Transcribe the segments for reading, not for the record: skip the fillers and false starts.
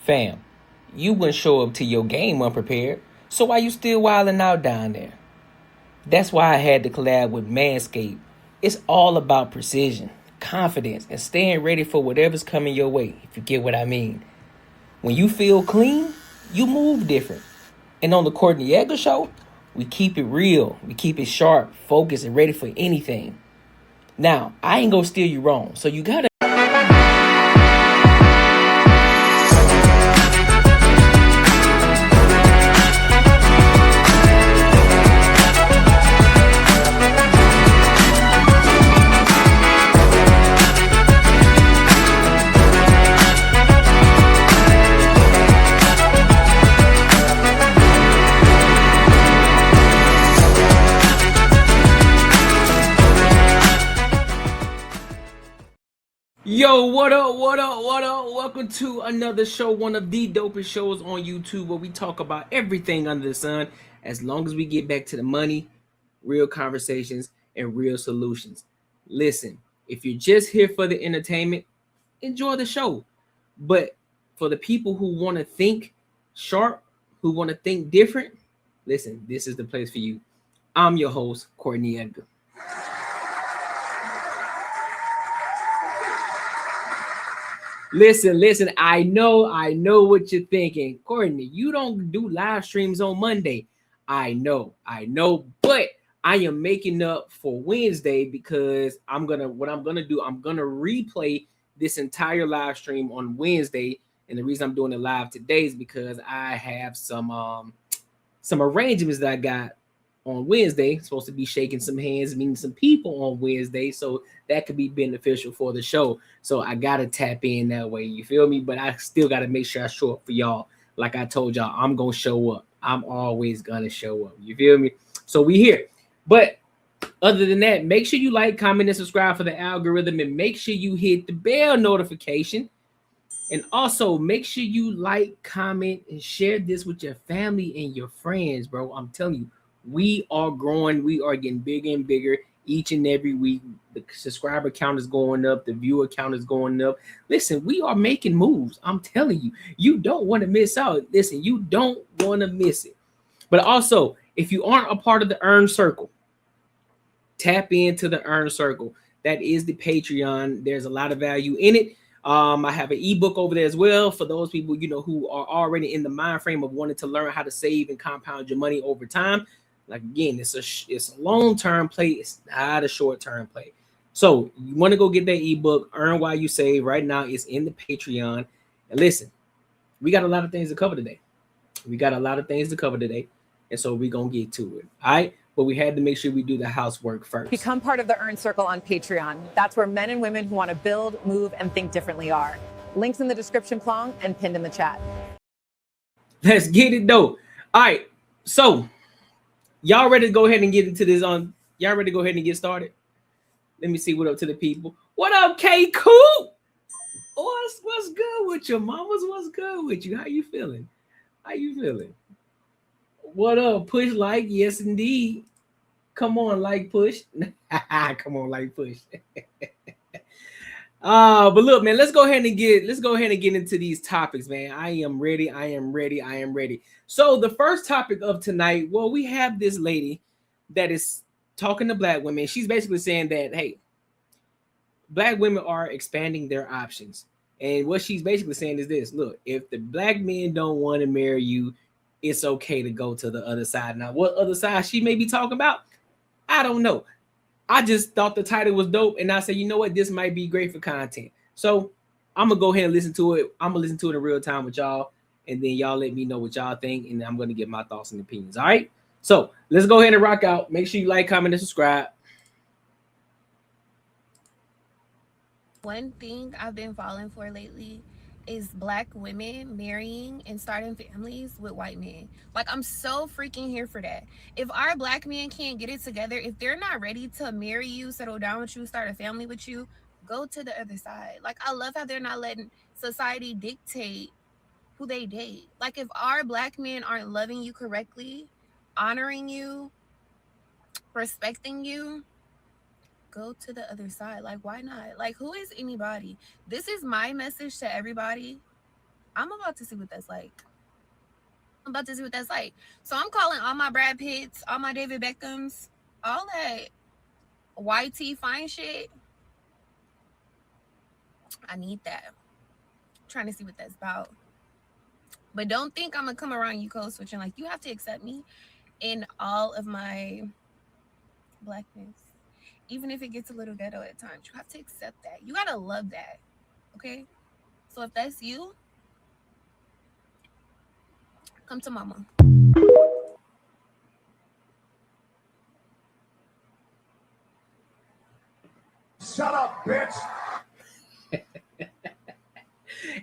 Fam, you wouldn't show up to your game unprepared, so why you still wilding out down there? That's why I had to collab with Manscaped. It's all about precision, confidence, and staying ready for whatever's coming your way, if you get what I mean. When you feel clean, you move different. And on the Courtnee Edgar Show, we keep it real, we keep it sharp, focused, and ready for anything. Now, I ain't gonna steer you wrong, so you gotta. Yo, what up, what up, what up? Welcome to another show, one of the dopest shows on YouTube where we talk about everything under the sun as long as we get back to the money, real conversations, and real solutions. Listen, if you're just here for the entertainment, enjoy the show. But for the people who want to think sharp, who want to think different, listen, this is the place for you. I'm your host, Courtnee Edgar. Listen. I know what you're thinking. Courtney, you don't do live streams on Monday. I know, but I am making up for Wednesday because I'm gonna replay this entire live stream on Wednesday. And the reason I'm doing it live today is because I have some arrangements that I got on Wednesday. Supposed to be shaking some hands, meeting some people on Wednesday, so that could be beneficial for the show. So I gotta tap in that way. You feel me? But I still gotta make sure I show up for y'all. Like I told y'all, I'm gonna show up. I'm always gonna show up. You feel me? So we here. But other than that, make sure you like, comment, and subscribe for the algorithm, and make sure you hit the bell notification. And also make sure you like, comment, and share this with your family and your friends, bro. I'm telling you, we are growing. We are getting bigger and bigger each and every week. The subscriber count is going up. The viewer count is going up. Listen, we are making moves. I'm telling you, you don't want to miss out. Listen, you don't want to miss it. But also, if you aren't a part of the Earn Circle, tap into the Earn Circle. That is the Patreon. There's a lot of value in it. I have an ebook over there as well for those people, who are already in the mind frame of wanting to learn how to save and compound your money over time. Like, again, it's a long-term play. It's not a short-term play. So you want to go get that ebook, Earn While You Save. Right now, it's in the Patreon. And listen, we got a lot of things to cover today. And so we're going to get to it. All right? But we had to make sure we do the housework first. Become part of the Earn Circle on Patreon. That's where men and women who want to build, move, and think differently are. Links in the description, Plong, and pinned in the chat. Let's get it, though. All right. So y'all ready to go ahead and get into this on? Y'all ready to go ahead and get started? Let me see what up to the people. What up, K Cool? What's good with you, mamas? What's good with you? How you feeling? What up? Push like, yes indeed. Come on, like push. Come on, like push. But look, man, let's go ahead and get into these topics, man. I am ready. So the first topic of tonight, well, we have this lady that is talking to black women. She's basically saying that, hey, black women are expanding their options. And what she's basically saying is this: look, if the black men don't want to marry you, it's okay to go to the other side. Now, what other side she may be talking about, I don't know. I just thought the title was dope, and I said, you know what, this might be great for content. So I'm gonna go ahead and listen to it. I'm gonna listen to it in real time with y'all, and then y'all let me know what y'all think, and I'm gonna get my thoughts and opinions. All right. So let's go ahead and rock out. Make sure you like, comment, and subscribe. One thing I've been falling for lately is black women marrying and starting families with white men. Like, I'm so freaking here for that. If our black men can't get it together, if they're not ready to marry you, settle down with you, start a family with you, go to the other side. Like, I love how they're not letting society dictate who they date. Like, if our black men aren't loving you correctly, honoring you, respecting you, go to the other side. Like, why not? Like, who is anybody? This is my message to everybody. I'm about to see what that's like. I'm about to see what that's like. So I'm calling all my Brad Pitts, all my David Beckhams, all that YT fine shit. I need that. I'm trying to see what that's about. But don't think I'm gonna come around you code switching. Like, you have to accept me in all of my blackness. Even if it gets a little ghetto at times, you have to accept that. You gotta love that. Okay? So if that's you, come to mama. Shut up, bitch.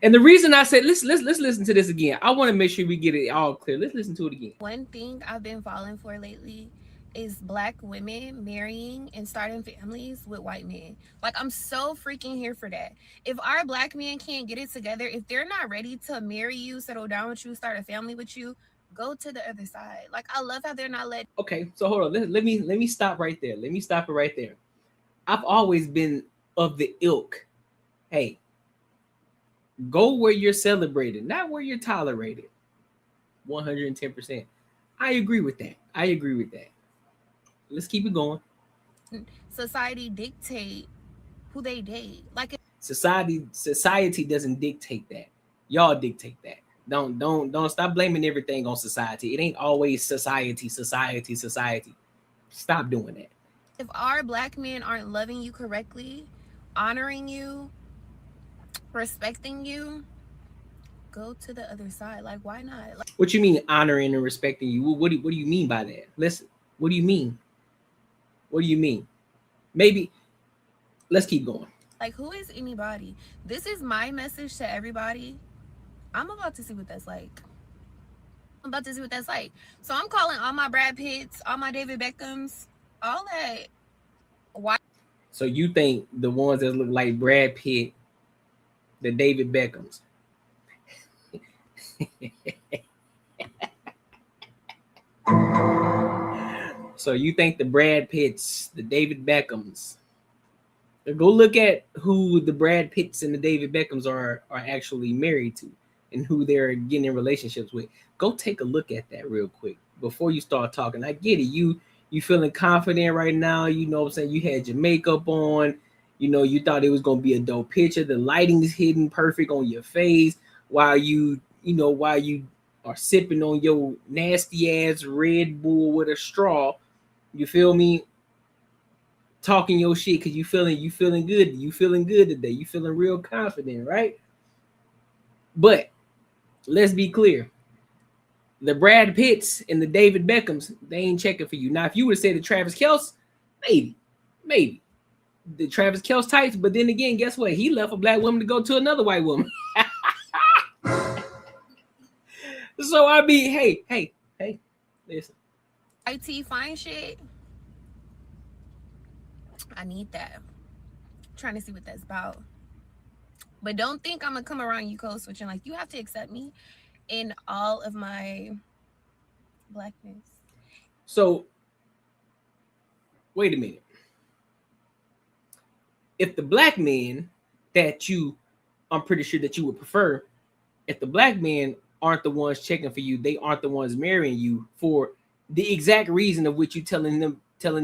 And the reason I said let's listen to this again. I want to make sure we get it all clear. Let's listen to it again. One thing I've been falling for lately is black women marrying and starting families with white men. Like, I'm so freaking here for that. If our black men can't get it together, if they're not ready to marry you, settle down with you, start a family with you, go to the other side. Like, I love how they're not letting. Okay, so hold on. Let me stop right there. Let me stop it right there. I've always been of the ilk. Hey, go where you're celebrated, not where you're tolerated. 110%. I agree with that. I agree with that. Let's keep it going. Society dictate who they date. Like, Society doesn't dictate that. Y'all dictate that. Don't stop blaming everything on society. It ain't always society. Stop doing that. If our black men aren't loving you correctly, honoring you, respecting you, go to the other side. Like, why not? Like, what you mean honoring and respecting you? What do you mean by that? Listen, what do you mean? What do you mean? Maybe let's keep going. Like, who is anybody? This is my message to everybody. I'm about to see what that's like. I'm about to see what that's like. So I'm calling all my Brad Pitts, all my David Beckhams, all that. Why? So you think the ones that look like Brad Pitt, the David Beckhams? So you think the Brad Pitts, the David Beckhams? Go look at who the Brad Pitts and the David Beckhams are actually married to, and who they're getting in relationships with. Go take a look at that real quick before you start talking. I get it. You feeling confident right now. You know what I'm saying? You had your makeup on. You know, you thought it was going to be a dope picture. The lighting is hidden perfect on your face while you are sipping on your nasty ass Red Bull with a straw. You feel me? Talking your shit because you feeling good. You feeling good today. You feeling real confident, right? But let's be clear. The Brad Pitts and the David Beckhams, they ain't checking for you. Now, if you would have said the Travis Kelce, maybe. The Travis Kelce types, but then again, guess what? He left a black woman to go to another white woman. So I mean, hey, listen. IT fine shit. I need that. I'm trying to see what that's about. But don't think I'm gonna come around you code switching. Like, you have to accept me in all of my blackness. So wait a minute. If the black men that I'm pretty sure that you would prefer, if the black men aren't the ones checking for you, they aren't the ones marrying you for the exact reason of which you telling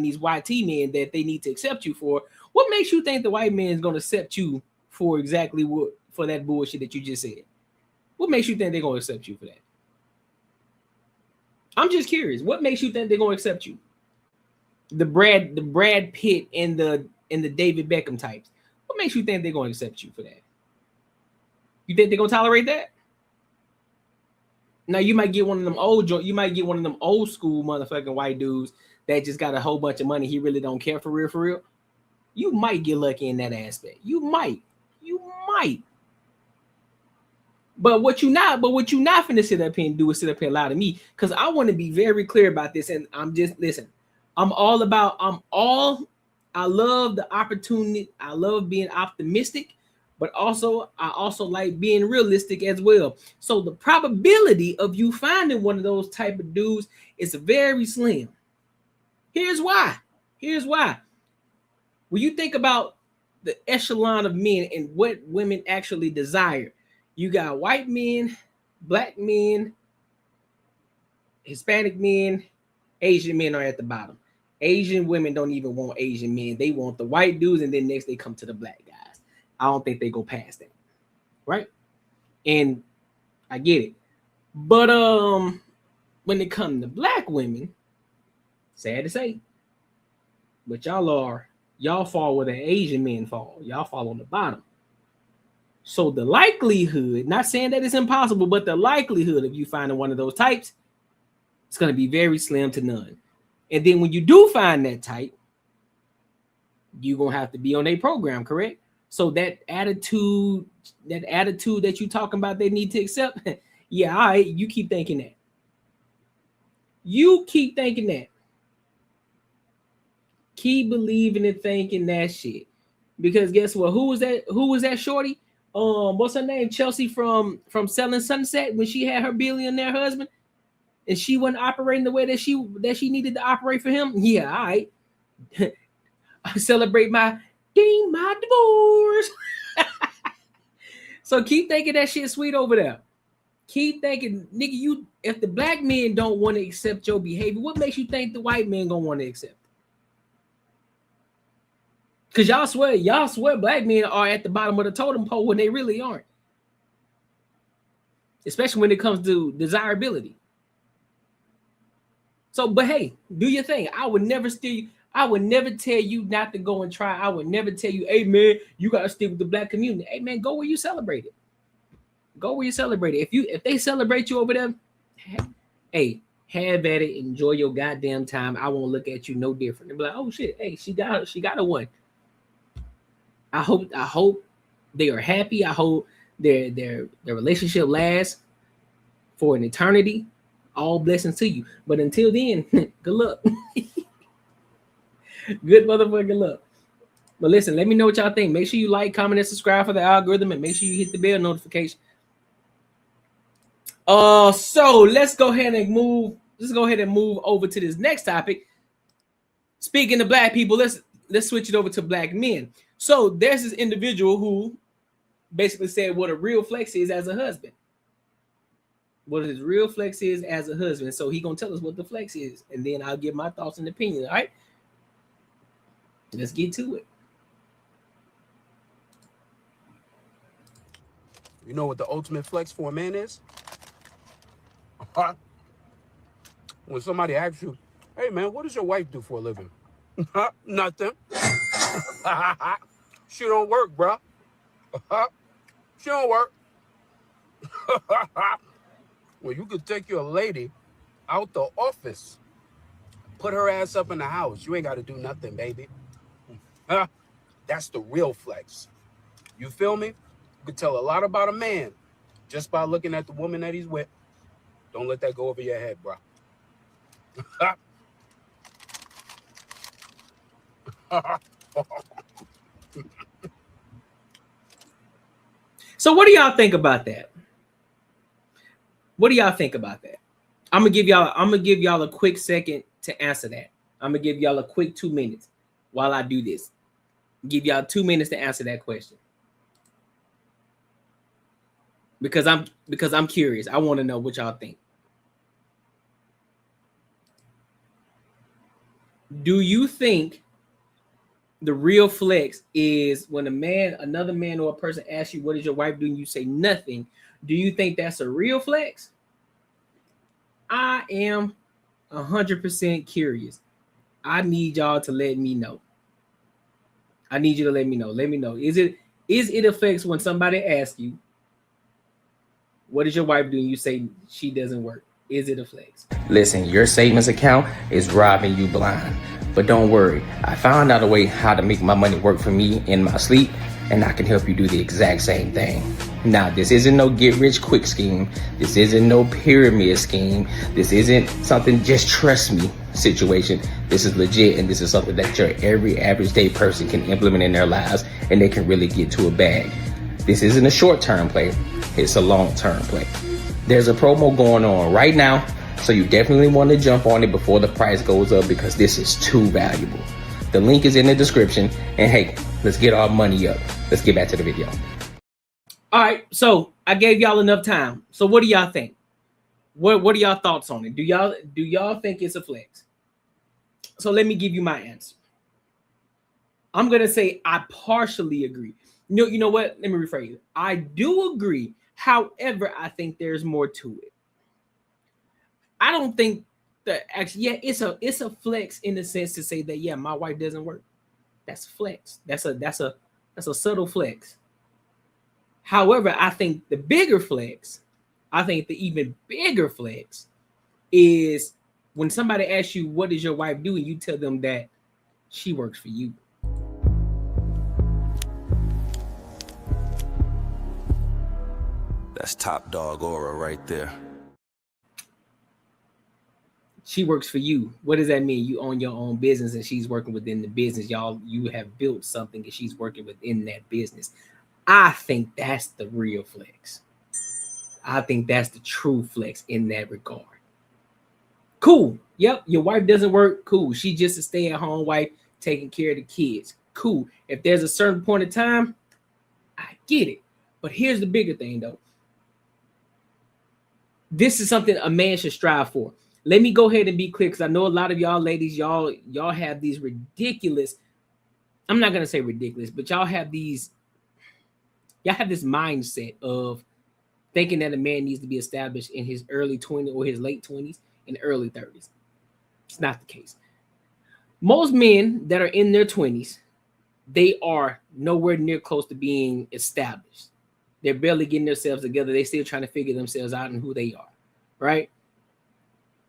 these YT men that they need to accept you for, what makes you think the white man is going to accept you for exactly for that bullshit that you just said? What makes you think they're going to accept you for that? I'm just curious. What makes you think they're going to accept you? The Brad Pitt and the David Beckham types. What makes you think they're going to accept you for that? You think they're going to tolerate that? Now you might get one of them old school motherfucking white dudes that just got a whole bunch of money. He really don't care for real. You might get lucky in that aspect. You might. But what you not finna sit up here and do is sit up here and lie to me, because I want to be very clear about this. And I love the opportunity. I love being optimistic, but I also like being realistic as well. So the probability of you finding one of those type of dudes is very slim. Here's why. When you think about the echelon of men and what women actually desire, You got white men, black men, Hispanic men, Asian men are at the bottom. Asian women don't even want Asian men. They want the white dudes, and then next they come to the black guys. I don't think they go past that. Right? And I get it. But when it comes to black women, sad to say, but y'all fall where the Asian men fall. Y'all fall on the bottom. So the likelihood, not saying that it's impossible, but the likelihood of you finding one of those types, it's going to be very slim to none. And then when you do find that type, you're going to have to be on a program, correct? So that attitude that you talking about they need to accept, yeah, all right, you keep thinking that. You keep thinking that. Keep believing and thinking that shit. Because guess what? Who was that shorty? What's her name? Chelsea from Selling Sunset, when she had her billionaire husband and she wasn't operating the way that she needed to operate for him. Yeah, all right. I celebrate my divorce. So keep thinking that shit sweet over there. Keep thinking, nigga, if the black men don't want to accept your behavior, what makes you think the white men gonna want to accept? Because y'all swear black men are at the bottom of the totem pole when they really aren't. Especially when it comes to desirability. So, but hey, do your thing. I would never tell you not to go and try. I would never tell you, hey man, you gotta stick with the black community. Hey man, go where you celebrate it. Go where you celebrate it. If they celebrate you over there, hey, have at it. Enjoy your goddamn time. I won't look at you no different. They'll be like, oh shit, hey, she got a one. I hope they are happy. I hope their relationship lasts for an eternity. All blessings to you. But until then, good luck. Good motherfucking luck. But listen, let me know what y'all think. Make sure you like, comment, and subscribe for the algorithm, and make sure you hit the bell notification. So let's go ahead and move over to this next topic. Speaking of black people, let's switch it over to black men. So there's this individual who basically said what a real flex is as a husband. What his real flex is as a husband. So he gonna tell us what the flex is, and then I'll give my thoughts and opinions. All right, let's get to it. You know what the ultimate flex for a man is? When somebody asks you, hey man, what does your wife do for a living? Nothing. She don't work, bro. She don't work. Well, you could take your lady out the office, put her ass up in the house. You ain't got to do nothing, baby. That's the real flex. You feel me? You could tell a lot about a man just by looking at the woman that he's with. Don't let that go over your head, bro. So what do y'all think about that? What do y'all think about that? I'm gonna give y'all a quick second to answer that. I'm gonna give y'all a quick 2 minutes while I do this. Give y'all 2 minutes to answer that question. Because I'm curious. I want to know what y'all think. Do you think the real flex is when another man or a person asks you, what is your wife doing? You say nothing. Do you think that's a real flex? I am 100% curious. I need y'all to let me know. I need you to let me know. Let me know. Is it a flex when somebody asks you, what is your wife doing? You say she doesn't work. Is it a flex? Listen, your savings account is robbing you blind. But don't worry, I found out a way how to make my money work for me in my sleep, and I can help you do the exact same thing. Now, this isn't no get rich quick scheme. This isn't no pyramid scheme. This isn't something just trust me situation. This is legit, and this is something that your every average day person can implement in their lives, and they can really get to a bag. This isn't a short-term play. It's a long-term play. There's a promo going on right now, so you definitely want to jump on it before the price goes up because this is too valuable. The link is in the description, and hey, let's get our money up. Let's get back to the video. All right, so I gave y'all enough time. So what do y'all think? What are y'all thoughts on it? Do y'all think it's a flex? So let me give you my answer. I'm gonna say I partially agree. You know what? Let me rephrase it. I do agree. However, I think there's more to it. I don't think that actually, yeah, it's a flex in the sense to say that yeah, my wife doesn't work. That's a flex. That's a subtle flex. However, I think the bigger flex, I think the even bigger flex is when somebody asks you, what does your wife do? And you tell them that she works for you. That's top dog aura right there. She works for you. What does that mean? You own your own business and she's working within the business. You have built something and she's working within that business. I think that's the real flex. I think that's the true flex in that regard. Cool. Yep. Your wife doesn't work. Cool. She's just a stay-at-home wife taking care of the kids. Cool. If there's a certain point of time, I get it. But here's the bigger thing though. This is something a man should strive for. Let me go ahead and be clear because I know a lot of y'all ladies, y'all have these ridiculous, I'm not going to say ridiculous, but y'all have this mindset of thinking that a man needs to be established in his early 20s or his late 20s and early 30s. It's not the case. Most men that are in their 20s, they are nowhere near close to being established. They're barely getting themselves together. They're still trying to figure themselves out and who they are, right?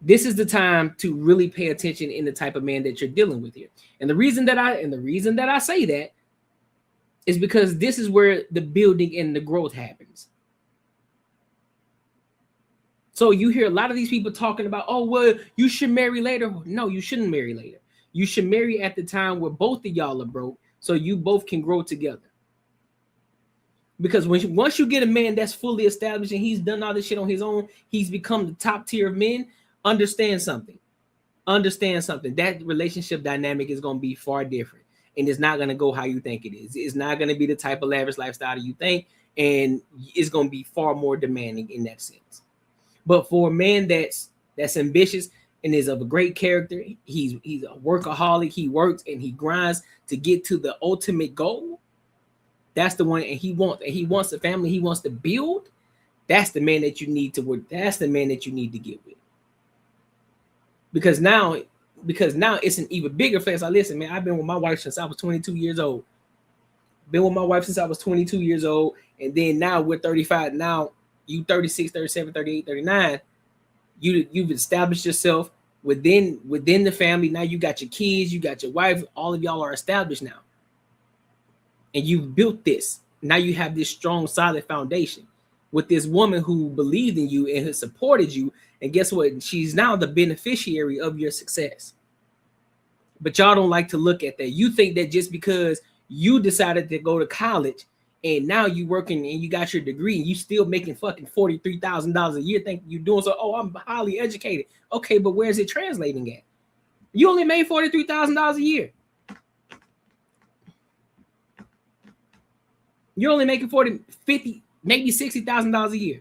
This is the time to really pay attention in the type of man that you're dealing with here. And the reason that I say that is because this is where the building and the growth happens. So you hear a lot of these people talking about, oh, well, you should marry later. No, you shouldn't marry later. You should marry at the time where both of y'all are broke so you both can grow together. Because once you get a man that's fully established and he's done all this shit on his own, he's become the top tier of men, understand something. That relationship dynamic is going to be far different. And it's not going to go how you think it is. It's not going to be the type of lavish lifestyle that you think. And it's going to be far more demanding in that sense. But for a man that's ambitious and is of a great character, he's a workaholic. He works and he grinds to get to the ultimate goal. That's the one, and he wants a family. He wants to build. That's the man that you need to work. That's the man that you need to get with. Because now it's an even bigger flex. I listen, man. I've been with my wife since I was 22 years old. And then now we're 35. Now you 36, 37, 38, 39. You've established yourself within the family. Now you got your kids, you got your wife. All of y'all are established now. And you've built this. Now you have this strong, solid foundation with this woman who believed in you and who supported you. And guess what? She's now the beneficiary of your success. But y'all don't like to look at that. You think that just because you decided to go to college and now you working and you got your degree and you still making fucking $43,000 a year, think you're doing so, oh, I'm highly educated. Okay, but where's it translating at? You only made $43,000 a year. You're only making 40, 50, maybe $60,000 a year.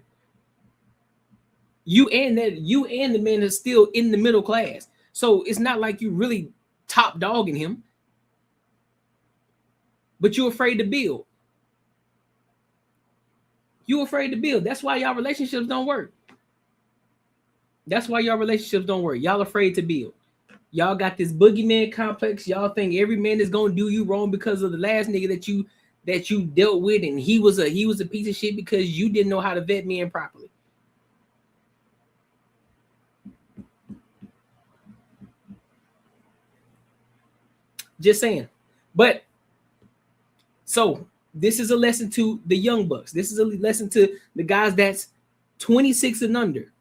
You and the man is still in the middle class. So it's not like you really top dogging him. But you're afraid to build. You're afraid to build. That's why y'all relationships don't work. Y'all afraid to build. Y'all got this boogeyman complex. Y'all think every man is gonna do you wrong because of the last nigga that you dealt with, and he was a piece of shit because you didn't know how to vet men properly. Just saying. But so this is a lesson to the young bucks. This is a lesson to the guys that's 26 and under.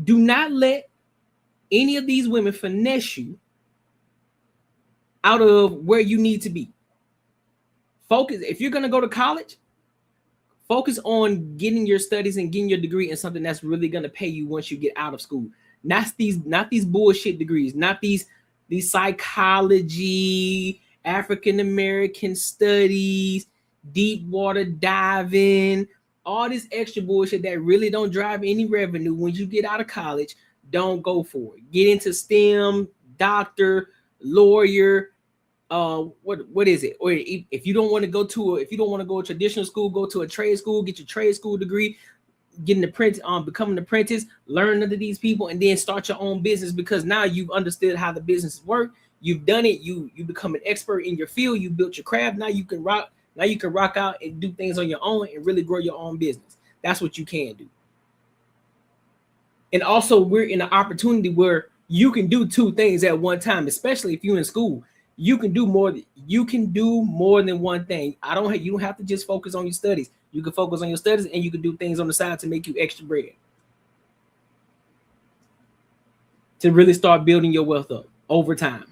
Do not let any of these women finesse you out of where you need to be. Focus. If you're going to go to college, focus on getting your studies and getting your degree in something that's really going to pay you once you get out of school. Not these bullshit degrees, not these psychology, African American studies, deep water diving, all this extra bullshit that really don't drive any revenue when you get out of college, don't go for it. Get into STEM, doctor, lawyer, what is it? Or if you don't want to go to a traditional school, go to a trade school, get your trade school degree, get an apprentice, become an apprentice, learn under these people, and then start your own business, because now you've understood how the business work. You've done it. You become an expert in your field. You built your craft. Now you can rock out and do things on your own and really grow your own business. That's what you can do. And also, we're in an opportunity where you can do two things at one time, especially if you're in school. You can do more. You can do more than one thing. You don't have to just focus on your studies. You can focus on your studies and you can do things on the side to make you extra bread. To really start building your wealth up over time.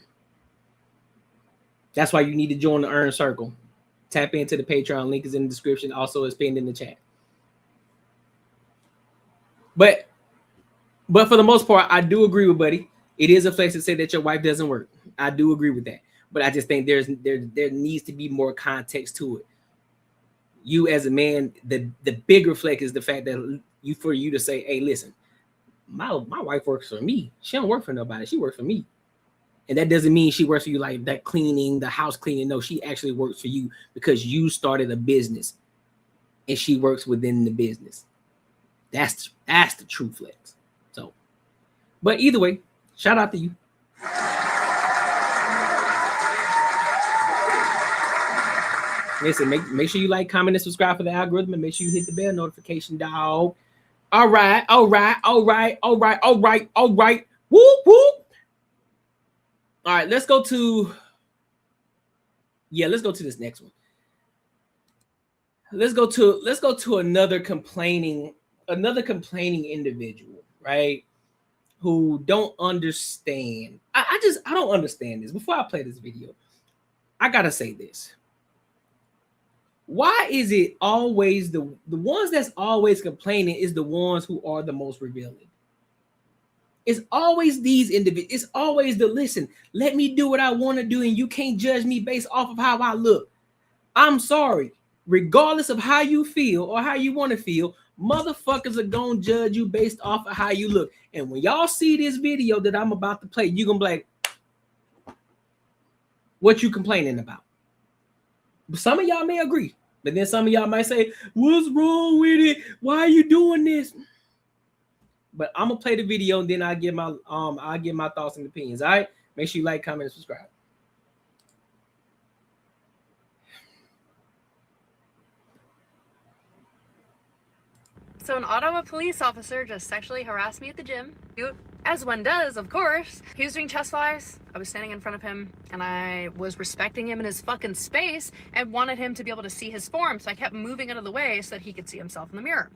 That's why you need to join the Earn Circle. Tap into the Patreon. Link is in the description. Also, it's pinned in the chat. But for the most part, I do agree with Buddy. It is a flex to say that your wife doesn't work. I do agree with that. But I just think there needs to be more context to it. You as a man, the bigger flex is the fact that for you to say, hey, listen, my wife works for me. She don't work for nobody. She works for me. And that doesn't mean she works for you like that cleaning, the house cleaning. No, she actually works for you because you started a business and she works within the business. That's the true flex. So, but either way, shout out to you. Listen, make sure you like, comment, and subscribe for the algorithm, and make sure you hit the bell notification, dog. All right. Whoop, whoop. All right, let's go to this next one. Let's go to another complaining individual, right? Who don't understand. I don't understand this. Before I play this video, I gotta say this. Why is it always the ones that's always complaining is the ones who are the most revealing? It's always these individuals. It's always listen, let me do what I want to do, and you can't judge me based off of how I look. I'm sorry. Regardless of how you feel or how you want to feel, motherfuckers are going to judge you based off of how you look. And when y'all see this video that I'm about to play, you're going to be like, what you complaining about? Some of y'all may agree, but then some of y'all might say, what's wrong with it? Why are you doing this? But I'm gonna play the video and then I'll give my thoughts and opinions. All right, make sure you like, comment, and subscribe. So an Ottawa police officer just sexually harassed me at the gym. As one does, of course. He was doing chest flies. I was standing in front of him and I was respecting him in his fucking space and wanted him to be able to see his form. So I kept moving out of the way so that he could see himself in the mirror.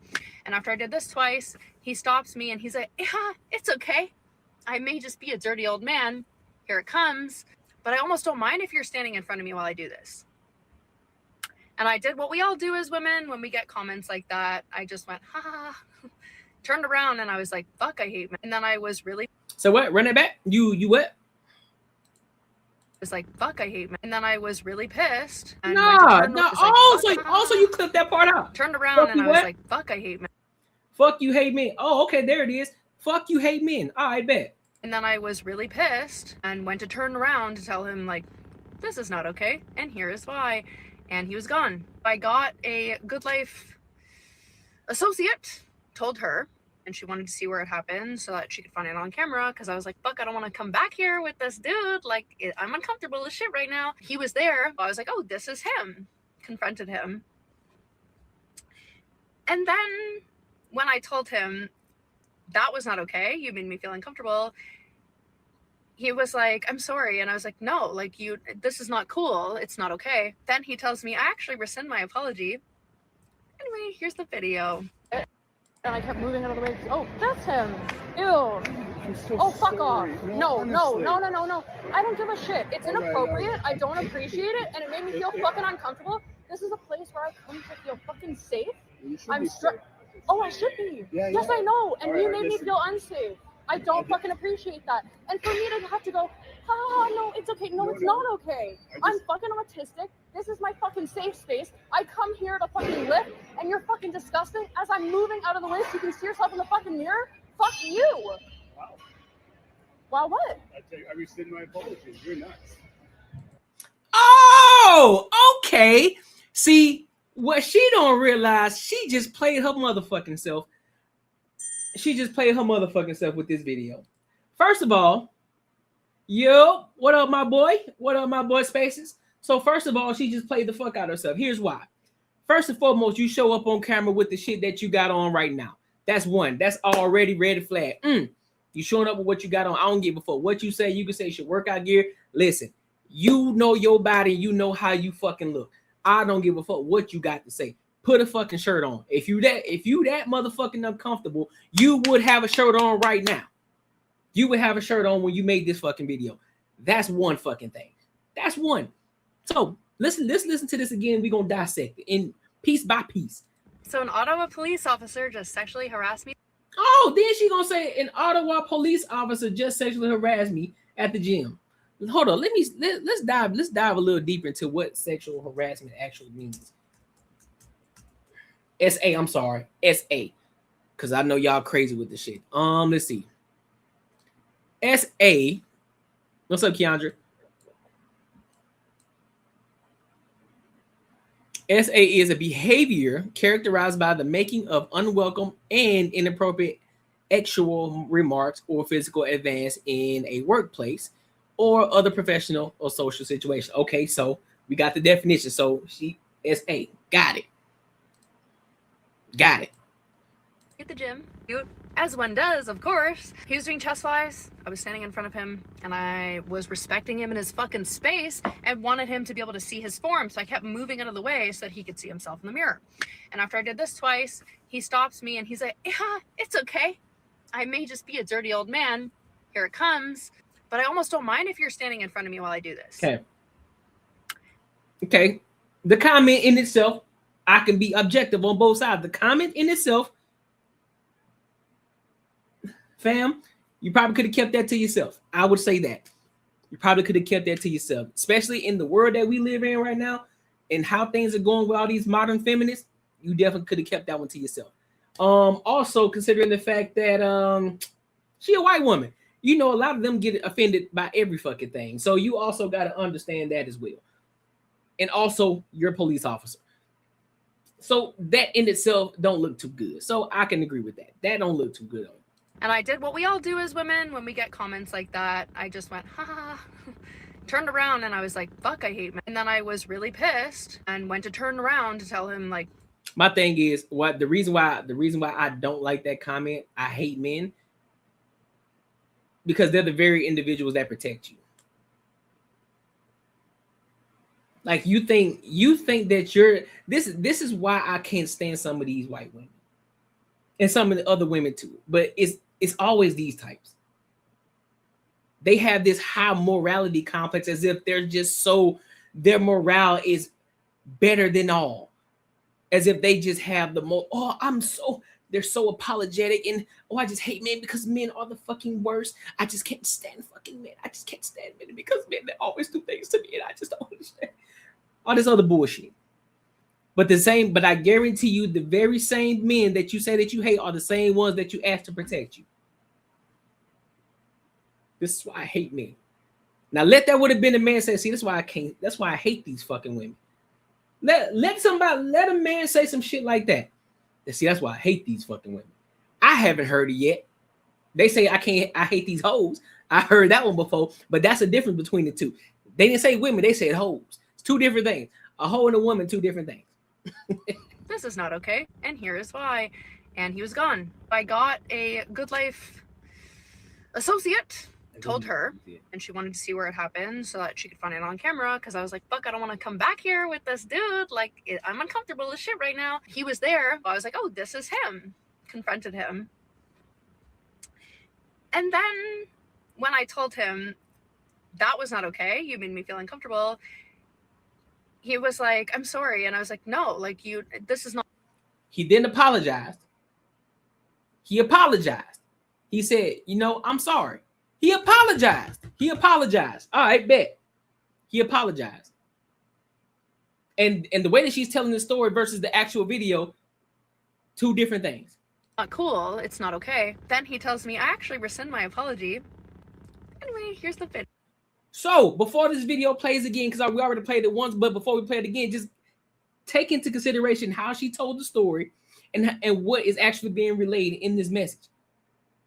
And after I did this twice, he stops me and he's like, yeah, it's okay. I may just be a dirty old man. Here it comes. But I almost don't mind if you're standing in front of me while I do this. And I did what we all do as women when we get comments like that. I just went, ha ha ha. Turned around and I was like, fuck, I hate men. And then I was really... So what? Run it back? You what? I was like, fuck, I hate men. And then I was really pissed. And No. Also, you clipped that part out. Turned around and I was like, fuck, I hate men. Fuck, you hate men. Oh, okay, there it is. Fuck, you hate men. All right, bet. And then I was really pissed and went to turn around to tell him, like, this is not okay. And here is why. And he was gone. I got a Good Life associate, told her, and she wanted to see where it happened so that she could find it on camera, because I was like, fuck, I don't want to come back here with this dude. Like, I'm uncomfortable as shit right now. He was there. I was like, oh, this is him. Confronted him. And then when I told him that was not okay, you made me feel uncomfortable, he was like, I'm sorry. And I was like, no, like, this is not cool. It's not okay. Then he tells me, I actually rescind my apology. Anyway, here's the video. And I kept moving out of the way. Oh, that's him. Ew. Oh, fuck off. No. I don't give a shit. It's inappropriate. I don't appreciate it. And it made me feel fucking uncomfortable. This is a place where I come to feel fucking safe. I'm Oh, I should be. Yes, I know. And you made me feel unsafe. I don't fucking appreciate that. And for me to have to go, oh, no, it's okay. No, it's not okay. I'm fucking autistic. This is my fucking safe space. I come here to fucking lift, and you're fucking disgusting. As I'm moving out of the way so you can see yourself in the fucking mirror, fuck you. Wow. Wow, what? I rescind my apology. You're nuts. Oh, okay. See, what she don't realize, she just played her motherfucking self. She just played her motherfucking self with this video. First of all, yo, what up, my boy? What up, my boy Spaces? So first of all, she just played the fuck out of herself. Here's why. First and foremost, you show up on camera with the shit that you got on right now. That's one. That's already red flag. You showing up with what you got on. I don't give a fuck what you say. You can say it's your workout gear. Listen, you know your body. You know how you fucking look. I don't give a fuck what you got to say. Put a fucking shirt on. If you that motherfucking uncomfortable, you would have a shirt on right now. You would have a shirt on when you made this fucking video. That's one fucking thing. That's one. So let's listen to this again. We're gonna dissect it in piece by piece. So an Ottawa police officer just sexually harassed me. Oh, then she gonna say an Ottawa police officer just sexually harassed me at the gym. Hold on, let's dive a little deeper into what sexual harassment actually means. SA, I'm sorry, SA, because I know y'all crazy with this shit. Let's see. SA, what's up, Keandra? SA is a behavior characterized by the making of unwelcome and inappropriate sexual remarks or physical advance in a workplace or other professional or social situation. Okay, so we got the definition. So she SA, got it. At the gym, as one does, of course. He was doing chest flies. I was standing in front of him and I was respecting him in his fucking space and wanted him to be able to see his form. So I kept moving out of the way so that he could see himself in the mirror. And after I did this twice, he stops me and he's like, yeah, it's okay. I may just be a dirty old man. Here it comes. But I almost don't mind if you're standing in front of me while I do this. Okay. The comment in itself, I can be objective on both sides. The comment in itself, fam, you probably could have kept that to yourself. I would say that. You probably could have kept that to yourself, especially in the world that we live in right now and how things are going with all these modern feminists. You definitely could have kept that one to yourself. Also, considering the fact that she a white woman, you know, a lot of them get offended by every fucking thing. So you also got to understand that as well. And also, you're a police officer. So that in itself don't look too good. So I can agree with that. That don't look too good. And I did what we all do as women when we get comments like that. I just went, ha, turned around and I was like, fuck, I hate men. And then I was really pissed and went to turn around to tell him, like, my thing is what the reason why I don't like that comment, I hate men, because they're the very individuals that protect you. Like you think that you're this is why I can't stand some of these white women and some of the other women too. But it's always these types. They have this high morality complex as if they're just so their morale is better than all. As if they just have the most, they're so apologetic and I just hate men because men are the fucking worst. I just can't stand fucking men. I just can't stand men because men, they always do things to me and I just don't understand. All this other bullshit. But I guarantee you the very same men that you say that you hate are the same ones that you ask to protect you. This is why I hate men. Now let that would have been a man say, see, that's why I hate these fucking women. Let a man say some shit like that. See, that's why I hate these fucking women. I haven't heard it yet. They say I hate these hoes. I heard that one before, but that's a difference between the two. They didn't say women, they said hoes. It's two different things. A hoe and a woman, two different things. this is not okay, and here is why. And he was gone. I got a Good Life associate, told her, and she wanted to see where it happened so that she could find it on camera, because I was like, fuck, I don't want to come back here with this dude. Like, I'm uncomfortable as shit right now. He was there. I was like, oh, this is him. Confronted him. And then when I told him that was not okay, you made me feel uncomfortable, he was like, I'm sorry. And I was like, no, like, this is not. He didn't apologize. He apologized. He said, I'm sorry. He apologized. He apologized. All right, bet. He apologized. And the way that she's telling the story versus the actual video, two different things. Not cool. It's not okay. Then he tells me I actually rescind my apology. Anyway, here's the video. So before this video plays again, because we already played it once, but before we play it again, just take into consideration how she told the story and what is actually being relayed in this message,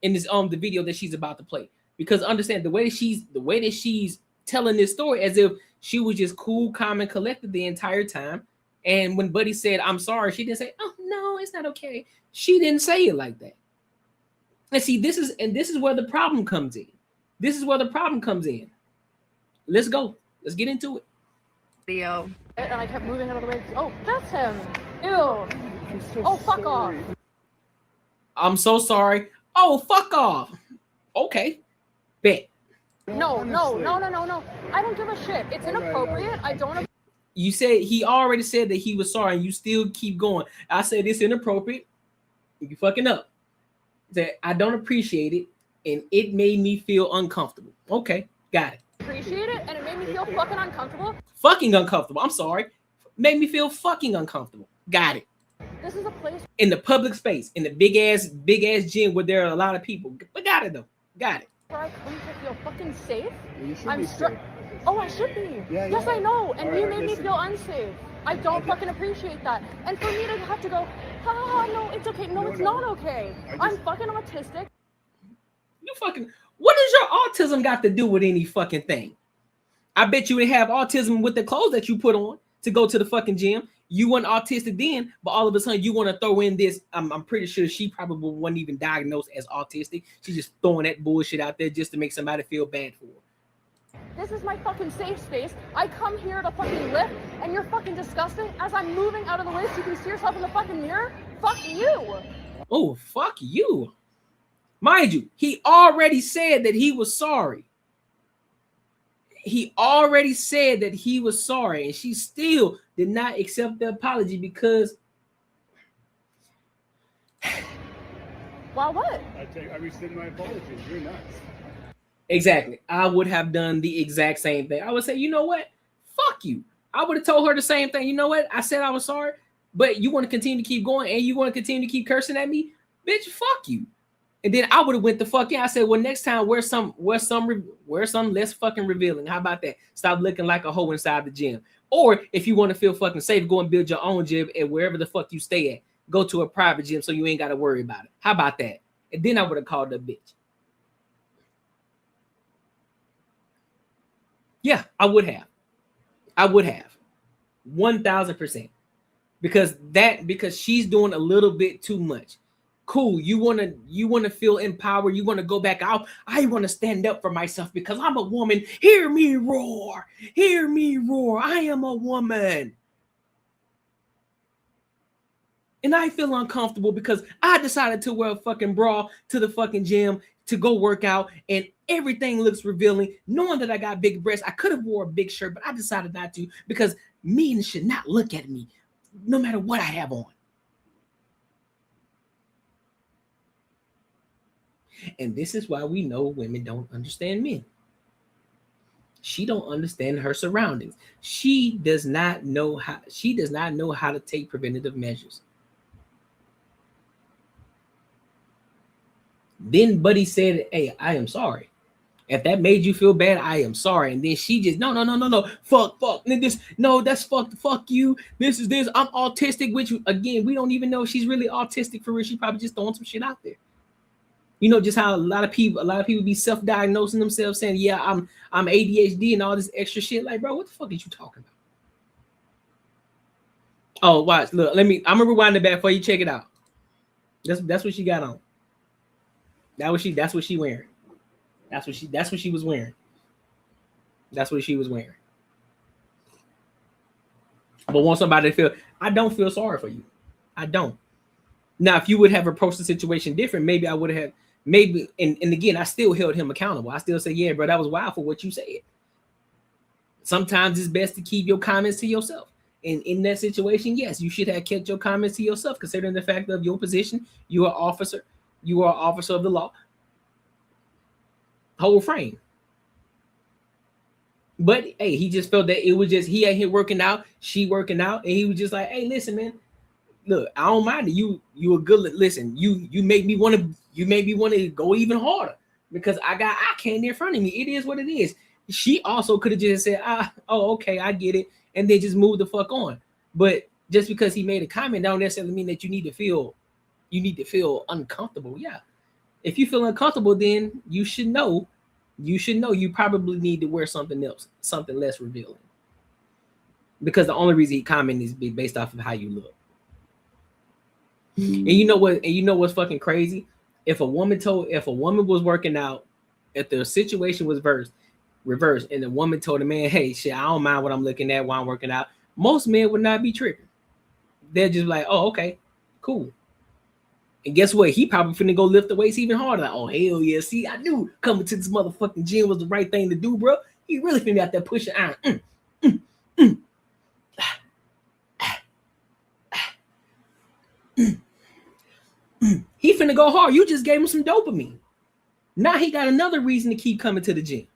in this the video that she's about to play. Because understand the way that she's telling this story as if she was just cool, calm, and collected the entire time. And when Buddy said, "I'm sorry," she didn't say, "Oh no, it's not okay." She didn't say it like that. And see, this is where the problem comes in. This is where the problem comes in. Let's go. Let's get into it. Video. And I kept moving out of the way. Oh, that's him. Ew. Oh, fuck off. I'm so sorry. Oh, fuck off. Okay. Bet. No. I don't give a shit. It's inappropriate. I don't. You said he already said that he was sorry and you still keep going. I said it's inappropriate. You fucking up. That I don't appreciate it and it made me feel uncomfortable. Okay, got it. Appreciate it and it made me feel fucking uncomfortable. Fucking uncomfortable. I'm sorry. Made me feel fucking uncomfortable. Got it. This is a place in the public space, in the big ass gym where there are a lot of people. But got it though. Got it. where I come to feel fucking safe. Well, you should I'm be safe. Oh, I should be. Yeah, yes, yeah. I know. And All you right, made me listen. feel unsafe. I don't fucking appreciate that. And for me to have to go, no, it's okay. No, No, it's no. not okay. I I'm just- fucking autistic. You fucking, what does your autism got to do with any fucking thing? I bet you would have autism with the clothes that you put on to go to the fucking gym. You weren't autistic then, but all of a sudden you want to throw in this. I'm pretty sure she probably wasn't even diagnosed as autistic. She's just throwing that bullshit out there just to make somebody feel bad for her. This is my fucking safe space. I come here to fucking lift, and you're fucking disgusting. As I'm moving out of the way so you can see yourself in the fucking mirror. Fuck you. Oh, fuck you. Mind you, he already said that he was sorry. He already said that he was sorry, and she still did not accept the apology because. Wow, what? I rescind my apologies. You're nuts. Exactly. I would have done the exact same thing. I would say, you know what? Fuck you. I would have told her the same thing. You know what? I said I was sorry, but you want to continue to keep going and you want to continue to keep cursing at me? Bitch, fuck you. And then I would have went the fuck in. I said, well, next time wear some less fucking revealing. How about that? Stop looking like a hoe inside the gym. Or if you want to feel fucking safe, go and build your own gym at wherever the fuck you stay at. Go to a private gym so you ain't got to worry about it. How about that? And then I would have called her bitch. Yeah, I would have. 1000%. Because she's doing a little bit too much. Cool. You want to feel empowered. You want to go back out. I want to stand up for myself because I'm a woman. Hear me roar. Hear me roar. I am a woman. And I feel uncomfortable because I decided to wear a fucking bra to the fucking gym to go work out and everything looks revealing. Knowing that I got big breasts, I could have wore a big shirt, but I decided not to because men should not look at me no matter what I have on. And this is why we know women don't understand men. She don't understand her surroundings. She does not know how to take preventative measures. Then Buddy said, hey, I am sorry. If that made you feel bad, I am sorry. And then she just, no. Fuck. Fuck you. This. I'm autistic, which again, we don't even know if she's really autistic for real. She's probably just throwing some shit out there. You know, just how a lot of people be self-diagnosing themselves saying, yeah, I'm ADHD and all this extra shit. Like, bro, what the fuck are you talking about? Oh, watch. Look, I'm gonna rewind it back for you. Check it out. That's what she got on. That's what she wearing. That's what she was wearing. That's what she was wearing. But want somebody to feel, I don't feel sorry for you. I don't. Now, if you would have approached the situation different, maybe I would have, and again, I still held him accountable. I still say, yeah, bro, that was wild for what you said. Sometimes it's best to keep your comments to yourself. And in that situation, yes, you should have kept your comments to yourself, considering the fact of your position. You are an officer of the law. whole frame. But hey, he just felt that it was just he out here working out, she working out, and he was just like, hey, listen, man, look, I don't mind it. You a good listen. You make me want to go even harder because I got eye candy in front of me. It is what it is. She also could have just said, oh, okay, I get it, and then just move the fuck on. But just because he made a comment don't necessarily mean that you need to feel uncomfortable. Yeah. If you feel uncomfortable, then you should know you probably need to wear something else, something less revealing. Because the only reason he commented is based off of how you look. And you know what? And you know what's fucking crazy? If a woman was working out, if the situation was reversed, and the woman told the man, "Hey, shit, I don't mind what I'm looking at while I'm working out," most men would not be tripping. They're just like, "Oh, okay, cool." And guess what? He probably finna go lift the weights even harder. Like, oh, hell yeah. See, I knew coming to this motherfucking gym was the right thing to do, bro. He really finna out there pushing iron. He finna go hard. You just gave him some dopamine. Now he got another reason to keep coming to the gym.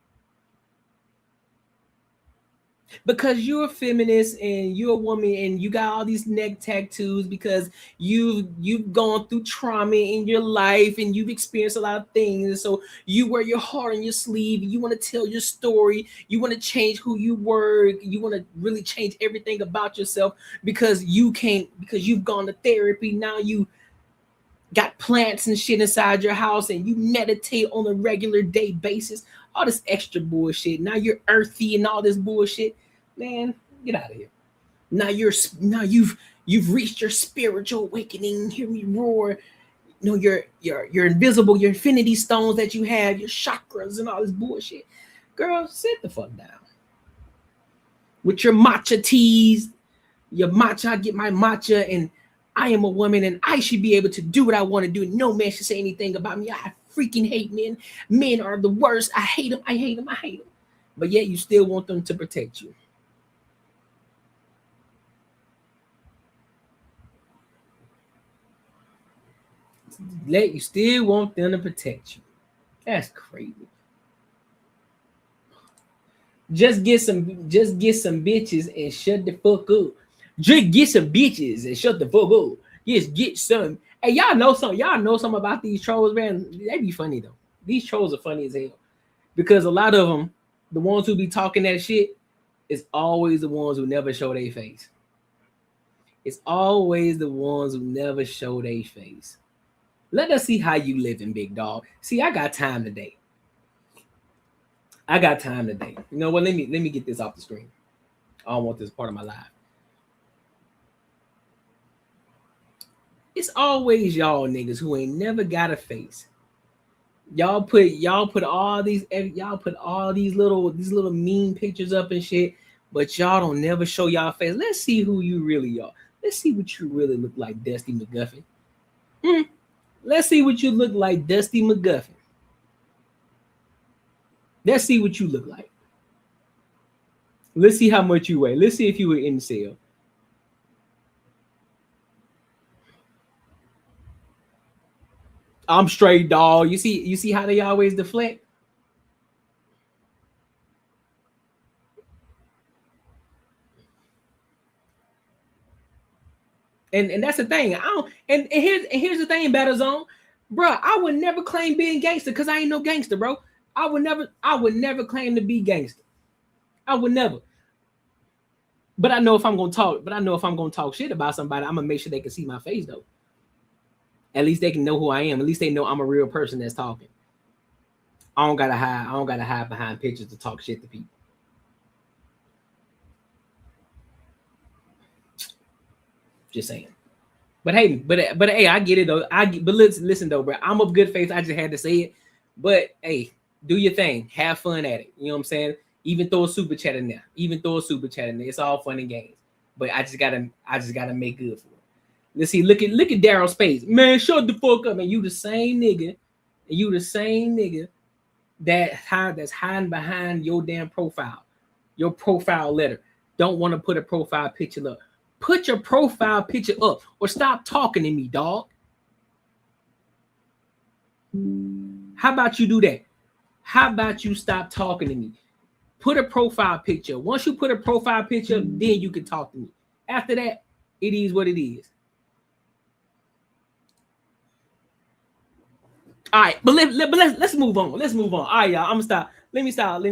Because you're a feminist and you're a woman and you got all these neck tattoos because you've gone through trauma in your life and you've experienced a lot of things. And so you wear your heart on your sleeve. You want to tell your story. You want to change who you were. You want to really change everything about yourself because you've gone to therapy. Now you got plants and shit inside your house and you meditate on a regular day basis. All this extra bullshit. Now you're earthy and all this bullshit. Man, get out of here. Now you've reached your spiritual awakening. Hear me roar. You know, your invisible, your infinity stones that you have, your chakras and all this bullshit. Girl, sit the fuck down. With your matcha teas, your matcha, I get my matcha, and I am a woman and I should be able to do what I want to do. No man should say anything about me. I freaking hate men. Men are the worst. I hate them. I hate them. I hate them. But yet you still want them to protect you. You still want them to protect you. That's crazy. Just get some bitches and shut the fuck up. Just get some bitches and shut the fuck up. Just get some. Hey, y'all know something about these trolls, man. They be funny though. These trolls are funny as hell. Because a lot of them, the ones who be talking that shit, is always the ones who never show their face. It's always the ones who never show their face. Let us see how you living, big dog. See, I got time today. You know what? Let me get this off the screen. I don't want this part of my life. It's always y'all niggas who ain't never got a face. Y'all put all these little mean pictures up and shit, but y'all don't never show y'all face. Let's see who you really are. Let's see what you really look like, Dusty McGuffin. Let's see what you look like, Dusty McGuffin. Let's see what you look like. Let's see how much you weigh. Let's see if you were in sale. I'm straight, dog. You see how they always deflect? And that's the thing. Here's the thing, Battle Zone. Bro, I would never claim being gangster because I ain't no gangster, bro. I would never claim to be gangster. I would never. But I know if I'm gonna talk shit about somebody, I'm gonna make sure they can see my face though. At least they can know who I am. At least they know I'm a real person that's talking. I don't gotta hide behind pictures to talk shit to people. Just saying. But hey, I get it though. But listen though, bro. I'm of good faith. I just had to say it. But hey, do your thing. Have fun at it. You know what I'm saying? Even throw a super chat in there. It's all fun and games. But I just gotta make good for it. Let's see. Look at Daryl Spades. Man, shut the fuck up. And you the same nigga. That's hiding behind your damn profile. Your profile letter. Don't want to put a profile picture up. Put your profile picture up or stop talking to me, dog. How about you do that? How about you stop talking to me? Put a profile picture. Once you put a profile picture, then you can talk to me. After that, it is what it is. All right, but let's move on. Let's move on. All right, y'all. I'm gonna stop. Let me stop.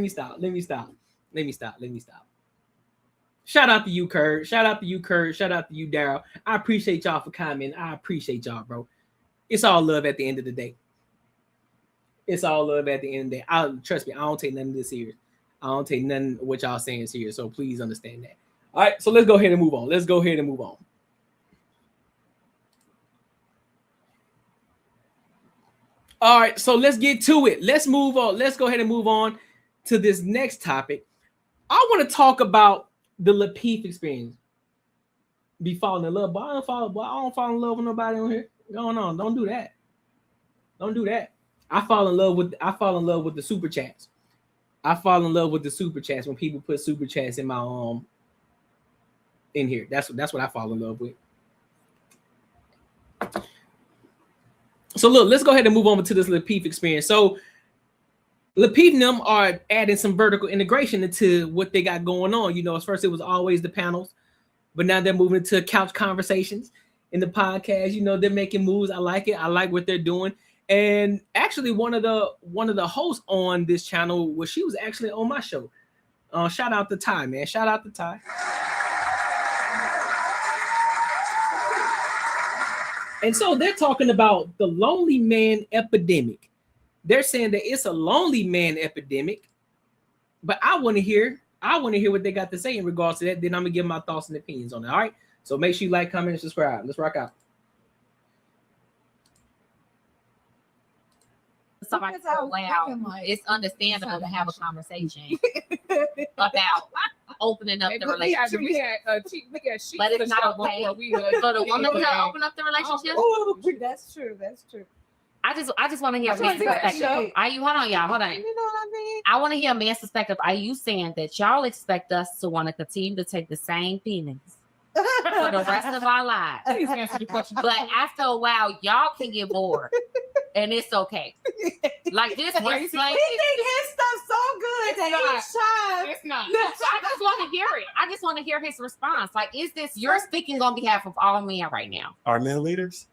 Shout out to you, Kurt. Shout out to you, Daryl. I appreciate y'all for commenting. I appreciate y'all, bro. It's all love at the end of the day. Trust me, I don't take none of this serious. I don't take none of what y'all saying serious. So please understand that. All right, so let's go ahead and move on. All right, so let's get to it. Let's move on. Let's go ahead and move on to this next topic. I want to talk about the Lapeef experience. Be falling in love, but I don't fall in love with nobody on here. Going on, don't do that. I fall in love with the super chats. I fall in love with the super chats when people put super chats in my in here. That's what I fall in love with. So look, let's go ahead and move on to this Lapeef experience. So Lapeef and them are adding some vertical integration into what they got going on. You know, at first it was always the panels, but now they're moving to couch conversations in the podcast. You know, they're making moves. I like it. I like what they're doing. And actually, one of the hosts on this channel she was actually on my show. Shout out to Ty, man. Shout out to Ty. And so they're talking about the lonely man epidemic. They're saying that it's a lonely man epidemic, but I want to hear what they got to say in regards to that. Then I'm gonna give my thoughts and opinions on it. All right. So make sure you like, comment, and subscribe. Let's rock out. Somebody so loud, it's understandable to have a conversation about opening up the relationship. But it's not okay for the woman to open up the relationship. Oh, that's true. I just want to hear a man's perspective. Are you? Hold on, y'all. Hold on. You know what I mean? I want to hear a man's perspective. Are you saying that y'all expect us to want to continue to take the same feelings for the rest of our lives? But after a while, y'all can get bored, and it's okay. Like this, we think his stuff's so good that he's shy. It's not. I just want to hear it. I just want to hear his response. Like, is this you're speaking on behalf of all men right now? Are men leaders?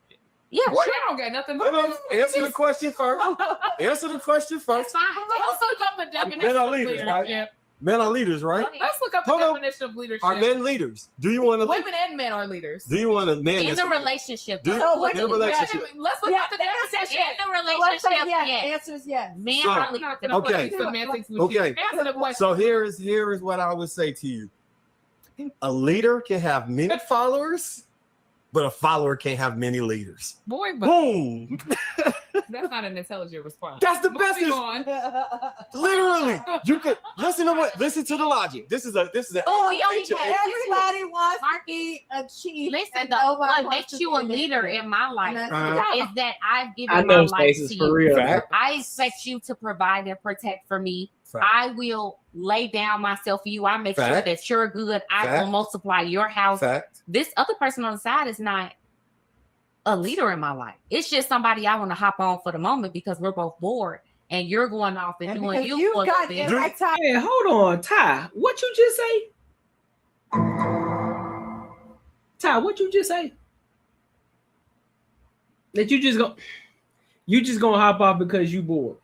Yeah, well, sure. I don't got nothing. Answer the question first. That's fine. Also, the definition men are of leaders, leader. right? Yeah. Men are leaders, right? Let's look up the definition of leadership. Are men leaders? Do you want to? Women and men are leaders. Do you want a man in a relationship? In a relationship. Let's look up the definition. In the relationship, yes. Answers yes. Men are leaders. Okay. Answer the question. So here is what I would say to you. A leader can have many followers, but a follower can't have many leaders. Boy, boom. That's not an intelligent response. That's the best. Literally, you could listen to the logic. This is a. Everybody wants to be a chief. Listen, what makes you a leader in my life is that I've given my life to you. Real. I expect you to provide and protect for me. Fact. I will lay down myself for you. I make sure that you're good. I will multiply your house. Fact. This other person on the side is not a leader in my life. It's just somebody I want to hop on for the moment because we're both bored and you're going off and doing you for a bit. Hey, hold on, Ty. What you just say? Ty, what you just say? That you just gonna hop off because you bored.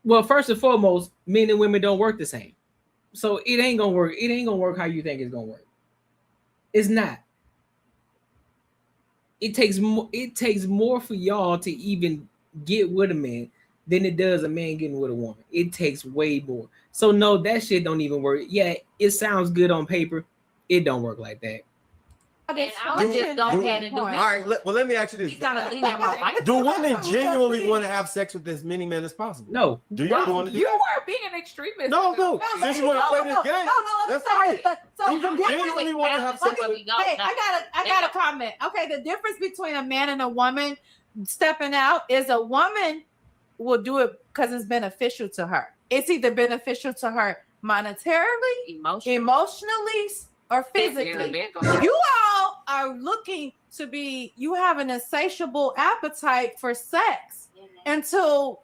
Well, first and foremost, men and women don't work the same. So it ain't gonna work. It ain't gonna work how you think it's gonna work. It's not. It takes more for y'all to even get with a man than it does a man getting with a woman. It takes way more. So no, that shit don't even work. Yeah, it sounds good on paper. It don't work like that. Okay, I'll just go ahead and do it. All right, let me ask you this. Do women genuinely want to have sex with as many men as possible? No. Do you want to do You are being an extremist. No. Since you want to play this game. That's right. You genuinely want to have sex with Hey, I got a comment. Okay, the difference between a man and a woman stepping out is a woman will do it because it's beneficial to her. It's either beneficial to her monetarily, emotionally, or physically. You all are looking to be, you have an insatiable appetite for sex until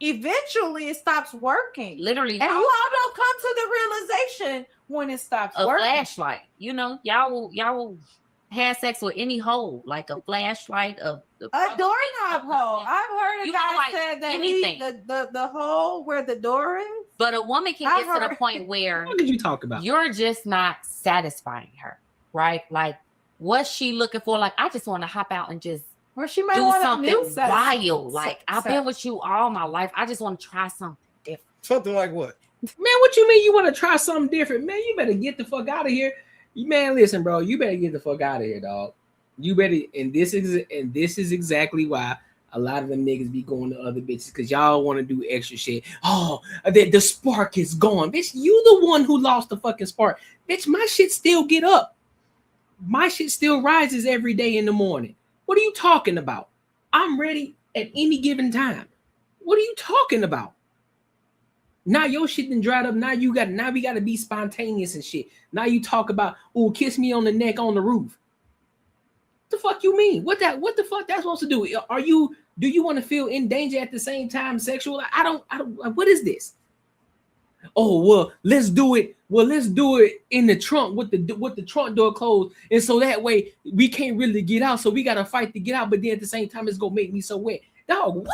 eventually it stops working. Literally, And you all don't come to the realization when it stops a working. flashlight. You know, y'all will have sex with any hole, like a flashlight, a doorknob hole. I've heard a You guy know, like said that anything. the hole where the door is. But a woman can I get to the heard- point where What did you talk about? you're just not satisfying her, right? Like, what's she looking for? Like, I just want to hop out and just Or she might do want something a new sex. wild. Like, I've sex. been with you all my life. I just want to try something different. Something like what? Man, what you mean you want to try something different? Man, you better get the fuck out of here. Man, listen, bro, you better get the fuck out of here, dog. You better, and this is exactly why a lot of them niggas be going to other bitches, because y'all want to do extra shit. Oh, the spark is gone. Bitch, you the one who lost the fucking spark. Bitch, my shit still get up. My shit still rises every day in the morning. What are you talking about? I'm ready at any given time. What are you talking about? Now your shit done dried up. Now we gotta be spontaneous and shit. Now you talk about, oh, kiss me on the neck on the roof. What the fuck you mean? What the fuck that's supposed to do? Do you want to feel in danger at the same time sexual? I don't, what is this? Oh, well, let's do it. Well, let's do it in the trunk with the trunk door closed. And so that way we can't really get out. So we gotta fight to get out, but then at the same time, it's gonna make me so wet. Dog, what? What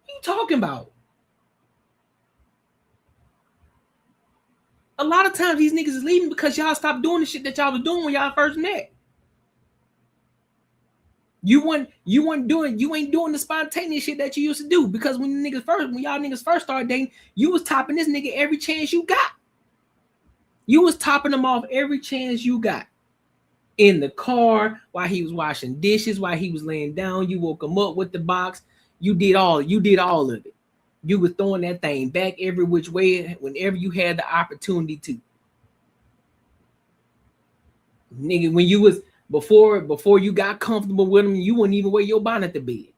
are you talking about? A lot of times these niggas is leaving because y'all stopped doing the shit that y'all was doing when y'all first met. You ain't doing the spontaneous shit that you used to do, because when y'all niggas first started dating, you was topping this nigga every chance you got. You was topping him off every chance you got. In the car, while he was washing dishes, while he was laying down, you woke him up with the box. You did all of it. You was throwing that thing back every which way whenever you had the opportunity to. Nigga, when you was before you got comfortable with him, you wouldn't even wear your bonnet to bed.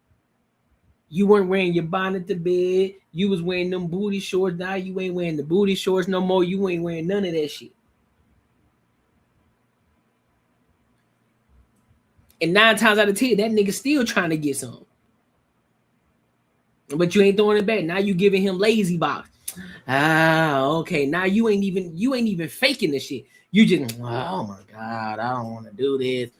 You weren't wearing your bonnet to bed. You was wearing them booty shorts. Now you ain't wearing the booty shorts no more. You ain't wearing none of that shit. And 9 times out of 10, that nigga still trying to get some. But you ain't throwing it back. Now you giving him lazy box. Okay. Now you ain't even faking the shit. You just, oh my God, I don't want to do this.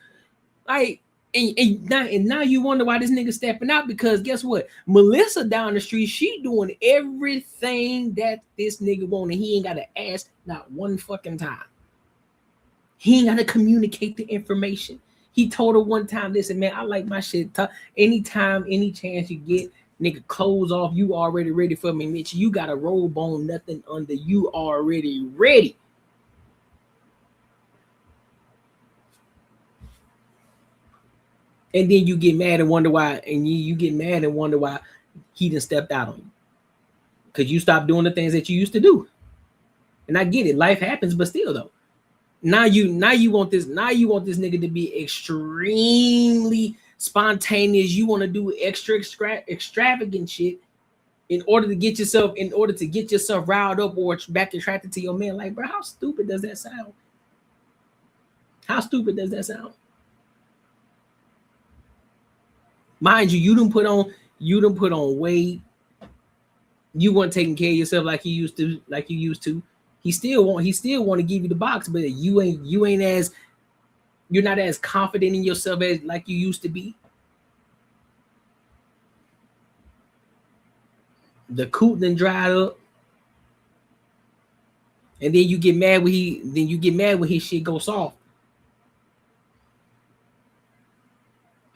Like, and now you wonder why this nigga stepping out, because guess what? Melissa down the street, she doing everything that this nigga want, and he ain't got to ask not one fucking time. He ain't got to communicate the information. He told her one time, listen, man, I like my shit tough. Anytime, any chance you get, nigga, clothes off, you already ready for me, Mitch. You got a robe on, nothing under, you already ready. And then you get mad and wonder why, you get mad and wonder why he done stepped out on you. Because you stopped doing the things that you used to do. And I get it, life happens, but still though. Now you want this nigga to be extremely spontaneous. You want to do extravagant shit in order to get yourself riled up or back attracted to your man. Like, bro, how stupid does that sound? How stupid does that sound? Mind you, you done put on weight. You weren't taking care of yourself like you used to. He still want to give you the box, but you're not as confident in yourself as like you used to be. The coot then dried up, and then you get mad when his shit goes soft.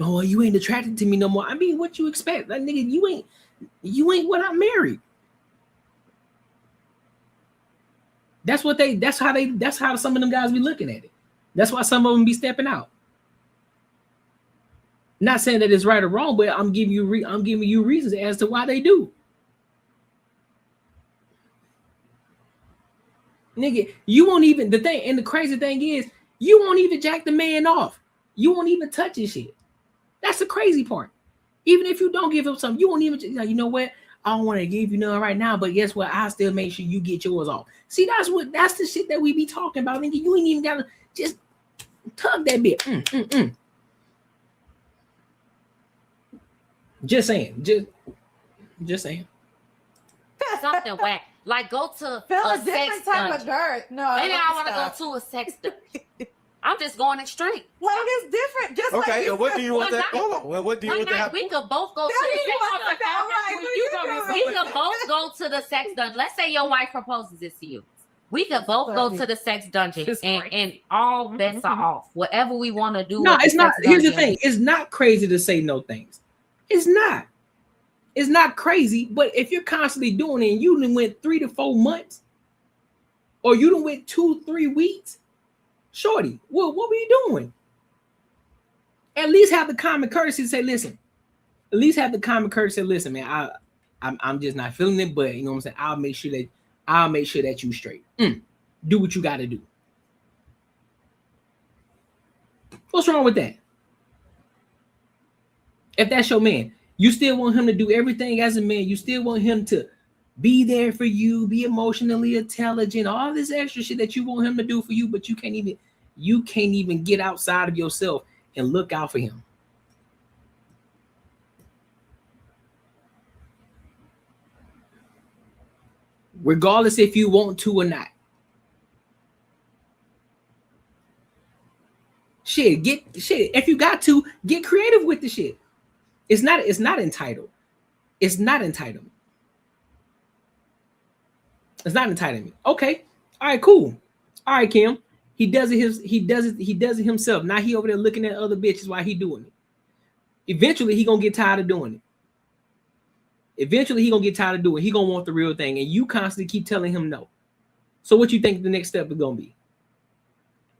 Oh, you ain't attracted to me no more. I mean, what you expect? Like, nigga, you ain't what I married. That's how some of them guys be looking at it. That's why some of them be stepping out. Not saying that it's right or wrong, but I'm giving you reasons as to why they do. Nigga, you won't even, the crazy thing is, you won't even jack the man off. You won't even touch his shit. That's the crazy part. Even if you don't give him something, you won't even, you know what? I don't want to give you none right now, but guess what? I still make sure you get yours off. See, that's the shit that we be talking about. Nigga, you ain't even gotta just tug that bit. Just saying. Just saying. Something whack. Like go to Feel a a different sex type of dungeon. dirt. No, Maybe I want to go to a sex dungeon. I'm just going extreme. Like it's different. Just Okay, like and what do you want that? One Hold on. Well, what do you One want to night happen? we could both go to That the is sex what the hell, right? What you doing? We could both go to the sex dungeon. Let's say your wife proposes this to you. We could both go to the sex dungeon and all bets are off. Whatever we want to do. No, at the it's not. sex Here's the dungeon, thing. It's not crazy to say no things. It's not. It's not crazy. But if you're constantly doing it and you done went 3 to 4 months, or you done went 2-3 weeks, shorty, what were you doing? At least have the common courtesy to say, listen. At least have the common courtesy to say, listen, man, I'm just not feeling it, but you know what I'm saying? I'll make sure that you straight. Do what you got to do. What's wrong with that? If that's your man, you still want him to do everything as a man. You still want him to be there for you, be emotionally intelligent, all this extra shit that you want him to do for you, but you can't even get outside of yourself and look out for him. Regardless if you want to or not. If you got to, get creative with the shit. It's not entitled. It's not entitlement. It's not entitlement. Okay. All right, cool. All right, Kim. He does it himself. Now he over there looking at other bitches while he doing it. Eventually he gonna get tired of doing it. Eventually he gonna get tired of doing it. He gonna want the real thing, and you constantly keep telling him no. So what you think the next step is gonna be?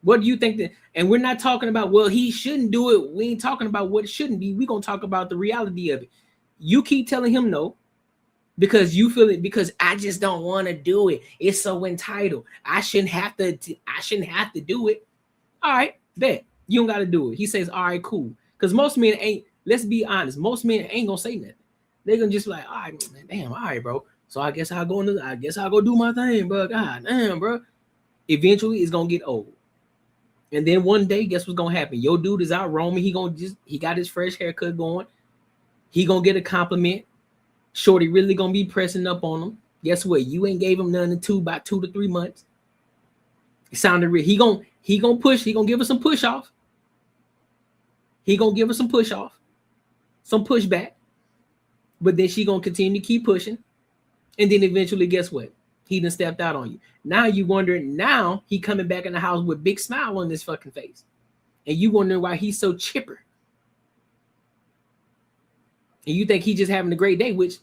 What do you think that? And we're not talking about, well, he shouldn't do it. We ain't talking about what it shouldn't be. We're gonna talk about the reality of it. You keep telling him no because you feel it, because I just don't want to do it. It's so entitled. I shouldn't have to do it. All right, bet. You don't gotta do it. He says, all right, cool. Because most men ain't, let's be honest, most men ain't gonna say nothing. They're gonna just like, all right, damn, all right, bro. So I guess I'll go do my thing, bro. God damn, bro. Eventually it's gonna get old. And then one day, guess what's gonna happen? Your dude is out roaming. He got his fresh haircut going. He gonna get a compliment. Shorty really gonna be pressing up on him. Guess what? You ain't gave him none in about 2 to 3 months. It sounded real. He gonna push. He gonna give her some push off. He gonna give her some push off, some pushback. But then she gonna continue to keep pushing. And then eventually, guess what? He done stepped out on you. Now you wondering, now he coming back in the house with big smile on his fucking face. And you wondering why he's so chipper. And you think he just having a great day, which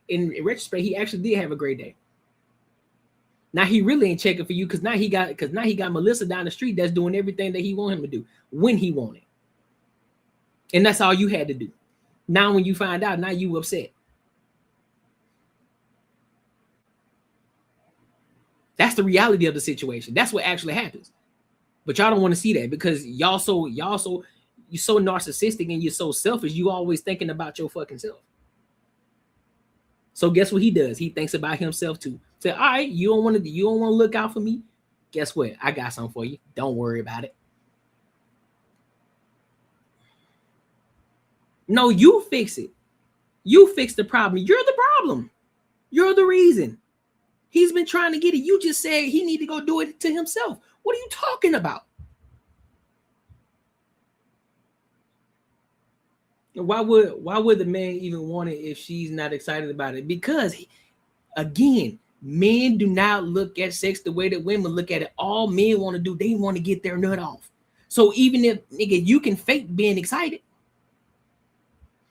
in retrospect, he actually did have a great day. Now he really ain't checking for you because now he got Melissa down the street that's doing everything that he want him to do when he wanted. And that's all you had to do. Now when you find out, now you upset. That's the reality of the situation. That's what actually happens. But y'all don't want to see that because you're so narcissistic and you're so selfish. You always thinking about your fucking self. So guess what he does? He thinks about himself too. Say, all right, you don't want to look out for me. Guess what? I got something for you. Don't worry about it. No, you fix it. You fix the problem. You're the problem. You're the reason. He's been trying to get it. You just said he need to go do it to himself. What are you talking about? Why would the man even want it if she's not excited about it? Because, again, men do not look at sex the way that women look at it. All men want to do, they want to get their nut off. So even if, nigga, you can fake being excited,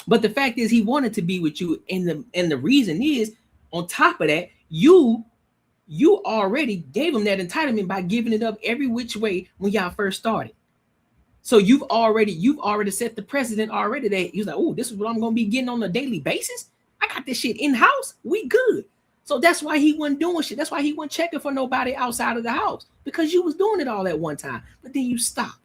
but the fact is he wanted to be with you, and the reason is, on top of that, you already gave him that entitlement by giving it up every which way when y'all first started. So you've already set the precedent already that he was like, oh, this is what I'm gonna be getting on a daily basis. I got this shit in house. We good. So that's why he wasn't doing shit. That's why he wasn't checking for nobody outside of the house, because you was doing it all at one time. But then you stopped.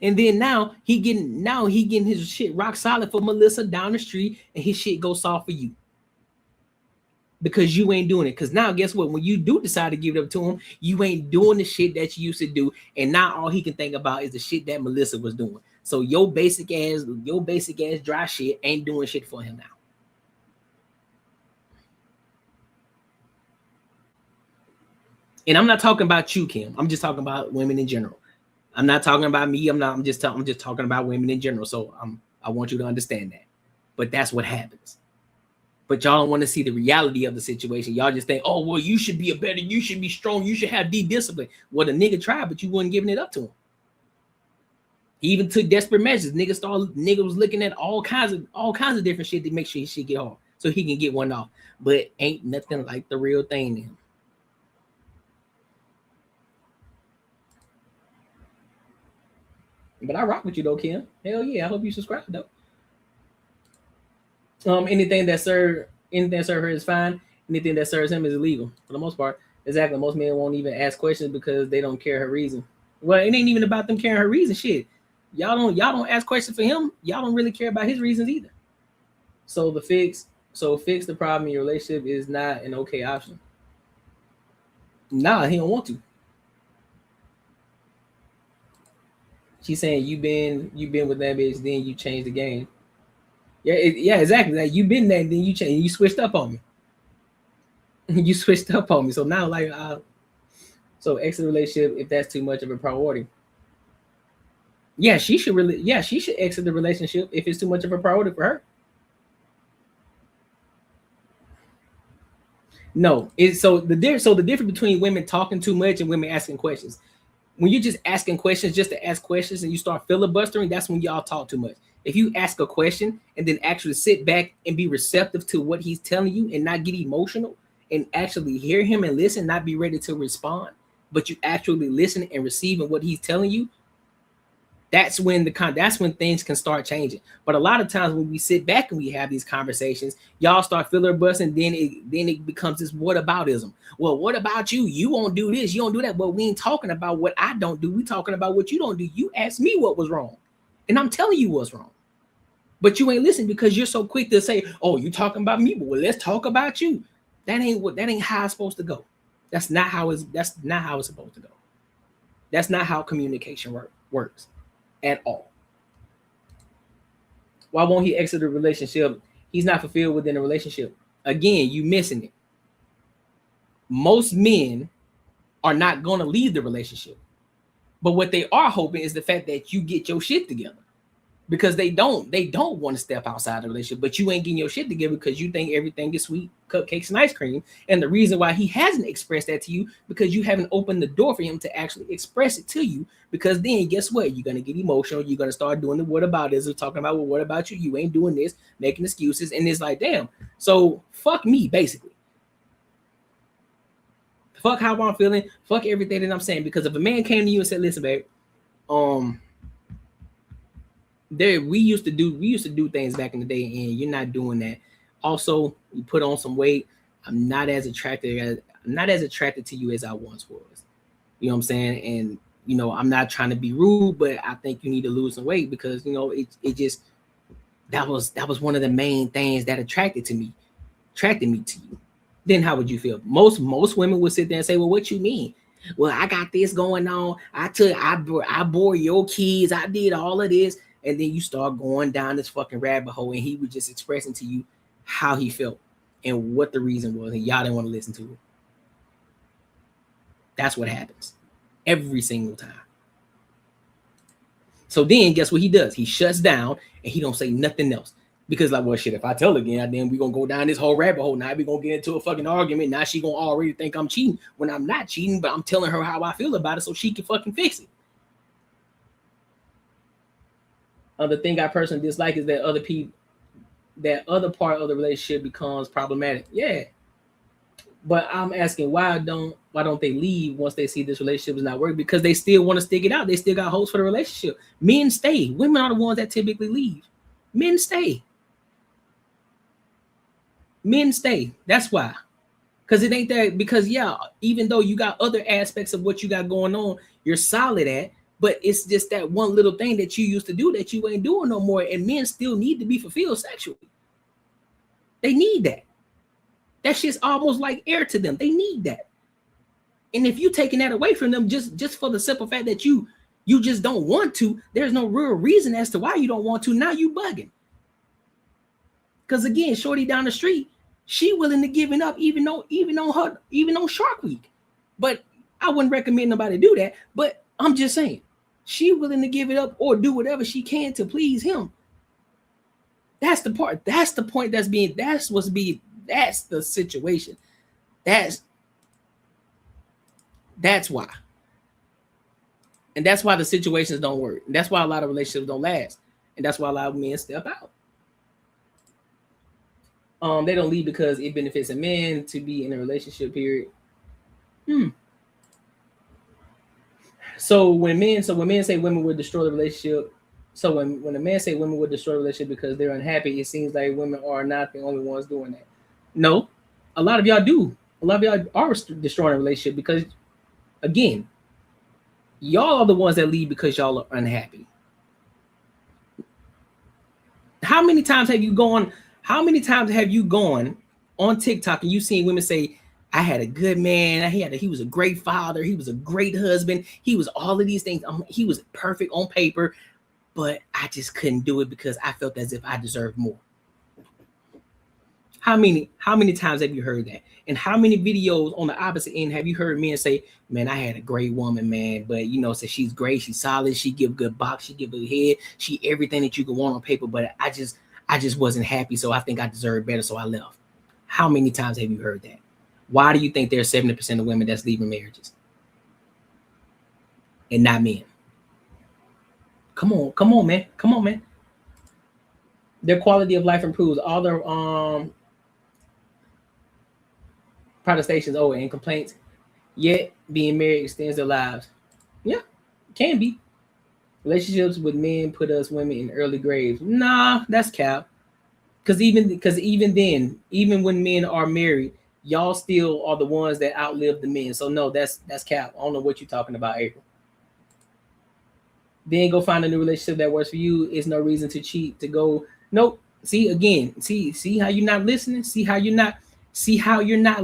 And then now he getting his shit rock solid for Melissa down the street, and his shit goes soft for you. because you ain't doing it. Because now, guess what? When you do decide to give it up to him, you ain't doing the shit that you used to do, and now all he can think about is the shit that Melissa was doing. So your basic ass dry shit ain't doing shit for him now. And I'm not talking about you, Kim. I'm just talking about women in general. I'm not talking about me. I'm just talking about women in general. So I want you to understand that. But that's what happens. But y'all don't want to see the reality of the situation. Y'all just think, oh, well, you should be you should be strong. You should have discipline. Well, the nigga tried, but you wasn't giving it up to him. He even took desperate measures. Nigga was looking at all kinds of different shit to make sure his shit get hard so he can get one off. But ain't nothing like the real thing to him. But I rock with you though, Kim. Hell yeah, I hope you subscribe though. Anything that serves her is fine. Anything that serves him is illegal for the most part. Exactly. Most men won't even ask questions because they don't care her reason. Well, it ain't even about them caring her reason. Shit, y'all don't ask questions for him. Y'all don't really care about his reasons either. So fix the problem in your relationship is not an okay option. Nah, he don't want to. She's saying you been with that bitch, then you changed the game. Yeah, exactly. Like you been there, then you changed. You switched up on me. You switched up on me. So now, like, so exit the relationship if that's too much of a priority. Yeah, she should exit the relationship if it's too much of a priority for her. No, the difference between women talking too much and women asking questions. When you're just asking questions just to ask questions and you start filibustering, that's when y'all talk too much. If you ask a question and then actually sit back and be receptive to what he's telling you and not get emotional and actually hear him and listen, not be ready to respond, but you actually listen and receiving what he's telling you, that's when things can start changing. But a lot of times when we sit back and we have these conversations, y'all start filibustering, then it becomes this whataboutism. Well, what about you? You won't do this, you don't do that. But we ain't talking about what I don't do. We talking about what you don't do. You asked me what was wrong, and I'm telling you what's wrong. But you ain't listening because you're so quick to say, "Oh, you talking about me? But well, let's talk about you." That ain't how it's supposed to go. That's not how it's supposed to go. That's not how communication works at all. Why won't he exit the relationship? He's not fulfilled within a relationship. Again, you missing it. Most men are not going to leave the relationship. But what they are hoping is the fact that you get your shit together. Because they don't want to step outside the relationship, but you ain't getting your shit together because you think everything is sweet, cupcakes and ice cream. And the reason why he hasn't expressed that to you, because you haven't opened the door for him to actually express it to you. Because then guess what? You're going to get emotional. You're going to start doing the whataboutism, talking about, well, what about you? You ain't doing this, making excuses. And it's like, damn. So fuck me, basically. Fuck how I'm feeling. Fuck everything that I'm saying. Because if a man came to you and said, listen, babe, we used to do things back in the day, and you're not doing that. Also, you put on some weight. I'm not as attracted to you as I once was. You know what I'm saying? And I'm not trying to be rude, but I think you need to lose some weight because it just that was one of the main things that attracted me to you. Then how would you feel? Most women would sit there and say, well, what you mean? Well, I got this going on. I bore your kids. I did all of this. And then you start going down this fucking rabbit hole, and he was just expressing to you how he felt and what the reason was, and y'all didn't want to listen to it. That's what happens every single time. So then guess what he does? He shuts down and he don't say nothing else. Because like, well, shit, if I tell again, then we're going to go down this whole rabbit hole. Now we're going to get into a fucking argument. Now she going to already think I'm cheating when I'm not cheating, but I'm telling her how I feel about it so she can fucking fix it. The thing I personally dislike is that other part of the relationship becomes problematic. Yeah. But I'm asking why don't they leave once they see this relationship is not working? Because they still want to stick it out. They still got hopes for the relationship. Men stay. Women are the ones that typically leave. Men stay. That's why. Because it ain't that, because yeah, even though you got other aspects of what you got going on, you're solid at. But it's just that one little thing that you used to do that you ain't doing no more. And men still need to be fulfilled sexually. They need that. That shit's almost like air to them. They need that. And if you taking that away from them just for the simple fact that you just don't want to, there's no real reason as to why you don't want to. Now you bugging. Because again, shorty down the street, she willing to give it up even on Shark Week. But I wouldn't recommend nobody do that. But I'm just saying, she willing to give it up or do whatever she can to please him. That's the part. That's the point that's the situation. That's why. And that's why the situations don't work. And that's why a lot of relationships don't last. And that's why a lot of men step out. They don't leave because it benefits a man to be in a relationship, period. So when men say women would destroy the relationship, so when a man say women would destroy the relationship because they're unhappy, it seems like women are not the only ones doing that. No, a lot of y'all do. A lot of y'all are destroying a relationship because, again, y'all are the ones that leave because y'all are unhappy. How many times have you gone on TikTok and you seen women say, I had a good man, he was a great father, he was a great husband, he was all of these things, he was perfect on paper, but I just couldn't do it because I felt as if I deserved more. How many times have you heard that? And how many videos on the opposite end have you heard men say, man, I had a great woman, man, but so she's great, she's solid, she give good box, she give good head, she everything that you could want on paper, but I just wasn't happy, so I think I deserved better, so I left. How many times have you heard that? Why do you think there's 70% of women that's leaving marriages and not men? Come on, man. Their quality of life improves. All their protestations and complaints, yet being married extends their lives. Yeah, can be. Relationships with men put us women in early graves. Nah, that's cap. Because even then, even when men are married, y'all still are the ones that outlive the men. So no, that's cap. I don't know what you're talking about, April. Then go find a new relationship that works for you. It's no reason to cheat, to go. Nope. See again. See how you're not listening. See how you're not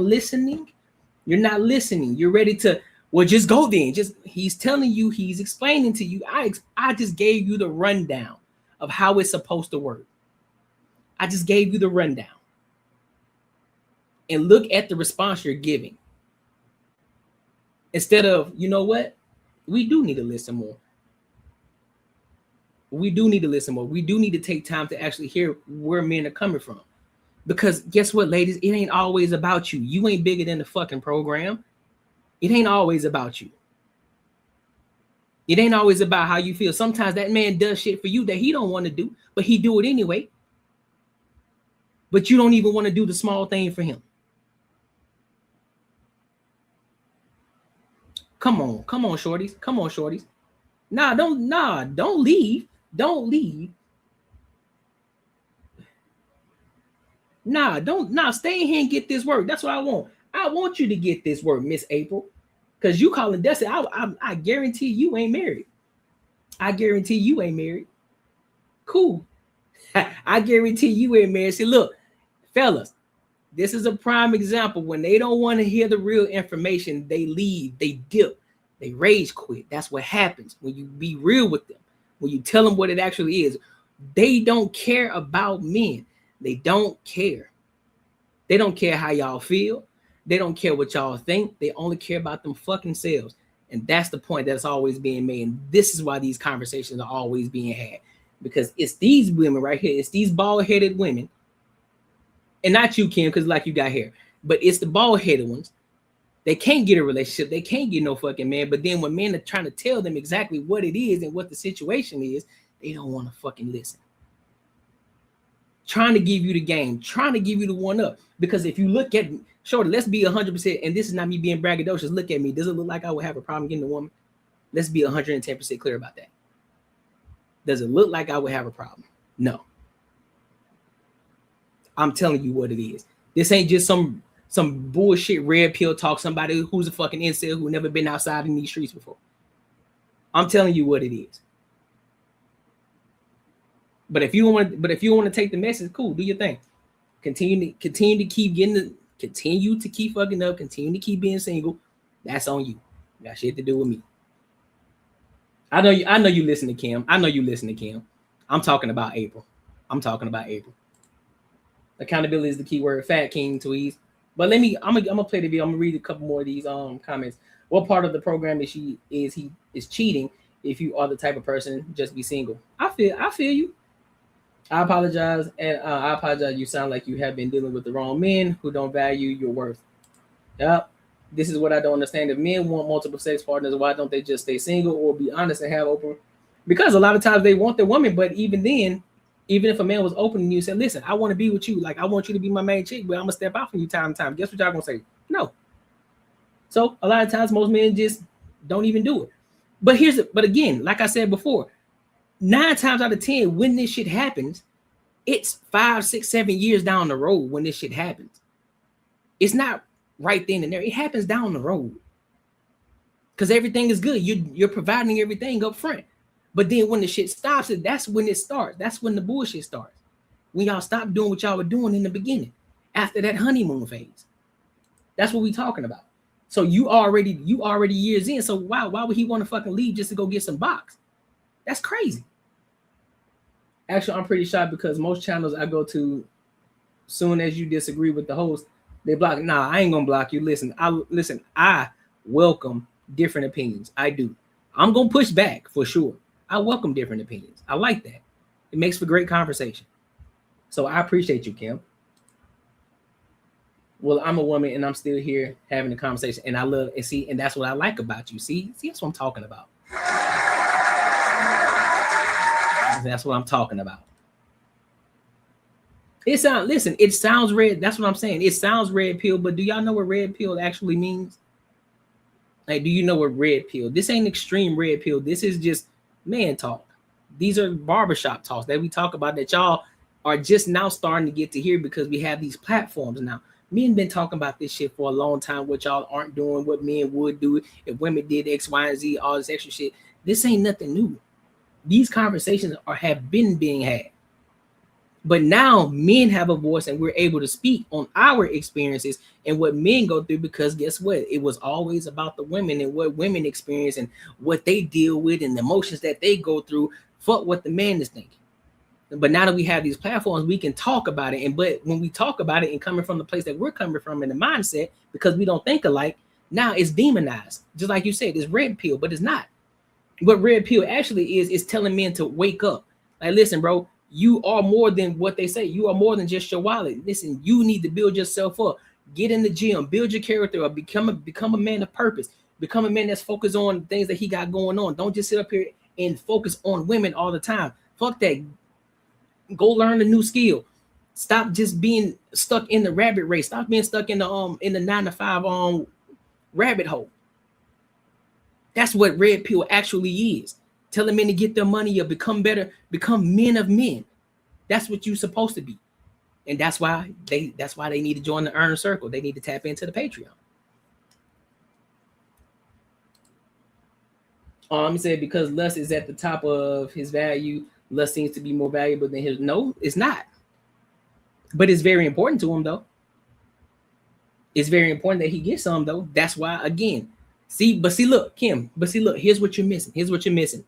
listening. You're not listening. You're ready to just go then. He's telling you. He's explaining to you. I just gave you the rundown of how it's supposed to work. I just gave you the rundown. And look at the response you're giving. Instead of, you know what? We do need to listen more. We do need to take time to actually hear where men are coming from. Because guess what, ladies? It ain't always about you. You ain't bigger than the fucking program. It ain't always about you. It ain't always about how you feel. Sometimes that man does shit for you that he don't want to do, but he do it anyway. But you don't even want to do the small thing for him. Come on, shorties. Don't leave. Don't leave. Stay in here and get this work. That's what I want. I want you to get this work, Miss April. Because you calling Dusty, I guarantee you ain't married. Cool. I guarantee you ain't married. See, look, fellas, this is a prime example. When they don't want to hear the real information, they leave, they dip, they rage quit. That's what happens when you be real with them. When you tell them what it actually is. They don't care about men. They don't care. They don't care how y'all feel. They don't care what y'all think. They only care about them fucking selves. And that's the point that's always being made. And this is why these conversations are always being had. Because it's these women right here. It's these bald-headed women. And not you, Kim, because like you got hair. But it's the bald-headed ones. They can't get a relationship. They can't get no fucking man. But then when men are trying to tell them exactly what it is and what the situation is, they don't want to fucking listen. Trying to give you the game. Trying to give you the one up. Because if you look at me, shorty, let's be 100%. And this is not me being braggadocious. Look at me. Does it look like I would have a problem getting a woman? Let's be 110% clear about that. Does it look like I would have a problem? No. I'm telling you what it is. This ain't just some bullshit red pill talk. Somebody who's a fucking incel who never been outside in these streets before. I'm telling you what it is. But if you want to take the message, cool, do your thing. Continue to keep continue to keep fucking up, continue to keep being single, that's on you. Got shit to do with me. I know you listen to Kim. I know you listen to Kim. I'm talking about April. Accountability is the key word. Fat King tweets. But I'm gonna play the video. I'm gonna read a couple more of these comments. What part of the program is he is cheating? If you are the type of person, just be single. I feel you. I apologize, and I apologize. You sound like you have been dealing with the wrong men who don't value your worth. Yep. This is what I don't understand. If men want multiple sex partners, why don't they just stay single or be honest and have open? Because a lot of times they want the woman, but even then, even if a man was open and you said, listen, I want to be with you, like I want you to be my main chick, but I'm gonna step out from you time to time. Guess what y'all gonna say? No. So a lot of times most men just don't even do it. But again, like I said before, 9 times out of 10, when this shit happens, it's 5, 6, 7 years down the road when this shit happens. It's not right then and there. It happens down the road. Because everything is good. You're providing everything up front. But then when the shit stops, that's when it starts. That's when the bullshit starts. When y'all stop doing what y'all were doing in the beginning, after that honeymoon phase. That's what we talking about. So you already years in. So why would he want to fucking leave just to go get some box? That's crazy. Actually, I'm pretty shocked because most channels I go to, soon as you disagree with the host, they block. Nah, I ain't gonna block you. Listen, I welcome different opinions. I do. I'm gonna push back for sure. I welcome different opinions. I like that. It makes for great conversation. So I appreciate you, Kim. Well, I'm a woman and I'm still here having a conversation, and I love and see, and that's what I like about you. See, that's what I'm talking about. That's what I'm talking about. It sounds red. That's what I'm saying. It sounds red pill, but do y'all know what red pill actually means? Like, do you know what red pill? This ain't extreme red pill. This is just man talk. These are barbershop talks that we talk about that y'all are just now starting to get to hear because we have these platforms now. Men been talking about this shit for a long time, what y'all aren't doing, what men would do if women did X, Y, and Z, all this extra shit. This ain't nothing new. These conversations have been being had. But now men have a voice and we're able to speak on our experiences and what men go through, because guess what? It was always about the women and what women experience and what they deal with and the emotions that they go through. Fuck what the man is thinking. But now that we have these platforms, we can talk about it. But when we talk about it and coming from the place that we're coming from in the mindset, because we don't think alike, now it's demonized. Just like you said, it's red pill, but it's not. What red pill actually is telling men to wake up. Like, listen, bro, you are more than what they say. You are more than just your wallet. Listen, you need to build yourself up. Get in the gym, build your character up, become a man of purpose, become a man that's focused on things that he got going on. Don't just sit up here and focus on women all the time. Fuck that. Go learn a new skill. Stop just being stuck in the rabbit race. Stop being stuck in the 9-to-5 rabbit hole. That's what red pill actually is. Telling men to get their money up, become better, become men of men. That's what you're supposed to be. And that's why they need to join the Earn Circle. They need to tap into the Patreon. He said because lust is at the top of his value, lust seems to be more valuable than his. No, it's not. But it's very important to him, though. It's very important that he gets some, though. That's why, again, look, Kim, here's what you're missing.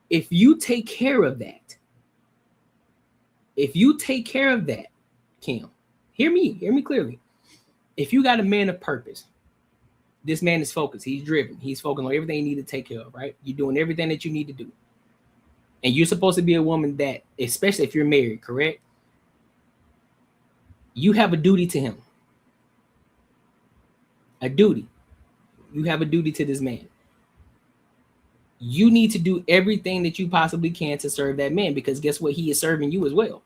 If you take care of that, Kim, hear me clearly. If you got a man of purpose, this man is focused, he's driven, he's focused on everything you need to take care of, right? You're doing everything that you need to do. And you're supposed to be a woman that, especially if you're married, correct? You have a duty to him. A duty. You have a duty to this man. You need to do everything that you possibly can to serve that man, because guess what? He is serving you as well.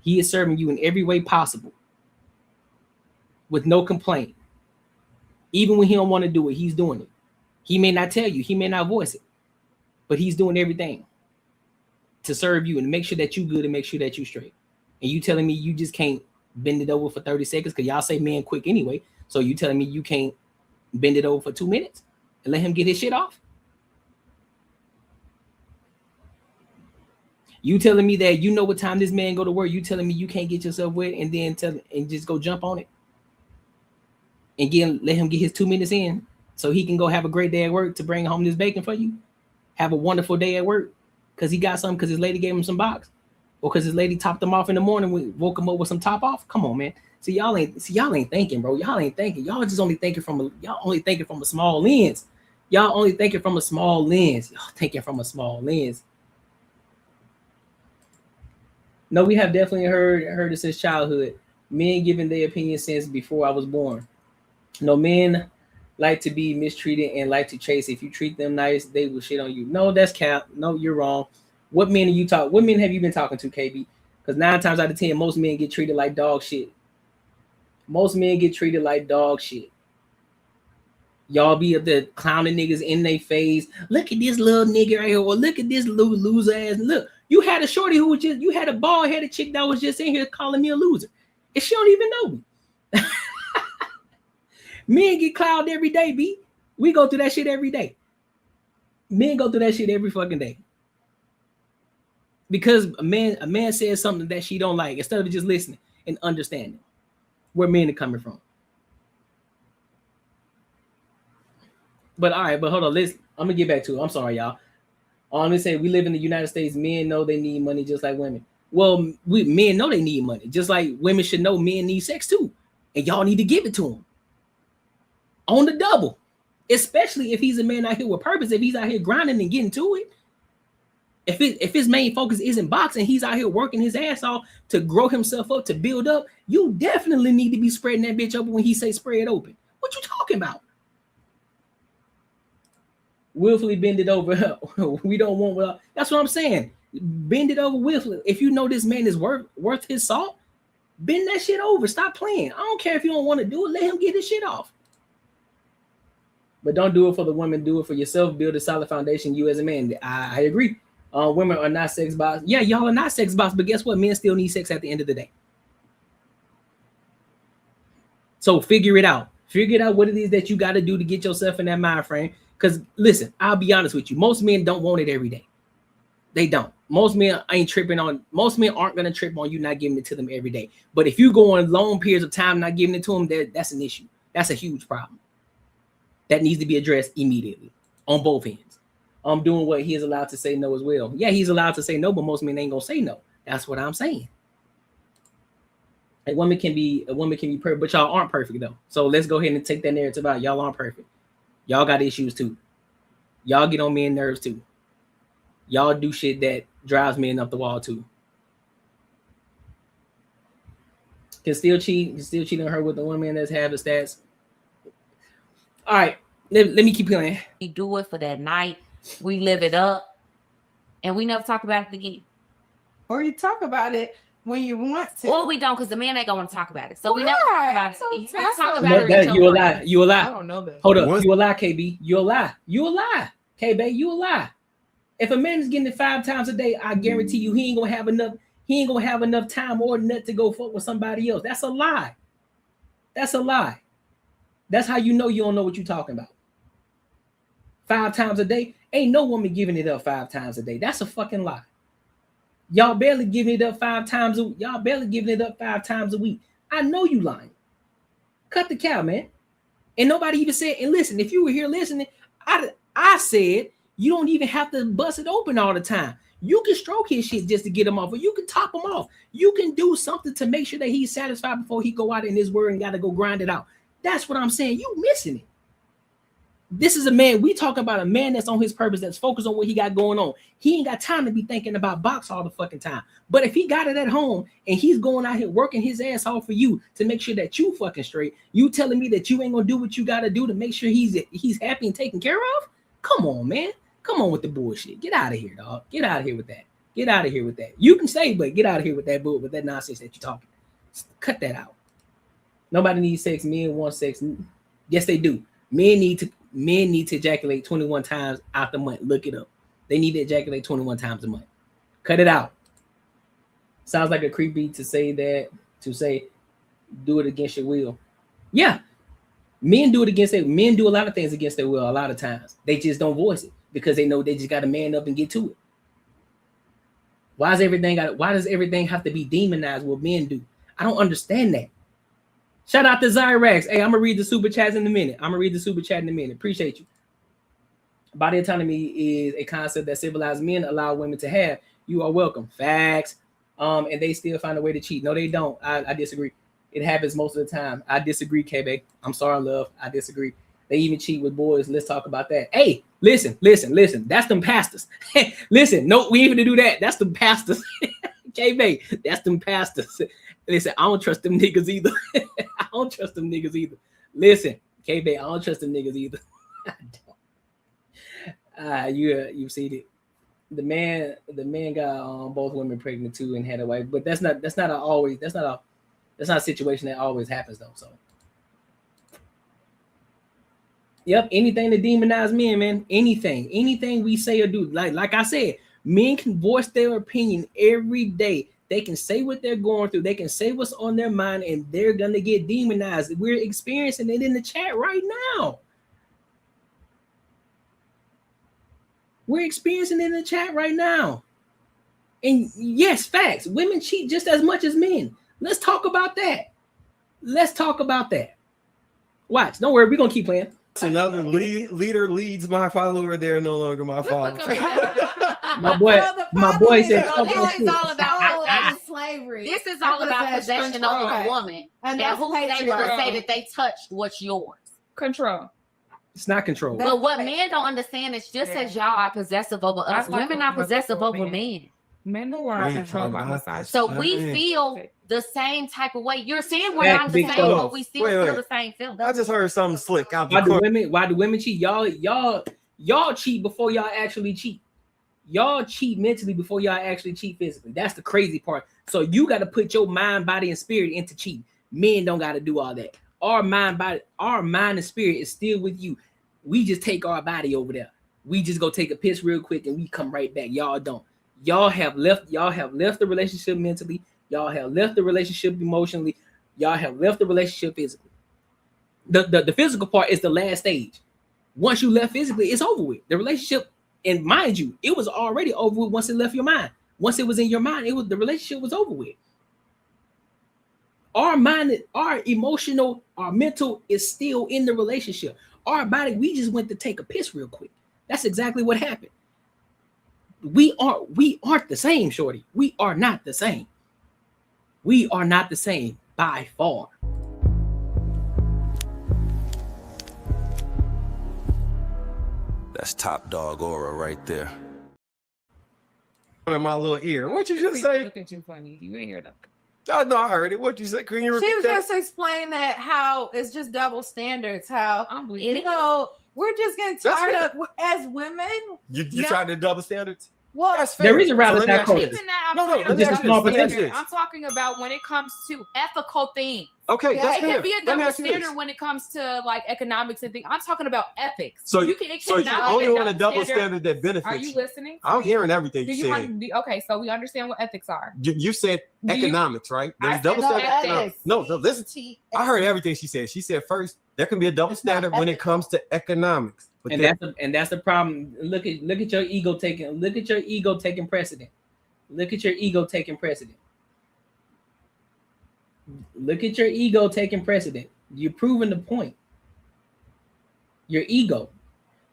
He is serving you in every way possible with no complaint. Even when he don't want to do it, he's doing it. He may not tell you, he may not voice it, but he's doing everything to serve you and make sure that you good and make sure that you straight. And you telling me you just can't bend it over for 30 seconds because y'all say man quick anyway. So you telling me you can't bend it over for 2 minutes and let him get his shit off? You telling me that you know what time this man go to work? You telling me you can't get yourself wet and then and just go jump on it? and let him get his 2 minutes in so he can go have a great day at work to bring home this bacon for you. Have a wonderful day at work because he got something because his lady gave him some box or because his lady topped him off in the morning, woke him up with some top off. Come on, man. See, y'all ain't thinking, bro. Y'all ain't thinking. Y'all just only thinking from a small lens. Y'all only thinking from a small lens. Y'all thinking from a small lens. No, we have definitely heard it since childhood. Men giving their opinion since before I was born. No, men like to be mistreated and like to chase. If you treat them nice, they will shit on you. No, that's cap. No, you're wrong. What men What men have you been talking to, KB? Because 9 times out of 10, most men get treated like dog shit. Most men get treated like dog shit. Y'all be up there clowning niggas in their face. Look at this little nigga right here, or look at this little loser ass. Look, you had a shorty who was you had a bald headed chick that was just in here calling me a loser, and she don't even know me. Men get clowned every day, B. We go through that shit every day. Men go through that shit every fucking day. Because a man says something that she don't like, instead of just listening and understanding where men are coming from. But all right, but hold on, listen. I'm gonna get back to it. I'm sorry, y'all. I'm gonna say we live in the United States. Men know they need money just like women. Well, men know they need money, just like women should know men need sex too, and y'all need to give it to them on the double. Especially if he's a man out here with purpose. If he's out here grinding and getting to it. If his main focus isn't boxing, he's out here working his ass off to grow himself up, to build up. You definitely need to be spreading that bitch open when he say spread open. What you talking about? Willfully bend it over. We don't want. That's what I'm saying. Bend it over willfully. If you know this man is worth his salt, bend that shit over. Stop playing. I don't care if you don't want to do it. Let him get his shit off. But don't do it for the woman. Do it for yourself. Build a solid foundation. You as a man. I agree. Women are not sex bots. Yeah, y'all are not sex bots. But guess what? Men still need sex at the end of the day. So figure it out. Figure out what it is that you got to do to get yourself in that mind frame. Because listen, I'll be honest with you. Most men don't want it every day. They don't. Most men aren't going to trip on you not giving it to them every day. But if you go on long periods of time not giving it to them, that's an issue. That's a huge problem. That needs to be addressed immediately on both ends. I'm doing what he is allowed to say no as well. Yeah, he's allowed to say no, but most men ain't going to say no. That's what I'm saying. A woman can be perfect, but y'all aren't perfect though. So let's go ahead and take that narrative out. Y'all aren't perfect. Y'all got issues too. Y'all get on men's nerves too. Y'all do shit that drives men up the wall too. Can still cheat on her with the woman that's have the stats. All right, let me keep playing. We do it for that night. We live it up, and we never talk about it again. Or you talk about it when you want to. Or we don't, because the man ain't gonna want to talk about it. So we never Why? talk about it. So You that's talk so about it. That, you a lie. You a lie. I don't know that. Hold up. You a lie, KB. You a lie. You a lie. KB, you a lie. If a man is getting it 5 times a day, I guarantee you he ain't gonna have enough. He ain't gonna have enough time or nut to go fuck with somebody else. That's a lie. That's a lie. That's how you know you don't know what you're talking about. 5 times a day. Ain't no woman giving it up 5 times a day. That's a fucking lie. Y'all barely giving it up 5 times. Y'all barely giving it up 5 times a week. I know you lying. Cut the cow, man. And nobody even said. And listen, if you were here listening, I said you don't even have to bust it open all the time. You can stroke his shit just to get him off, or you can top him off. You can do something to make sure that he's satisfied before he go out in his word and got to go grind it out. That's what I'm saying. You missing it. This is a man. We talking about a man that's on his purpose, that's focused on what he got going on. He ain't got time to be thinking about box all the fucking time. But if he got it at home and he's going out here working his ass off for you to make sure that you fucking straight, you telling me that you ain't gonna do what you gotta do to make sure he's happy and taken care of? Come on, man. Come on with the bullshit. Get out of here, dog. Get out of here with that. Get out of here with that. You can say, but get out of here with that with that nonsense that you're talking. Cut that out. Nobody needs sex. Men want sex. Yes, they do. Men need to ejaculate 21 times out the month. Look it up. They need to ejaculate 21 times a month. Cut it out. Sounds like a creepy to say do it against your will. Yeah. Men do it against their men do a lot of things against their will a lot of times. They just don't voice it because they know they just got to man up and get to it. Why does everything have to be demonized what men do? I don't understand that. Shout out to Zyrax. Hey, I'm gonna read the super chats in a minute. Appreciate you. Body autonomy is a concept that civilized men allow women to have. You are welcome. Facts. And they still find a way to cheat. No, they don't. I disagree. It happens most of the time. I disagree, KB. I'm sorry, love. I disagree. They even cheat with boys. Let's talk about that. Hey, listen. That's them pastors. Listen, no, we ain't gonna do that. That's them pastors. KB, that's them pastors. Listen, I don't trust them niggas either. Listen, KB, I don't trust them niggas either. I don't. You've seen it. The man got both women pregnant too and had a wife, but that's not a situation that always happens though. So, yep, anything to demonize men, man. Anything we say or do, like I said, men can voice their opinion every day. They can say what they're going through. They can say what's on their mind, and they're gonna get demonized. We're experiencing it in the chat right now. And yes, facts. Women cheat just as much as men. Let's talk about that. Watch. Don't worry. We're going to keep playing. So another leader leads my follower. They're no longer my follower. my boy said, this is all about slavery. This is all about possession over a woman. And who's able to say that they touched what's yours? Control. It's not control. But what men don't understand is just as y'all are possessive over us, women are possessive over men. Men don't want to control by massage. So we feel the same type of way. You're saying we're not the same, but we still feel the same feeling. I just heard something slick out. Why do women cheat? Y'all cheat before y'all actually cheat. Y'all cheat mentally before y'all actually cheat physically. That's the crazy part. So you got to put your mind, body, and spirit into cheating. Men don't got to do all that. Our mind and spirit is still with you. We just take our body over there. We just go take a piss real quick and we come right back. Y'all don't. Y'all have left the relationship mentally. Y'all have left the relationship emotionally. Y'all have left the relationship physically. The physical part is the last stage. Once you left physically, it's over with. The relationship, and mind you, it was already over with once it left your mind. Once it was in your mind, the relationship was over with. Our mind, our emotional, our mental is still in the relationship. Our body, we just went to take a piss real quick. That's exactly what happened. We aren't the same, shorty. We are not the same. We are not the same by far. That's top dog aura right there. In my little ear. What you just say? Look at you funny. You ain't hear that. Oh, no, I heard it. What you say? Can you repeat She was that? just explaining that how it's just double standards. How we're just getting tired of as women. You tried to double standards? Well, that's fair. There is a route So that culture. I'm talking about when it comes to ethical things. Okay, that's it fair. can be a double standard when it comes to like economics and things. I'm talking about ethics. So you only want a double standard that benefits. Are you listening? I'm hearing everything you said. Okay, so we understand what ethics are. You said economics, right? There's double standard. Economics. No, listen. I heard everything she said. She said first there can be a double standard when it comes to economics. And that's the problem. Look at your ego taking precedent. Look at your ego taking precedent. You're proving the point. Your ego.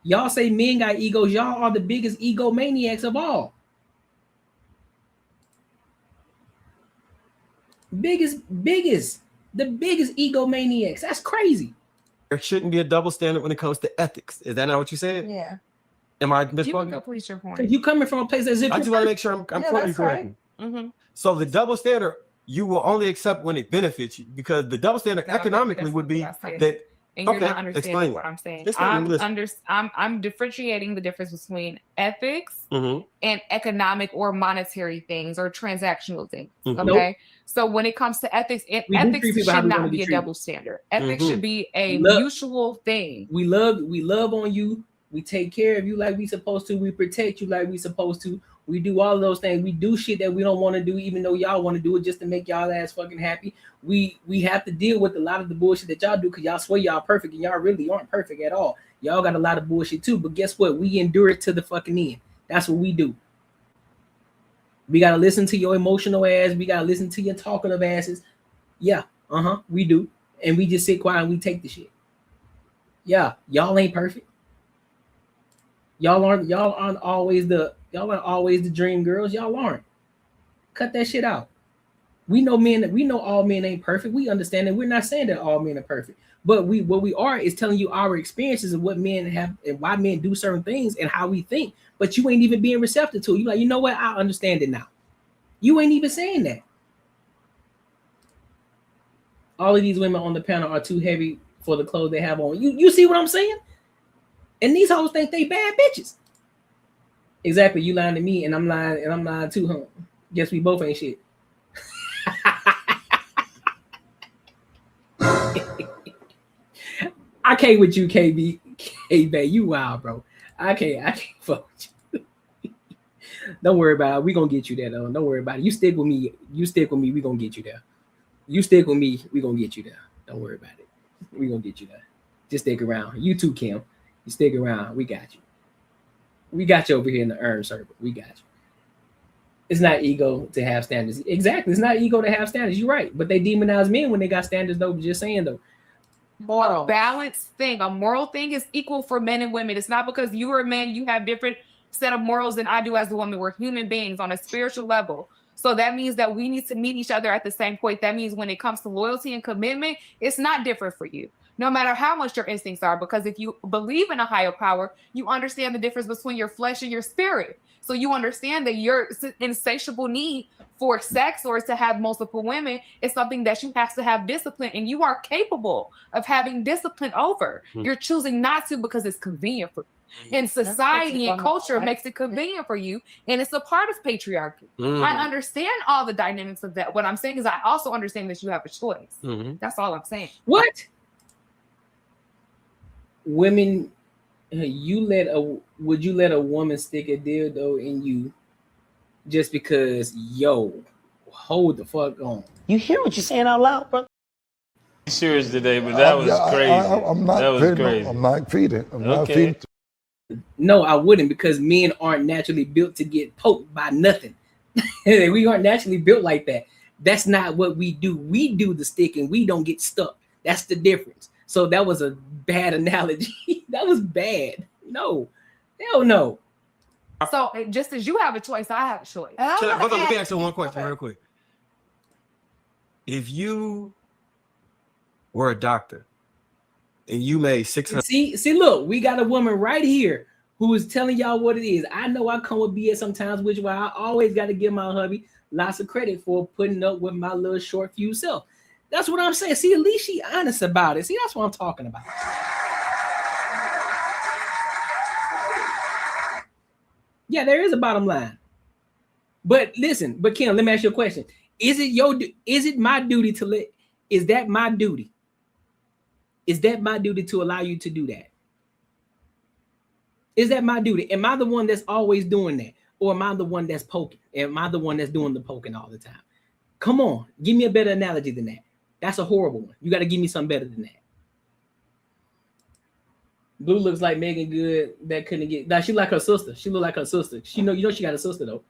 Y'all say men got egos. Y'all are the biggest egomaniacs of all. The biggest egomaniacs. That's crazy. There shouldn't be a double standard when it comes to ethics. Is that not what you said? Yeah. Am I misquoting? Please your point. You coming from a place as if I just want to make sure I'm quoting you correctly. Right. Mm-hmm. So the double standard you will only accept when it benefits you, because the double standard economically would be that. And you're not understanding what I'm saying. I'm differentiating the difference between ethics and economic or monetary things or transactional things. Okay. So when it comes to ethics, ethics should not be a double standard. Ethics should be a mutual thing. We love on you. We take care of you like we supposed to. We protect you like we supposed to. We do all of those things. We do shit that we don't want to do, even though y'all want to do it just to make y'all ass fucking happy. We have to deal with a lot of the bullshit that y'all do because y'all swear y'all perfect and y'all really aren't perfect at all. Y'all got a lot of bullshit too, but guess what? We endure it to the fucking end. That's what we do. We got to listen to your emotional ass. We got to listen to your talkative asses. Yeah, we do. and we just sit quiet and we take the shit. Yeah, y'all ain't perfect. Y'all aren't always the dream girls. Y'all aren't. Cut that shit out. We know all men ain't perfect. We understand that. We're not saying that all men are perfect. But what we are is telling you our experiences of what men have and why men do certain things and how we think. But you ain't even being receptive to it. You like, you know what? I understand it now. You ain't even saying that. All of these women on the panel are too heavy for the clothes they have on. You see what I'm saying? And these hoes think they bad bitches. Exactly. You lying to me and I'm lying too, huh? Guess we both ain't shit. I can't with you, KB. K-Bay, you wild, bro. I can't fuck with you. Don't worry about it. We gonna get you there, though. Don't worry about it. You stick with me. We gonna get you there. You stick with me. We gonna get you there. Don't worry about it. We gonna get you there. Just stick around. You too, Kim. You stick around. We got you. We got you over here in the earn circle. We got you. It's not ego to have standards. Exactly. It's not ego to have standards. You're right. But they demonize men when they got standards, though. Just saying, though. Moral. A balanced thing. A moral thing is equal for men and women. It's not because you are a man, you have different set of morals than I do as a woman. We're human beings on a spiritual level. So that means that we need to meet each other at the same point. That means when it comes to loyalty and commitment, it's not different for you. No matter how much your instincts are, because if you believe in a higher power, you understand the difference between your flesh and your spirit. So you understand that your insatiable need for sex or to have multiple women is something that you have to have discipline, and you are capable of having discipline over. You're choosing not to because it's convenient for you. And society and culture makes it convenient for you, and it's a part of patriarchy. I understand all the dynamics of that. What I'm saying is I also understand that you have a choice. That's all I'm saying. What? Women, would you let a woman stick a dildo in you just because, hold the fuck on? You hear what you're saying out loud, bro? Serious today, but that was crazy. I'm not that was feeding. crazy. I'm not feeding. I'm not feeding. No, I wouldn't, because men aren't naturally built to get poked by nothing. We aren't naturally built like that. That's not what we do. We do the sticking. We don't get stuck. That's the difference. So that was a bad analogy. That was bad. No, hell no. So just as you have a choice, I have a choice. Let me ask you one question real quick. If you were a doctor and you made 600, see, look, we got a woman right here who is telling y'all what it is. I know I come with BS sometimes, which is why I always got to give my hubby lots of credit for putting up with my little short fuse self. That's what I'm saying. See, at least she honest about it. See, that's what I'm talking about. Yeah, there is a bottom line. But listen, Kim, let me ask you a question. Is it my duty to let? Is that my duty? Is that my duty to allow you to do that? Is that my duty? Am I the one that's always doing that? Or am I the one that's poking? Am I the one that's doing the poking all the time? Come on, give me a better analogy than that. That's a horrible one. You got to give me something better than that. Blue looks like Megan Good that couldn't get. Now she like her sister. She look like her sister. She you know she got a sister though.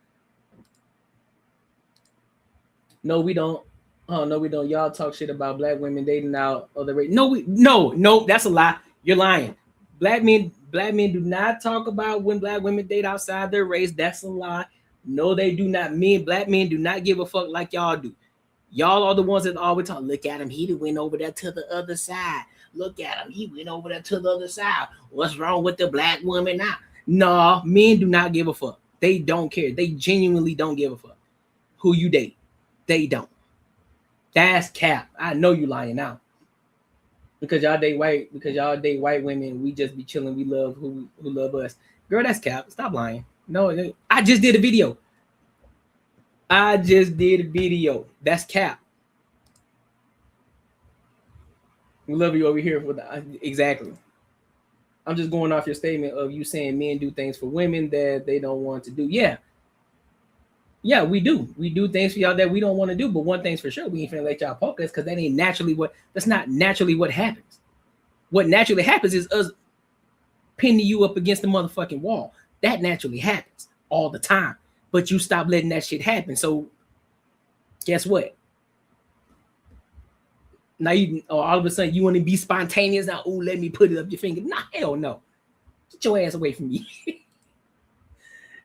No, we don't. Oh no, we don't. Y'all talk shit about black women dating out of the race. No, that's a lie. You're lying. Black men do not talk about when black women date outside their race. That's a lie. No, they do not. Black men do not give a fuck like y'all do. Y'all are the ones that always talk. Look at him. He went over there to the other side. Look at him. He went over there to the other side. What's wrong with the black woman now? No, men do not give a fuck. They don't care. They genuinely don't give a fuck who you date. They don't. That's cap. I know you lying now. Because y'all date white women. We just be chilling. We love who love us. Girl, that's cap. Stop lying. No, I just did a video. That's cap. We love you over here for exactly. I'm just going off your statement of you saying men do things for women that they don't want to do. Yeah, we do. We do things for y'all that we don't want to do. But one thing's for sure, we ain't finna let y'all poke us because that ain't naturally that's not naturally what happens. What naturally happens is us pinning you up against the motherfucking wall. That naturally happens all the time. But you stop letting that shit happen. So guess what? Now all of a sudden you want to be spontaneous. Now, oh, let me put it up your finger. Nah, hell no. Get your ass away from me.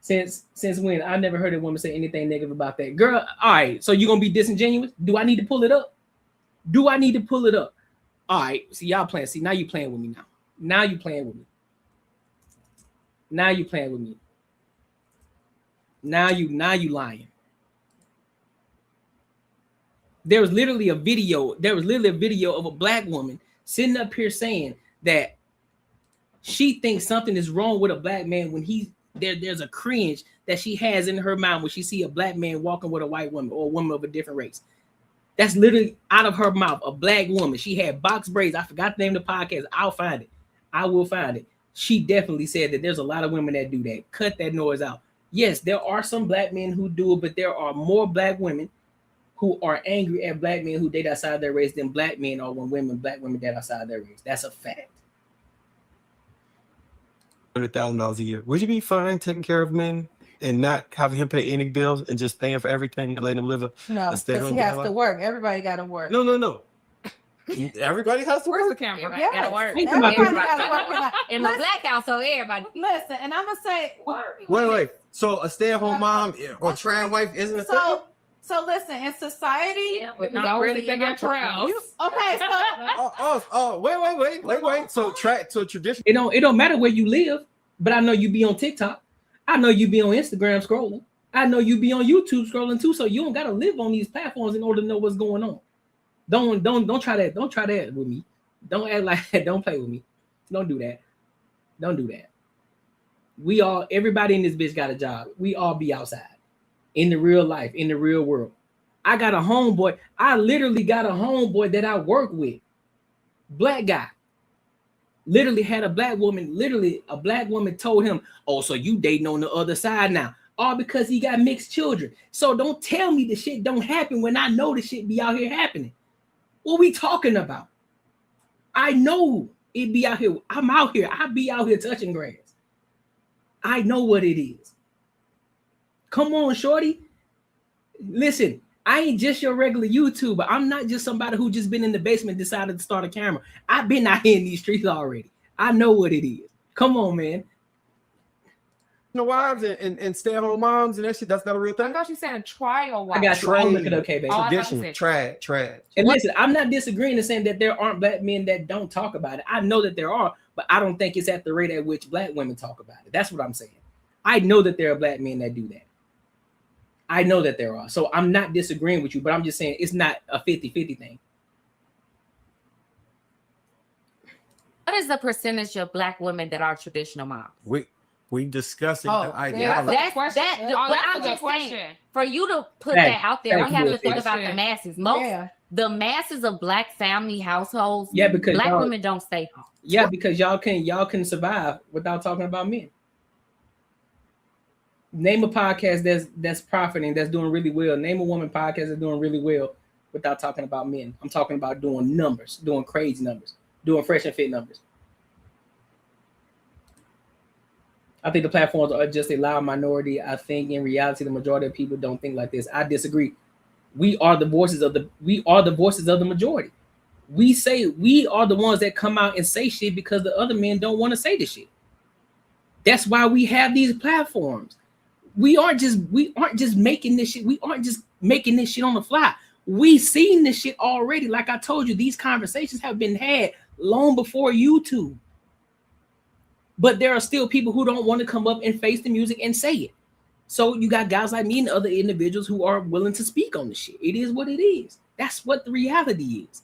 Since when? I never heard a woman say anything negative about that. Girl, all right. So you gonna be disingenuous? Do I need to pull it up? Do I need to pull it up? All right. See, y'all playing. See, now you playing with me now. Now you playing with me. Now you playing with me. Now you lying. There was literally a video. There was literally a video of a black woman sitting up here saying that she thinks something is wrong with a black man when there's a cringe that she has in her mind when she see a black man walking with a white woman or a woman of a different race. That's literally out of her mouth. A black woman. She had box braids. I forgot the name of the podcast. I'll find it. I will find it. She definitely said that there's a lot of women that do that. Cut that noise out. Yes, there are some black men who do it, but there are more black women who are angry at black men who date outside their race than black men are when black women date outside their race. That's a fact. $100,000 a year. Would you be fine taking care of men and not having him pay any bills and just paying for everything and letting him live a because he has to work. Everybody got to work. No. Everybody has to work. Where's the camera? Yes. Gotta work. Everybody got to work. In the black household, everybody. Listen, and I'm gonna say, wait. So a stay-at-home mom or trans wife isn't a thing? So listen, in society, but not really big at trials. Okay, so wait. So tradition. It don't matter where you live, but I know you be on TikTok. I know you be on Instagram scrolling. I know you be on YouTube scrolling too. So you don't gotta live on these platforms in order to know what's going on. Don't try that. Don't try that with me. Don't act like that. Don't play with me. Don't do that. Don't do that. Everybody in this bitch got a job. We all be outside. In the real life, in the real world. I got a homeboy. I literally got a homeboy that I work with. Black guy. Literally had a black woman. Literally, a black woman told him, oh, so you dating on the other side now. All because he got mixed children. So don't tell me the shit don't happen when I know the shit be out here happening. What we talking about? I know it be out here. I'm out here. I be out here touching grass. I know what it is. Come on, shorty. Listen, I ain't just your regular YouTuber. I'm not just somebody who just been in the basement, decided to start a camera. I've been out here in these streets already. I know what it is. Come on, man. Wives and stay-at-home moms and that shit, that's not a real thing. I thought you said trial wives. I got you. I'm looking okay, baby. Tradition, trash. And listen, I'm not disagreeing in saying that there aren't black men that don't talk about it. I know that there are, but I don't think it's at the rate at which black women talk about it. That's what I'm saying. I know that there are black men that do that. I know that there are. So I'm not disagreeing with you, but I'm just saying it's not a 50-50 thing. What is the percentage of black women that are traditional moms? We discussing the idea. That's a good question. For you to put that out there, we have to think about the masses. The masses of black family households. Yeah, because black women don't stay home. Yeah, because y'all can survive without talking about men. Name a podcast that's profiting, that's doing really well. Name a woman podcast that's doing really well without talking about men. I'm talking about doing numbers, doing crazy numbers, doing fresh and fit numbers. I think the platforms are just a loud minority. I think in reality, the majority of people don't think like this. I disagree. We are the voices of the majority. We say we are the ones that come out and say shit because the other men don't want to say the shit. That's why we have these platforms. We aren't just making this shit. We aren't just making this shit on the fly. We seen this shit already. Like I told you, these conversations have been had long before YouTube. But there are still people who don't want to come up and face the music and say it. So you got guys like me and other individuals who are willing to speak on the shit. It is what it is. That's what the reality is.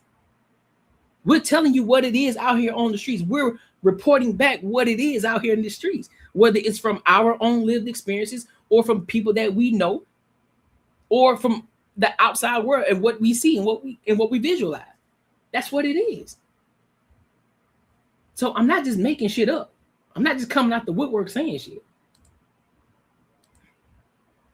We're telling you what it is out here on the streets. We're reporting back what it is out here in the streets, whether it's from our own lived experiences or from people that we know or from the outside world and what we see and what we visualize. That's what it is. So I'm not just making shit up. I'm not just coming out the woodwork saying shit.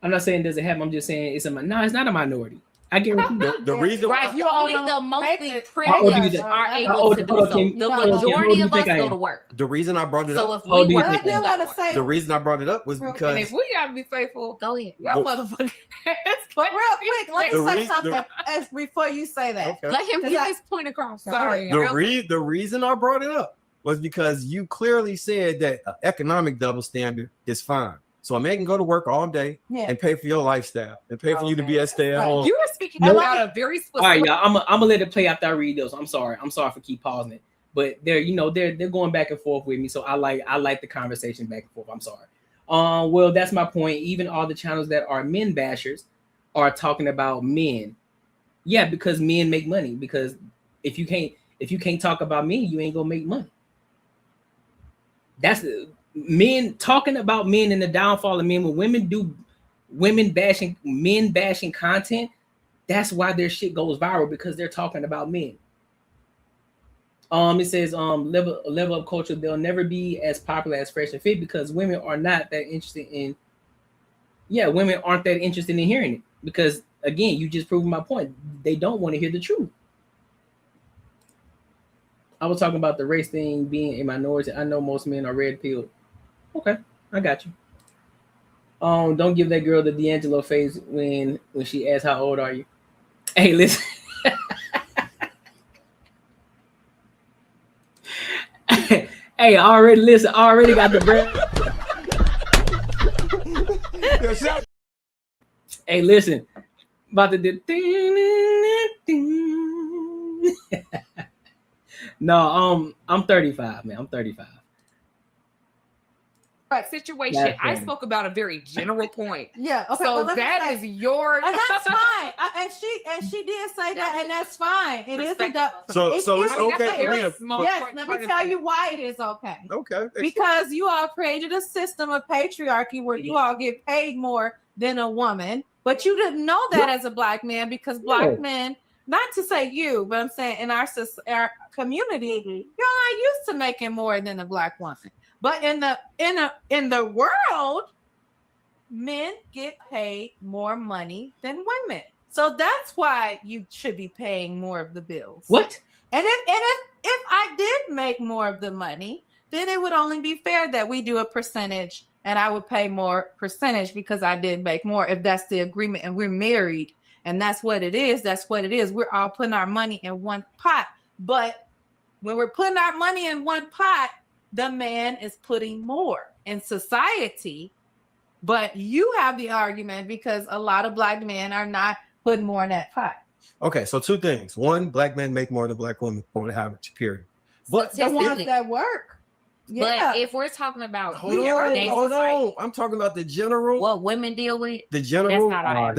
I'm not saying does it happen. I'm just saying it's not a minority. I guarantee you. The reason Right, You only all the don't mostly make it. privileged How are old able to do so. Kim? The How old majority do of you think us I go am? to work. the reason I brought it So up, if How old we do you work, think we I am? gonna got say the reason I brought it up was Real because And if we gotta be faithful, Go ahead. y'all The- motherfucking But real quick, let The me say reason- something as before you say that. Okay. Let him 'Cause get I- his point across. Sorry. The reason I brought it up was because you clearly said that an economic double standard is fine. So a man can go to work all day and pay for your lifestyle and pay for you to be a stay-at-home. You were speaking Nope. about a very specific. All right, y'all. I'm gonna let it play after I read those. I'm sorry for keep pausing it, but they're going back and forth with me, so I like the conversation back and forth. I'm sorry. Well, that's my point. Even all the channels that are men bashers are talking about men. Yeah, because men make money. Because if you can't talk about men, you ain't gonna make money. That's men talking about men and the downfall of men. When women do men bashing content, that's why their shit goes viral, because they're talking about men. It says level up culture, they'll never be as popular as Fresh and Fit because women are not that interested in women aren't that interested in hearing it, because again, you just proved my point. They don't want to hear the truth. I was talking about the race thing being a minority. I know most men are red pilled. Okay, I got you. Don't give that girl the D'Angelo face when she asks how old are you. Hey, listen. Hey, I already got the bread. Hey, listen. About to do. No, I'm 35, man. I'm 35. Situation. I spoke about a very general point. Yeah. Okay. So well, that is your. And that's fine. And she did say that, and that's fine. It is So it's okay for me. Yes. Let me tell you why it is okay. Okay. Because you all created a system of patriarchy where you all get paid more than a woman, but you didn't know that as a black man, because black men, not to say you, but I'm saying in our community, you're not used to making more than a black woman. But in the world, men get paid more money than women. So that's why you should be paying more of the bills. What? And if I did make more of the money, then it would only be fair that we do a percentage, and I would pay more percentage because I did make more, if that's the agreement and we're married and that's what it is. That's what it is. We're all putting our money in one pot. But when we're putting our money in one pot, the man is putting more in society. But you have the argument because a lot of black men are not putting more in that pot. Okay, so two things. One, black men make more than black women on the average, period. But the ones that work. Yeah. But if we're talking about hold on. I'm talking about the general. What women deal with. The general. That's not our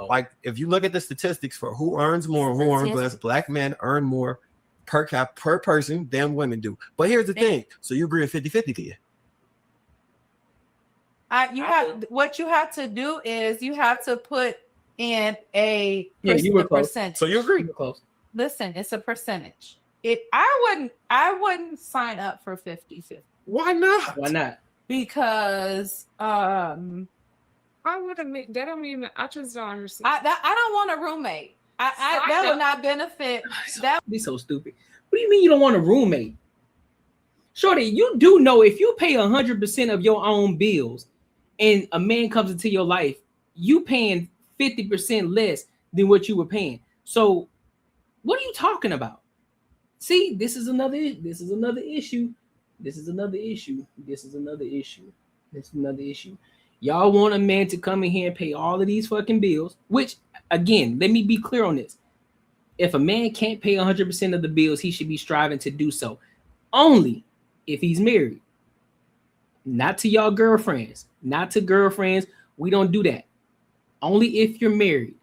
like if you look at the statistics for who earns more and who earns less, black men earn more per person than women do. But here's the thing. So you agree with 50-50 to you? What you have to do is you have to put in a percentage. So you agree? You were close. Listen, it's a percentage. I wouldn't sign up for 50-50. Why not? Why not? Because I wouldn't. That don't mean. I just don't understand. I don't want a roommate. That would not benefit. That be so stupid. What do you mean you don't want a roommate? Shorty, you do know if you pay 100% of your own bills and a man comes into your life, you paying 50% less than what you were paying. So what are you talking about? See, this is another issue. This is another issue. Y'all want a man to come in here and pay all of these fucking bills, which, again, let me be clear on this. If a man can't pay 100% of the bills, he should be striving to do so only if he's married. Not to y'all girlfriends. Not to girlfriends. We don't do that. Only if you're married.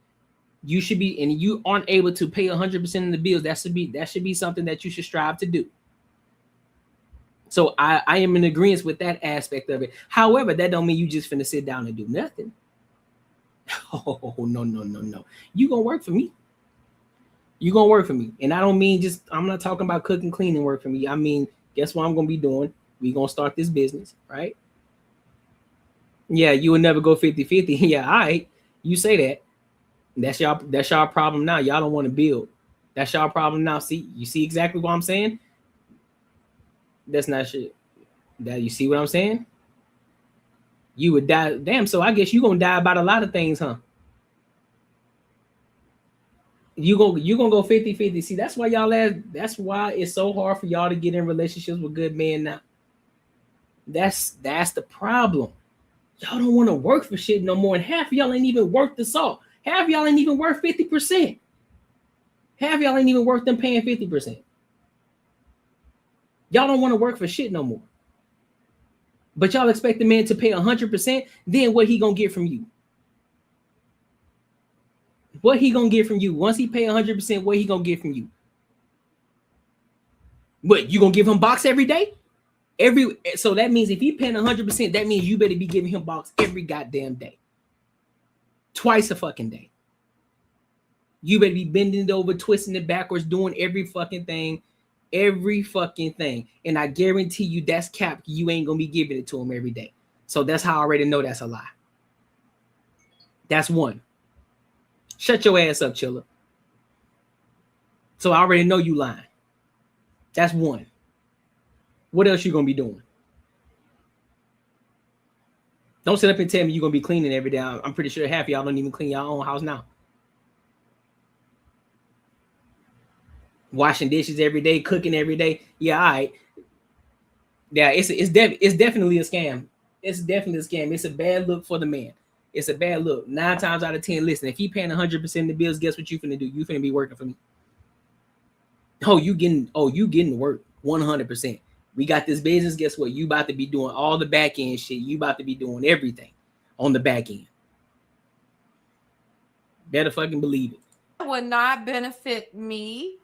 You should be, and you aren't able to pay 100% of the bills. That should be something that you should strive to do. So I am in agreement with that aspect of it. However, that don't mean you just finna sit down and do nothing. Oh, no. You gonna work for me. And I don't mean just, I'm not talking about cooking, cleaning work for me. I mean, guess what I'm gonna be doing? We gonna start this business, right? Yeah, you will never go 50-50. Yeah, all right. You say that. That's y'all problem now. Y'all don't want to build. That's y'all problem now. See, you see exactly what I'm saying? That's not shit. That you see what I'm saying? You would die. Damn, so I guess you gonna die about a lot of things, huh? You gonna go 50-50. See, that's why that's why it's so hard for y'all to get in relationships with good men now. That's the problem. Y'all don't want to work for shit no more, and half of y'all ain't even worth the salt. Half of y'all ain't even worth 50%. Half of y'all ain't even worth them paying 50%. Y'all don't want to work for shit no more. But y'all expect the man to pay 100%, then what he gonna get from you? What he gonna get from you? Once he pay 100%, what he gonna get from you? What, you gonna give him box every day? So that means if he paying 100%, that means you better be giving him box every goddamn day. Twice a fucking day. You better be bending it over, twisting it backwards, doing every fucking thing. And I guarantee you that's cap. You ain't gonna be giving it to him every day. So that's how I already know that's a lie. That's one. Shut your ass up, Chilla. So I already know you lying. That's one. What else you gonna be doing? Don't sit up and tell me you're gonna be cleaning every day. I'm pretty sure half of y'all don't even clean your own house now. Washing dishes every day, cooking every day. Yeah, all right. Yeah, it's definitely a scam. It's definitely a scam. It's a bad look for the man. It's a bad look. 9 times out of 10, listen, if he paying 100% of the bills, guess what you finna do? You finna be working for me. You getting to work 100%. We got this business. Guess what? You about to be doing all the back end shit. You about to be doing everything on the back end. Better fucking believe it. It would not benefit me.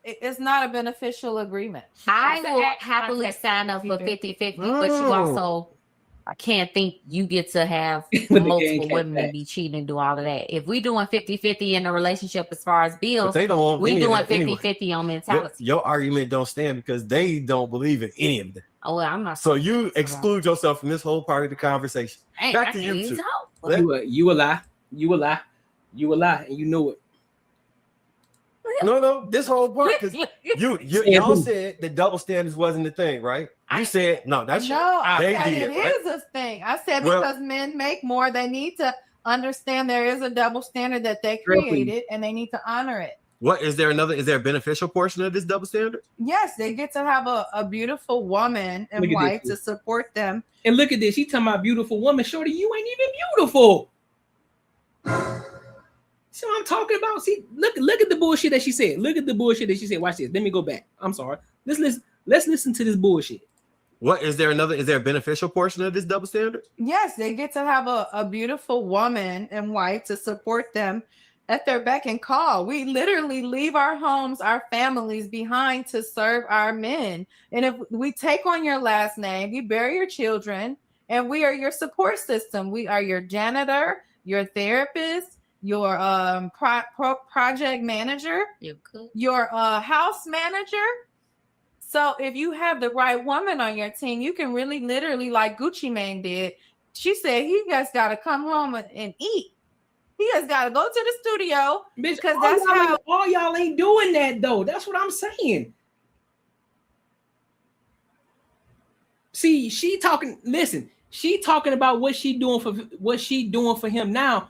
It's not a beneficial agreement. I will happily sign up for 50-50, but you also, I can't think you get to have multiple women and be cheating and do all of that. If we doing 50-50 in a relationship as far as bills, we doing 50-50 on mentality. Your argument don't stand because they don't believe in any of that. Oh, well, I'm not. So you exclude yourself from this whole part of the conversation. Back to you two. You a lie. You a lie. You a lie, and you know it. No, this whole part, because y'all said the double standards wasn't the thing, right? You said no. That's no. They it did, is a thing. I said because men make more, they need to understand there is a double standard that they created, and they need to honor it. What is there another? Is there a beneficial portion of this double standard? Yes, they get to have a beautiful woman in white to support them. And look at this. She talking about beautiful woman. Shorty, you ain't even beautiful. So I'm talking about. See, look at the bullshit that she said. Look at the bullshit that she said. Watch this. Let me go back. I'm sorry. Let's listen to this bullshit. What is there another? Is there a beneficial portion of this double standard? Yes, they get to have a beautiful woman in white to support them at their beck and call. We literally leave our homes, our families behind to serve our men. And if we take on your last name, you bury your children, and we are your support system. We are your janitor, your therapist, your project manager, your house manager. So if you have the right woman on your team, you can really literally, like Gucci Mane did. She said he just got to come home and eat. He has got to go to the studio, because that's how all y'all ain't doing that though. That's what I'm saying. See, she talking about what she doing for him now.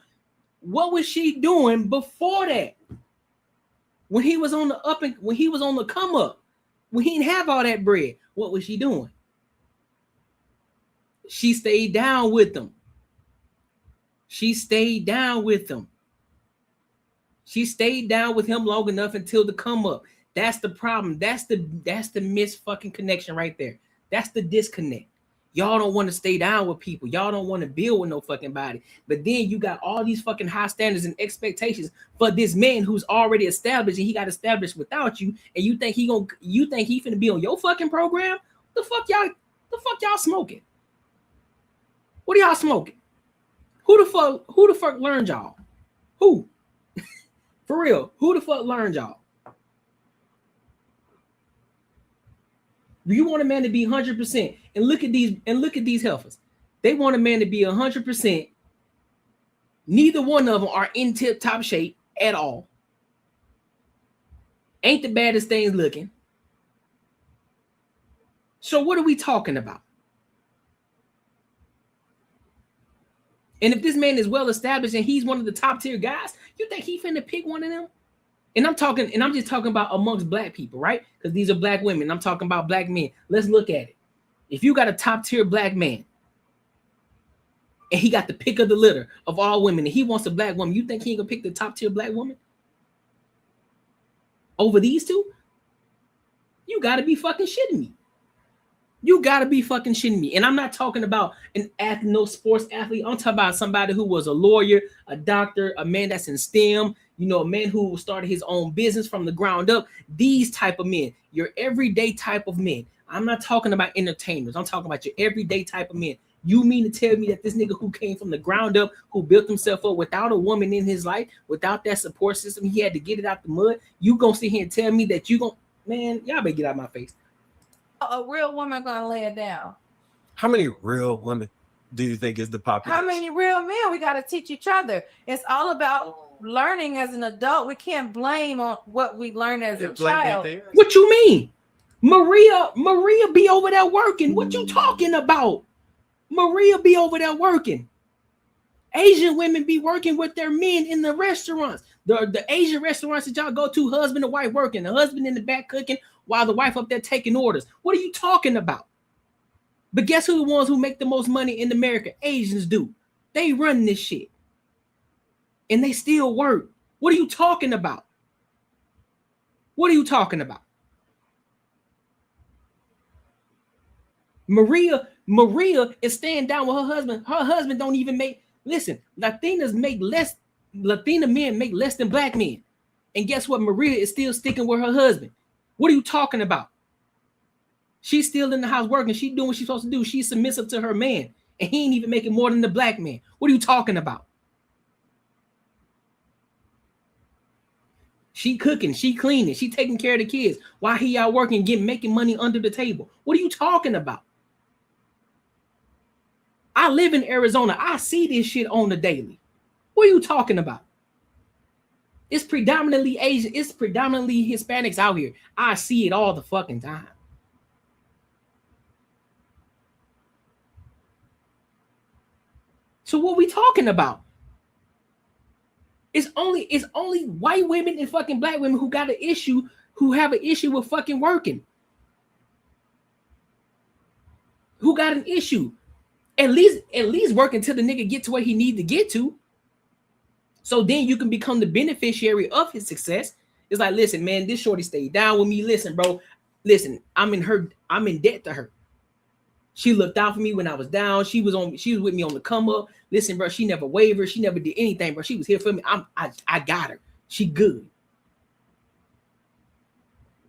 What was she doing before that? When he was on the come up, when he didn't have all that bread, what was she doing? She stayed down with them. She stayed down with him. She stayed down with him long enough until the come up. That's the problem. That's the miss fucking connection right there. That's the disconnect. Y'all don't want to stay down with people. Y'all don't want to build with no fucking body. But then you got all these fucking high standards and expectations for this man who's already established, and he got established without you. And you think he finna be on your fucking program? The fuck y'all smoking? What are y'all smoking? Who the fuck learned y'all? Who? For real, who the fuck learned y'all? You want a man to be 100%, and look at these heifers. They want a man to be 100%, Neither one of them are in tip-top shape at all. Ain't the baddest things looking. So what are we talking about? And if this man is well established and he's one of the top tier guys, you think he finna pick one of them? And I'm just talking about amongst black people, right? Because these are black women. I'm talking about black men. Let's look at it. If you got a top tier black man and he got the pick of the litter of all women and he wants a black woman, you think he ain't gonna pick the top tier black woman over these two? You gotta be fucking shitting me. You gotta be fucking shitting me. And I'm not talking about an athlete, no sports athlete. I'm talking about somebody who was a lawyer, a doctor, a man that's in STEM, you know, a man who started his own business from the ground up. These type of men, your everyday type of men. I'm not talking about entertainers. I'm talking about your everyday type of men. You mean to tell me that this nigga who came from the ground up, who built himself up without a woman in his life, without that support system, he had to get it out the mud. You gonna sit here and tell me that you gonna, man, y'all better get out of my face. A real woman gonna lay it down. How many real women do you think is the population? How many real men? We got to teach each other. It's all about learning as an adult. We can't blame on what we learned as a child. What you mean? Maria be over there working. What you talking about? Maria be over there working. Asian women be working with their men in the restaurants. The Asian restaurants that y'all go to, husband and wife working, the husband in the back cooking while the wife up there taking orders. What are you talking about? But guess who the ones who make the most money in America? Asians do. They run this shit. And they still work. What are you talking about? What are you talking about? Maria is staying down with her husband. Her husband don't even make, listen, Latina men make less than black men. And guess what? Maria is still sticking with her husband. What are you talking about? She's still in the house working. She's doing what she's supposed to do. She's submissive to her man. And he ain't even making more than the black man. What are you talking about? She cooking, she cleaning, she taking care of the kids while he out working, making money under the table. What are you talking about? I live in Arizona. I see this shit on the daily. What are you talking about? It's predominantly Asian. It's predominantly Hispanics out here. I see it all the fucking time. So what we talking about? It's only white women and fucking black women who got an issue, who have an issue with fucking working. Who got an issue? At least work until the nigga get to where he need to get to. So then you can become the beneficiary of his success. It's like, listen, man, this shorty stayed down with me. Listen, bro, listen, I'm in debt to her. She looked out for me when I was down. She was with me on the come up. Listen, bro, she never wavered. She never did anything, bro. She was here for me. I got her. She good.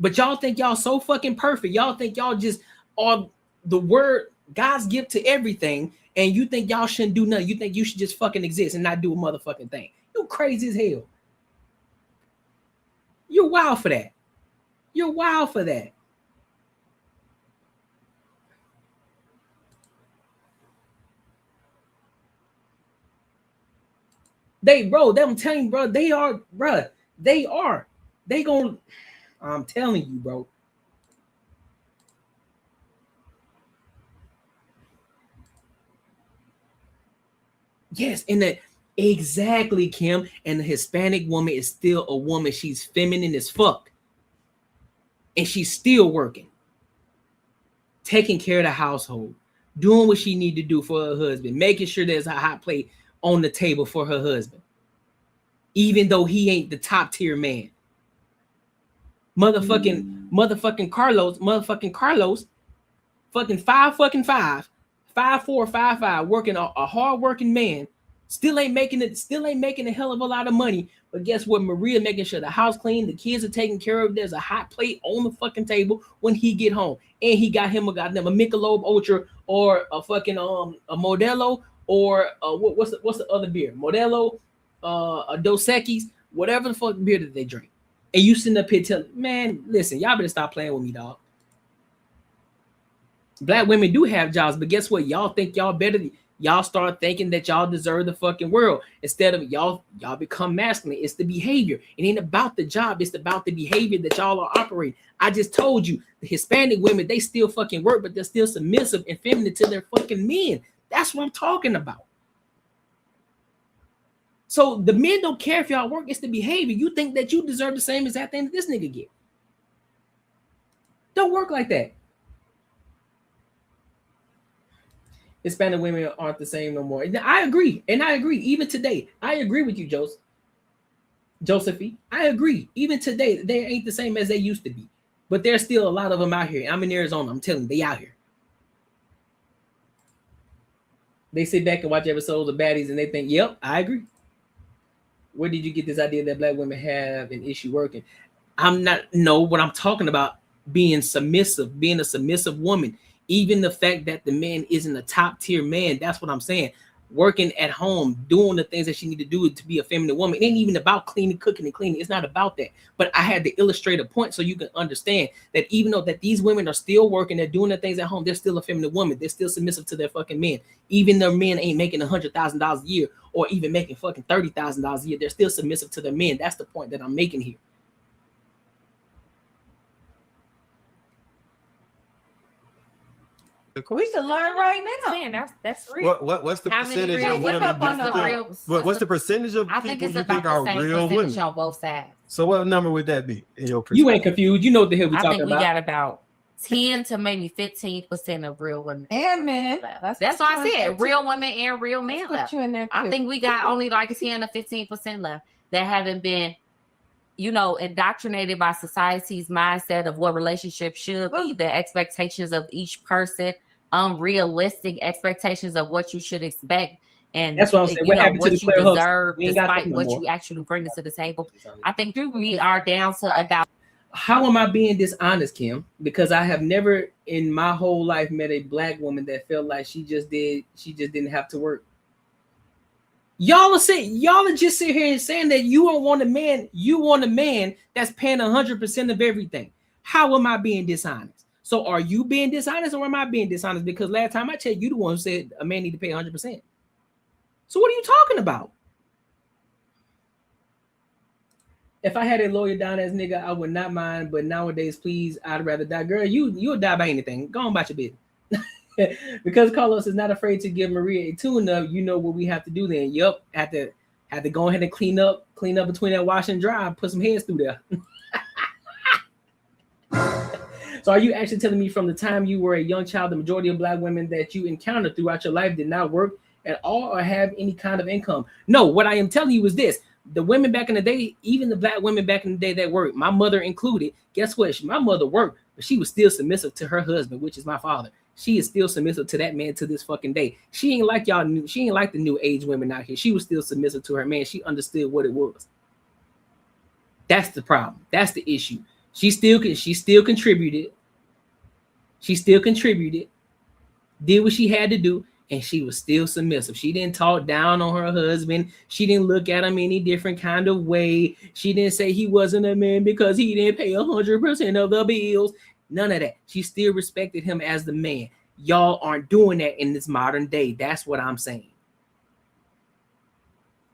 But y'all think y'all so fucking perfect. Y'all think y'all just are the word God's gift to everything, and you think y'all shouldn't do nothing. You think you should just fucking exist and not do a motherfucking thing. You crazy as hell. You're wild for that. You're wild for that. I'm telling you, bro, they are. I'm telling you, bro. Yes, exactly, Kim. And the Hispanic woman is still a woman. She's feminine as fuck. And she's still working. Taking care of the household. Doing what she need to do for her husband. Making sure there's a hot plate on the table for her husband. Even though he ain't the top tier man. Motherfucking Carlos. Fucking 5'5", 5'4", 5'5", working a hard working man, still ain't making a hell of a lot of money. But guess what? Maria making sure the house clean, the kids are taken care of. There's a hot plate on the fucking table when he get home, and he got him a Michelob Ultra or a fucking a Modelo or what's the other beer? Modelo, a Dos Equis, whatever the fuck beer that they drink. And you sitting up here telling, man, listen, y'all better stop playing with me, dog. Black women do have jobs, but guess what? Y'all think y'all better. Y'all start thinking that y'all deserve the fucking world instead of y'all become masculine. It's the behavior. It ain't about the job. It's about the behavior that y'all are operating. I just told you the Hispanic women, they still fucking work, but they're still submissive and feminine to their fucking men. That's what I'm talking about. So the men don't care if y'all work. It's the behavior. You think that you deserve the same exact thing that this nigga get. Don't work like that. Hispanic women aren't the same no more. I agree. And I agree. Even today, I agree with you, Josephine. I agree. Even today, they ain't the same as they used to be. But there's still a lot of them out here. I'm in Arizona. I'm telling you, they out here. They sit back and watch episodes of baddies and they think, yep, I agree. Where did you get this idea that black women have an issue working? What I'm talking about, being submissive, being a submissive woman. Even the fact that the man isn't a top tier man, that's what I'm saying. Working at home, doing the things that she need to do to be a feminine woman. It ain't even about cleaning, cooking, and cleaning. It's not about that. But I had to illustrate a point so you can understand that even though that these women are still working, they're doing the things at home, they're still a feminine woman. They're still submissive to their fucking men. Even their men ain't making $100,000 a year or even making fucking $30,000 a year. They're still submissive to their men. That's the point that I'm making here. We can learn right now. Man, that's real. What's the percentage of women? What's the percentage of I think people it's you think about are the same real percentage women? on both sides. So what number would that be in your perspective? You ain't confused. You know what the hell we I talking think we about. got about 10 to maybe 15% of real women and men. That's why I said real women and real men left. You in there I think we got only like 10 to 15% left that haven't been, indoctrinated by society's mindset of what relationships should be, the expectations of each person, unrealistic expectations of what you should expect, and that's what I'm saying. What happened to the you Claire deserve Huxtable? despite what you actually bring to the table. I think we are down to about. How am I being dishonest, Kim? Because I have never in my whole life met a black woman that felt like she just didn't have to work. Y'all are just sitting here and saying that you don't want a man, you want a man that's paying 100% of everything. How am I being dishonest? So are you being dishonest or am I being dishonest? Because last time I checked, you the one who said a man need to pay 100%. So what are you talking about? If I had a lawyer down as nigga, I would not mind. But nowadays, please, I'd rather die. Girl, you'll die by anything. Go on about your business. Because Carlos is not afraid to give Maria a tune-up, you know what we have to do then. Yup, have to go ahead and clean up between that wash and dry, put some heads through there. So are you actually telling me from the time you were a young child, the majority of black women that you encountered throughout your life did not work at all or have any kind of income? No, what I am telling you is this. The women back in the day, even the black women back in the day that worked, my mother included, guess what? My mother worked, but she was still submissive to her husband, which is my father. She is still submissive to that man to this fucking day. She ain't like she ain't like the new age women out here. She was still submissive to her man. She understood what it was. That's the problem. That's the issue. She still contributed. She still contributed, did what she had to do, and she was still submissive. She didn't talk down on her husband. She didn't look at him any different kind of way. She didn't say he wasn't a man because he didn't pay 100% of the bills. None of that. She still respected him as the man. Y'all aren't doing that in this modern day. That's what I'm saying.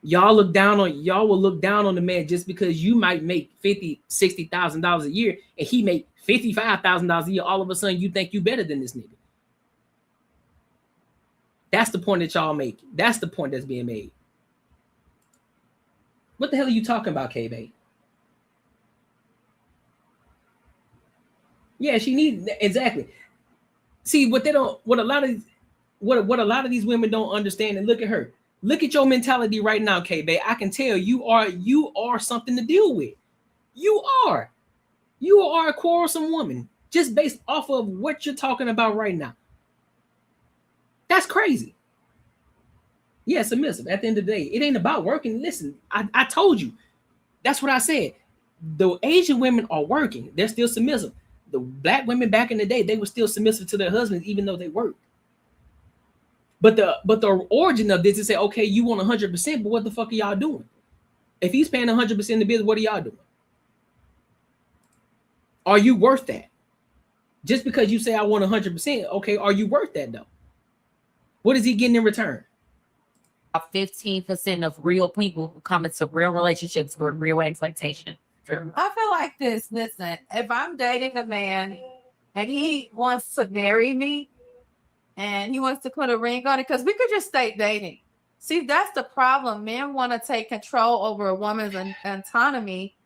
Y'all will look down on the man just because you might make $50,000-$60,000 a year and he make $55,000 a year. All of a sudden you think you better than this nigga. That's the point that y'all make. That's the point that's being made. What the hell are you talking about, K-Bay? Yeah, she needs exactly. See what a lot of these women don't understand, and look at her. Look at your mentality right now, K-Bay. I can tell you are something to deal with. You are a quarrelsome woman just based off of what you're talking about right now. That's crazy. Yeah, submissive. At the end of the day, it ain't about working. Listen, I told you. That's what I said. The Asian women are working. They're still submissive. The black women back in the day, they were still submissive to their husbands, even though they worked. But the origin of this is say, okay, you want 100%, but what the fuck are y'all doing? If he's paying 100% of the bills, what are y'all doing? Are you worth that? Just because you say I want 100%, okay, are you worth that though? What is he getting in return? 15% of real people who come into real relationships for real exploitation. I feel like this. Listen, if I'm dating a man and he wants to marry me and he wants to put a ring on it, because we could just stay dating. See, that's the problem. Men want to take control over a woman's autonomy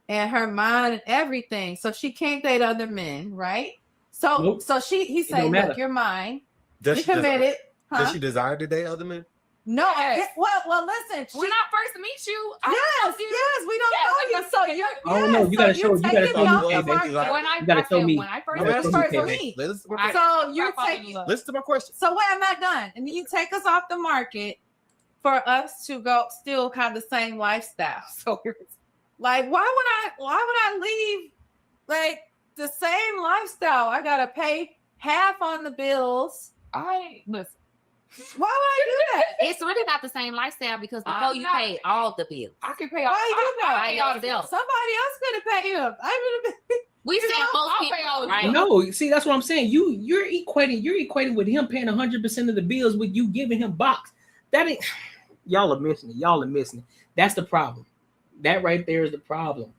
and her mind and everything. So she can't date other men, right? So Nope. so he say, look, you're mine. Does You she committed. Does she desire to date other men? No, well, listen. When I first meet you, yes, we don't know you. So you're. I don't know. You gotta show. You gotta show me. When I You gotta show me. When I first You gotta show me, me. Payback. So you're taking. Listen to my question. So wait, I'm not done. And then you take us off the market for us to go still have the same lifestyle. So you're like, why would I leave like the same lifestyle? I gotta pay half on the bills. Listen. Why would I do that? It's really not the same lifestyle because before you pay all the bills. I can pay all. Somebody else could have paid him. We said most people, right? No, see, that's what I'm saying. You're equating with him paying 100% of the bills with you giving him box. That ain't. Y'all are missing it. That's the problem. That right there is the problem.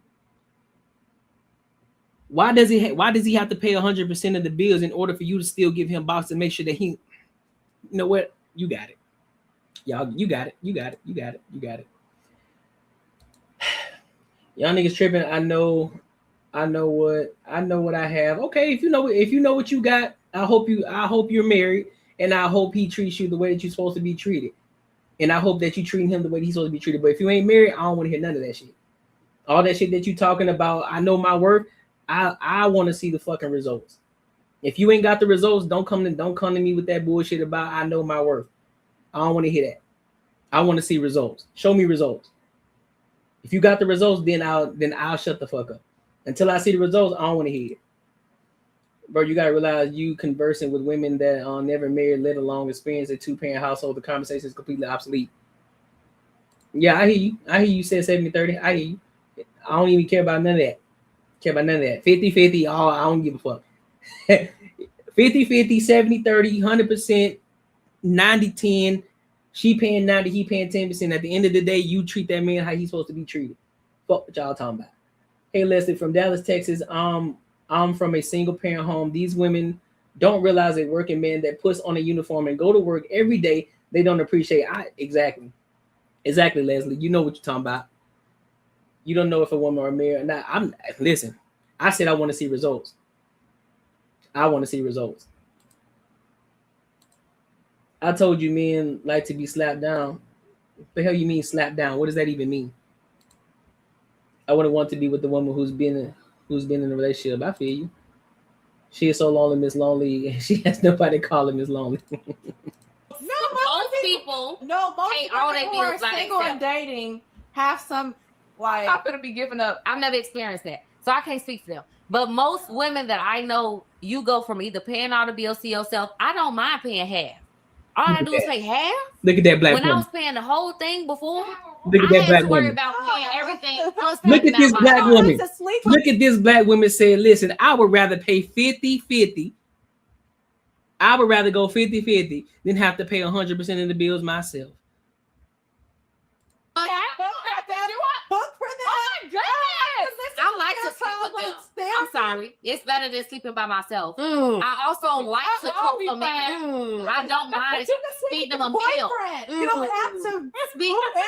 Why does he have to pay 100% of the bills in order for you to still give him box to make sure that he? You know what? You got it. Y'all, you got it. Y'all niggas tripping. I know what I have. Okay, if you know what you got, I hope you're married, and I hope he treats you the way that you're supposed to be treated. And I hope that you treat him the way that he's supposed to be treated. But if you ain't married, I don't want to hear none of that shit. All that shit that you talking about, I know my worth. I want to see the fucking results. If you ain't got the results, don't come to me with that bullshit about I know my worth. I don't want to hear that. I want to see results. Show me results. If you got the results, then I'll shut the fuck up. Until I see the results, I don't want to hear it. Bro, you gotta realize you conversing with women that are never married, let alone experience a 2-parent household. The conversation is completely obsolete. Yeah, I hear you. You said 70-30. I hear you. I don't even care about none of that. 50-50. Oh, I don't give a fuck. 50-50, 70-30, 100%, 90-10. She paying 90, he paying 10%. At the end of the day, you treat that man how he's supposed to be treated. Fuck what y'all talking about. Hey, Leslie from Dallas, Texas. I'm from a single parent home. These women don't realize a working man that puts on a uniform and go to work every day, they don't appreciate. Exactly, Leslie. You know what you're talking about. You don't know if a woman or a man or not. Listen. I said I want to see results. I told you men like to be slapped down. What the hell you mean slapped down? What does that even mean? I wouldn't want to be with the woman who's been in a relationship. I feel you. She is so lonely, Miss Lonely. She has nobody to call her Miss Lonely. Most people who are single and dating have some like. I'm gonna be giving up. I've never experienced that, so I can't speak for them. But most women that I know, you go from either paying all the bills to yourself. I don't mind paying half. All I do is pay half. Look at that black woman. When I was paying the whole thing before, Look at that black woman. worry about paying everything. Look at this black woman. Look at this black woman saying, listen, I would rather pay 50-50. I would rather go 50-50 than have to pay 100% of the bills myself. I like to sleep with them. I'm sorry. It's better than sleeping by myself. I also like to cook for men. I don't mind feeding them a meal. You don't have to speak with them.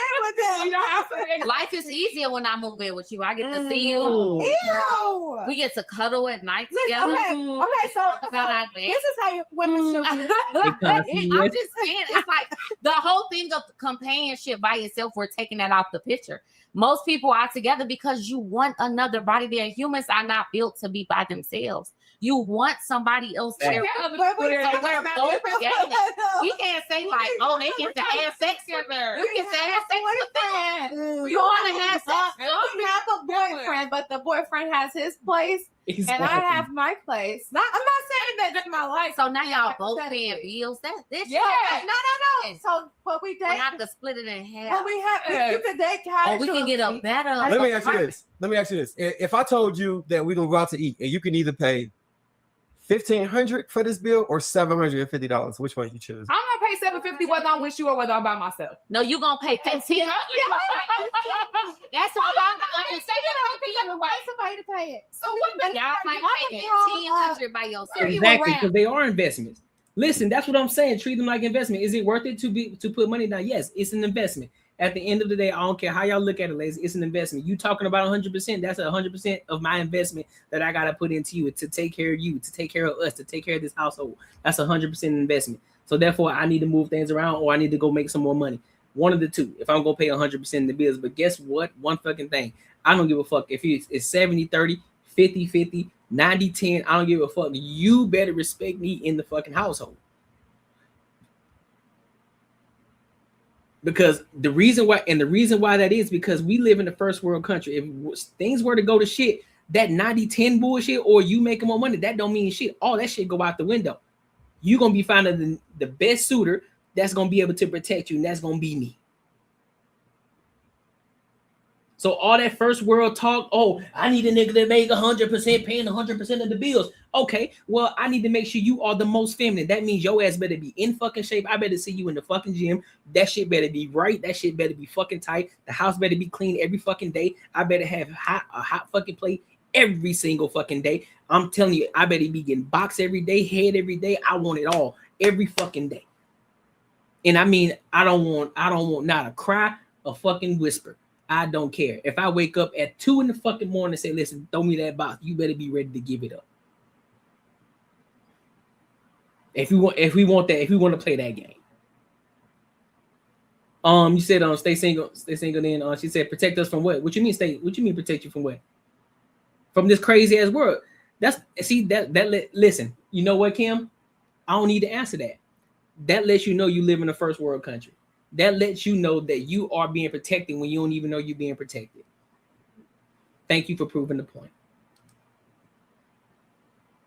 You don't have to. Life is easier when I move in with you. I get to see you. Ew. We get to cuddle at night together. Okay, so this is how women should. I'm just saying, it's like the whole thing of companionship by yourself. We're taking that off the picture. Most people are together because you want another body there. Humans are not built to be by themselves. You want somebody else there. We can't say like, oh, they get to have sex together. You can say have sex with them. You want to have sex. You have a boyfriend, but the boyfriend has his place. Exactly. And I have my place. I'm not saying that's my life. So now y'all both paying bills. That's No. So, but we date. We have to split it in half. But we have. You can date casually. We can get a better. Let me ask you this. If I told you that we're gonna go out to eat and you can either pay $1,500 for this bill or $750, which one you choose? I'm gonna pay $750 whether I'm with you or whether I'm by myself. No, you gonna pay $1,500. That's all I'm somebody to pay it. So what? Y'all might pay $1,500 by yourself. Exactly, because they are investments. Listen, that's what I'm saying. Treat them like investment. Is it worth it to put money down? Yes, it's an investment. At the end of the day, I don't care how y'all look at it, ladies. It's an investment. You talking about 100%? That's 100% of my investment that I gotta put into you to take care of you, to take care of us, to take care of this household. That's 100% investment. So therefore, I need to move things around, or I need to go make some more money. One of the two. If I'm gonna pay 100% in the bills, but guess what? One fucking thing. I don't give a fuck if it's 70-30, 50-50, 90-10. I don't give a fuck. You better respect me in the fucking household. Because the reason why that is because we live in a first world country. If things were to go to shit, that 90-10 bullshit, or you making more money, that don't mean shit. All that shit go out the window. You're gonna be finding the best suitor that's gonna be able to protect you, and that's gonna be me. So all that first world talk, oh, I need a nigga to make 100%, paying 100% of the bills. Okay, well, I need to make sure you are the most feminine. That means your ass better be in fucking shape. I better see you in the fucking gym. That shit better be right. That shit better be fucking tight. The house better be clean every fucking day. I better have a hot fucking plate every single fucking day. I'm telling you, I better be getting boxed every day, head every day. I want it all every fucking day. And I mean, I don't want not a cry, a fucking whisper. I don't care. If I wake up at 2 in the fucking morning and say, listen, throw me that box, you better be ready to give it up. If we want to play that game. You said stay single. Then she said protect us from what? What you mean protect you from what? From this crazy ass world. Listen, you know what, Kim? I don't need to answer that. That lets you know you live in a first world country. That lets you know that you are being protected when you don't even know you're being protected. Thank you for proving the point.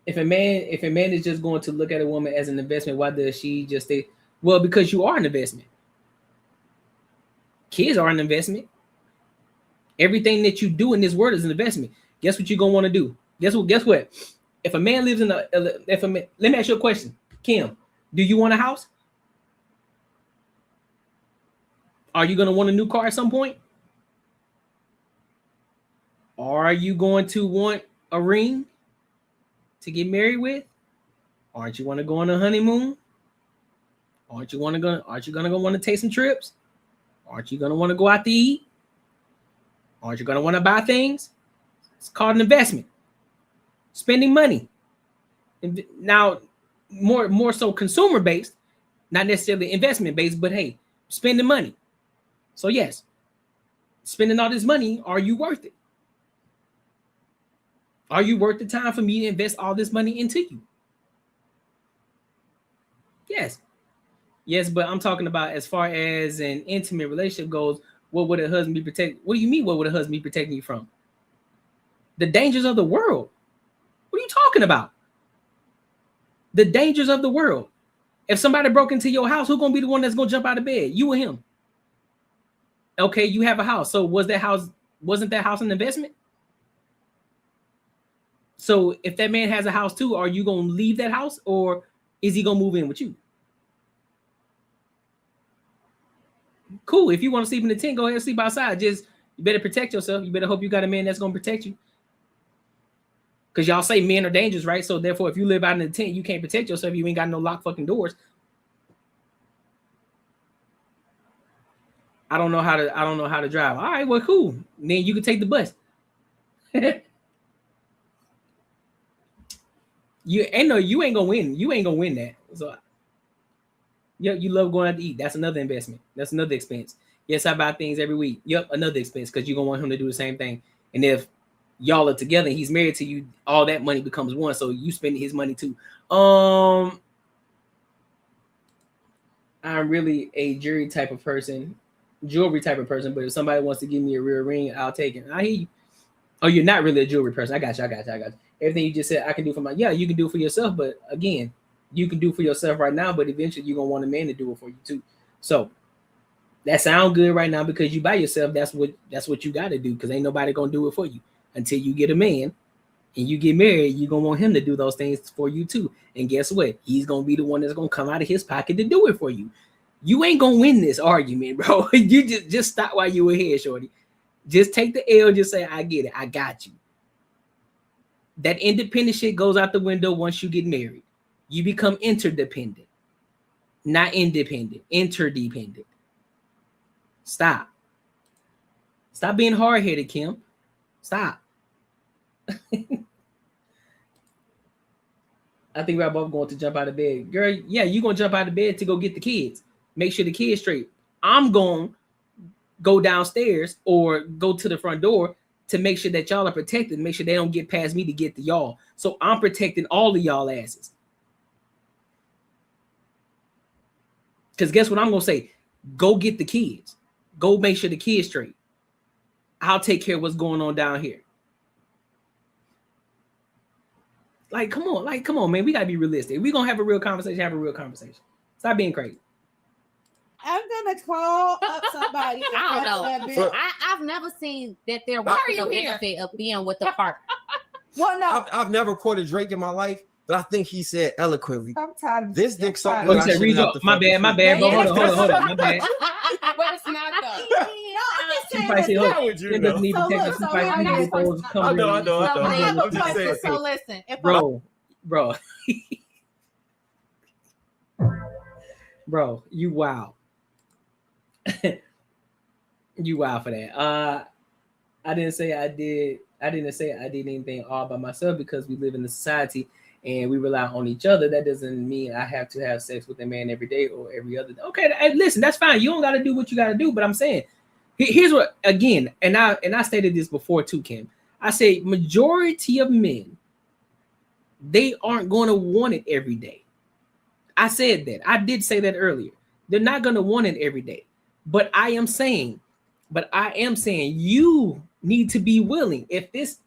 If a man is just going to look at a woman as an investment, why does she just say, well, because you are an investment. Kids are an investment. Everything that you do in this world is an investment. Guess what you're gonna want to do? Guess what? If a man lives in let me ask you a question, Kim. Do you want a house? Are you going to want a new car at some point? Are you going to want a ring to get married with? Aren't you want to go on a honeymoon? Aren't you going to want to take some trips? Aren't you going to want to go out to eat? Aren't you going to want to buy things? It's called an investment. Spending money. Now, more so consumer based, not necessarily investment based, but hey, spending money. So yes, spending all this money, are you worth it? Are you worth the time for me to invest all this money into you? Yes. Yes, but I'm talking about as far as an intimate relationship goes, what would a husband be protected? What do you mean, what would a husband be protecting you from? The dangers of the world. What are you talking about? The dangers of the world. If somebody broke into your house, who's gonna be the one that's gonna jump out of bed? You or him? Okay, you have a house. So wasn't that house an investment? So if that man has a house too, are you gonna leave that house or is he gonna move in with you? Cool. If you want to sleep in the tent, go ahead and sleep outside. Just you better protect yourself. You better hope you got a man that's gonna protect you. Because y'all say men are dangerous, right? So therefore, if you live out in the tent, you can't protect yourself. You ain't got no locked fucking doors. I don't know how to drive. All right, well, cool. Then you can take the bus. You ain't gonna win. You ain't gonna win that. So yep, you love going out to eat. That's another investment. That's another expense. Yes, I buy things every week. Yep, another expense because you're gonna want him to do the same thing. And if y'all are together and he's married to you, all that money becomes one. So you spend his money too. I'm really a jewelry type of person, but if somebody wants to give me a real ring, I'll take it. I hear you. Oh, you're not really a jewelry person. I got you. Everything you just said, I can do for you can do for yourself, but again, you can do for yourself right now, but eventually you're gonna want a man to do it for you too. So that sounds good right now because you by yourself. That's what you got to do because ain't nobody gonna do it for you until you get a man and you get married, you're gonna want him to do those things for you too. And guess what? He's gonna be the one that's gonna come out of his pocket to do it for you. You ain't gonna win this argument, bro. You just stop while you were here, shorty. Just take the L. Just say, I get it. I got you. That independent shit goes out the window once you get married. You become interdependent, not independent. Interdependent. Stop. Stop being hard-headed, Kim. Stop. I think we're both going to jump out of bed. Girl, yeah, you're going to jump out of bed to go get the kids. Make sure the kids straight. I'm going to go downstairs or go to the front door to make sure that y'all are protected, make sure they don't get past me to get to y'all. So I'm protecting all of y'all asses. Because guess what I'm going to say? Go get the kids. Go make sure the kids straight. I'll take care of what's going on down here. Like, come on, man. We got to be realistic. We're going to have a real conversation. Stop being crazy. I'm gonna call up somebody. I don't know. I've never seen that there was a benefit of being with the partner. Well, no, I've never quoted Drake in my life, but I think he said eloquently. I'm tired of this dick song. My bad. Hold on. My bad. But it's not though. I know. So listen, bro, you wow. You wow for that. I didn't say I did anything all by myself because we live in a society and we rely on each other. That doesn't mean I have to have sex with a man every day or every other day. Okay, listen, that's fine. You don't got to do what you got to do. But I'm saying, here's what again, and I stated this before too, Kim. I say majority of men, they aren't going to want it every day. I said that. I did say that earlier. They're not going to want it every day. But I am saying you need to be willing. If this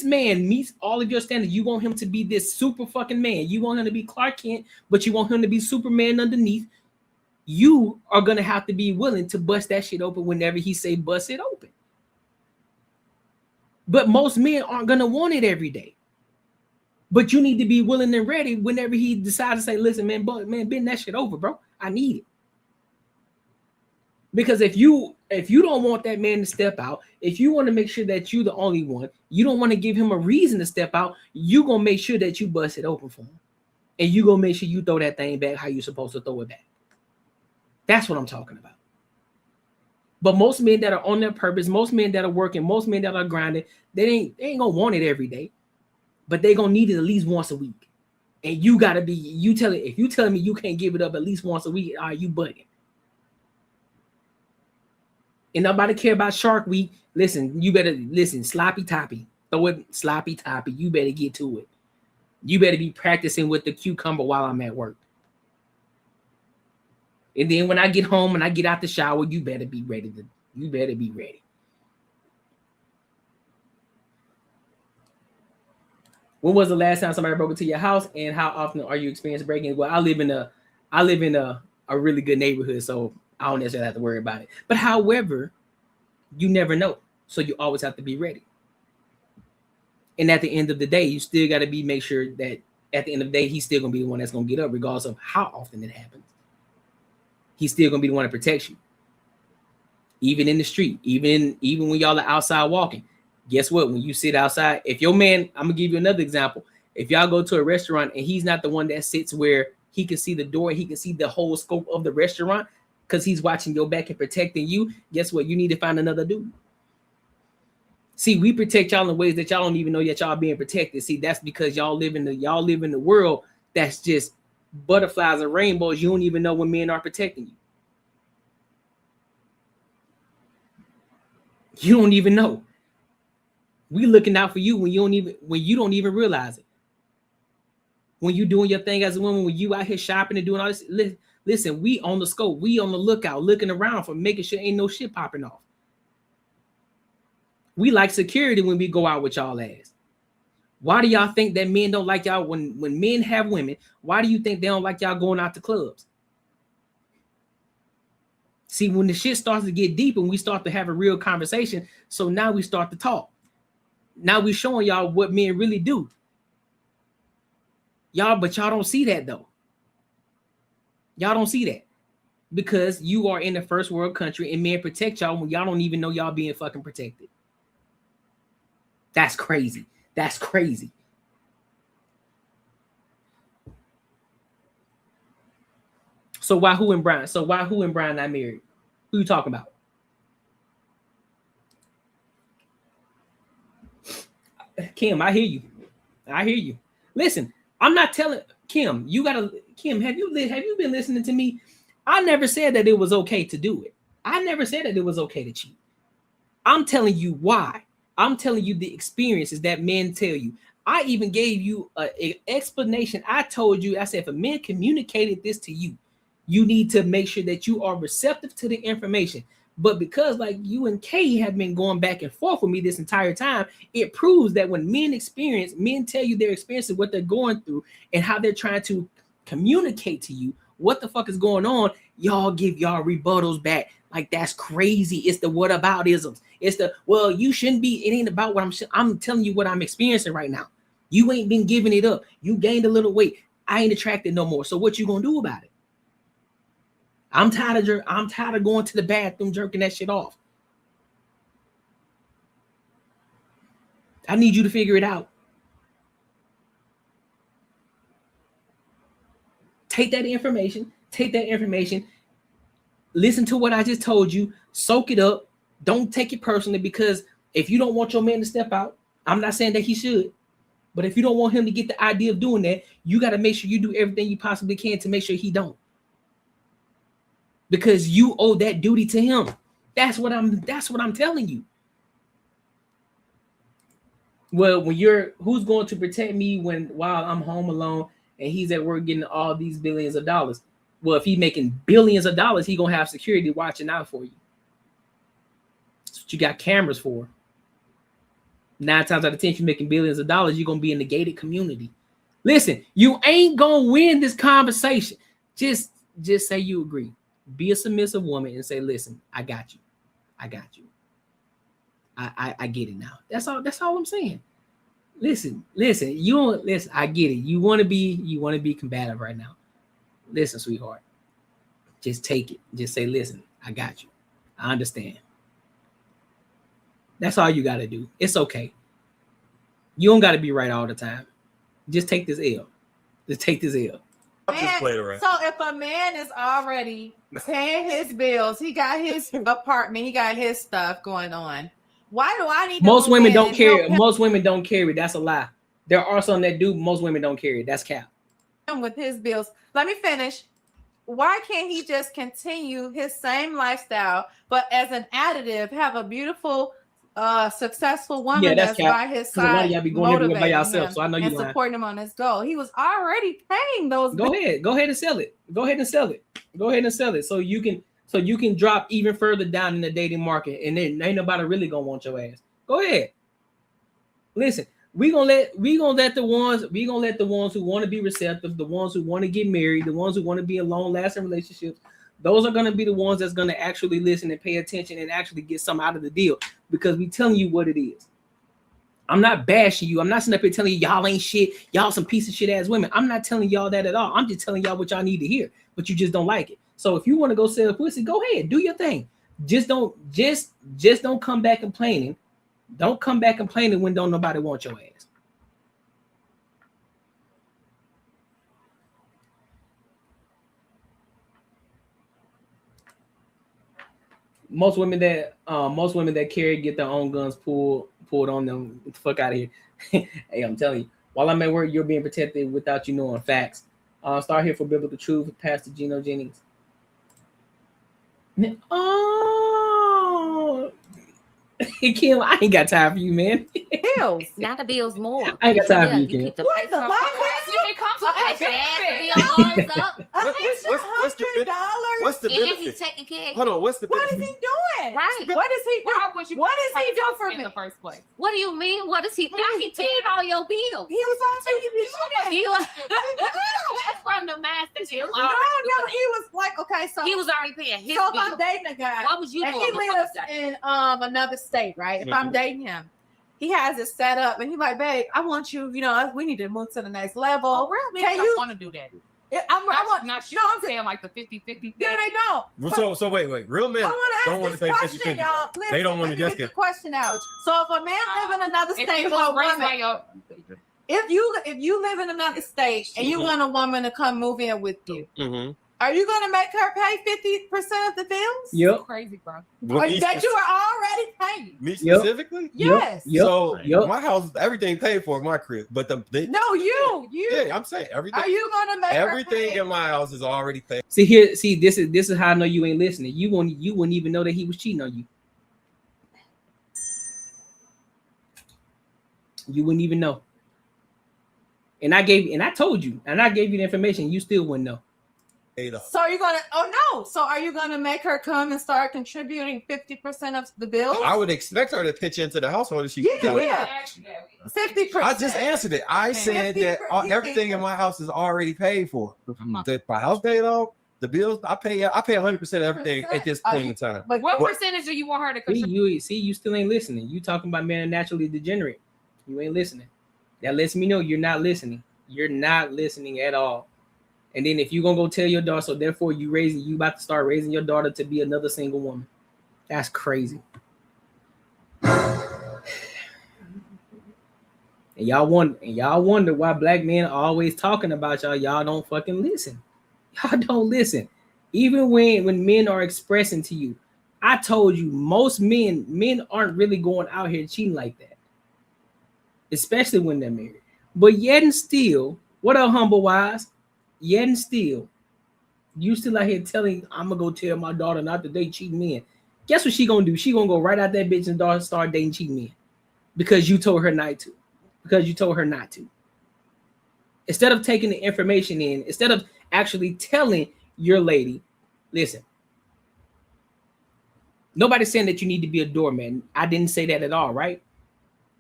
man meets all of your standards, you want him to be this super fucking man. You want him to be Clark Kent, but you want him to be Superman underneath. You are going to have to be willing to bust that shit open whenever he say bust it open. But most men aren't going to want it every day. But you need to be willing and ready whenever he decides to say, listen, man, bend that shit over, bro. I need it. Because if you don't want that man to step out, if you want to make sure that you're the only one, you don't want to give him a reason to step out, you're going to make sure that you bust it open for him. And you're going to make sure you throw that thing back how you're supposed to throw it back. That's what I'm talking about. But most men that are on their purpose, most men that are working, most men that are grinding, they ain't going to want it every day. But they're going to need it at least once a week. And you got to be, if you telling me you can't give it up at least once a week, are you bugging? And nobody care about Shark Week. Listen, you better listen, sloppy toppy. Throw it sloppy toppy. You better get to it. You better be practicing with the cucumber while I'm at work. And then when I get home and I get out the shower, you better be ready. You better be ready. When was the last time somebody broke into your house, and how often are you experiencing breaking? Well, I live in a really good neighborhood, so I don't necessarily have to worry about it. But however, you never know, so you always have to be ready. And at the end of the day, you still got to make sure that at the end of the day, he's still gonna be the one that's gonna get up, regardless of how often it happens. He's still gonna be the one that protects you, even in the street, even when y'all are outside walking. Guess what? When you sit outside, if your man, I'm gonna give you another example. If y'all go to a restaurant and he's not the one that sits where he can see the door, he can see the whole scope of the restaurant because he's watching your back and protecting you. Guess what? You need to find another dude. See, we protect y'all in ways that y'all don't even know that y'all being protected. See, that's because y'all live in the world that's just butterflies and rainbows. You don't even know when men are protecting you. You don't even know. We looking out for you when you don't even realize it. When you doing your thing as a woman, when you out here shopping and doing all this, listen, we on the scope, we on the lookout, looking around for making sure ain't no shit popping off. We like security when we go out with y'all ass. Why do y'all think that men don't like y'all when men have women? Why do you think they don't like y'all going out to clubs? See, when the shit starts to get deep and we start to have a real conversation, so now we start to talk. Now we showing y'all what men really do. But y'all don't see that though. Y'all don't see that because you are in a first world country and men protect y'all when y'all don't even know y'all being fucking protected. That's crazy. That's crazy. So why who and Brian not married? Who you talking about? Kim, I hear you. Listen, I'm not telling Kim, have you been listening to me? I never said that it was okay to do it. I never said that it was okay to cheat. I'm telling you why. I'm telling you the experiences that men tell you. I even gave you an explanation. I told you, I said, if a man communicated this to you, you need to make sure that you are receptive to the information. But because like you and Kay have been going back and forth with me this entire time, it proves that when men tell you their experiences, what they're going through and how they're trying to communicate to you what the fuck is going on, y'all give y'all rebuttals back. Like, that's crazy. It's the whataboutisms. It's the, well, you shouldn't be, it ain't about what I'm telling you what I'm experiencing right now. You ain't been giving it up. You gained a little weight. I ain't attracted no more. So what you gonna do about it? I'm tired of going to the bathroom jerking that shit off. I need you to figure it out. Take that information. Listen to what I just told you. Soak it up. Don't take it personally, because if you don't want your man to step out, I'm not saying that he should, but if you don't want him to get the idea of doing that, you got to make sure you do everything you possibly can to make sure he don't. Because you owe that duty to him. That's what I'm telling you. Well, who's going to protect me while I'm home alone and he's at work getting all these billions of dollars? Well, if he's making billions of dollars, he's gonna have security watching out for you. That's what you got cameras for. 9 times out of 10, if you're making billions of dollars, you're gonna be in the gated community. Listen, you ain't gonna win this conversation. Just say you agree. Be a submissive woman and say, listen, I got you. I get it now. That's all I'm saying. Listen, I get it. You want to be combative right now. Listen, sweetheart. Just take it. Just say, listen, I got you. I understand. That's all you got to do. It's okay. You don't got to be right all the time. Just take this L. Just take this L. So if a man is already paying his bills, he got his apartment, he got his stuff going on, why do I need to Most women don't carry. Most women don't carry. That's a lie. There are some that do. Most women don't carry. That's cap. With his bills. Let me finish. Why can't he just continue his same lifestyle, but as an additive, have a beautiful, successful woman that's by his side, y'all be going everywhere by yourself, so I know you supporting him on his goal. He was already paying those. Go ahead and sell it. Go ahead and sell it. So you can drop even further down in the dating market, and then ain't nobody really gonna want your ass. Go ahead. Listen, we gonna let the ones who want to be receptive, the ones who want to get married, the ones who want to be in long-lasting relationships. Those are going to be the ones that's going to actually listen and pay attention and actually get something out of the deal, because we telling you what it is. I'm not bashing you. I'm not sitting up here telling you y'all ain't shit. Y'all some piece of shit ass women. I'm not telling y'all that at all. I'm just telling y'all what y'all need to hear, but you just don't like it. So if you want to go sell pussy, go ahead, do your thing. Just don't come back complaining. Don't come back complaining when don't nobody want your ass. Most women that carry get their own guns pulled on them. Get the fuck out of here. Hey, I'm telling you, while I'm at work, you're being protected without you knowing facts. Start here for biblical truth with Pastor Gino Jennings. Oh, Kim, I ain't got time for you, man. Bills, not the bills more. I ain't got time for you, Kim. What's the benefit? And he's taking care. Hold on, what's the benefit? What is he doing? Right. What is he doing for me in the first place? What do you mean? What is he doing? He paid all your bills. He was on TV. That's from the master. No, he was like, okay, so he was already paying his so if bills. I'm dating a guy, what was you and doing? he lives in another state, right? If I'm dating him, he has it set up, and he's like, babe, I want you, we need to move to the next level. Oh, really? Can They you don't want to do that. I'm saying like the 50-50. Yeah, they don't. So wait. Real men don't want to say 50-50. Y'all. They don't want to just get the question out. So if a man live in another state for a woman, if you live in another state and you want a woman to come move in with you, are you going to make her pay 50% of the bills? Yep. Crazy, bro. That you are already paying. Me specifically? Yes. So my house, everything paid for in my crib, but no, you. Yeah, I'm saying everything. Are you going to make everything in my house is already paid? See, this is how I know you ain't listening. You wouldn't even know that he was cheating on you. You wouldn't even know. And I told you, and I gave you the information. You still wouldn't know. So are you gonna make her come and start contributing 50% of the bills? I would expect her to pitch into the household if she 50%. I just answered it. I said that everything in my house is already paid for. My house paid off, the bills I pay 100% of everything at this point in time. But what percentage do you want her to contribute? You still ain't listening. You talking about men naturally degenerate. You ain't listening. That lets me know you're not listening. You're not listening at all. And then if you're gonna go tell your daughter, so therefore you about to start raising your daughter to be another single woman. That's crazy. And y'all wonder why black men are always talking about y'all. Y'all don't fucking listen. Y'all don't listen. Even when men are expressing to you, I told you most men aren't really going out here cheating like that. Especially when they're married. But yet and still, what up, humble wise? Yet and still, you still out here telling I'm gonna go tell my daughter not to date cheating men. Guess what she gonna do? She gonna go right out that bitch and start dating cheating men because you told her not to. Because you told her not to. Instead of taking the information in, instead of actually telling your lady, listen. Nobody's saying that you need to be a doorman. I didn't say that at all, right?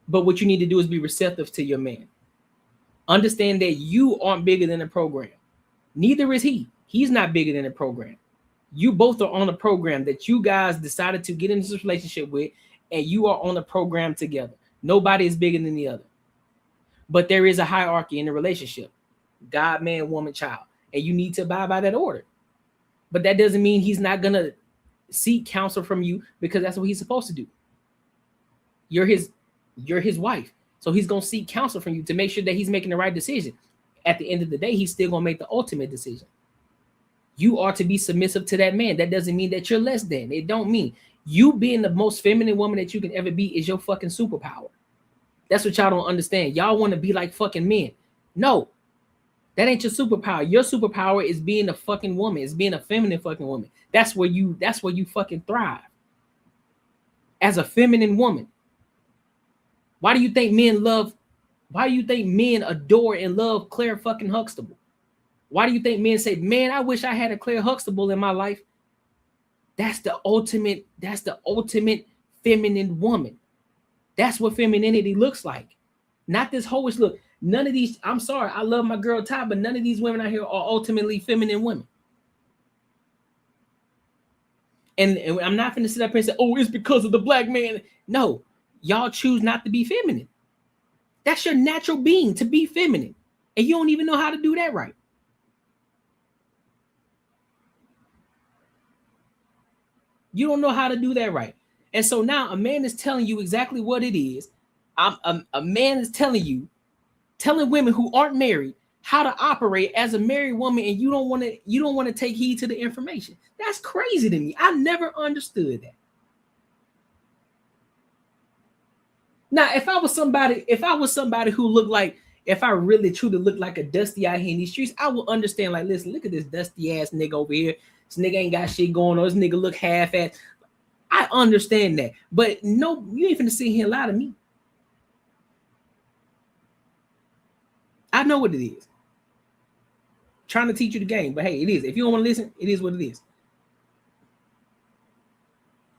But what you need to do is be receptive to your man. Understand that you aren't bigger than the program. Neither is he. He's not bigger than the program. You both are on a program that you guys decided to get into this relationship with, and you are on a program together. Nobody is bigger than the other. But there is a hierarchy in the relationship. God, man, woman, child. And you need to abide by that order. But that doesn't mean he's not going to seek counsel from you because that's what he's supposed to do. You're his wife. So he's going to seek counsel from you to make sure that he's making the right decision. At the end of the day, he's still going to make the ultimate decision. You are to be submissive to that man. That doesn't mean that you're less than. It don't mean you being the most feminine woman that you can ever be is your fucking superpower. That's what y'all don't understand. Y'all want to be like fucking men. No, that ain't your superpower. Your superpower is being a fucking woman. It's being a feminine fucking woman. That's where you fucking thrive. As a feminine woman. Why do you think men adore and love Claire fucking Huxtable? Why do you think men say, man, I wish I had a Claire Huxtable in my life? That's the ultimate feminine woman. That's what femininity looks like. Not this hoish look. None of these, I'm sorry, I love my girl Ty, but none of these women out here are ultimately feminine women. And I'm not going to sit up here and say, oh, it's because of the black man. No, y'all choose not to be feminine. That's your natural being, to be feminine. And you don't even know how to do that right. You don't know how to do that right. And so now a man is telling you exactly what it is. A man is telling women who aren't married how to operate as a married woman, and you don't want to take heed to the information. That's crazy to me. I never understood that. Now, if I was somebody who looked like, if I really truly looked like a dusty out here in these streets, I would understand, like, listen, look at this dusty ass nigga over here. This nigga ain't got shit going on. This nigga look half-assed. I understand that. But no, you ain't finna sit here and lie to me. I know what it is. Trying to teach you the game, but hey, it is. If you don't want to listen, it is what it is.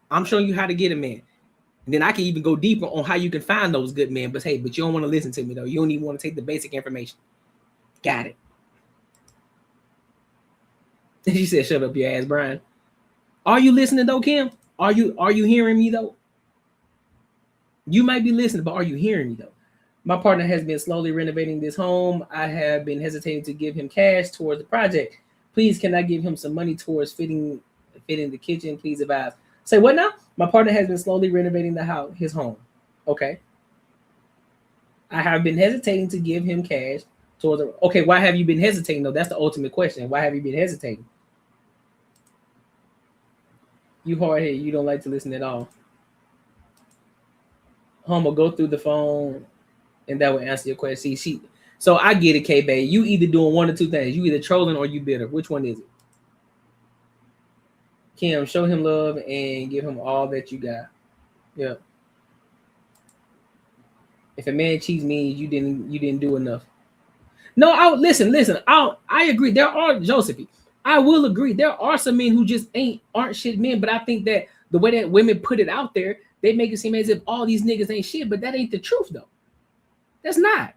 I'm showing you how to get a man. And then I can even go deeper on how you can find those good men. But hey, you don't want to listen to me though. You don't even want to take the basic information. Got it. She said, shut up your ass, Brian. Are you listening though, Kim? Are you hearing me though? You might be listening, but are you hearing me though? My partner has been slowly renovating this home. I have been hesitating to give him cash towards the project. Please, can I give him some money towards fitting the kitchen? Please advise. Say what now? My partner has been slowly renovating his home. Okay. I have been hesitating to give him cash towards the. Okay, why have you been hesitating though? That's the ultimate question. Why have you been hesitating? You hard-headed. You don't like to listen at all. Home will go through the phone, and that will answer your question. See, so I get it, K-Bay. You either doing one or two things. You either trolling or you bitter. Which one is it? Kim, show him love and give him all that you got. Yeah. If a man cheats, means you didn't do enough. No, listen. I agree. There are Josephine. I will agree. There are some men who just aren't shit men, but I think that the way that women put it out there, they make it seem as if all these niggas ain't shit, but that ain't the truth though. That's not.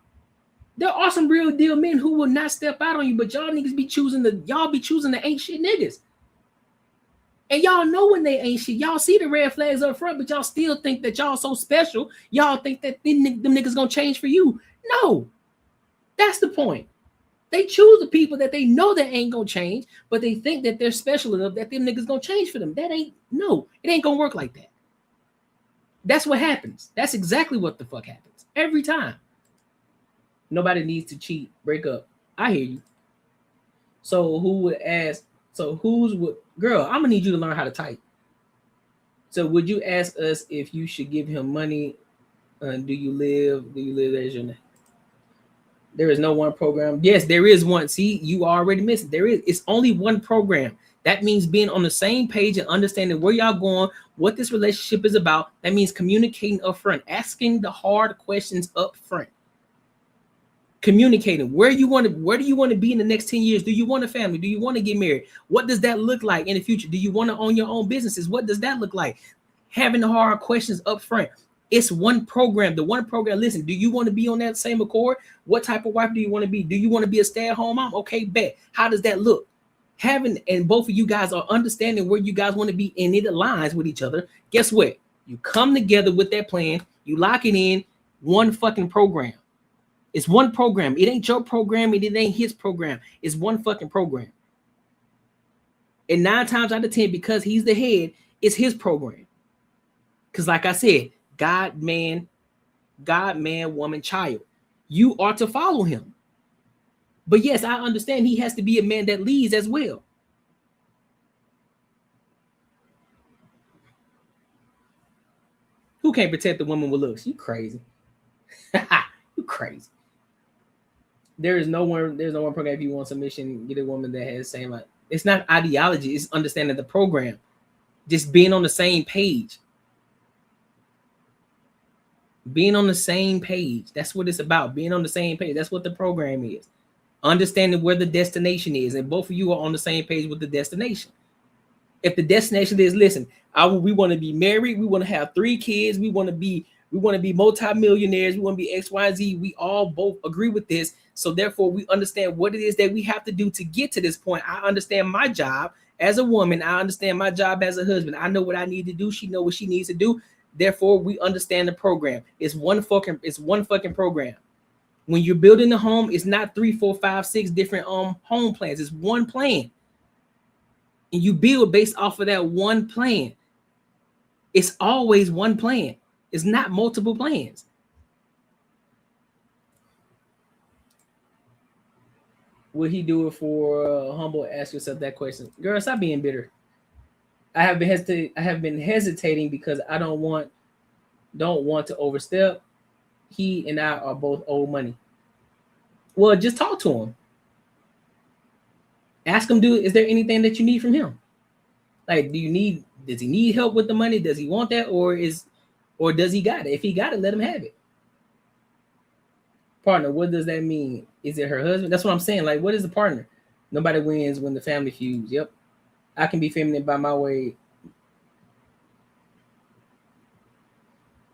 There are some real deal men who will not step out on you, but y'all niggas be choosing the ain't shit niggas. And y'all know when they ain't shit. Y'all see the red flags up front, but y'all still think that y'all so special. Y'all think that them niggas gonna change for you. No, that's the point. They choose the people that they know that ain't gonna change, but they think that they're special enough that them niggas gonna change for them. It ain't gonna work like that. That's what happens. That's exactly what the fuck happens every time. Nobody needs to cheat. Break up. I hear you. So who would ask? So girl, I'm gonna need you to learn how to type. So would you ask us if you should give him money? Do you live as your name? There is no one program. Yes, there is one. See, you already missed it. It's only one program. That means being on the same page and understanding where y'all going, what this relationship is about. That means communicating up front, asking the hard questions up front. Communicating where do you want to be in the next 10 years? Do you want a family? Do you want to get married? What does that look like in the future? Do you want to own your own businesses? What does that look like? Having the hard questions up front. It's one program. The one program, listen, do you want to be on that same accord? What type of wife do you want to be? Do you want to be a stay-at-home mom? Okay, bet. How does that look? And both of you guys are understanding where you guys want to be and it aligns with each other. Guess what? You come together with that plan. You lock it in. One fucking program. It's one program. It ain't your program and it ain't his program. It's one fucking program. And 9 times out of 10, because he's the head, it's his program. Because like I said, God, man, woman, child. You are to follow him. But yes, I understand he has to be a man that leads as well. Who can't protect the woman with looks? You crazy. You crazy. There's no one program. If you want submission, get a woman that has the same. It's not ideology. It's understanding the program. Just being on the same page. Being on the same page. That's what it's about. Being on the same page. That's what the program is. Understanding where the destination is. And both of you are on the same page with the destination. If the destination is, listen, we want to be married. We want to have 3 kids. We want to be multimillionaires. We want to be X, Y, Z. We all both agree with this. So therefore, we understand what it is that we have to do to get to this point. I understand my job as a woman. I understand my job as a husband. I know what I need to do. She knows what she needs to do. Therefore, we understand the program. It's one fucking program. When you're building a home, it's not 3, 4, 5, 6 different home plans. It's one plan. And you build based off of that one plan. It's always one plan. It's not multiple plans. Would he do it for humble? Ask yourself that question. Girl, stop being bitter. I have been hesitating because I don't want to overstep. He and I are both owed money. Well, just talk to him. Ask him, is there anything that you need from him? Like, does he need help with the money? Does he want that? Or does he got it? If he got it, let him have it. Partner, what does that mean? Is it her husband? That's what I'm saying. Like, what is the partner? Nobody wins when the family feuds. Yep. I can be feminine by my way.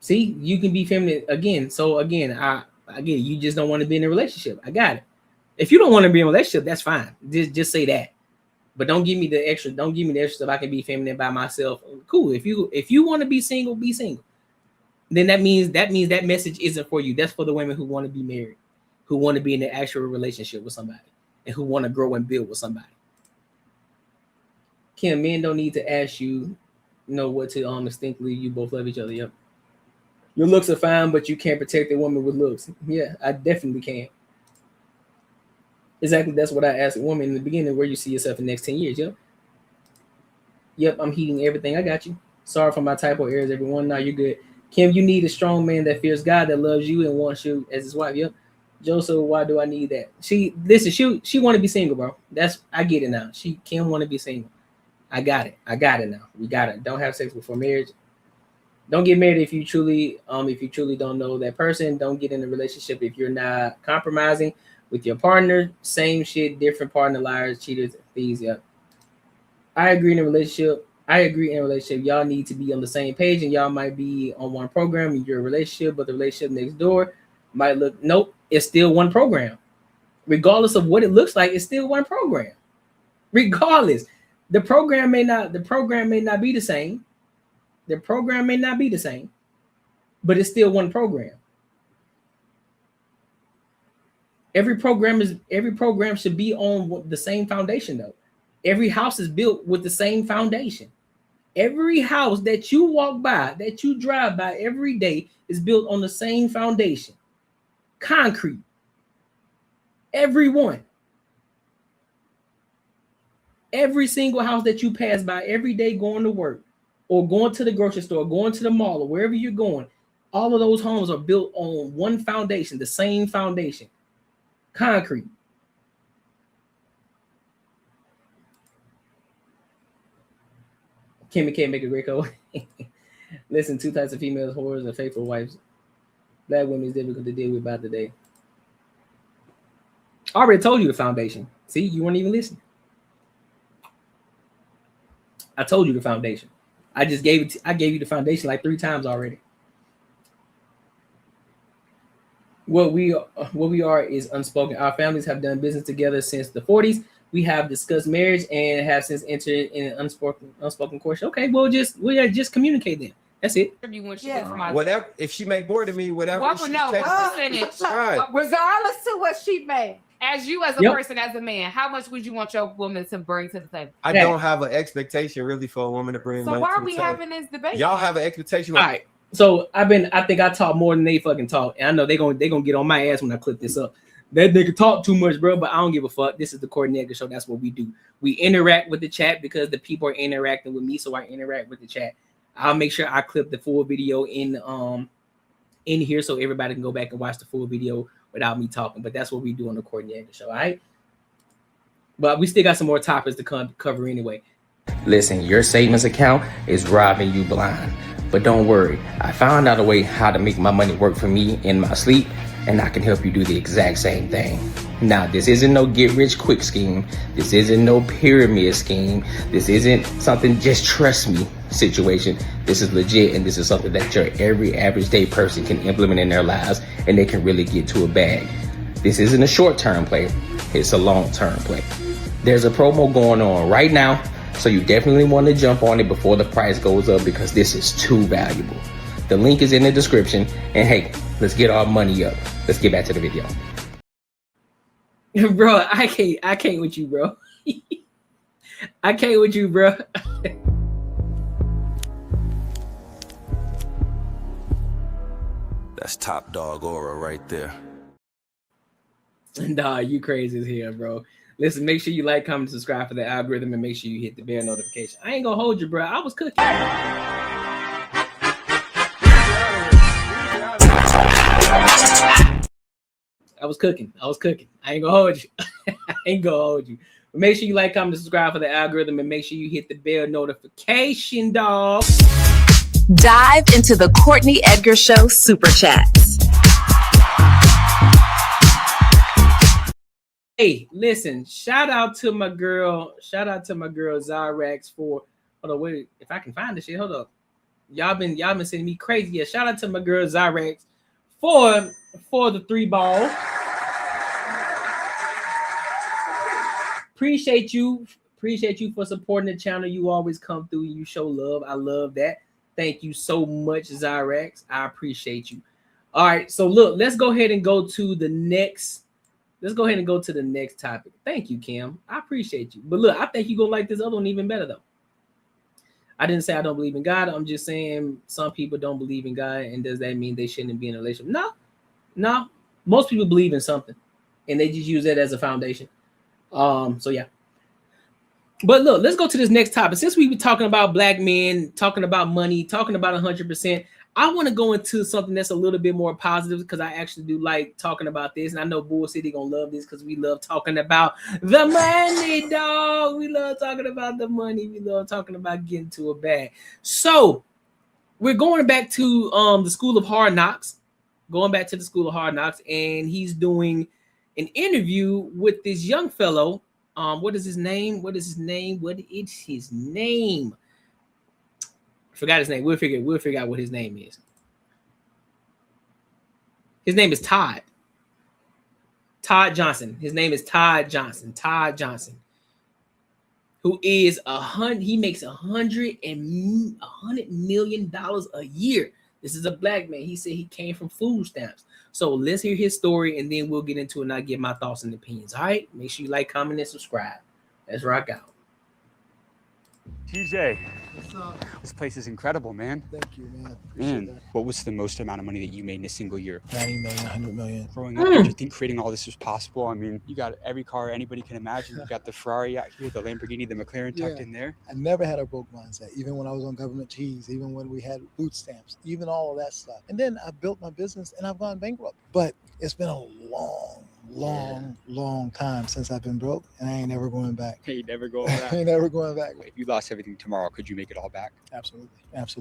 See, you can be feminine again. So again, I get it. You just don't want to be in a relationship. I got it. If you don't want to be in a relationship, that's fine. Just say that. But don't give me the extra. Don't give me the extra stuff. I can be feminine by myself. Cool. If you want to be single, be single. then that means that message isn't for you. That's for the women who want to be married, who want to be in an actual relationship with somebody, and who want to grow and build with somebody. Kim, men don't need to ask you know what to instinctively. You both love each other. Yep. Your looks are fine, but you can't protect a woman with looks. Yeah, I definitely can. Exactly. That's what I asked a woman in the beginning. Where you see yourself in the next 10 years. Yep. Yep. I'm heeding everything. I got you. Sorry for my typo errors, everyone. Now you're good. Kim, you need a strong man that fears God, that loves you and wants you as his wife. Yep. Joseph, why do I need that? She want to be single, bro. I get it now. Kim want to be single. I got it now. We got it. Don't have sex before marriage. Don't get married if you truly don't know that person. Don't get in a relationship if you're not compromising with your partner. Same shit, different partner, liars, cheaters, thieves. Yep. I agree in a relationship. Y'all need to be on the same page, and y'all might be on one program in your relationship, but the relationship next door might look, nope, it's still one program. Regardless of what it looks like, it's still one program. Regardless, the program may not be the same. The program may not be the same, but it's still one program. Every program should be on the same foundation, though. Every house is built with the same foundation. Every house that you walk by, that you drive by every day is built on the same foundation. Concrete. Every one. Every single house that you pass by every day going to work or going to the grocery store, going to the mall or wherever you're going, all of those homes are built on one foundation, the same foundation. Concrete. Kimmy can't make a great code. Listen, 2 types of females, whores and faithful wives. Black women is difficult to deal with by today. I already told you the foundation. See, you weren't even listening. I told you the foundation. I gave you the foundation like 3 times already. What we are is unspoken. Our families have done business together since the 40s. We have discussed marriage and have since entered in an unspoken course. Okay, we'll just communicate then. That's it. Whatever. If she make more than me, whatever. What percentage? Regardless to what she made. As you, as a person, as a man, how much would you want your woman to bring to the table? I don't have an expectation really for a woman to bring money. So why to are we the table. having this debate? Y'all have an expectation. All right. So I think I talk more than they fucking talk, and I know they gonna get on my ass when I clip this up. That nigga talk too much, bro, but I don't give a fuck. This is the Courtnee Edgar Show. That's what we do. We interact with the chat because the people are interacting with me, so I interact with the chat. I'll make sure I clip the full video in here so everybody can go back and watch the full video without me talking. But that's what we do on the Courtnee Edgar Show, all right? But we still got some more topics to cover anyway. Listen, your savings account is robbing you blind. But don't worry, I found out a way how to make my money work for me in my sleep, and I can help you do the exact same thing. Now, this isn't no get-rich-quick scheme. This isn't no pyramid scheme. This isn't something just trust me situation. This is legit, and this is something that your every average day person can implement in their lives, and they can really get to a bag. This isn't a short-term play. It's a long-term play. There's a promo going on right now, so you definitely want to jump on it before the price goes up because this is too valuable. The link is in the description, and hey, let's get our money up. Let's get back to the video. Bro, I can't with you, bro. I can't with you, bro. That's top dog aura right there. Nah, you crazy as hell, bro. Listen, make sure you like, comment, subscribe for the algorithm, and make sure you hit the bell notification. I ain't gonna hold you, bro. I was cooking. I was cooking. I ain't gonna hold you. But make sure you like, comment, subscribe for the algorithm, and make sure you hit the bell notification, dog. Dive into the Courtnee Edgar Show Super Chats. Hey, listen, shout out to my girl Zyrax for, hold on, wait, if I can find this shit, hold up. Y'all been sending me crazy. Yeah, shout out to my girl Zyrax for the 3 ball. Appreciate you for supporting the channel. You always come through and you show love. I love that. Thank you so much, Zyrex. I appreciate you. All right, so look, let's go ahead and go to the next. Let's go ahead and go to the next topic. Thank you, Kim. I appreciate you. But look, I think you're gonna like this other one even better though. I didn't say I don't believe in God. I'm just saying some people don't believe in God, and does that mean they shouldn't be in a relationship? No. Most people believe in something, and they just use that as a foundation. So yeah. But look, let's go to this next topic. Since we were talking about black men, talking about money, talking about 100%, I want to go into something that's a little bit more positive because I actually do like talking about this. And I know Bull City gonna love this because we love talking about the money, dog. We love talking about the money. We love talking about getting to a bag. So we're going back to the School of Hard Knocks, and he's doing an interview with this young fellow. What is his name? Forgot his name. We'll figure out what his name is. His name is Todd Johnson. His name is Todd Johnson. Who is he makes $100 million a year. This is a black man. He said he came from food stamps. So let's hear his story, and then we'll get into it, and I'll give my thoughts and opinions. All right? Make sure you like, comment, and subscribe. Let's rock out. TJ, this place is incredible, man. Thank you, man. Man, what was the most amount of money that you made in a single year? 90 million, 100 million. Growing up, did you think creating all this was possible? I mean, you got every car anybody can imagine. You got the Ferrari out here, the Lamborghini, the McLaren tucked in there. I never had a broke mindset, even when I was on government cheese, even when we had food stamps, even all of that stuff. And then I built my business and I've gone bankrupt. But it's been a long time since I've been broke, and I ain't never going back. Hey, never going back. I ain't never going back. If you lost everything tomorrow, could you make it all back? Absolutely.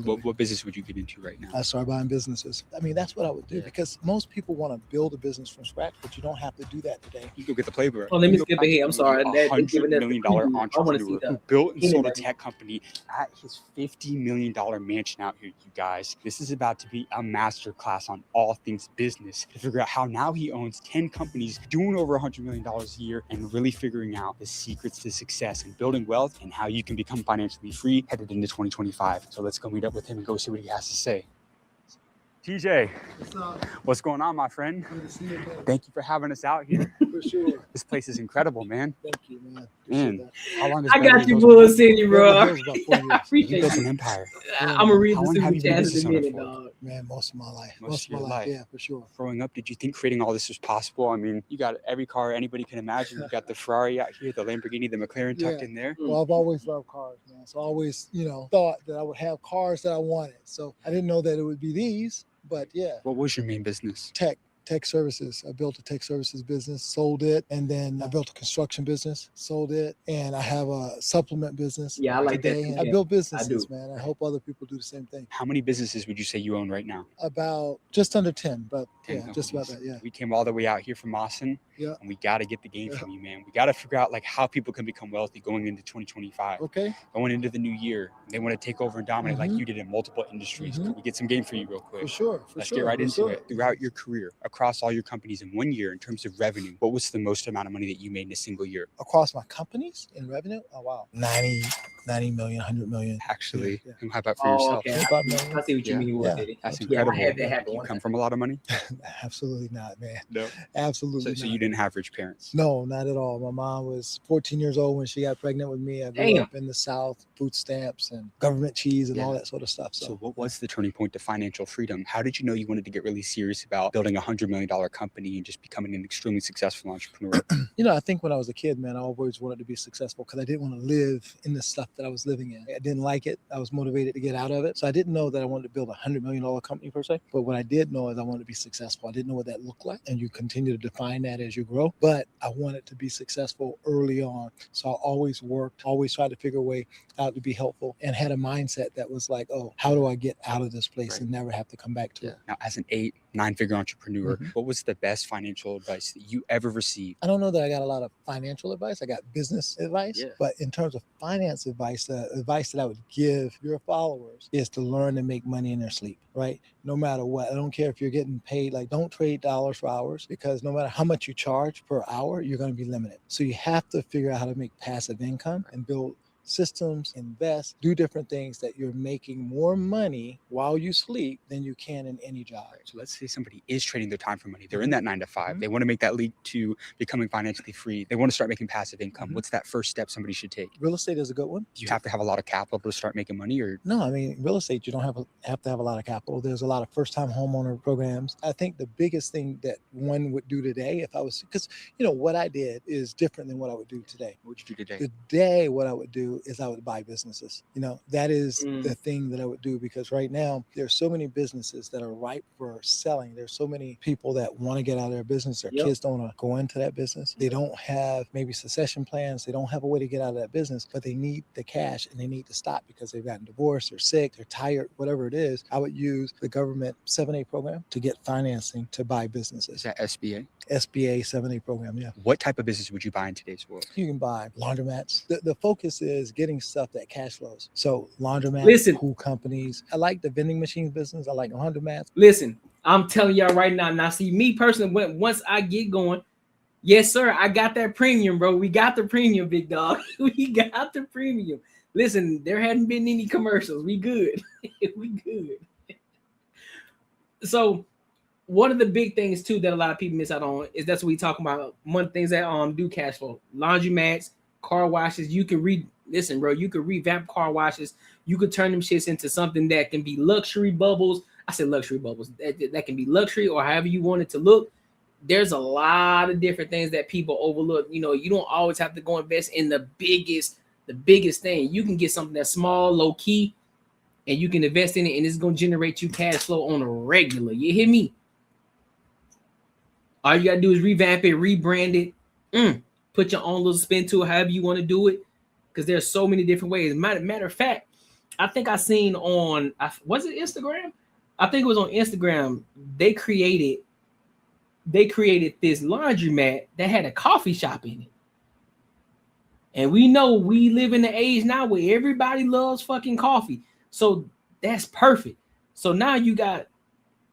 What business would you get into right now? I start buying businesses. I mean, that's what I would do because most people want to build a business from scratch, but you don't have to do that today. You go get the playbook. Oh, let me skip ahead. I'm sorry. $100 million entrepreneur who built and sold a tech company at his $50 million mansion out here, you guys. This is about to be a master class on all things business to figure out how now he owns 10 companies doing over $100 million a year and really figuring out the secrets to success and building wealth and how you can become financially free headed into 2025. So let's go meet up with him and go see what he has to say. TJ, what's going on, my friend? Good to see you, man. Thank you for having us out here. For sure. This place is incredible, man. Thank you, man. Man, how long has I got you, Bull City, bro. I appreciate you built it. an empire. I'm gonna read How the long have super you been chat business in a owner minute, for? dog. Man, most of my life. Most of your life. Yeah, for sure. Growing up, did you think creating all this was possible? I mean, you got every car anybody can imagine. You got the Ferrari out here, the Lamborghini, the McLaren tucked in there. Well, I've always loved cars, man. So I always, thought that I would have cars that I wanted. So I didn't know that it would be these, but yeah. What was your main business? Tech services. I built a tech services business, sold it, and then I built a construction business, sold it, and I have a supplement business. Yeah, I like that today. too. I Yeah, built I businesses, do. man. I hope other people do the same thing. How many businesses would you say you own right now? About just under 10, but 10 yeah, just about companies. that, yeah. We came all the way out here from Austin, Yeah. and we got to get the game from you, man. We got to figure out how people can become wealthy going into 2025. Okay. Going into the new year, they want to take over and dominate like you did in multiple industries. Can we get some game for you real quick? For sure. Let's get right into it. Throughout your career, across all your companies in 1 year, in terms of revenue, what was the most amount of money that you made in a single year? Across my companies in revenue? Oh, wow. 90 million, 100 million. Actually, Yeah. and how about for Oh, yourself? okay. 25 million. I see what you mean. Bull Yeah. City. That's Yeah, incredible. I had that happen. You come from a lot of money? Absolutely not, man. No. Absolutely So not. you didn't have rich parents? No, not at all. My mom was 14 years old when she got pregnant with me. I grew Damn. up in the South, food stamps and government cheese and all that sort of stuff. So So what was the turning point to financial freedom? How did you know you wanted to get really serious about building $100 million company and just becoming an extremely successful entrepreneur? I think when I was a kid, man, I always wanted to be successful because I didn't want to live in the stuff that I was living in. I didn't like it. I was motivated to get out of it. So I didn't know that I wanted to build $100 million company per se. But what I did know is I wanted to be successful. I didn't know what that looked like. And you continue to define that as you grow. But I wanted to be successful early on. So I always worked, always tried to figure a way out to be helpful and had a mindset that was like, oh, how do I get out of this place and never have to come back to it? Now, as an 9-figure entrepreneur, what was the best financial advice that you ever received? I don't know that I got a lot of financial advice. I got business advice. But in terms of finance advice, the advice that I would give your followers is to learn to make money in their sleep, right? No matter what. I don't care if you're getting paid, don't trade dollars for hours because no matter how much you charge per hour, you're going to be limited. So you have to figure out how to make passive income and build systems, invest, do different things that you're making more money while you sleep than you can in any job. So let's say somebody is trading their time for money. They're in that 9 to 5. They want to make that leap to becoming financially free. They want to start making passive income. What's that first step somebody should take? Real estate is a good one. Do you have to have a lot of capital to start making money, or? No, I mean, real estate, you don't have to have a lot of capital. There's a lot of first-time homeowner programs. I think the biggest thing that one would do today, if I was, because, you know, what I did is different than what I would do today. What would you do today? Today, what I would do is I would buy businesses. You know, that is the thing that I would do, because right now there's so many businesses that are ripe for selling. There's so many people that want to get out of their business. Their kids don't want to go into that business. They don't have maybe succession plans. They don't have a way to get out of that business, but they need the cash and they need to stop because they've gotten divorced, they're sick, they're tired, whatever it is. I would use the government 7A program to get financing to buy businesses. Is that SBA? SBA 7A program, yeah. What type of business would you buy in today's world? You can buy laundromats. The focus is getting stuff that cash flows. So laundromats, pool companies. I like the vending machine business. I like laundromats. Listen, I'm telling y'all right now. Now, see, me personally, once I get going, yes, sir, I got that premium, bro. We got the premium, big dog. We got the premium. Listen, there hadn't been any commercials. We good. We good. So one of the big things too that a lot of people miss out on is that's what we talk about. One of the things that do cash flow: laundromats, car washes. You can listen, bro. You could revamp car washes. You could turn them shits into something that can be luxury bubbles. I said luxury bubbles. That can be luxury or however you want it to look. There's a lot of different things that people overlook. You know, you don't always have to go invest in the biggest thing. You can get something that's small, low key, and you can invest in it, and it's gonna generate you cash flow on a regular. You hear me? All you gotta do is revamp it, rebrand it, put your own little spin to it, however you want to do it, because there's so many different ways. Matter of fact, I think I seen on, was it Instagram? I think it was on Instagram. They created this laundromat that had a coffee shop in it. And we know we live in the age now where everybody loves fucking coffee. So that's perfect. So now you got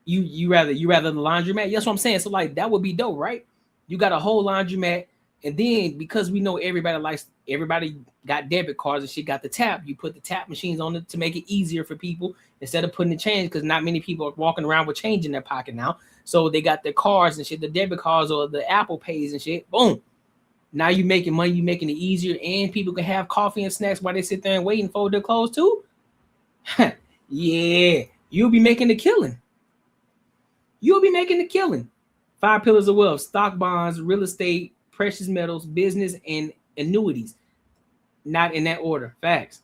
you rather the laundromat. That's what I'm saying. So like that would be dope, right? You got a whole laundromat, and then because we know everybody got debit cards and shit, got the tap. You put the tap machines on it to make it easier for people instead of putting the change, because not many people are walking around with change in their pocket now. So they got their cards and shit, the debit cards or the Apple Pays and shit. Boom. Now you making money, you making it easier, and people can have coffee and snacks while they sit there and wait and fold their clothes too. Yeah, you'll be making a killing. You'll be making a killing. 5 pillars of wealth: stock, bonds, real estate, precious metals, business, and annuities. Not in that order. Facts.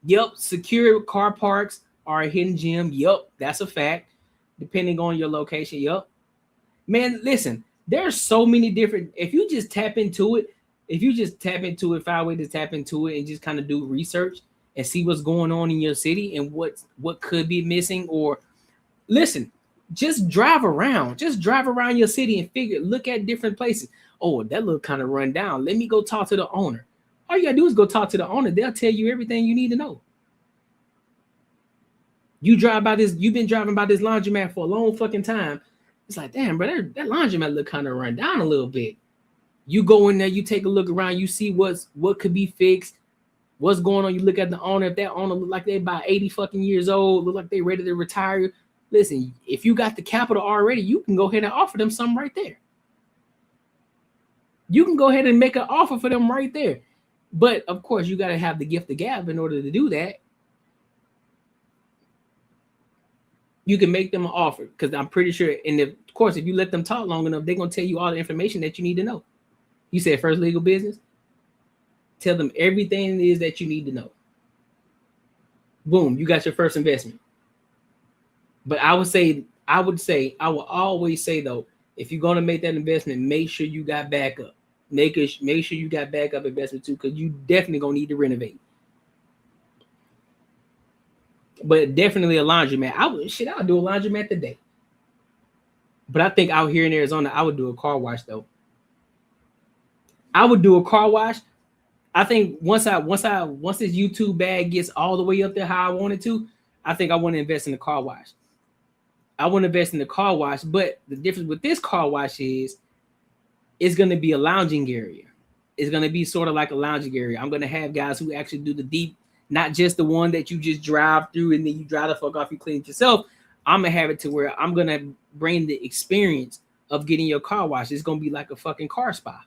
Yep. Secure car parks are a hidden gem. Yep. That's a fact. Depending on your location. Yep. Man, listen, there's so many different, if you just tap into it, find a way to tap into it and just kind of do research and see what's going on in your city and what could be missing. Or listen, just drive around your city and look at different places. Oh, that look kind of run down. Let me go talk to the owner. All you gotta do is go talk to the owner. They'll tell you everything you need to know. You've been driving by this laundromat for a long fucking time. It's like, damn, bro, that laundromat look kind of run down a little bit. You go in there, you take a look around, you see what could be fixed, what's going on. You look at the owner. If that owner look like they about 80 fucking years old, look like they ready to retire. Listen, if you got the capital already, you can go ahead and offer them something right there. You can go ahead and make an offer for them right there. But of course, you got to have the gift of gab in order to do that. You can make them an offer, because I'm pretty sure, and of course, if you let them talk long enough, they're going to tell you all the information that you need to know. You said first legal business. Tell them everything it is that you need to know. Boom, you got your first investment. But I would always say though, if you're going to make that investment, make sure you got backup. Make sure you got backup investment too, because you definitely going to need to renovate. But definitely a laundromat. I'll do a laundromat today. But I think out here in Arizona, I would do a car wash though. I would do a car wash. I think once this YouTube bag gets all the way up there how I want it to, I think I want to invest in the car wash. But the difference with this car wash is it's going to be a lounging area. It's going to be sort of like a lounging area. I'm going to have guys who actually do the deep, not just the one that you just drive through and then you drive the fuck off, you clean it yourself. I'm going to have it to where I'm going to bring the experience of getting your car washed. It's going to be like a fucking car spa.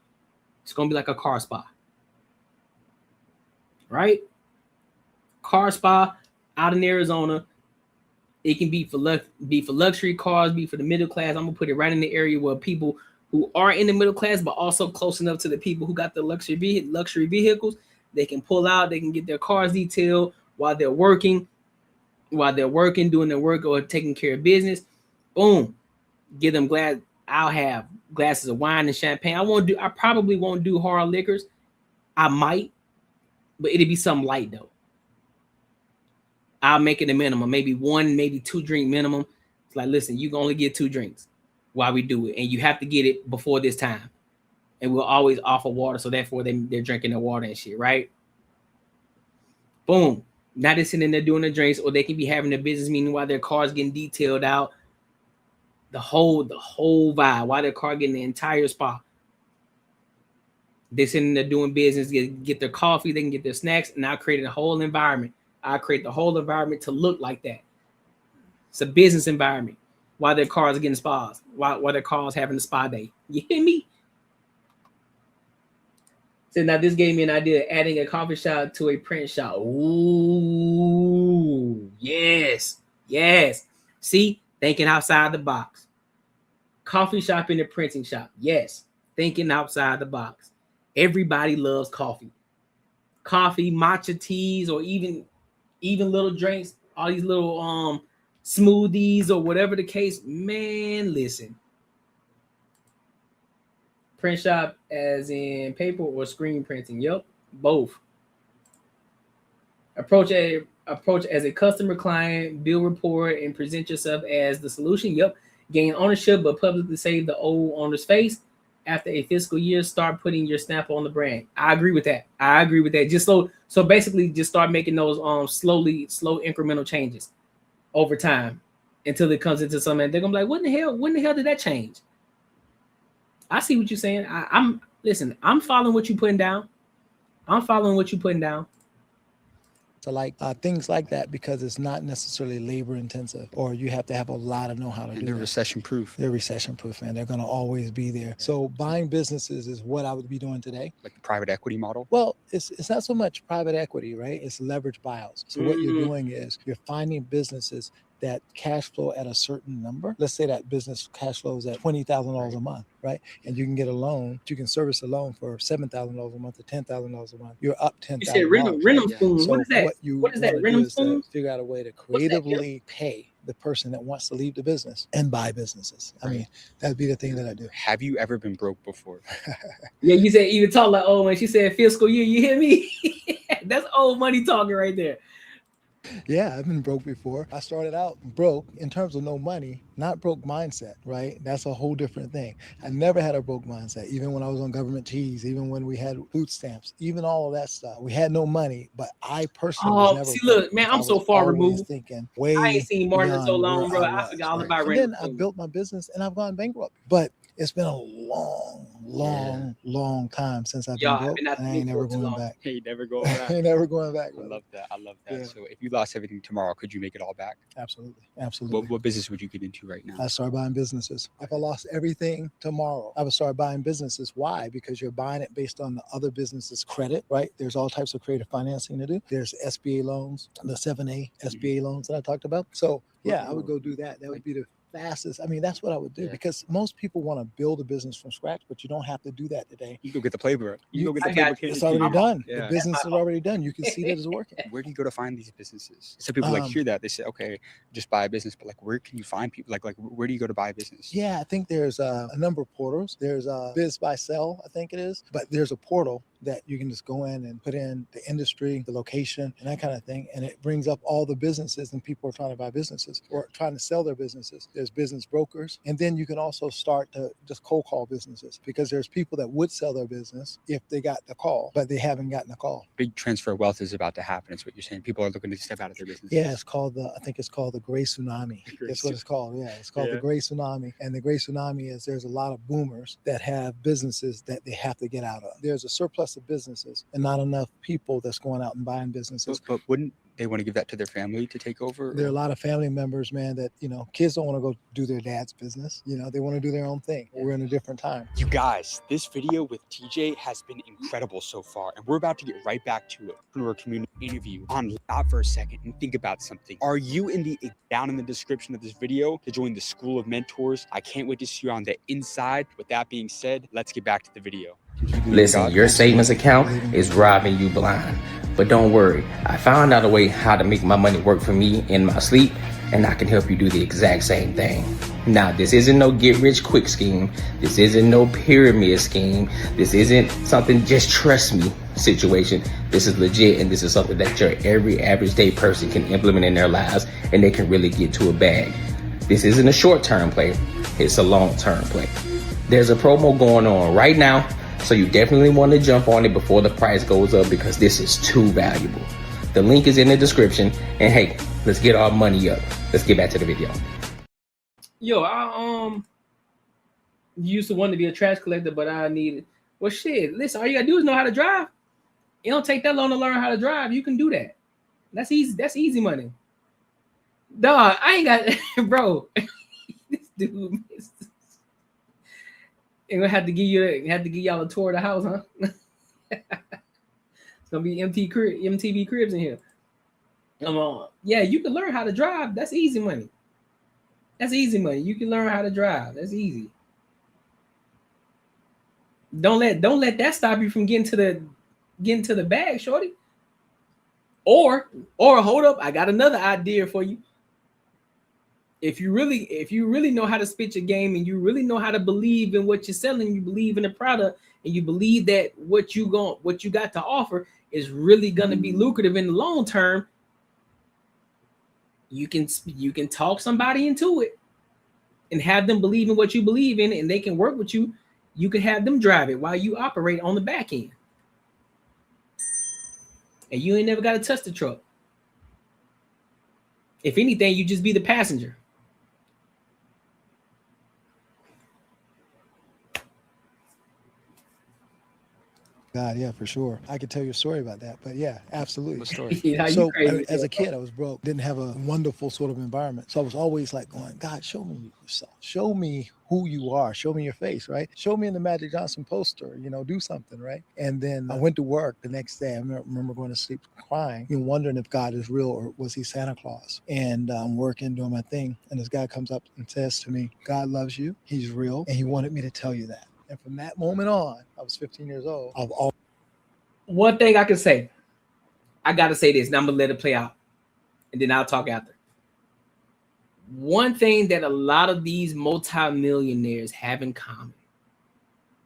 It's going to be like a car spa. Right? Car spa out in Arizona. It can be for luxury cars, be for the middle class. I'm going to put it right in the area where people who are in the middle class, but also close enough to the people who got the luxury vehicles, they can pull out, they can get their cars detailed while they're working, doing their work or taking care of business. Boom. Give them I'll have glasses of wine and champagne. I probably won't do hard liquors. I might, but it'll be something light though. I'll make it a minimum, maybe 1, maybe 2 drink minimum. It's like, listen, you can only get 2 drinks while we do it, and you have to get it before this time. And we'll always offer water, so therefore they're drinking their water and shit, right? Boom. Now they're sitting there doing their drinks, or they can be having a business meeting while their car's getting detailed out. The whole vibe, while their car getting the entire spa. They're sitting there doing business, get their coffee, they can get their snacks, and I created a whole environment. I create the whole environment to look like that. It's a business environment while their cars are getting spas, while their cars having a spa day. You hear me? So now this gave me an idea of adding a coffee shop to a print shop. Ooh, yes. See, thinking outside the box. Coffee shop in the printing shop. Yes, thinking outside the box. Everybody loves coffee. Coffee, matcha teas, or even little drinks, all these little smoothies or whatever the case. Man, listen. Print shop as in paper or screen printing. Yep, both. Approach as a customer client, build rapport, and present yourself as the solution. Yep. Gain ownership, but publicly save the old owner's face. After a fiscal year, start putting your stamp on the brand. I agree with that. Just so basically just start making those slow incremental changes over time until it comes into something. They're gonna be like, when the hell did that change? I see what you're saying. I'm following what you're putting down. So like things like that, because it's not necessarily labor intensive, or you have to have a lot of know-how to do. They're recession proof. They're recession proof, man. They're going to always be there. So buying businesses is what I would be doing today. Like the private equity model? Well, it's not so much private equity, right? It's leverage buyouts. So what you're doing is you're finding businesses that cash flow at a certain number. Let's say that business cash flows at $20,000 a month, right? And you can get a loan. You can service a loan for $7,000 a month or $10,000 a month. You're up $10,000. You said rent spoon. So what is that? What is that? Rent spoon? Figure out a way to creatively pay the person that wants to leave the business and buy businesses. I mean, that'd be the thing that I do. Have you ever been broke before? Yeah, you said even talk like when she said fiscal year. You hear me? That's old money talking right there. Yeah, I've been broke before. I started out broke in terms of no money, not broke mindset, right? That's a whole different thing. I never had a broke mindset, even when I was on government cheese, even when we had food stamps, even all of that stuff. We had no money, but I personally was never broke. Look, man, I'm so far removed. Thinking I ain't seen Martin in so long, bro. I forgot all about rent. Then I built my business and I've gone bankrupt. But it's been a long time since I've been broke. I ain't never going back. Hey, never going back. I ain't never going back. I love that. Yeah. So if you lost everything tomorrow, could you make it all back? Absolutely. What business would you get into right now? I start buying businesses. If I lost everything tomorrow, I would start buying businesses. Why? Because you're buying it based on the other business's credit, right? There's all types of creative financing to do. There's SBA loans, the 7A SBA loans that I talked about. So yeah, I would go do that. That would be the fastest. I mean, that's what I would do because most people want to build a business from scratch, but you don't have to do that today. You go get the playbook. It's already done. Yeah. The business is already done. You can see that it's working. Where do you go to find these businesses? Some people hear that. They say, okay, just buy a business. But where can you find people? Like where do you go to buy a business? Yeah, I think there's a number of portals. There's Biz by Sell, I think it is. But there's a portal that you can just go in and put in the industry, the location, and that kind of thing. And it brings up all the businesses, and people are trying to buy businesses or trying to sell their businesses. There's business brokers. And then you can also start to just cold call businesses, because there's people that would sell their business if they got the call, but they haven't gotten the call. Big transfer of wealth is about to happen. Is what you're saying. People are looking to step out of their business. Yeah, it's called I think it's called the Gray Tsunami. That's what it's called. Yeah, it's called the Gray Tsunami. And the Gray Tsunami is there's a lot of boomers that have businesses that they have to get out of. There's a surplus of businesses and not enough people that's going out and buying businesses. But wouldn't they want to give that to their family to take over? There are a lot of family members, man, that, kids don't want to go do their dad's business. They want to do their own thing. We're in a different time. You guys, this video with TJ has been incredible so far, and we're about to get right back to it. Entrepreneur community interview. Stop for a second and think about something. Are you down in the description of this video to join the School of Mentors? I can't wait to see you on the inside. With that being said, let's get back to the video. Listen, your savings account is robbing you blind. But don't worry, I found out a way how to make my money work for me in my sleep, and I can help you do the exact same thing. Now, this isn't no get rich quick scheme. This isn't no pyramid scheme. This isn't something just trust me situation. This is legit, and this is something that your every average day person can implement in their lives, and they can really get to a bag. This isn't a short-term play. It's a long-term play. There's a promo going on right now, so you definitely want to jump on it before the price goes up, because this is too valuable. The link is in the description. And hey, let's get our money up. Let's get back to the video. Yo, I used to want to be a trash collector, but I needed. Well, shit. Listen, all you gotta do is know how to drive. It don't take that long to learn how to drive. You can do that. That's easy. That's easy money. Dog, I ain't got, bro. This dude. And we had to give y'all a tour of the house, huh? It's gonna be MTV cribs in here. Yeah, you can learn how to drive. That's easy money. That's easy money. You can learn how to drive. That's easy. Don't let that stop you from getting to the bag, shorty. Or hold up, I got another idea for you. If you really know how to spit your game, and you really know how to believe in what you're selling, you believe in the product, and you believe that what you got to offer is really gonna be lucrative in the long term, you can talk somebody into it and have them believe in what you believe in, and they can work with you. You can have them drive it while you operate on the back end. And you ain't never got to touch the truck. If anything, you just be the passenger. God, yeah, for sure. I could tell you a story about that, but yeah, absolutely. What story? Yeah, So as a kid, I was broke, didn't have a wonderful sort of environment. So I was always like going, God, show me yourself. Show me who you are. Show me your face, right? Show me in the Magic Johnson poster, do something, right? And then I went to work the next day. I remember going to sleep crying and wondering if God is real or was he Santa Claus? And I'm working, doing my thing. And this guy comes up and says to me, God loves you. He's real. And he wanted me to tell you that. And from that moment on, I was 15 years old. One thing I can say, I got to say this, and I'm going to let it play out, and then I'll talk after. One thing that a lot of these multimillionaires have in common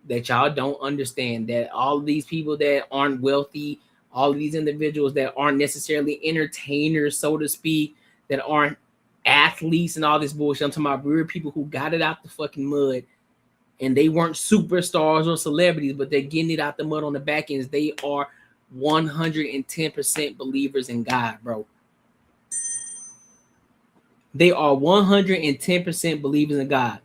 that y'all don't understand, that all of these people that aren't wealthy, all of these individuals that aren't necessarily entertainers, so to speak, that aren't athletes and all this bullshit. I'm talking about real people who got it out the fucking mud. And they weren't superstars or celebrities, but they're getting it out the mud on the back ends. They are 110% believers in God, bro. They are 110% believers in God.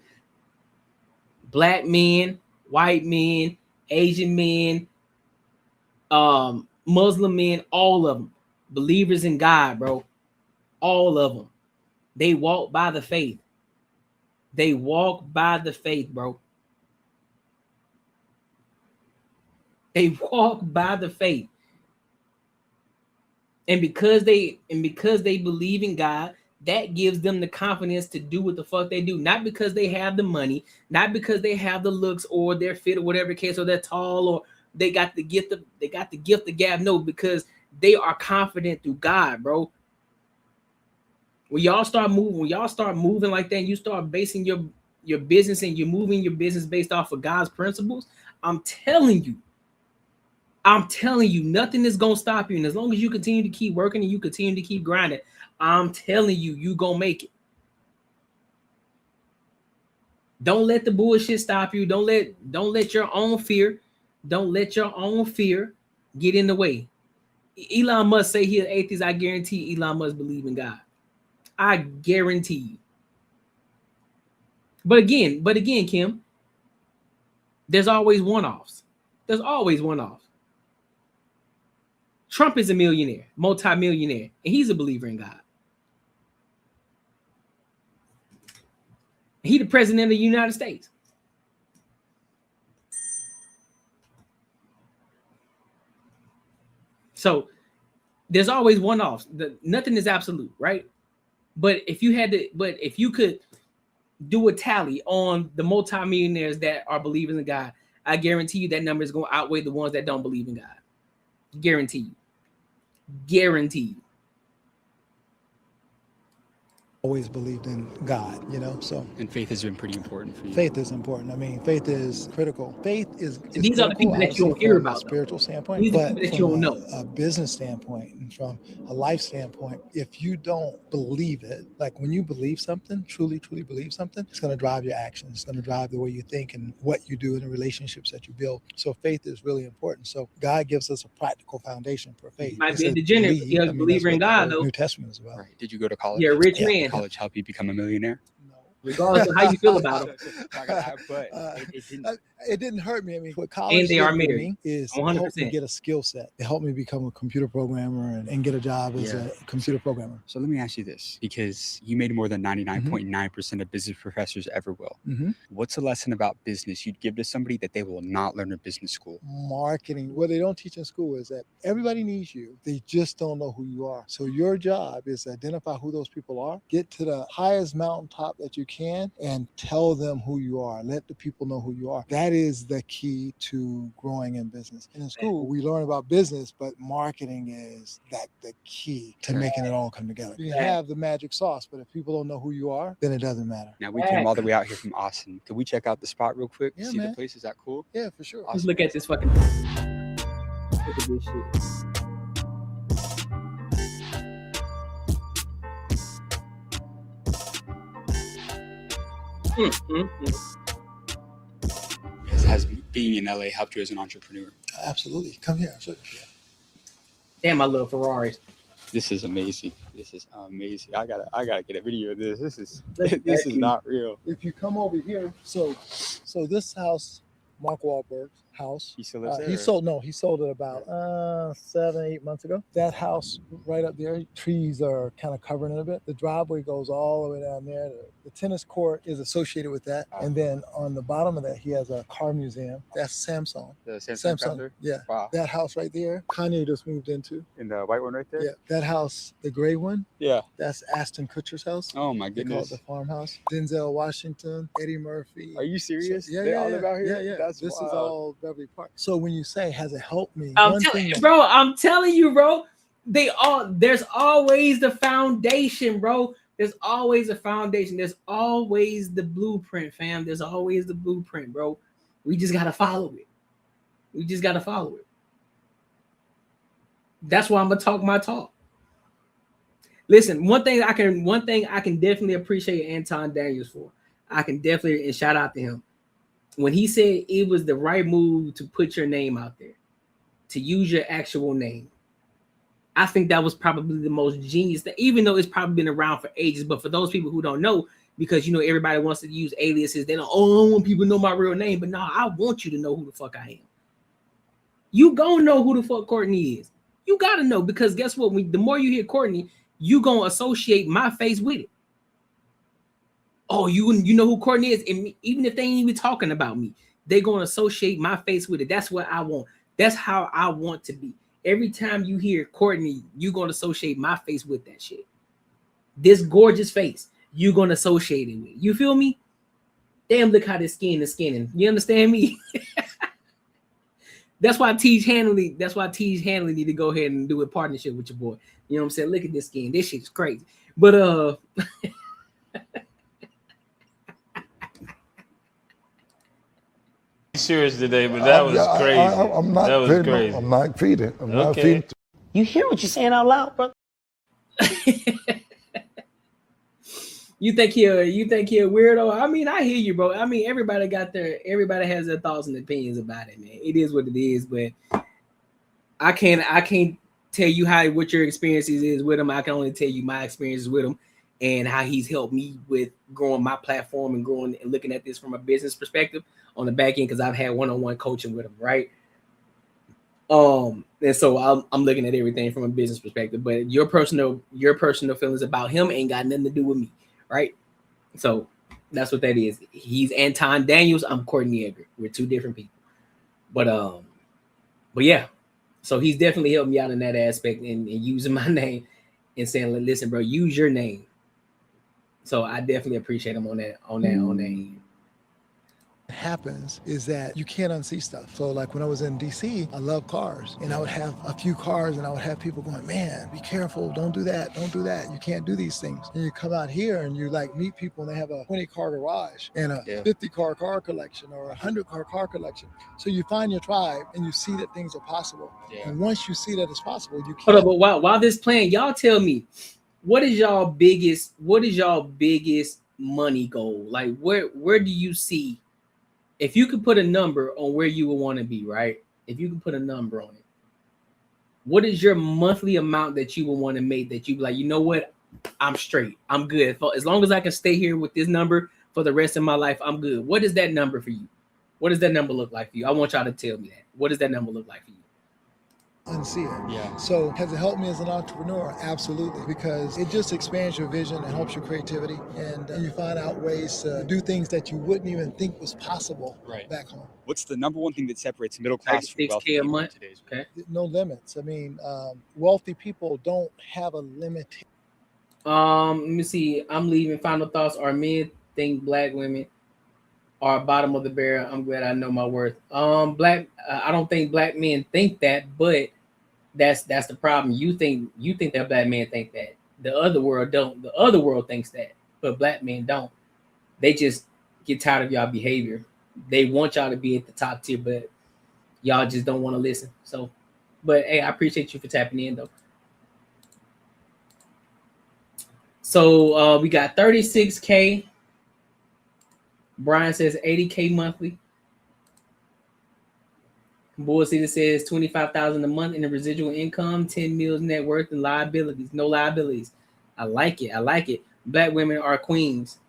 Black men, white men, Asian men, Muslim men, all of them. Believers in God, bro. All of them. They walk by the faith. They walk by the faith, bro. They walk by the faith. And because they believe in God, that gives them the confidence to do what the fuck they do. Not because they have the money, not because they have the looks or they're fit or whatever case, or they're tall or they got the gift of gab. No, because they are confident through God, bro. When y'all start moving like that, and you start basing your business and you're moving your business based off of God's principles, I'm telling you, I'm telling you, nothing is gonna stop you. And as long as you continue to keep working and you continue to keep grinding, I'm telling you, you gonna make it. Don't let the bullshit stop you. Don't let your own fear get in the way. Elon Musk say he's an atheist. I guarantee Elon Musk believe in God. I guarantee you. But again, Kim, there's always one-offs. There's always one-offs. Trump is a millionaire, multi-millionaire, and he's a believer in God. He the president of the United States. So there's always one-offs. Nothing is absolute, right? But if you could do a tally on the multimillionaires that are believers in God, I guarantee you that number is going to outweigh the ones that don't believe in God. Guarantee you. Guarantee you. Always believed in God, so. And faith has been pretty important for you. Faith is important. I mean, faith is critical. Faith is these are the people that you don't hear about. From a spiritual standpoint, these but are the people that from you don't know. A business standpoint and from a life standpoint, if you don't believe it, like when you believe something, truly believe something, it's going to drive your actions. It's going to drive the way you think and what you do in the relationships that you build. So faith is really important. So God gives us a practical foundation for faith. You might be a degenerate, but you're a believer in God, though. New Testament is about. Right. Did you go to college? You're a rich man. College help you become a millionaire? Regardless of how you feel about them. But it didn't hurt me. I mean, what college and they are did for married. me is 100%. help me get a skill set. It helped me become a computer programmer and get a job as a computer programmer. So let me ask you this, because you made more than 99.9% of business professors ever will. What's a lesson about business you'd give to somebody that they will not learn in business school? Marketing. What they don't teach in school is that everybody needs you. They just don't know who you are. So your job is to identify who those people are, get to the highest mountaintop that you can, and tell them who you are. Let the people know who you are. That is the key to growing in business. And in school, we learn about business, but marketing is the key to making it all come together. You have the magic sauce, but if people don't know who you are, then it doesn't matter. Now, we came all the way out here from Austin. Could we check out the spot real quick? Yeah, see man. the place? Is that cool? Yeah, for sure. Just look at this fucking. Look at this shit. Has being in LA helped you as an entrepreneur? Absolutely. Come here. Damn, I love Ferraris. This is amazing. This is amazing. I gotta get a video of this. This is not real. If you come over here, so this house, Mark Wahlberg's house. He still lives there? He sold it about 7-8 months ago. That house right up there, trees are kind of covering it a bit. The driveway goes all the way down there. The tennis court is associated with that. And then on the bottom of that, he has a car museum. That's Samsung. The Samsung. Founder? Yeah. Wow. That house right there, Kanye just moved into. In the white one right there? Yeah. That house, the gray one. Yeah. That's Ashton Kutcher's house. Oh my They goodness. call it the farmhouse. Denzel Washington, Eddie Murphy. Are you serious? Yeah, They all live out here? Yeah. That's this wild. is all Beverly Park. So when you say, has it helped me? I'm telling you, bro. There's always the foundation, bro. There's always a foundation. There's always the blueprint, fam. There's always the blueprint, bro. We just gotta follow it. That's why I'm gonna talk my talk. Listen, one thing I can definitely appreciate Anton Daniels for. I can definitely, and shout out to him. When he said it was the right move to put your name out there, to use your actual name, I think that was probably the most genius thing, even though it's probably been around for ages. But for those people who don't know, because everybody wants to use aliases, they don't, I don't want people to know my real name. But no, I want you to know who the fuck I am. You gonna know who the fuck Courtnee is. You gotta know, because guess what? The more you hear Courtnee, you gonna associate my face with it. Oh, you know who Courtnee is, and even if they ain't even talking about me, they're gonna associate my face with it. That's what I want. That's how I want to be. Every time you hear Courtnee, you're gonna associate my face with that shit. This gorgeous face, you're gonna associate it with. You feel me? Damn, look how this skin is skinning. You understand me? That's why Tej Hanley need to go ahead and do a partnership with your boy. You know what I'm saying? Look at this skin. This shit is crazy. But serious today, but that was crazy. I'm not that was feeding. crazy. I'm not feeding. I'm not feeding. You hear what you're saying out loud, brother? You think he a weirdo? I mean, I hear you, bro. I mean, everybody has their thoughts and opinions about it, man. It is what it is, but I can't tell you what your experiences is with him. I can only tell you my experiences with him and how he's helped me with growing my platform and growing and looking at this from a business perspective on the back end, because I've had one-on-one coaching with him, right? And so I'm looking at everything from a business perspective, but your personal feelings about him ain't got nothing to do with me, right? So that's what that is. He's Anton Daniels. I'm Courtnee Edgar. We're two different people, but yeah. So he's definitely helped me out in that aspect and using my name and saying, listen, bro, use your name. So I definitely appreciate him on that end. Happens is that you can't unsee stuff. So like when I was in DC, I love cars, and I would have a few cars and I would have people going, man, be careful, don't do that, you can't do these things. And you come out here and you like meet people and they have a 20-car garage and a 50-car car collection or a 100-car collection. So you find your tribe and you see that things are possible. And once you see that it's possible, you can't. Hold up, but while this playing, y'all tell me, what is y'all biggest money goal? Like where do you see, if you could put a number on where you would want to be, right? If you could put a number on it, what is your monthly amount that you would want to make that you be like, you know what, I'm straight, I'm good. As long as I can stay here with this number for the rest of my life, I'm good. What is that number for you? What does that number look like for you? I want y'all to tell me that. What does that number look like for you? Unsee it. Yeah. So has it helped me as an entrepreneur? Absolutely, because it just expands your vision and helps your creativity, and you find out ways to do things that you wouldn't even think was possible back home. What's the number one thing that separates middle class from wealthy a month? Today's okay. No limits. I mean, wealthy people don't have a limit. Let me see. I'm leaving. Final thoughts. Are men think black women are bottom of the barrel? I'm glad I know my worth. I don't think black men think that, but that's the problem. You think that black men think that. The other world don't. The other world thinks that, but black men don't. They just get tired of y'all behavior. They want y'all to be at the top tier, but y'all just don't want to listen. So, but hey, I appreciate you for tapping in though. So we got 36K. Brian says 80K monthly. Bull City says 25,000 a month in the residual income, 10 mils net worth, and liabilities. No liabilities. I like it. Black women are queens.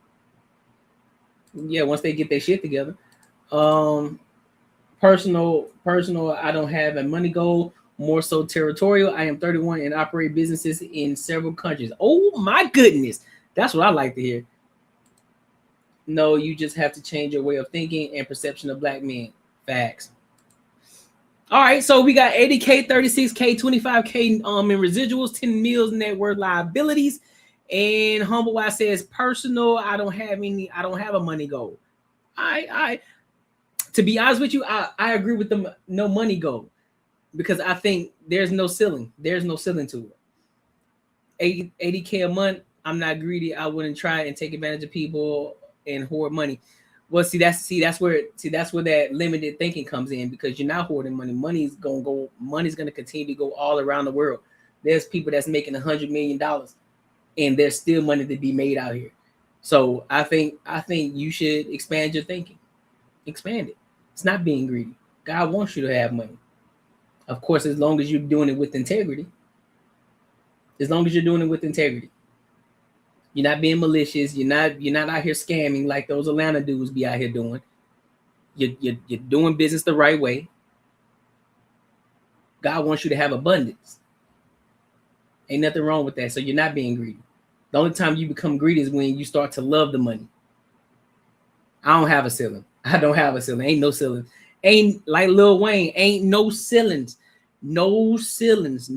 Yeah, once they get their shit together. Personal. I don't have a money goal. More so territorial. I am 31 and operate businesses in several countries. Oh my goodness, that's what I like to hear. No, you just have to change your way of thinking and perception of black men. Facts. All right, so we got 80K, 36K, 25K in residuals, 10 mils net worth liabilities. And Humble Wise says personal. I don't have a money goal. I to be honest with you, I agree with them. No money goal, because I think there's no ceiling. There's no ceiling to it. 80K a month. I'm not greedy. I wouldn't try and take advantage of people and hoard money. Well, that's where that limited thinking comes in, because you're not hoarding money. Money's gonna continue to go all around the world. There's people that's making $100 million, and there's still money to be made out here. So I think you should expand your thinking. Expand it. It's not being greedy. God wants you to have money. Of course, as long as you're doing it with integrity. You're not being malicious. You're not out here scamming like those Atlanta dudes be out here doing. You're doing business the right way. God wants you to have abundance. Ain't nothing wrong with that. So you're not being greedy. The only time you become greedy is when you start to love the money. I don't have a ceiling. Ain't no ceiling. Ain't like Lil Wayne. Ain't no ceilings. No ceilings.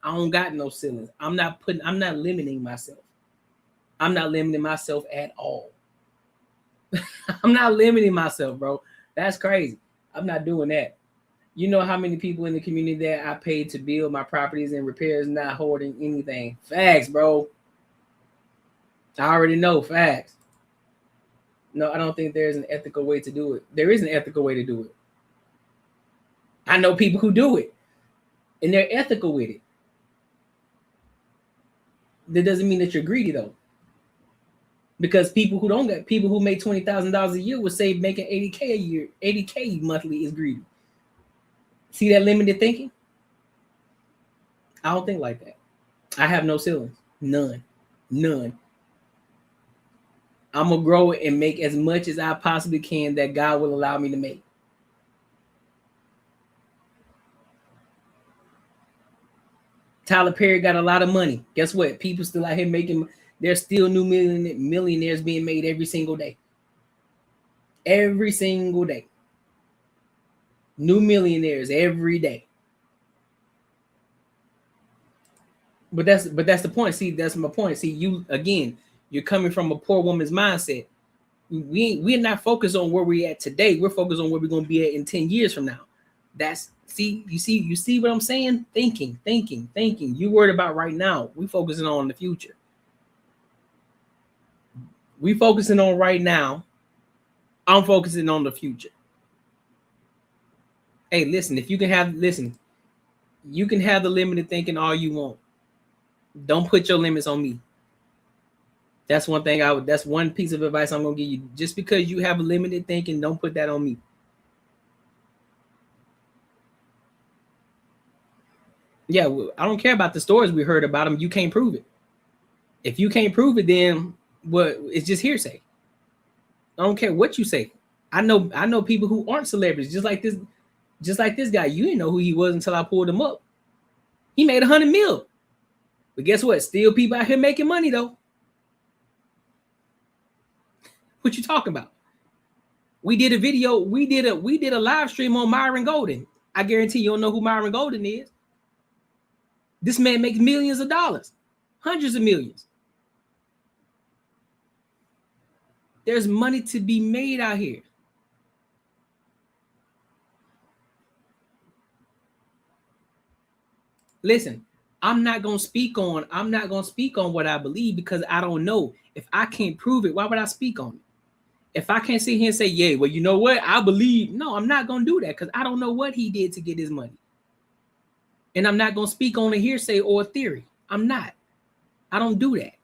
I don't got no ceilings. I'm not limiting myself. I'm not limiting myself at all. I'm not limiting myself, bro. That's crazy. I'm not doing that. You know how many people in the community that I paid to build my properties and repairs, not hoarding anything. Facts, bro. I already know. Facts. No, I don't think there's an ethical way to do it. There is an ethical way to do it. I know people who do it, and they're ethical with it. That doesn't mean that you're greedy though. Because people who make $20,000 a year would say making $80K a year, $80K monthly is greedy. See that limited thinking? I don't think like that. I have no ceilings. None. I'm gonna grow and make as much as I possibly can that God will allow me to make. Tyler Perry got a lot of money. Guess what? People still out here making. There's still new millionaires being made every single day. Every single day. New millionaires every day. But that's the point. See, that's my point. See, you're coming from a poor woman's mindset. We're not focused on where we're at today. We're focused on where we're going to be at in 10 years from now. You see what I'm saying? Thinking. You worried about right now. We focusing on the future. We focusing on right now. I'm focusing on the future. Hey, listen, you can have the limited thinking all you want. Don't put your limits on me. That's one thing that's one piece of advice I'm gonna give you. Just because you have a limited thinking, don't put that on me. Yeah, I don't care about the stories we heard about them. You can't prove it. If you can't prove it, then it's just hearsay. I don't care what you say. I know people who aren't celebrities, just like this guy. You didn't know who he was until I pulled him up. He made $100 million. But guess what? Still people out here making money though. What you talking about? We did a video. We did a live stream on Myron Golden. I guarantee you don't know who Myron Golden is. This man makes millions of dollars, hundreds of millions. There's money to be made out here. Listen, I'm not gonna speak on what I believe because I don't know. If I can't prove it, why would I speak on it? If I can't sit here and say, yeah, well, you know what? I believe. No, I'm not gonna do that because I don't know what he did to get his money. And I'm not gonna speak on a hearsay or a theory. I'm not. I don't do that.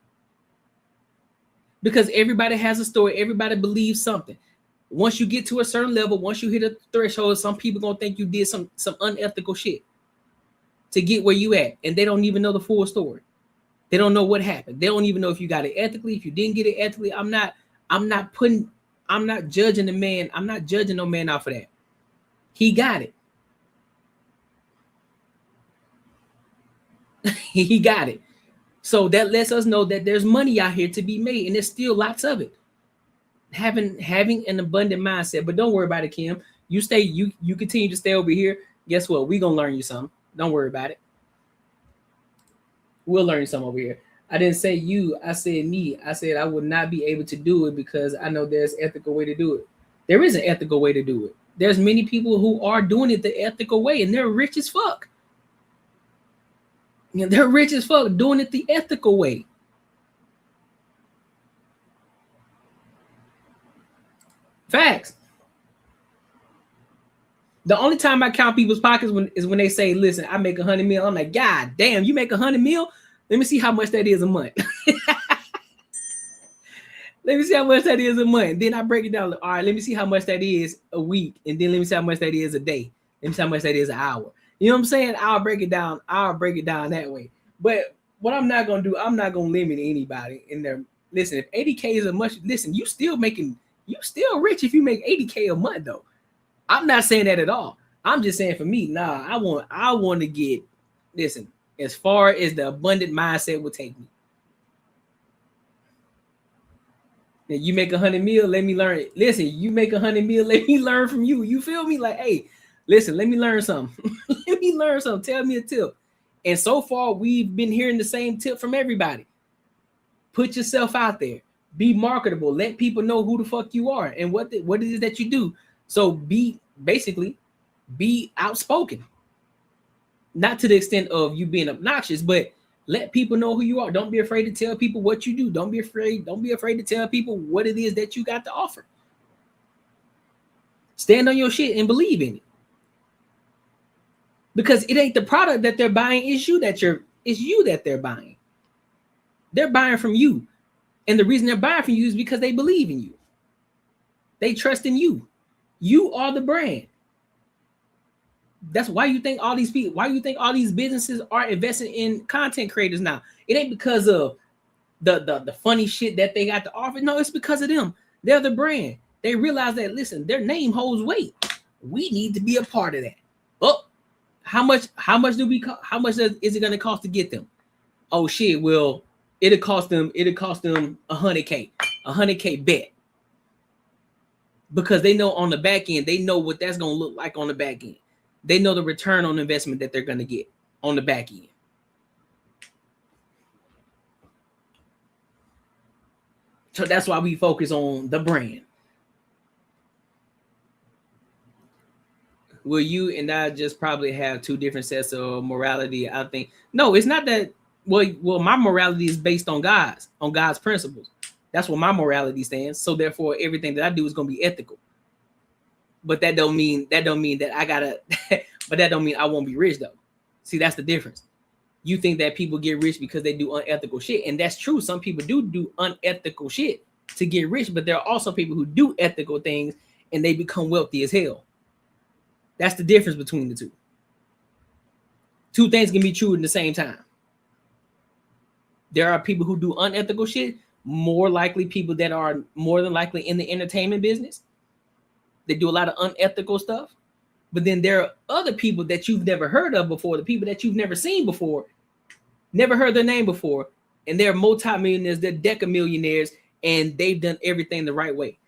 Because everybody has a story, everybody believes something. Once you get to a certain level, once you hit a threshold, some people gonna think you did some unethical shit to get where you at, and they don't even know the full story. They don't know what happened. They don't even know if you got it ethically, if you didn't get it ethically. I'm not judging the man. I'm not judging no man off of that. He got it. He got it. So that lets us know that there's money out here to be made, and there's still lots of it. Having an abundant mindset, but don't worry about it, Kim. You continue to stay over here. Guess what? We're gonna learn you something. Don't worry about it. We'll learn some over here. I didn't say you. I said me. I said I would not be able to do it because I know there's an ethical way to do it. There is an ethical way to do it. There's many people who are doing it the ethical way, and they're rich as fuck. You know, they're rich as fuck doing it the ethical way. Facts. The only time I count people's pockets is when they say, listen, I make $100 million. I'm like, God damn, you make $100 million? Let me see how much that is a month. Let me see how much that is a month. Then I break it down. All right, let me see how much that is a week. And then let me see how much that is a day. Let me see how much that is an hour. You know what I'm saying? I'll break it down that way. But what I'm not going to do, I'm not going to limit anybody in there. Listen, if 80K is a much, listen, you still rich if you make 80K a month though. I'm not saying that at all. I'm just saying for me, nah, I want to get, listen, as far as the abundant mindset will take me. Now you make $100 million, let me learn it. Listen, you make $100 million, let me learn from you. You feel me? Like, hey, listen, let me learn something. Let me learn something. Tell me a tip. And so far, we've been hearing the same tip from everybody. Put yourself out there. Be marketable. Let people know who the fuck you are and what it is that you do. So be outspoken. Not to the extent of you being obnoxious, but Let people know who you are. Don't be afraid to tell people what you do. Don't be afraid to tell people what it is that you got to offer. Stand on your shit and believe in it. Because it ain't the product that they're buying, it's you that they're buying. They're buying from you. And the reason they're buying from you is because they believe in you. They trust in you. You are the brand. That's why you think all these businesses are investing in content creators now. It ain't because of the funny shit that they got to offer. No, it's because of them. They're the brand. They realize that, listen, their name holds weight. We need to be a part of that. Oh, how much is it going to cost to get them? Oh shit, well, it'll cost them $100K bet. Because they know on the back end, they know what that's going to look like on the back end. They know the return on investment that they're going to get on the back end. So that's why we focus on the brand. Will you and I just probably have two different sets of morality? I think no, it's not that. Well, my morality is based on God's principles. That's where my morality stands. So therefore, everything that I do is going to be ethical. But that don't mean that I gotta. But that don't mean I won't be rich though. See, that's the difference. You think that people get rich because they do unethical shit, and that's true. Some people do unethical shit to get rich, but there are also people who do ethical things and they become wealthy as hell. That's the difference between the two. Two things can be true at the same time. There are people who do unethical shit, more likely people that are more than likely in the entertainment business. They do a lot of unethical stuff. But then there are other people that you've never heard of before, the people that you've never seen before, never heard their name before, and they're multimillionaires, they're decamillionaires, and they've done everything the right way.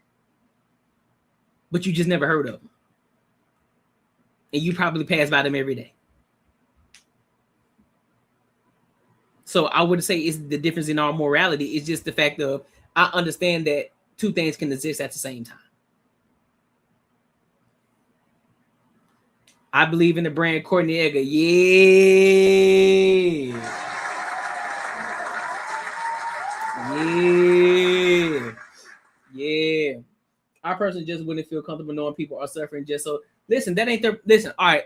But you just never heard of them. And you probably pass by them every day. So I would say it's the difference in our morality. It's just the fact of I understand that two things can exist at the same time. I believe in the brand Courtnee Edgar. Yeah. Yeah. Yeah. I personally just wouldn't feel comfortable knowing people are suffering just so. Listen, that ain't their. Listen, all right.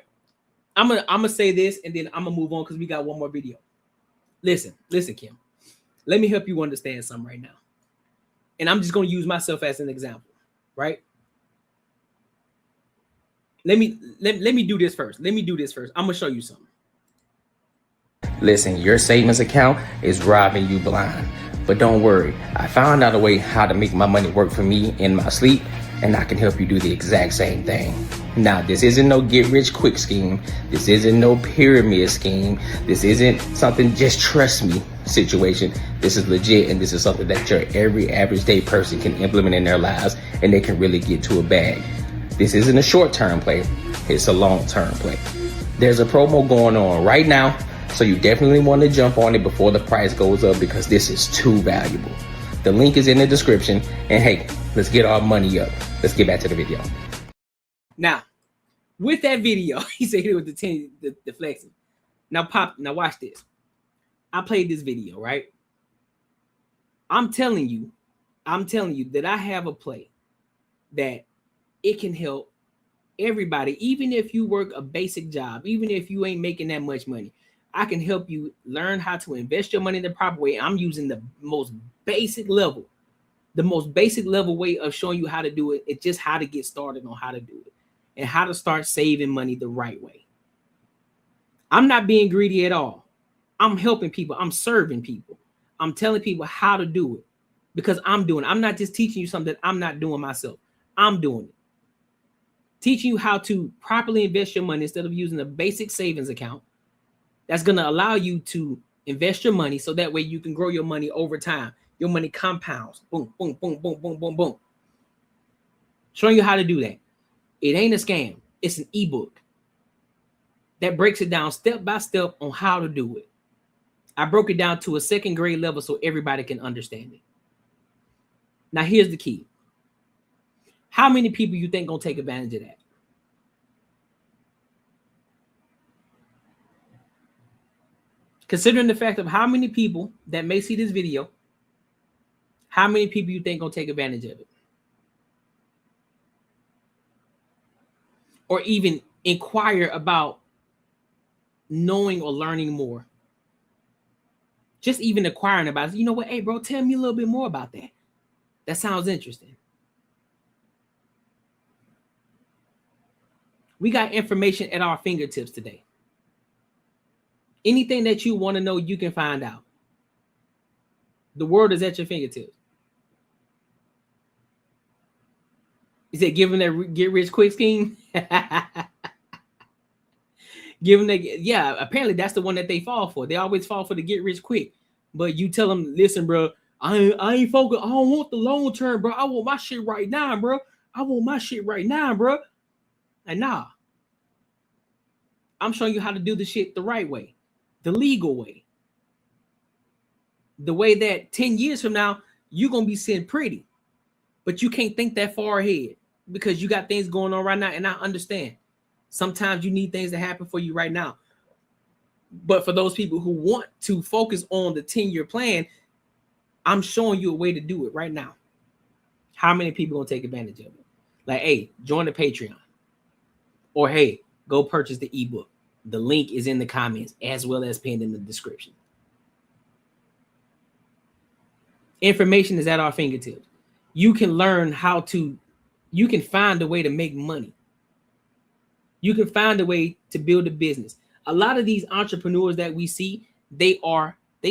I'm gonna say this and then I'm gonna move on because we got one more video. Listen, Kim. Let me help you understand something right now. And I'm just gonna use myself as an example, right? Let me do this first. I'm gonna show you something. Listen, your savings account is robbing you blind. But don't worry, I found out a way how to make my money work for me in my sleep, and I can help you do the exact same thing. Now, this isn't no get rich quick scheme. This isn't no pyramid scheme. This isn't something just trust me situation. This is legit, and this is something that your every average day person can implement in their lives, and they can really get to a bag. This isn't a short-term play, it's a long-term play. There's a promo going on right now, so you definitely want to jump on it before the price goes up because this is too valuable. The link is in the description, and hey, let's get our money up. Let's get back to the video. Now, with that video, he said it with the flexing. Now watch this. I played this video, right? I'm telling you that I have a play that it can help everybody, even if you work a basic job, even if you ain't making that much money. I can help you learn how to invest your money the proper way. I'm using the most basic level way of showing you how to do it. It's just how to get started on how to do it and how to start saving money the right way. I'm not being greedy at all. I'm helping people. I'm serving people. I'm telling people how to do it because I'm doing it. I'm not just teaching you something that I'm not doing myself. I'm doing it. Teaching you how to properly invest your money instead of using a basic savings account. That's going to allow you to invest your money so that way you can grow your money over time. Your money compounds. Boom, boom, boom, boom, boom, boom, boom. Showing you how to do that. It ain't a scam. It's an ebook that breaks it down step by step on how to do it. I broke it down to a second grade level so everybody can understand it. Now, here's the key. How many people you think gonna take advantage of that? Considering the fact of how many people that may see this video, how many people you think gonna take advantage of it? Or even inquire about knowing or learning more. Just even inquiring about it. You know what? Hey, bro, tell me a little bit more about that. That sounds interesting. We got information at our fingertips today. Anything that you want to know, you can find out. The world is at your fingertips. Is it giving that get rich quick scheme? Giving that, yeah, apparently that's the one that they fall for. They always fall for the get rich quick. But you tell them, listen, bro, I ain't focused. I don't want the long term, bro. I want my shit right now, bro. I want my shit right now, bro. And nah. I'm showing you how to do the shit the right way, the legal way. The way that 10 years from now, you're going to be sitting pretty. But you can't think that far ahead because you got things going on right now. And I understand. Sometimes you need things to happen for you right now. But for those people who want to focus on the 10-year plan, I'm showing you a way to do it right now. How many people going to take advantage of it? Like, hey, join the Patreon. Or, hey, go purchase the ebook. The link is in the comments as well as pinned in the description. Information is at our fingertips. You can learn how to, you can find a way to make money. You can find a way to build a business. A lot of these entrepreneurs that we see, they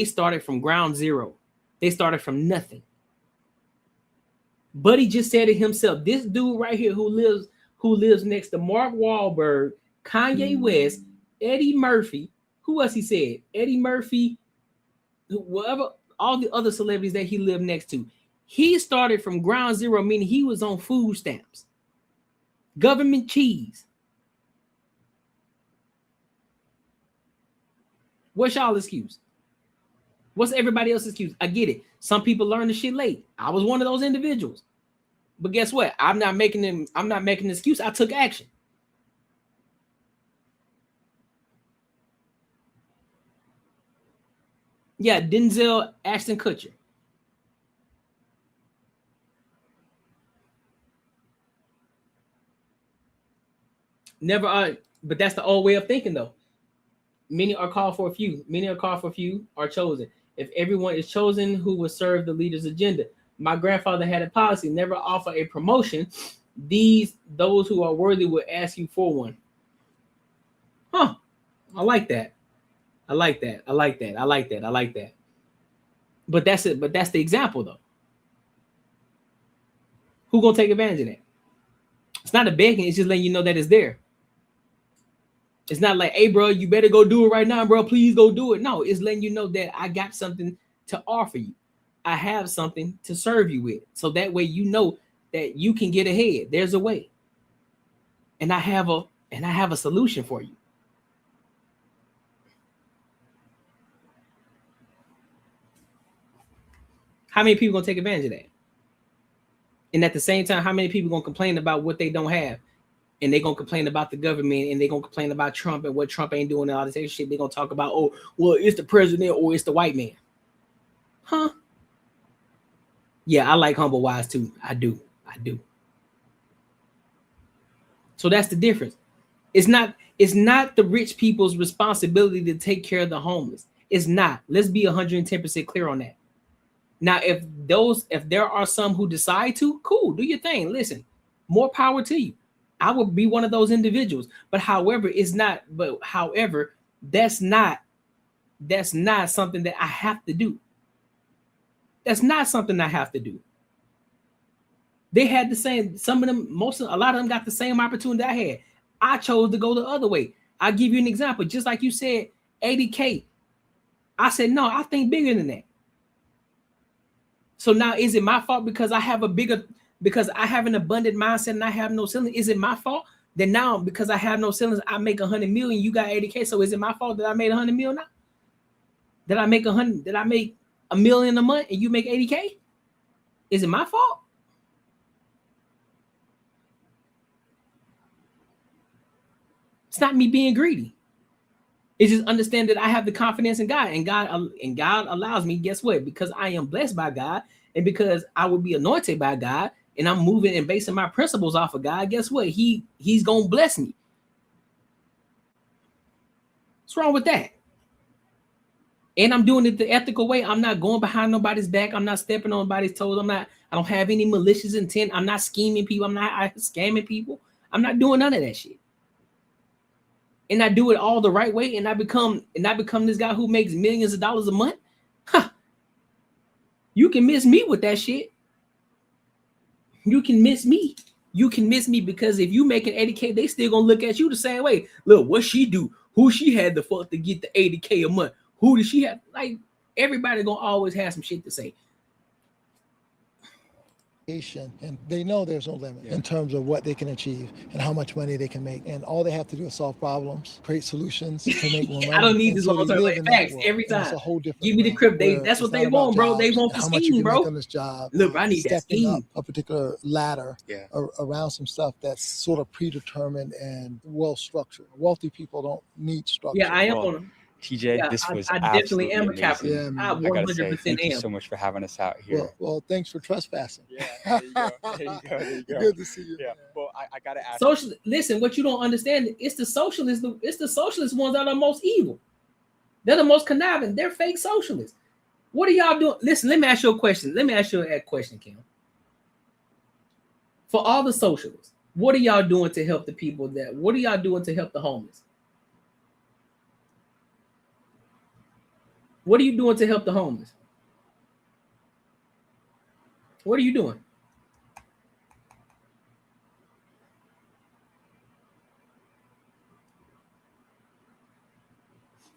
started from ground zero. They started from nothing. Buddy just said it himself. This dude right here who lives next to Mark Wahlberg, Kanye West, Eddie Murphy. Who else he said? Eddie Murphy, whatever, all the other celebrities that he lived next to. He started from ground zero, meaning he was on food stamps, government cheese. What's y'all excuse? What's everybody else's excuse? I get it. Some people learn the shit late. I was one of those individuals. But guess what? I'm not making an excuse. I took action. Yeah, Denzel Ashton Kutcher. Never, but that's the old way of thinking, though. Many are called for a few. Many are called for a few are chosen. If everyone is chosen, who will serve the leader's agenda? My grandfather had a policy: never offer a promotion. Those who are worthy will ask you for one. Huh? I like that. I like that. I like that. I like that. I like that. But that's it. But that's the example, though. Who gonna take advantage of that? It's not a begging. It's just letting you know that it's there. It's not like, hey, bro, you better go do it right now, bro. Please go do it. No, it's letting you know that I got something to offer you. I have something to serve you with. So that way you know that you can get ahead. There's a way. And I have a solution for you. How many people gonna take advantage of that? And at the same time, how many people gonna complain about what they don't have? And they're going to complain about the government, and they're going to complain about Trump and what Trump ain't doing and all this other shit. They're going to talk about, oh, well, it's the president or it's the white man. Huh? Yeah, I like humble wise too. I do. So that's the difference. It's not the rich people's responsibility to take care of the homeless. It's not. Let's be 110% clear on that. Now, if there are some who decide to, cool, do your thing. Listen, more power to you. I would be one of those individuals, but however, that's not something that I have to do. That's not something I have to do. They had the same, a lot of them got the same opportunity I had. I chose to go the other way. I'll give you an example. Just like you said, 80K. I said, no, I think bigger than that. So now is it my fault because I have an abundant mindset and I have no ceilings? Is it my fault that now because I have no ceilings, I make 100 million, you got 80K? So is it my fault that I made 100 million now? That I make $1 million a month and you make 80K? Is it my fault? It's not me being greedy. It's just understand that I have the confidence in God, and God allows me. Guess what? Because I am blessed by God, and because I will be anointed by God, and I'm moving and basing my principles off of God. Guess what? He's gonna bless me. What's wrong with that? And I'm doing it the ethical way. I'm not going behind nobody's back. I'm not stepping on nobody's toes. I don't have any malicious intent. I'm not scheming people. I'm not scamming people. I'm not doing none of that shit. And I do it all the right way. And I become this guy who makes millions of dollars a month. Huh. You can miss me with that shit. You can miss me. You can miss me because if you make an 80K, they still gonna look at you the same way. Look, what she do? Who she had the fuck to get the 80K a month? Who did she have? Like, everybody gonna always have some shit to say. And they know there's no limit in terms of what they can achieve and how much money they can make. And all they have to do is solve problems, create solutions to make more money. I don't need this so long term facts every time. It's a whole different Give me the crypto. That's what they want, bro. They want the how scheme, much you can bro. make on this job. Look, I need that stepping scheme. up a particular ladder around some stuff that's sort of predetermined and well structured. Wealthy people don't need structure. Yeah, I am on them. TJ, this was I definitely am a capitalist. Yeah, I gotta say, 100% thank you am. so much for having us out here. Well, thanks for trespassing. Yeah, there you go. There you go. Good to see you. Yeah. Well, I gotta ask. Listen, what you don't understand, it's the socialist ones that are the most evil. They're the most conniving. They're fake socialists. What are y'all doing? Listen, let me ask you a question. Kim. For all the socialists, what are y'all doing to help the people what are y'all doing to help the homeless? What are you doing to help the homeless? What are you doing?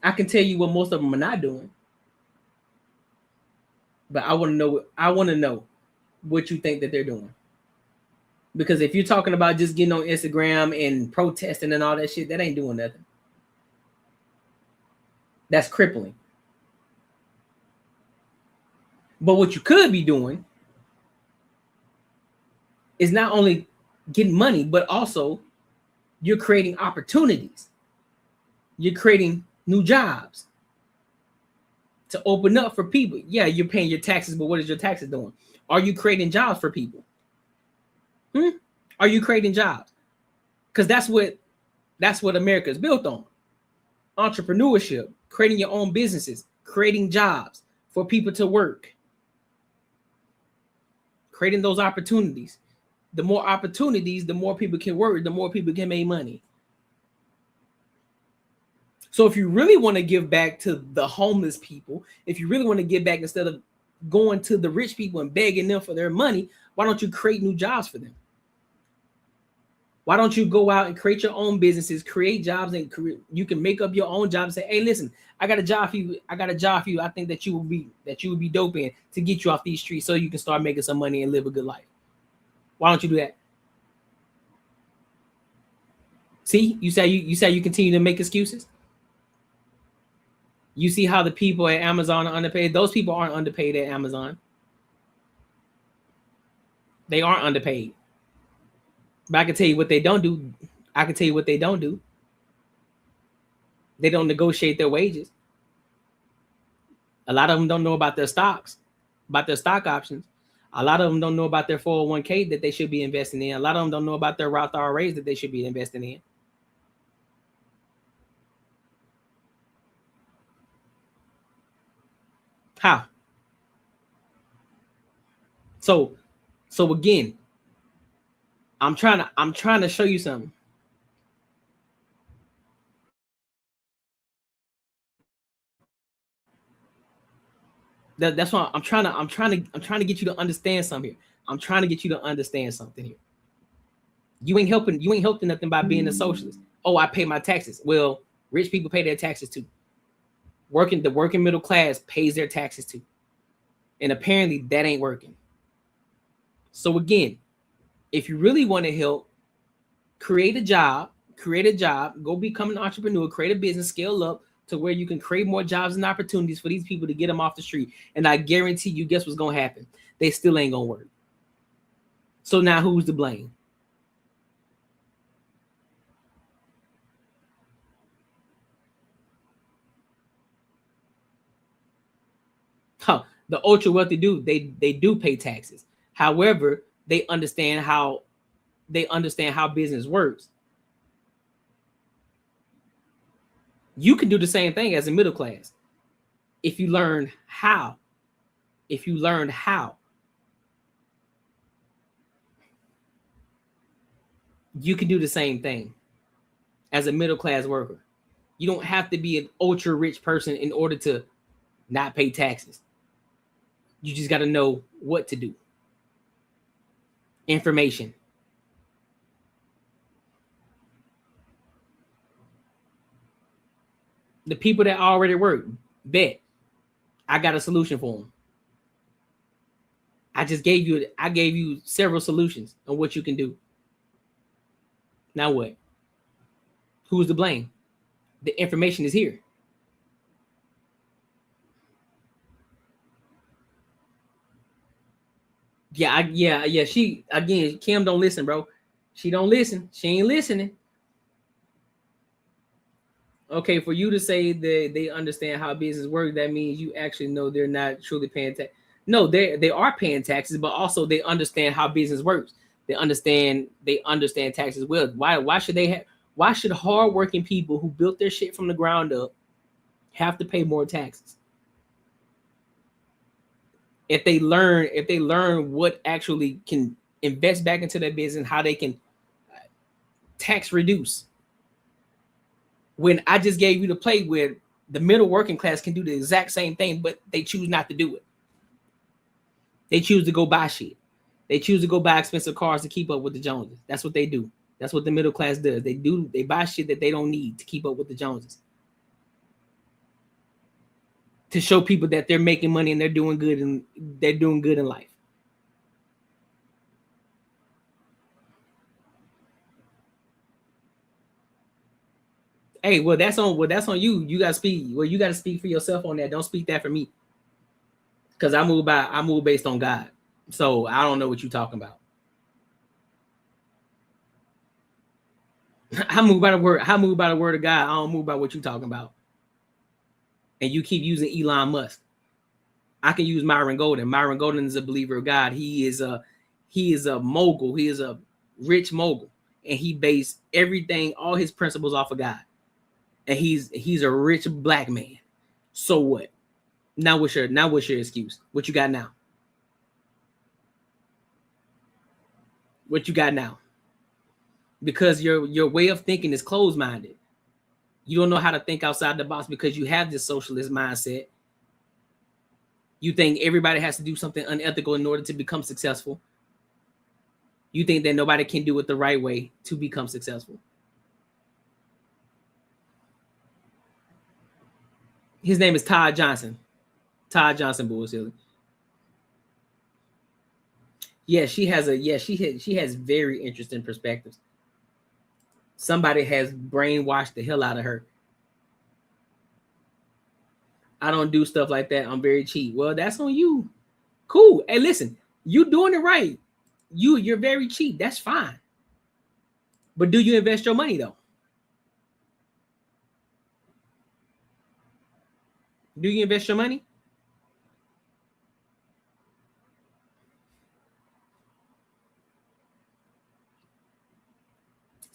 I can tell you what most of them are not doing. But I want to know what you think that they're doing. Because if you're talking about just getting on Instagram and protesting and all that shit, that ain't doing nothing. That's crippling. But what you could be doing is not only getting money, but also you're creating opportunities. You're creating new jobs to open up for people. Yeah, you're paying your taxes, but what is your taxes doing? Are you creating jobs for people? Are you creating jobs? Because that's what America is built on. Entrepreneurship, creating your own businesses, creating jobs for people to work. Creating those opportunities. The more opportunities, the more people can work, the more people can make money. So if you really want to give back to the homeless people, if you really want to give back instead of going to the rich people and begging them for their money, why don't you create new jobs for them? Why don't you go out and create your own businesses, create jobs, and you can make up your own job and say, hey, listen, I got a job for you. I think that you would be dope in to get you off these streets so you can start making some money and live a good life. Why don't you do that? See, you say you continue to make excuses. You see how the people at Amazon are underpaid. Those people aren't underpaid at Amazon. They aren't underpaid. But I can tell you what they don't do. They don't negotiate their wages. A lot of them don't know about their stocks, about their stock options. A lot of them don't know about their 401k that they should be investing in. A lot of them don't know about their Roth IRAs that they should be investing in. How? So again, I'm trying to show you something. That's why I'm trying to get you to understand something here. I'm trying to get you to understand something here. You ain't helping nothing by being a socialist. Oh, I pay my taxes. Well, rich people pay their taxes too. The working middle class pays their taxes too. And apparently that ain't working. So again, if you really want to help, create a job, go become an entrepreneur, create a business, scale up to where you can create more jobs and opportunities for these people to get them off the street. And I guarantee you, guess what's going to happen? They still ain't going to work. So now who's to blame? The ultra wealthy they do pay taxes. However, they understand how business works. You can do the same thing as a middle class if you learn how. If you learned how. You can do the same thing as a middle class worker. You don't have to be an ultra rich person in order to not pay taxes. You just got to know what to do. Information. The people that already work, bet. I got a solution for them. I gave you several solutions on what you can do. Now what? Who's to blame? The information is here. Yeah. She again, Kim don't listen, bro. She don't listen. She ain't listening. Okay, for you to say that they understand how business works, that means you actually know they're not truly paying tax. No, they are paying taxes, but also they understand how business works. They understand taxes well. Why should hardworking people who built their shit from the ground up have to pay more taxes? If they learn what actually can invest back into their business, how they can tax reduce. When I just gave you the play where the middle working class can do the exact same thing, but they choose not to do it. They choose to go buy shit. They choose to go buy expensive cars to keep up with the Joneses. That's what they do. That's what the middle class does. They buy shit that they don't need to keep up with the Joneses. To show people that they're making money and they're doing good in life. Hey, well, that's on you. You gotta speak. Well, you gotta speak for yourself on that. Don't speak that for me. Because I move based on God. So I don't know what you're talking about. I move by the word of God. I don't move by what you're talking about. And you keep using Elon Musk. I can use Myron Golden. Myron Golden is a believer of God. He is a mogul. He is a rich mogul. And he based everything, all his principles off of God. And he's a rich black man. So what? Now what's your excuse? What you got now? What you got now? Because your way of thinking is closed-minded. You don't know how to think outside the box because you have this socialist mindset. You think everybody has to do something unethical in order to become successful. You think that nobody can do it the right way to become successful. His name is Todd Johnson. Todd Johnson, Bullshit. Yeah, she has very interesting perspectives. Somebody has brainwashed the hell out of her. I don't do stuff like that. I'm very cheap. Well, that's on you. Cool. Hey, listen, you doing it right. You're very cheap. That's fine. But do you invest your money though? Do you invest your money?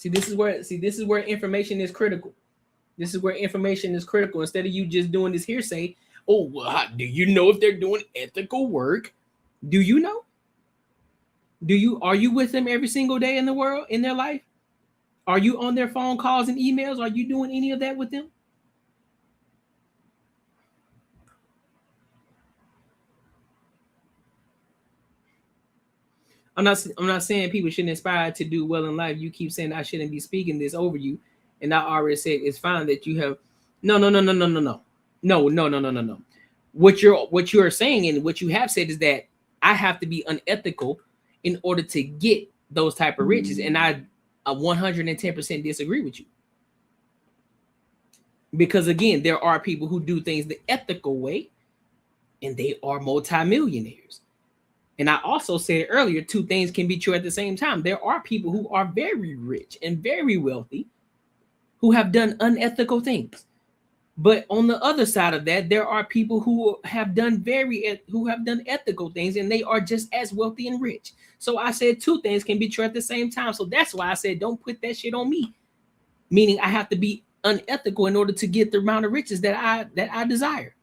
This is where information is critical. This is where information is critical. Instead of you just doing this hearsay, oh, well, do you know if they're doing ethical work? Do you know? Are you with them every single day in the world, in their life? Are you on their phone calls and emails? Are you doing any of that with them? I'm not saying people shouldn't aspire to do well in life. You keep saying I shouldn't be speaking this over you, and I already said it's fine that you have no. What you're saying and what you have said is that I have to be unethical in order to get those type of riches, and I 110% disagree with you. Because again, there are people who do things the ethical way, and they are multimillionaires. And I also said earlier, two things can be true at the same time. There are people who are very rich and very wealthy who have done unethical things. But on the other side of that, there are people who have done ethical things, and they are just as wealthy and rich. So I said two things can be true at the same time. So that's why I said don't put that shit on me. Meaning I have to be unethical in order to get the amount of riches that I desire.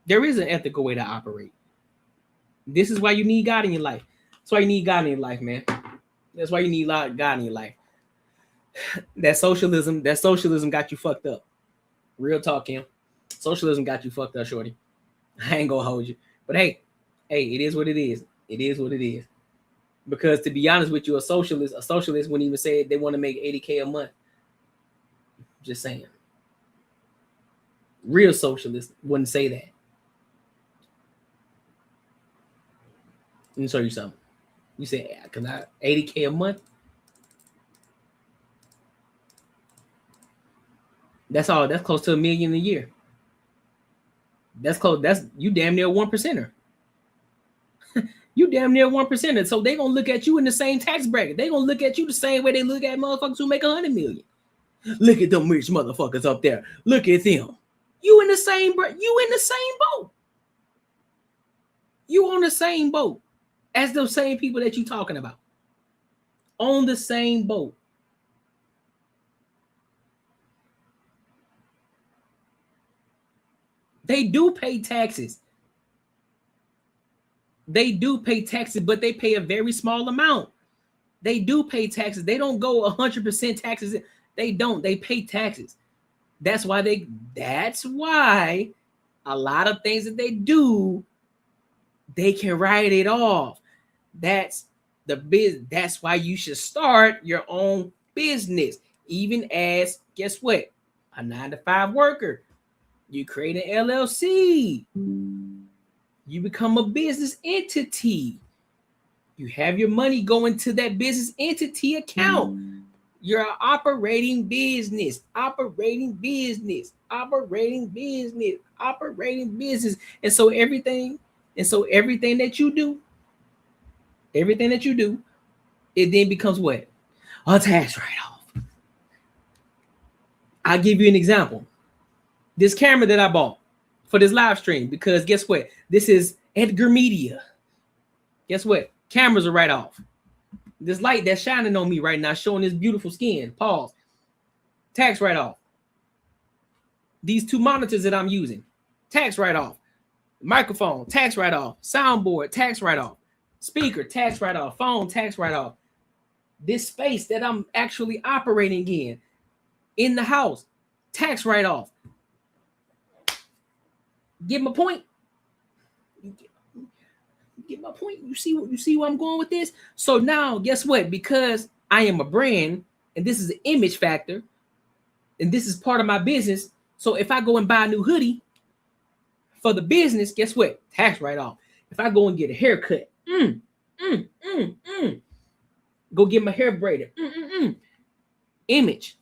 There is an ethical way to operate. This is why you need God in your life. That's why you need God in your life, man. That's why you need God in your life. That socialism got you fucked up. Real talk, Kim. Socialism got you fucked up, shorty. I ain't gonna hold you. But hey, it is what it is. It is what it is. Because to be honest with you, a socialist wouldn't even say they want to make $80K a month. Just saying. Real socialists wouldn't say that. Let me show you something. You say, "Can I $80K a month?" That's all. That's close to $1 million a year. That's close. That's you damn near 1%er. You damn near 1%er. So they gonna look at you in the same tax bracket. They gonna look at you the same way they look at motherfuckers who make 100 million. Look at them rich motherfuckers up there. Look at them. You in the same boat. You on the same boat as those same people that you talking about. On the same boat. They do pay taxes. They do pay taxes, but they pay a very small amount. They do pay taxes. They don't go 100% taxes. They don't. They pay taxes. That's why a lot of things that they do, they can write it off. That's why you should start your own business. Even as, guess what? A 9-to-5 worker. You create an LLC. You become a business entity. You have your money go into that business entity account. You're an operating business. And so everything that you do, it then becomes what? A tax write-off. I'll give you an example. This camera that I bought for this live stream, because guess what? This is Edgar Media. Guess what? Cameras are right off. This light that's shining on me right now, showing this beautiful skin. Pause. Tax write-off. These two monitors that I'm using, tax write-off. Microphone, tax write-off. Soundboard, tax write-off. Speaker, tax write-off. Phone, tax write-off. This space that I'm actually operating in the house, tax write-off. Get my point? Get my point? You see where I'm going with this? So now, guess what? Because I am a brand, and this is an image factor, and this is part of my business. So if I go and buy a new hoodie for the business, guess what? Tax write-off. If I go and get a haircut, go get my hair braided, image,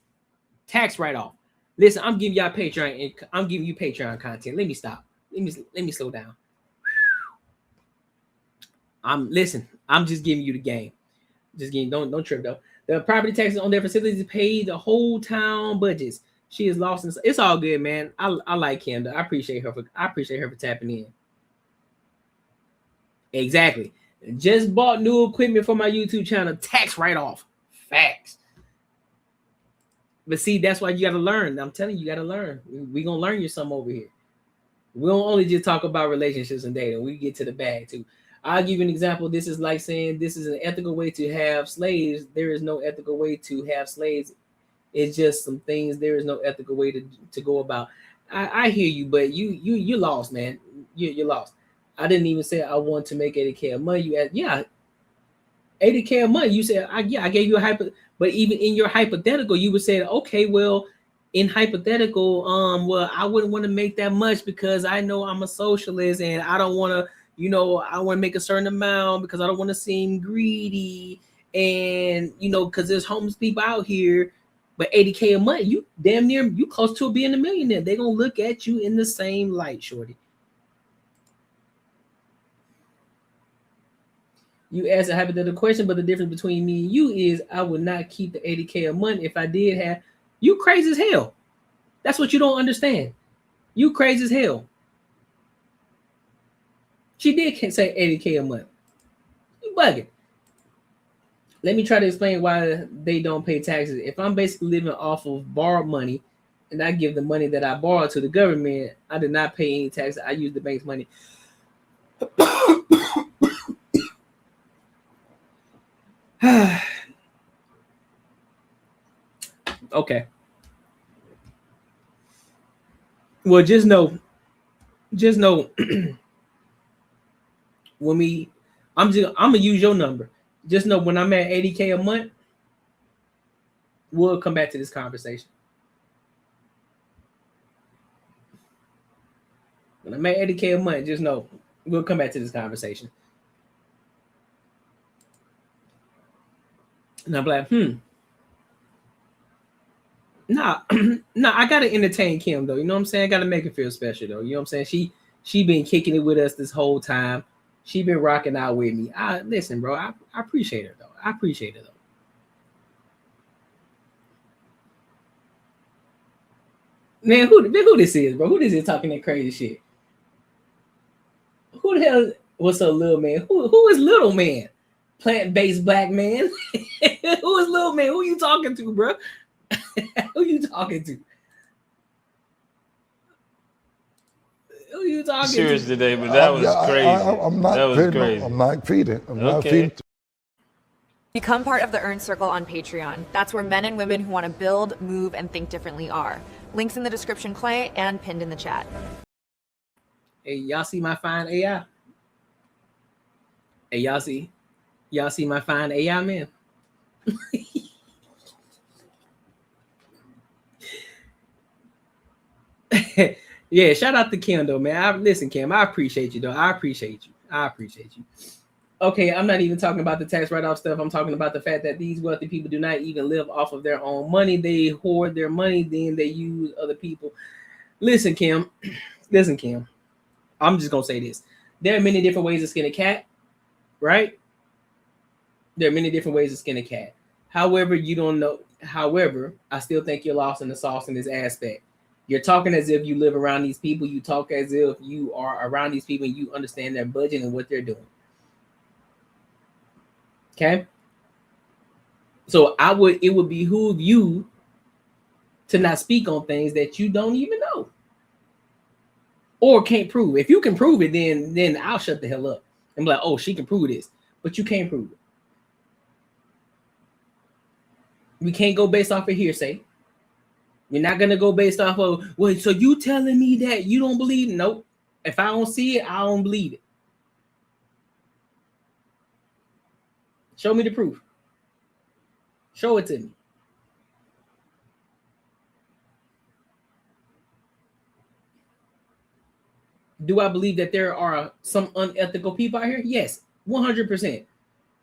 tax write-off. Listen, I'm giving y'all Patreon. I'm giving you Patreon content. Let me stop. Let me slow down. I'm just giving you the game. Just getting don't trip though. The property taxes on their facilities pay the whole town budgets. She is lost in. It's all good, man. I like him. I appreciate her for tapping in. Exactly. Just bought new equipment for my YouTube channel. Tax write-off. Facts. But see, that's why you got to learn. I'm telling you, got to learn. We're going to learn you something over here. We don't only just talk about relationships and dating. We get to the bag too. I'll give you an example. This is like saying this is an ethical way to have slaves. There is no ethical way to have slaves. It's just some things. There is no ethical way to go about. I hear you, but you lost, man. You're lost. I didn't even say I want to make $80K a month. You asked, yeah, $80K a month. You said, I gave you a hyper, but even in your hypothetical, you would say, okay, well, in hypothetical, well, I wouldn't want to make that much because I know I'm a socialist and I don't want to, I want to make a certain amount because I don't want to seem greedy and, because there's homeless people out here. But $80K a month, you damn near, you close to being a millionaire. They're going to look at you in the same light, shorty. You asked a hypothetical question, but the difference between me and you is I would not keep the 80K a month if I did have. You crazy as hell. That's what you don't understand. You crazy as hell. She did say 80K a month. You bugging. Let me try to explain why they don't pay taxes. If I'm basically living off of borrowed money and I give the money that I borrowed to the government, I did not pay any taxes. I use the bank's money. Okay. Well, just know when I'm gonna use your number. Just know when I'm at 80K a month, we'll come back to this conversation. When I'm at 80K a month, just know we'll come back to this conversation. And I'm like, Nah, I gotta entertain Kim though. You know what I'm saying? I gotta make her feel special though. You know what I'm saying? She been kicking it with us this whole time. She been rocking out with me. Listen, bro. I appreciate her though. I appreciate her though. Man, who this is, bro? Who this is talking that crazy shit? Who the hell? What's up, little man? Who is little man? Plant-based black man. Who is little man? Who you talking to, bro? Who you talking to? Who you talking serious to? Today, but that was crazy. I'm not that was feeding. crazy. I'm not feeding. I'm not feeding. Become part of the Earn Circle on Patreon. That's where men and women who want to build, move, and think differently are. Links in the description, Clay, and pinned in the chat. Hey, y'all see my fine AI? Hey, y'all see my fine AI, man? Yeah, shout out to Kim though, man. Listen, Kim, I appreciate you though. I appreciate you. Okay, I'm not even talking about the tax write-off stuff. I'm talking about the fact that these wealthy people do not even live off of their own money. They hoard their money, then they use other people. Listen, Kim. I'm just gonna say this. There are many different ways to skin a cat, right? There are many different ways to skin a cat. However, you don't know. However, I still think you're lost in the sauce in this aspect. You're talking as if you live around these people. You talk as if you are around these people and you understand their budget and what they're doing. Okay? So it would behoove you to not speak on things that you don't even know or can't prove. If you can prove it, then I'll shut the hell up and be like, oh, she can prove this, but you can't prove it. We can't go based off of hearsay. We're not gonna go based off of, well, so you telling me that you don't believe? Nope. If I don't see it, I don't believe it. Show me the proof. Show it to me. Do I believe that there are some unethical people out here? Yes, 100%.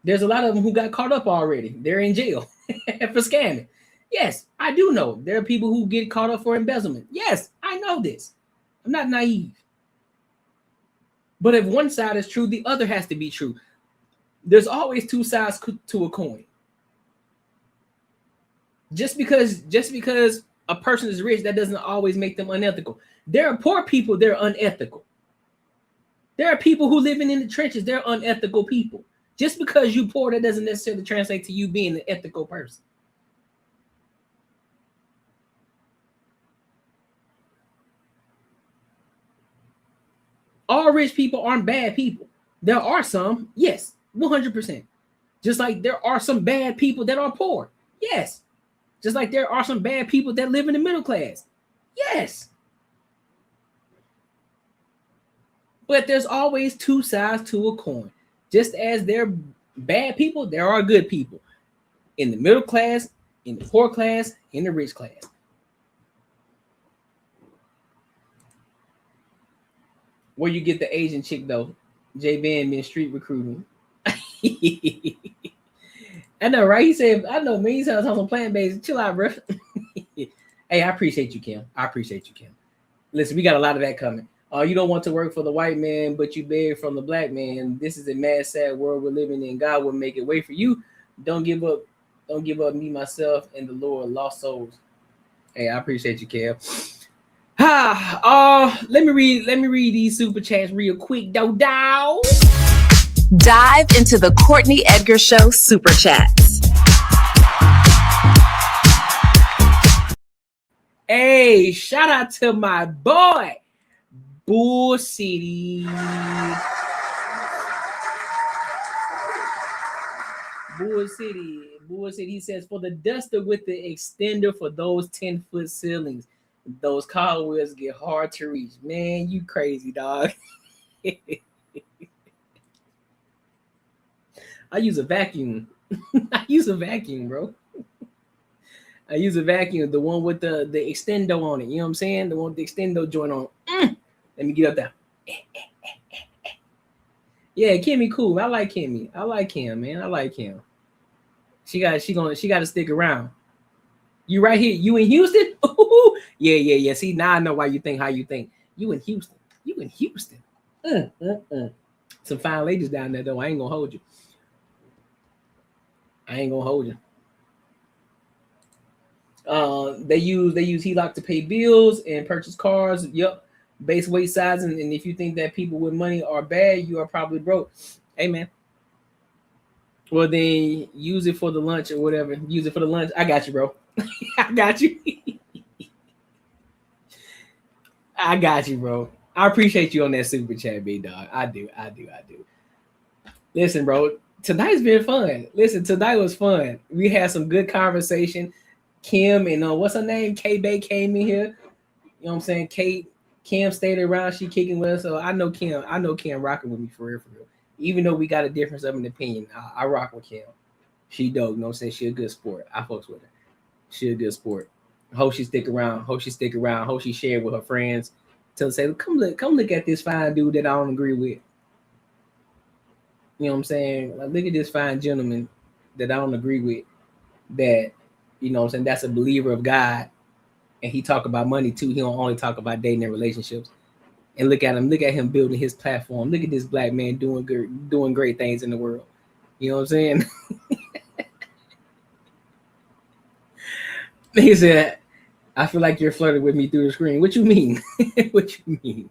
There's a lot of them who got caught up already. They're in jail for scamming. Yes, I do know. There are people who get caught up for embezzlement. Yes, I know this. I'm not naive. But if one side is true, the other has to be true. There's always two sides to a coin. Just because a person is rich, that doesn't always make them unethical. There are poor people, they're unethical. There are people who living in the trenches, they're unethical people. Just because you poor, that doesn't necessarily translate to you being an ethical person. All rich people aren't bad people. There are some, yes, 100%. Just like there are some bad people that are poor. Yes. Just like there are some bad people that live in the middle class. Yes. But there's always two sides to a coin. Just as there are bad people, there are good people. In the middle class, in the poor class, in the rich class. Where you get the Asian chick though? J Van been street recruiting. I know, right? He said, I know, man. He said I was on some plant-based. Chill out, bro. Hey, I appreciate you, Kim. I appreciate you, Kim. Listen, we got a lot of that coming. You don't want to work for the white man, but you beg from the black man. This is a mad, sad world we're living in. God will make it way for you. Don't give up. Don't give up me, myself, and the Lord. Lost souls. Hey, I appreciate you, Kev. Let me read these super chats real quick, though. Dive into the Courtnee Edgar Show super chats. Hey, shout out to my boy, Bull City. Bull City. He says, for the duster with the extender for those 10-foot ceilings, those car wheels get hard to reach. Man, you crazy, dog. I use a vacuum. I use a vacuum, bro. I use a vacuum, the one with the extendo on it. You know what I'm saying? The one with the extendo joint on. Let me get up there. Yeah, Kimmy cool. I like Kimmy. I like him, man. I like him. She got to stick around. You right here. You in Houston? Yeah. See, now I know why you think how you think. You in Houston. Some fine ladies down there though. I ain't gonna hold you. They use HELOC to pay bills and purchase cars. Yep. Base weight size, and if you think that people with money are bad, you are probably broke. Hey man. Well then use it for the lunch or whatever. Use it for the lunch. I got you, bro. I got you. I got you, bro. I appreciate you on that super chat, big dog. I do. Listen, bro. Tonight's been fun. Tonight was fun. We had some good conversation. Kim and what's her name? K-Bay came in here. You know what I'm saying? Kim stayed around. She kicking with us. So I know Kim rocking with me for real. Even though we got a difference of an opinion, I rock with Kim. She dope. You know what I'm saying? She a good sport. I fucks with her. She a good sport. Hope she stick around. Hope she share with her friends. Tell say, come look at this fine dude that I don't agree with. You know what I'm saying? Like, look at this fine gentleman that I don't agree with. That, you know what I'm saying, that's a believer of God. And he talk about money too. He don't only talk about dating and relationships. And look at him building his platform. Look at this black man doing great things in the world. You know what I'm saying? He said, I feel like you're flirting with me through the screen. What you mean? What you mean?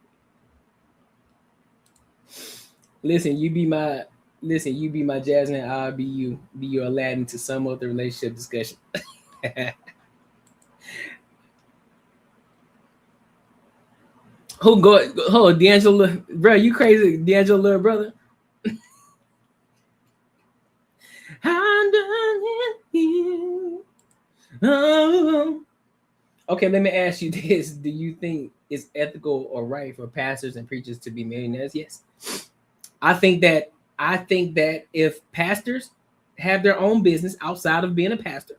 Listen, you be my Jasmine, I'll be your Aladdin to sum up the relationship discussion. D'Angelo, bro, you crazy, D'Angelo, little brother. Okay, let me ask you this. Do you think it's ethical or right for pastors and preachers to be millionaires? Yes. I think that if pastors have their own business outside of being a pastor,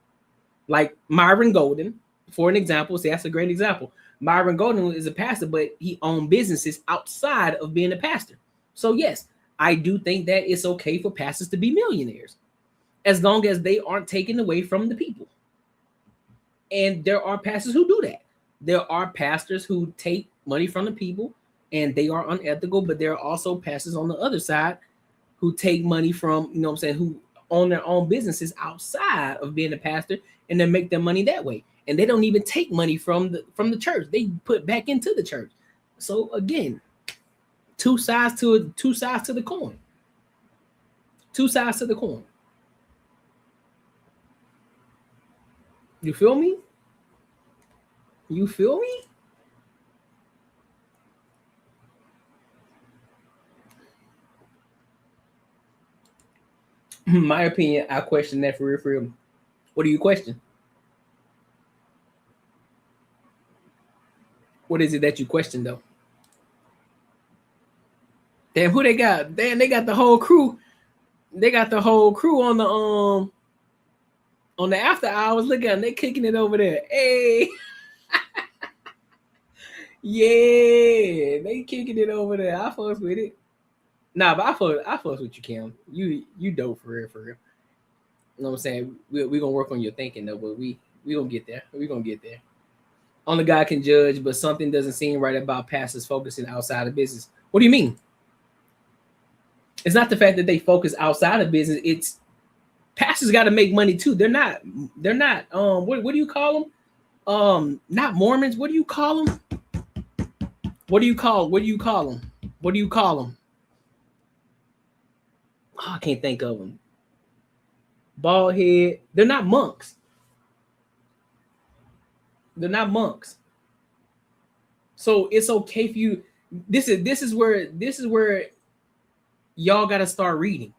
like Myron Golden, for an example, that's a great example. Myron Golden is a pastor, but he owned businesses outside of being a pastor. So yes, I do think that it's okay for pastors to be millionaires, as long as they aren't taken away from the people. And there are pastors who do that. There are pastors who take money from the people and they are unethical, but there are also pastors on the other side who take money from, you know what I'm saying, who own their own businesses outside of being a pastor and then make their money that way. And they don't even take money from the church. They put back into the church. So again, two sides to the coin. Two sides to the coin. You feel me? You feel me? My opinion, I question that for real. What do you question? What is it that you question though? Damn, who they got? Damn, they got the whole crew. They got the whole crew on the after hours. Look at them, they kicking it over there. Hey. Yeah, they kicking it over there. I fucks with it. Nah, but I fucks with you, Kim. You dope for real. You know what I'm saying? We gonna work on your thinking though, but we gonna get there. We gonna get there. Only God can judge, but something doesn't seem right about pastors focusing outside of business. What do you mean? It's not the fact that they focus outside of business. It's pastors got to make money too. They're not what do you call them? Not Mormons. What do you call them? What do you call them? Oh, I can't think of them. Bald head. They're not monks. They're not monks. So it's okay if you this is where y'all got to start reading.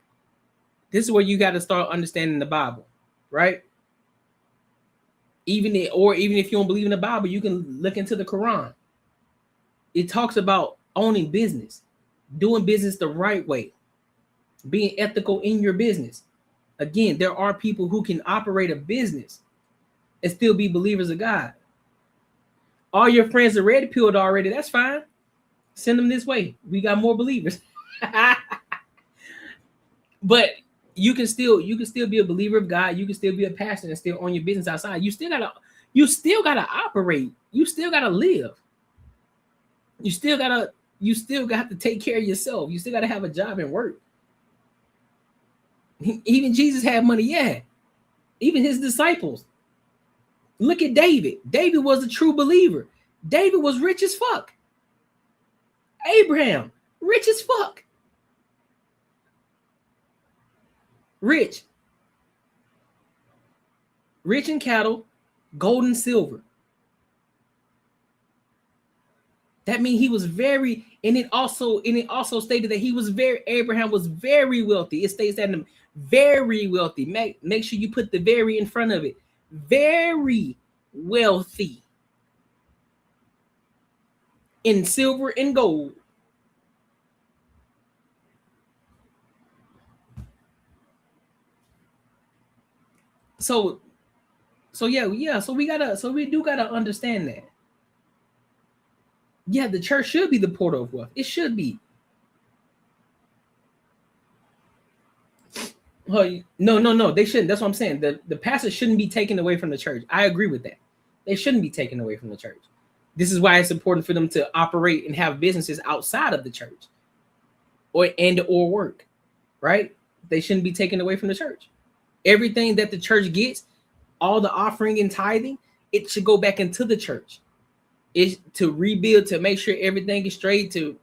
This is where you got to start understanding the Bible, right? Even if you don't believe in the Bible, you can look into the Quran. It talks about owning business, doing business the right way, being ethical in your business. Again, there are people who can operate a business and still be believers of God. All your friends are red pilled already. That's fine. Send them this way. We got more believers. But you can still be a believer of God. You can still be a pastor and still own your business outside. You still gotta operate. You still gotta live. You still got to take care of yourself. You still gotta have a job and work. Even Jesus had money, yeah. Even his disciples. Look at David. David was a true believer. David was rich as fuck. Abraham, rich as fuck. Rich in cattle, gold and silver. That means he was very, and it also stated that Abraham was very wealthy. It states that very wealthy. Make sure you put the very in front of it. Very wealthy in silver and gold. So we do gotta understand that. Yeah, the church should be the portal of wealth. It should be. No, they shouldn't. That's what I'm saying. The pastor shouldn't be taken away from the church. I agree with that. They shouldn't be taken away from the church. This is why it's important for them to operate and have businesses outside of the church or work, right? They shouldn't be taken away from the church. Everything that the church gets, all the offering and tithing, it should go back into the church. It's to rebuild, to make sure everything is straight, to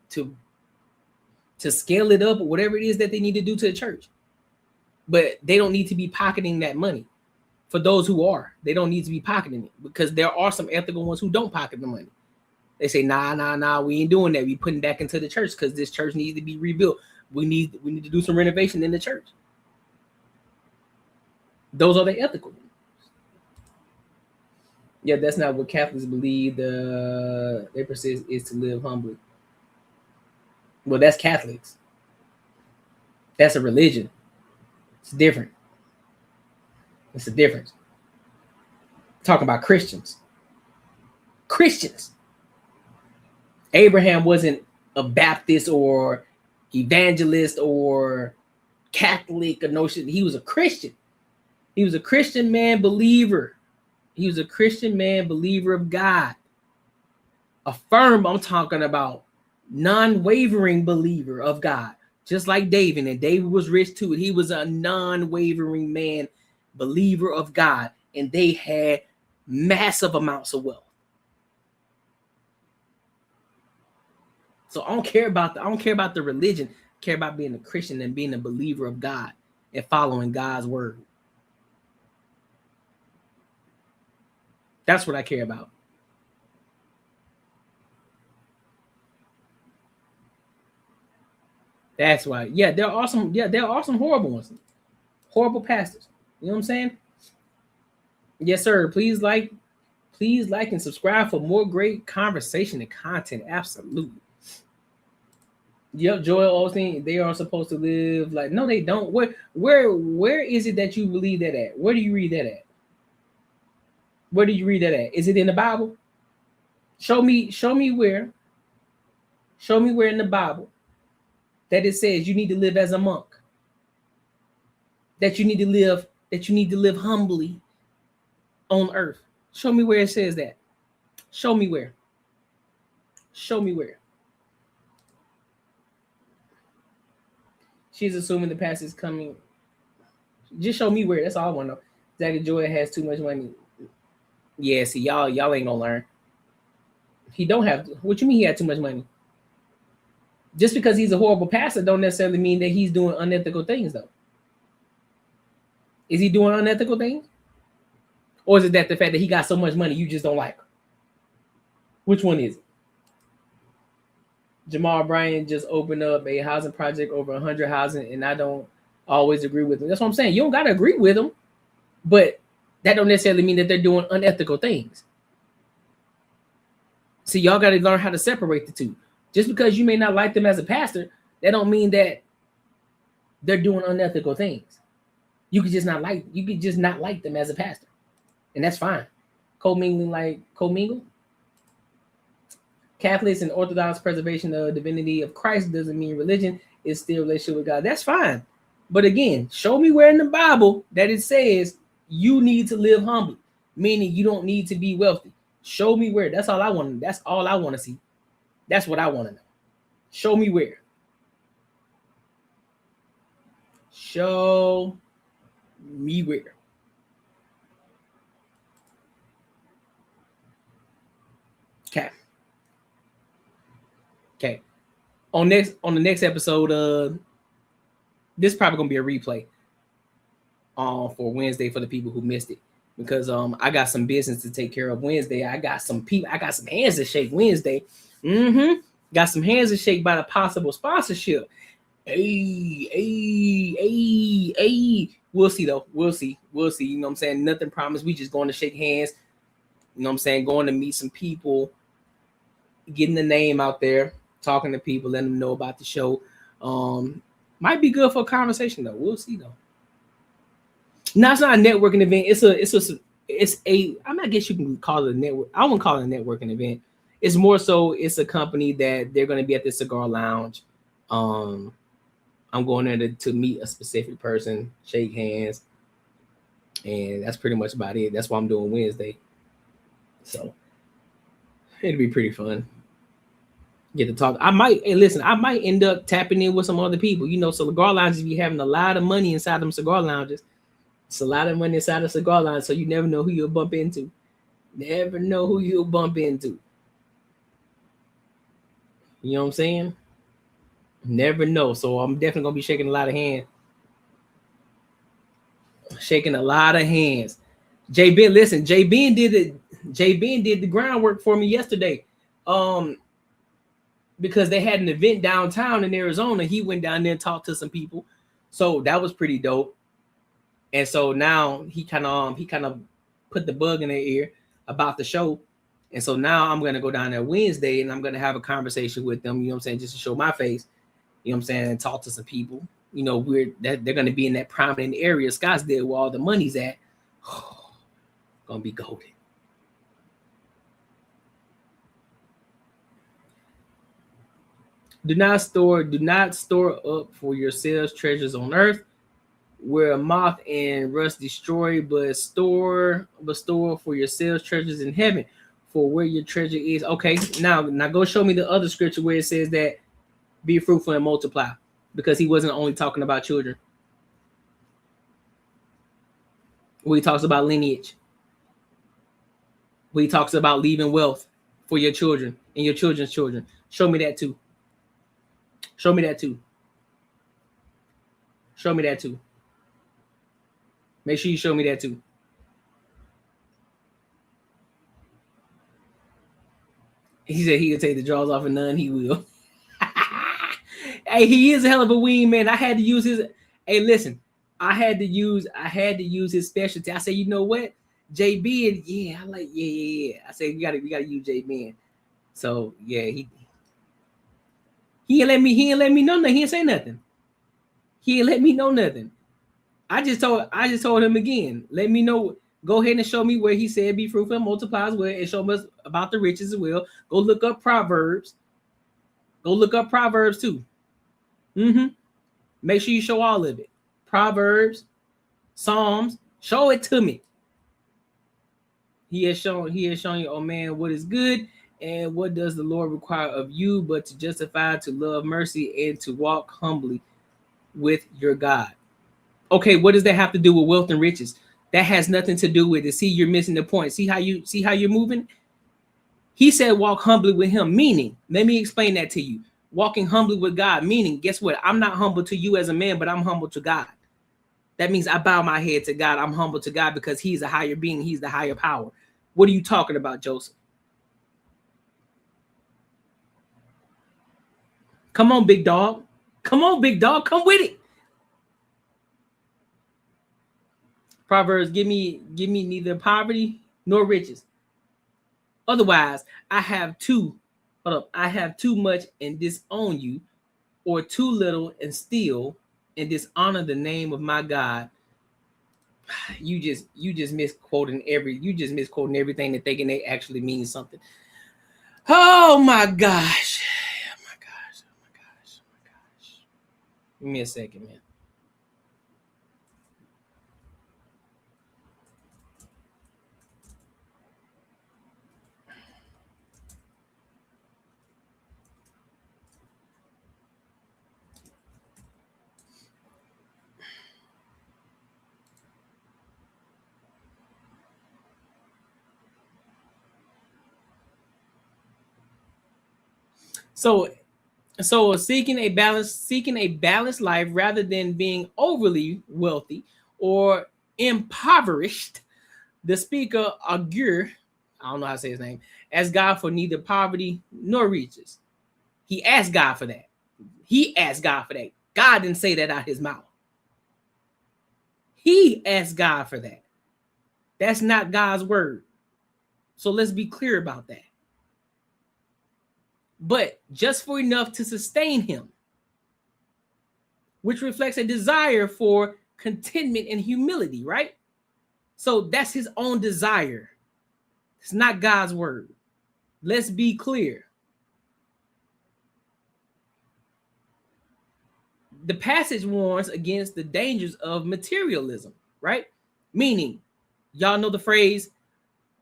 scale it up or whatever it is that they need to do to the church. But they don't need to be pocketing that money. For those who are, they don't need to be pocketing it, because there are some ethical ones who don't pocket the money. They say, nah, we ain't doing that. We putting back into the church because this church needs to be rebuilt. We need to do some renovation in the church. Those are the ethical ones. Yeah, that's not what Catholics believe. They persist is to live humbly. Well, that's Catholics. That's a religion. It's different. It's a difference. Talking about Christians. Abraham wasn't a Baptist or evangelist or Catholic or no shit. He was a Christian. He was a Christian man believer. He was a Christian man believer of God. I'm talking about non-wavering believer of God. Just like David, and David was rich too. He was a non-wavering man, believer of God, and they had massive amounts of wealth. So I don't care about the religion. I care about being a Christian and being a believer of God and following God's word. That's what I care about. That's why. Yeah, there are some horrible ones. Horrible pastors. You know what I'm saying? Yes, sir. Please like and subscribe for more great conversation and content. Absolutely. Yep, Joel Osteen, they are supposed to live like, no, they don't. Where is it that you believe that at? Where do you read that at? Where do you read that at? Is it in the Bible? Show me where. Show me where in the Bible that it says you need to live as a monk. That you need to live humbly on earth. Show me where it says that. Show me where. Show me where. She's assuming the past is coming. Just show me where. That's all I want to know. Zachary Joy has too much money. Yeah, see, y'all ain't gonna learn. He don't have to. What you mean he had too much money? Just because he's a horrible pastor don't necessarily mean that he's doing unethical things, though. Is he doing unethical things? Or is it that the fact that he got so much money you just don't like him? Which one is it? Jamal Bryant just opened up a housing project over 100 housing, and I don't always agree with him. That's what I'm saying. You don't got to agree with him, but that don't necessarily mean that they're doing unethical things. See, y'all got to learn how to separate the two. Just because you may not like them as a pastor, that don't mean that they're doing unethical things. You could just not like them as a pastor, and that's fine. Co-mingle. Catholics and Orthodox preservation of the divinity of Christ doesn't mean religion is still relationship with God. That's fine. But again, show me where in the Bible that it says you need to live humbly, meaning you don't need to be wealthy. Show me where. That's all I want. That's all I want to see. That's what I want to know. Show me where. Show me where. Okay. On the next episode, this is probably gonna be a replay for Wednesday for the people who missed it, because I got some business to take care of Wednesday. I got some hands to shake Wednesday. Got some hands to shake by the possible sponsorship. Hey. We'll see though. We'll see. You know what I'm saying? Nothing promised. We just going to shake hands. You know what I'm saying? Going to meet some people, getting the name out there, talking to people, letting them know about the show. Might be good for a conversation though. We'll see though. No, it's not a networking event. I guess you can call it a network. I wouldn't call it a networking event. It's more so it's a company that they're going to be at the cigar lounge. I'm going there to meet a specific person, shake hands, and that's pretty much about it. That's what I'm doing Wednesday. So it'll be pretty fun. Get to talk. I might end up tapping in with some other people. You know, cigar lounges be having a lot of money inside them cigar lounges. It's a lot of money inside a cigar lounge, so you never know who you'll bump into. Never know who you'll bump into. You know what I'm saying? Never know. So I'm definitely gonna be shaking a lot of hands. Shaking a lot of hands. J Ben, listen, J Ben did the groundwork for me yesterday. Because they had an event downtown in Arizona. He went down there and talked to some people. So that was pretty dope. And so now he kind of put the bug in their ear about the show. And so now I'm gonna go down there Wednesday and I'm gonna have a conversation with them, you know what I'm saying, just to show my face, you know what I'm saying, and talk to some people. You know, they're gonna be in that prominent area, Scottsdale, where all the money's at. Gonna be golden. Do not store up for yourselves treasures on earth, where moth and rust destroy, but store for yourselves treasures in heaven, for where your treasure is. Okay, now go show me the other scripture where it says that be fruitful and multiply, because he wasn't only talking about children. Where he talks about lineage, where he talks about leaving wealth for your children and your children's children. Show me that too. Show me that too. Show me that too. Make sure you show me that too. He said he could take the jaws off of none. He will. Hey, he is a hell of a wing, man. I had to use his. Hey, listen, I had to use his specialty. I said, you know what, JB, yeah, I like, yeah. I said we gotta use JB. So yeah, he ain't let me know nothing. He didn't say nothing. He ain't let me know nothing. I just told him again, let me know. Go ahead and show me where he said be fruitful and multiply as well, and show us about the riches as well. Go look up Proverbs. Go look up Proverbs too. Make sure you show all of it. Proverbs, Psalms, show it to me. He has shown you, oh man, what is good and what does the Lord require of you, but to justify, to love mercy, and to walk humbly with your God. Okay, what does that have to do with wealth and riches? That has nothing to do with it. See, you're missing the point. See how you're moving? He said walk humbly with him, meaning, let me explain that to you. Walking humbly with God, meaning, guess what? I'm not humble to you as a man, but I'm humble to God. That means I bow my head to God. I'm humble to God because he's a higher being. He's the higher power. What are you talking about, Joseph? Come on, big dog. Come on, big dog. Come with it. Proverbs, give me neither poverty nor riches. Otherwise, I have too much and disown you, or too little and steal and dishonor the name of my God. You just misquoting everything that thinking they actually mean something. Oh my gosh. Oh my gosh. Give me a second, man. So seeking a balanced life rather than being overly wealthy or impoverished. The speaker Agur, I don't know how to say his name, asked God for neither poverty nor riches. He asked God for that. God didn't say that out his mouth. He asked God for that. That's not God's word. So let's be clear about that. But just for enough to sustain him, which reflects a desire for contentment and humility, right? So that's his own desire. It's not God's word. Let's be clear. The passage warns against the dangers of materialism, right? Meaning, y'all know the phrase,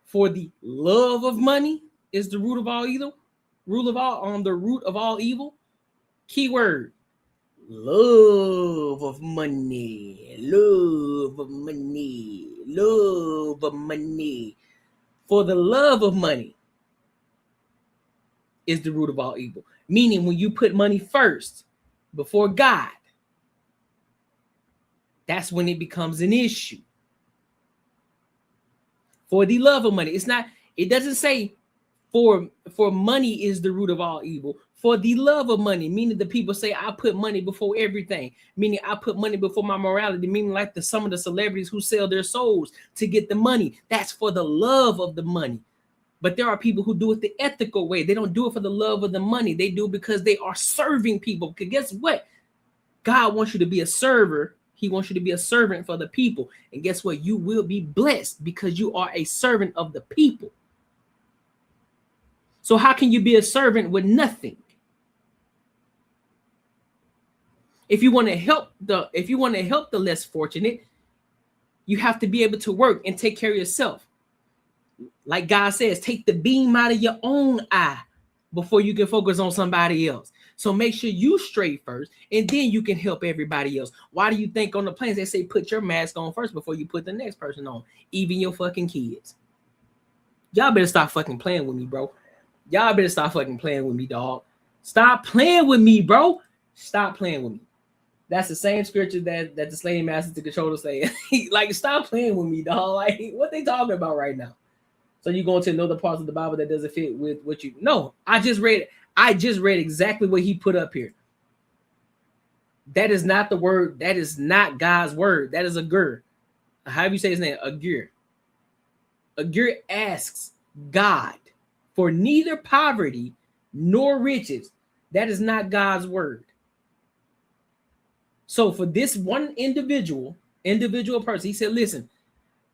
for the love of money is the root of all evil. The root of all evil. Keyword, love of money. For the love of money is the root of all evil. Meaning when you put money first before God, that's when it becomes an issue. For the love of money. It doesn't say for money is the root of all evil. For the love of money, meaning the people say, I put money before everything. Meaning I put money before my morality. Meaning like some of the celebrities who sell their souls to get the money. That's for the love of the money. But there are people who do it the ethical way. They don't do it for the love of the money. They do it because they are serving people. Because guess what? God wants you to be a server. He wants you to be a servant for the people. And guess what? You will be blessed because you are a servant of the people. So how can you be a servant with nothing? If you want to help the less fortunate, you have to be able to work and take care of yourself. Like God says, take the beam out of your own eye before you can focus on somebody else. So make sure you straight first, and then you can help everybody else. Why do you think on the planes they say put your mask on first before you put the next person on, even your fucking kids? Y'all better stop fucking playing with me, bro. Y'all better stop fucking playing with me, dog. Stop playing with me, bro. Stop playing with me. That's the same scripture that the slave master to control the slave. Like, stop playing with me, dog. Like, what they talking about right now? So you going to another parts of the Bible that doesn't fit with what you? No, I just read exactly what he put up here. That is not the word. That is not God's word. That is Agur. How do you say his name? Agur. Agur asks God for neither poverty nor riches. That is not God's word. So for this one individual person, he said, listen,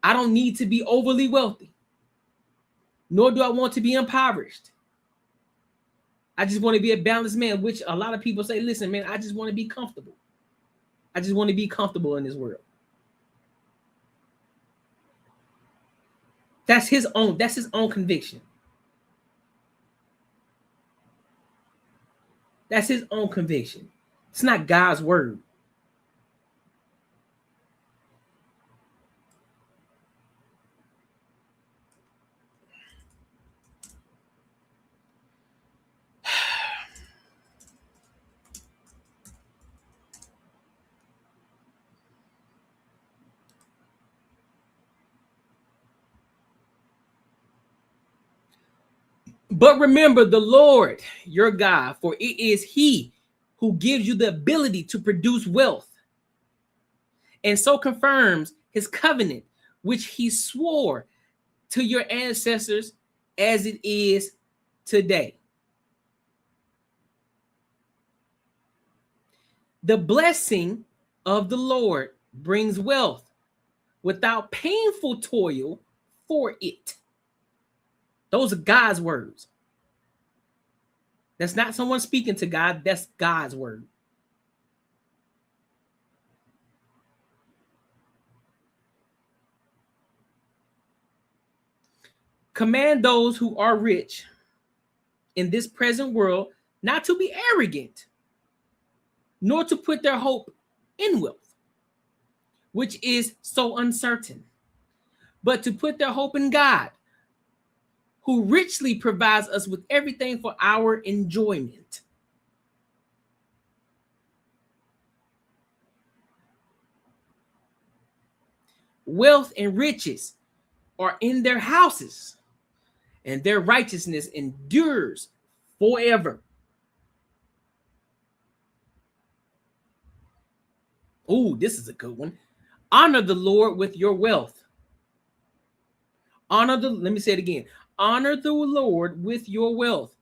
I don't need to be overly wealthy, nor do I want to be impoverished. I just want to be a balanced man, which a lot of people say, listen, man, I just want to be comfortable. I just want to be comfortable in this world. That's his own conviction. That's his own conviction. It's not God's word. But remember the Lord, your God, for it is he who gives you the ability to produce wealth and so confirms his covenant, which he swore to your ancestors as it is today. The blessing of the Lord brings wealth without painful toil for it. Those are God's words. That's not someone speaking to God. That's God's word. Command those who are rich in this present world not to be arrogant, nor to put their hope in wealth, which is so uncertain, but to put their hope in God, who richly provides us with everything for our enjoyment. Wealth and riches are in their houses, and their righteousness endures forever. Oh, this is a good one. Honor the Lord with your wealth. Let me say it again. Honor the Lord with your wealth,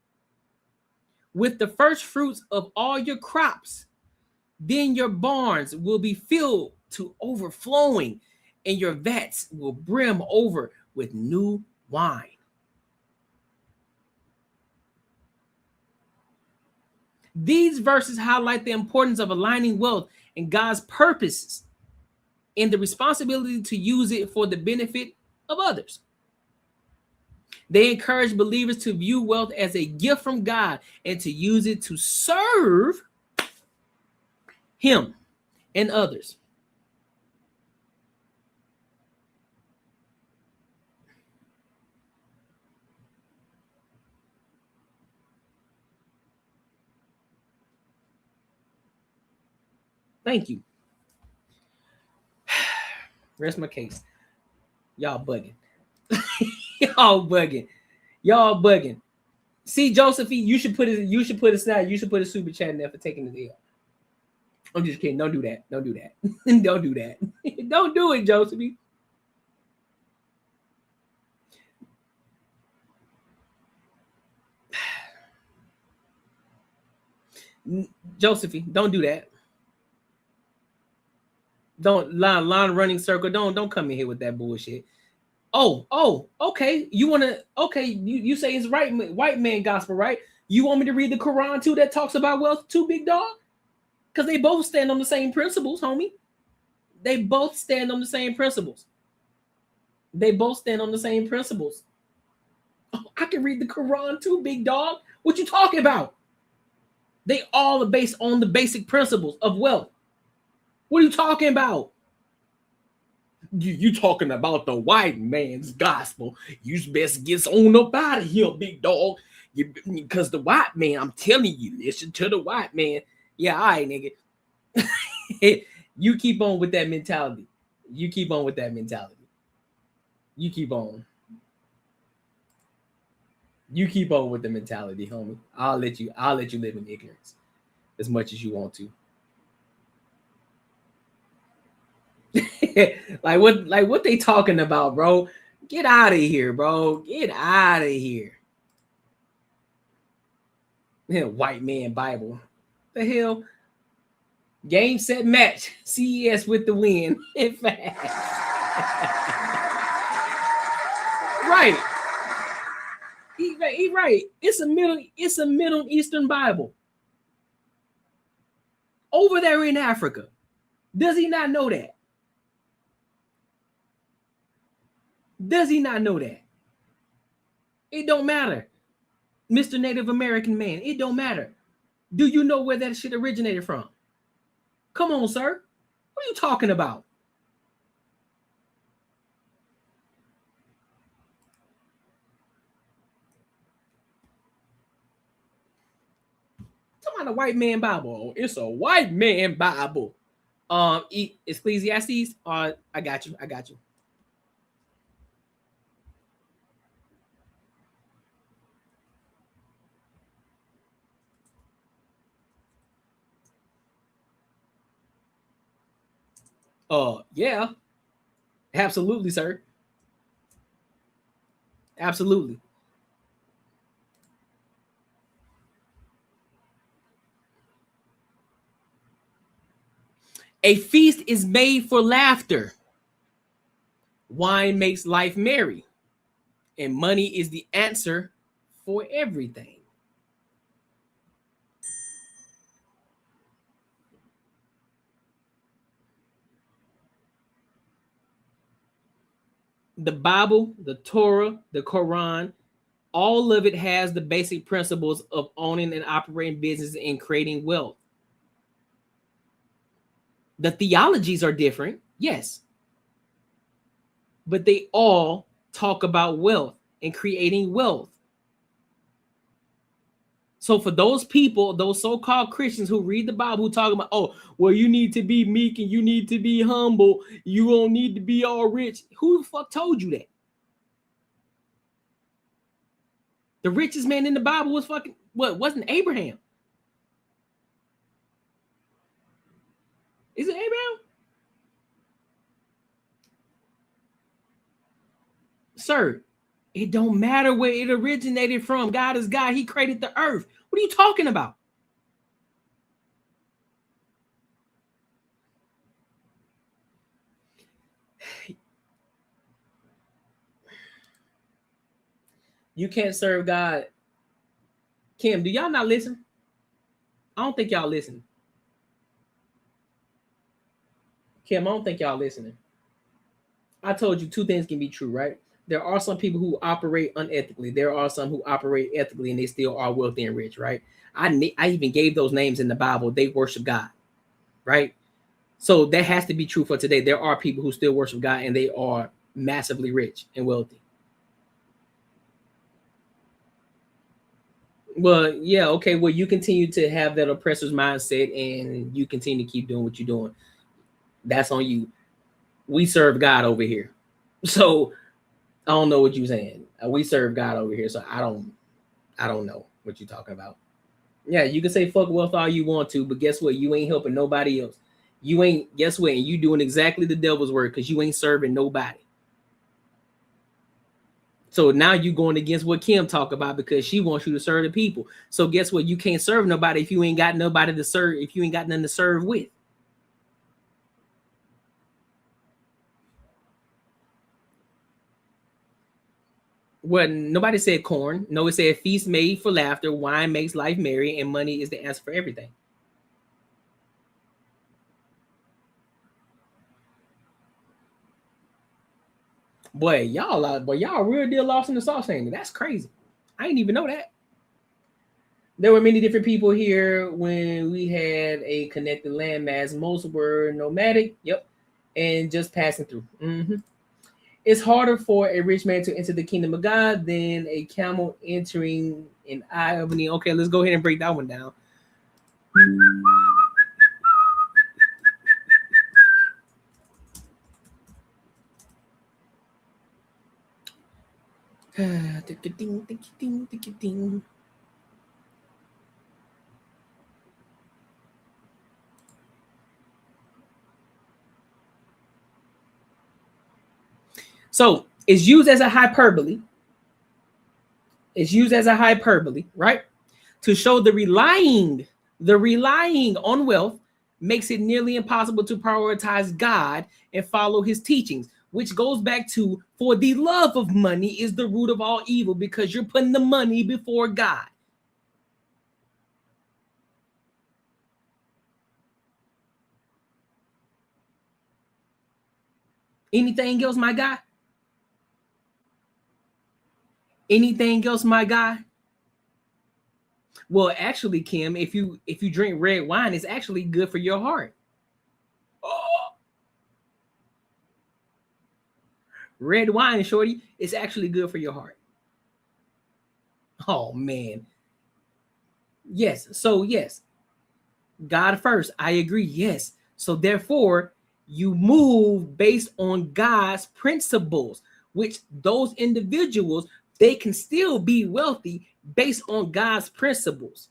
with the first fruits of all your crops. Then your barns will be filled to overflowing, and your vats will brim over with new wine. These verses highlight the importance of aligning wealth and God's purposes and the responsibility to use it for the benefit of others. They encourage believers to view wealth as a gift from God and to use it to serve Him and others. Thank you. Rest my case. Y'all bugging. Y'all bugging. See, Josephine, you should put a super chat in there for taking the L. I'm just kidding. Don't do that. Don't do that. Don't do that. Don't do it, Josephine. Josephine, don't do that. Don't line running circle. Don't come in here with that bullshit. Oh, okay. You say it's right, white man gospel, right? You want me to read the Quran too that talks about wealth too, big dog? Because they both stand on the same principles, homie. They both stand on the same principles. Oh, I can read the Quran too, big dog. What you talking about? They all are based on the basic principles of wealth. What are you talking about? You talking about the white man's gospel. You best get on up out of here, big dog. Because the white man, I'm telling you, listen to the white man. Yeah, all right, nigga. You keep on with that mentality. You keep on, homie. You keep on with the mentality, homie. I'll let you live in ignorance as much as you want to. like what they talking about, bro? Get out of here, bro. Get out of here. Yeah, white man Bible. The hell? Game, set, match. CES with the win. In fact. Right. He right. It's a Middle Eastern Bible. Over there in Africa. Does he not know that? Does he not know that? It don't matter. Mr. Native American man, it don't matter. Do you know where that shit originated from? Come on, sir. What are you talking about? Talking about a white man Bible. It's a white man Bible. Ecclesiastes. I got you. Yeah. Absolutely, sir. Absolutely. A feast is made for laughter. Wine makes life merry. And money is the answer for everything. The Bible, the Torah, the Quran, all of it has the basic principles of owning and operating business and creating wealth. The theologies are different, yes, but they all talk about wealth and creating wealth. So for those people, those so-called Christians who read the Bible, who talk about, oh, well, you need to be meek and you need to be humble, you don't need to be all rich. Who the fuck told you that? The richest man in the Bible was fucking, what, wasn't Abraham? Is it Abraham? Sir, it don't matter where it originated from. God is God. He created the earth. What are you talking about? You can't serve God. Kim, do y'all not listen? I don't think y'all listen. Kim, I don't think y'all listening. I told you two things can be true, right? There are some people who operate unethically. There are some who operate ethically and they still are wealthy and rich, right? I even gave those names in the Bible. They worship God, right? So that has to be true for today. There are people who still worship God and they are massively rich and wealthy. Well, yeah, okay. Well, you continue to have that oppressor's mindset and you continue to keep doing what you're doing. That's on you. We serve God over here. So I don't know what you're saying. We serve God over here. So I don't know what you're talking about. Yeah, you can say fuck wealth all you want to, but guess what? You ain't helping nobody else. You ain't, guess what? And you doing exactly the devil's work because you ain't serving nobody. So now you going against what Kim talk about because she wants you to serve the people. So guess what? You can't serve nobody if you ain't got nobody to serve, if you ain't got nothing to serve with. Well, nobody said corn. No, it said feast made for laughter, wine makes life merry, and money is the answer for everything. Boy, y'all real deal lost in the sauce, ain't it? That's crazy. I didn't even know that. There were many different people here when we had a connected landmass. Most were nomadic, yep, and just passing through. It's harder for a rich man to enter the kingdom of God than a camel entering an eye of a needle. Okay, let's go ahead and break that one down. So it's used as a hyperbole. It's used as a hyperbole, right? To show the relying on wealth makes it nearly impossible to prioritize God and follow his teachings, which goes back to, for the love of money is the root of all evil, because you're putting the money before God. Anything else, my guy? Anything else, my guy? Well, actually, Kim, if you drink red wine, it's actually good for your heart. Oh. Red wine, shorty, is actually good for your heart. Oh man. Yes. So yes, God first. I agree. Yes. So therefore, you move based on God's principles, which those individuals, they can still be wealthy based on God's principles.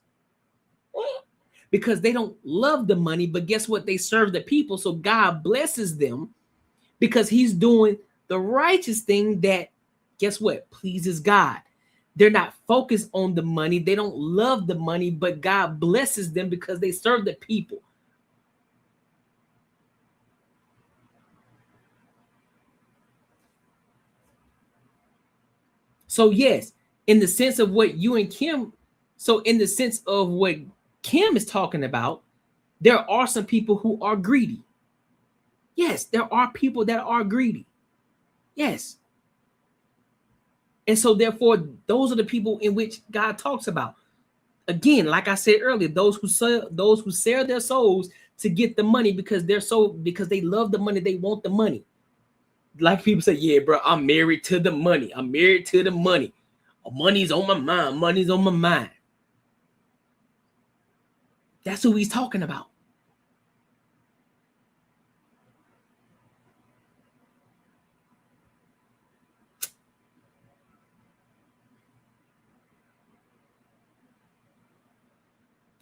Because they don't love the money, but guess what? They serve the people. So God blesses them because he's doing the righteous thing that, guess what, pleases God. They're not focused on the money. They don't love the money, but God blesses them because they serve the people. So yes, in the sense of what you and Kim, so in the sense of what Kim is talking about, there are some people who are greedy. Yes, there are people that are greedy. Yes. And so therefore, those are the people in which God talks about. Again, like I said earlier, those who sell their souls to get the money because because they love the money, they want the money. Like people say, yeah, bro, I'm married to the money. I'm married to the money. Money's on my mind. Money's on my mind. That's who he's talking about.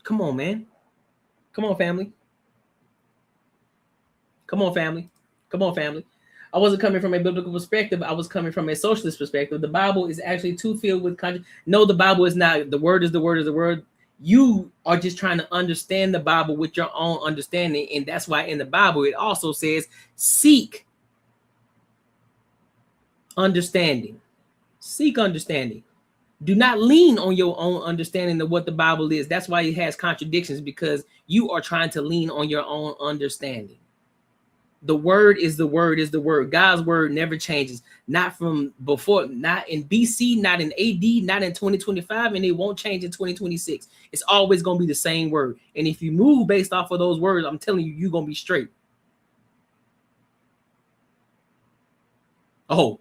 Come on, man. Come on, family. Come on, family. Come on, family. I wasn't coming from a biblical perspective. I was coming from a socialist perspective. The Bible is actually too filled with No, the Bible is not. The word is the word is the word. You are just trying to understand the Bible with your own understanding. And that's why in the Bible, it also says, seek understanding. Seek understanding. Do not lean on your own understanding of what the Bible is. That's why it has contradictions, because you are trying to lean on your own understanding. The word is the word is the word. God's word never changes. Not from before, not in BC, not in AD, not in 2025, and it won't change in 2026. It's always going to be the same word. And if you move based off of those words, I'm telling you, you're going to be straight. Oh.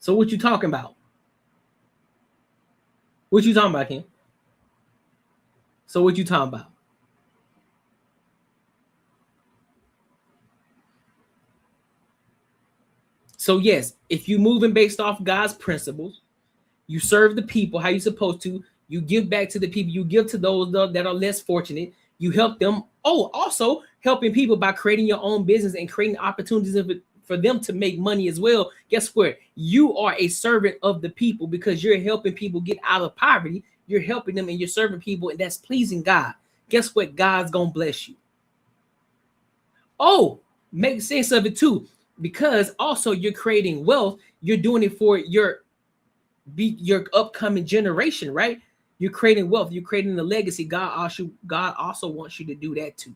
So what you talking about? What you talking about, Kim? So what you talking about? So yes, if you moving based off God's principles, you serve the people how you're supposed to. You give back to the people. You give to those that are less fortunate. You help them. Oh, also helping people by creating your own business and creating opportunities for them to make money as well. Guess what? You are a servant of the people because you're helping people get out of poverty. You're helping them and you're serving people, and that's pleasing God. Guess what? God's gonna bless you. Oh, make sense of it too, because also you're creating wealth. You're doing it for your upcoming generation, right? You're creating wealth. You're creating a legacy. God also wants you to do that too.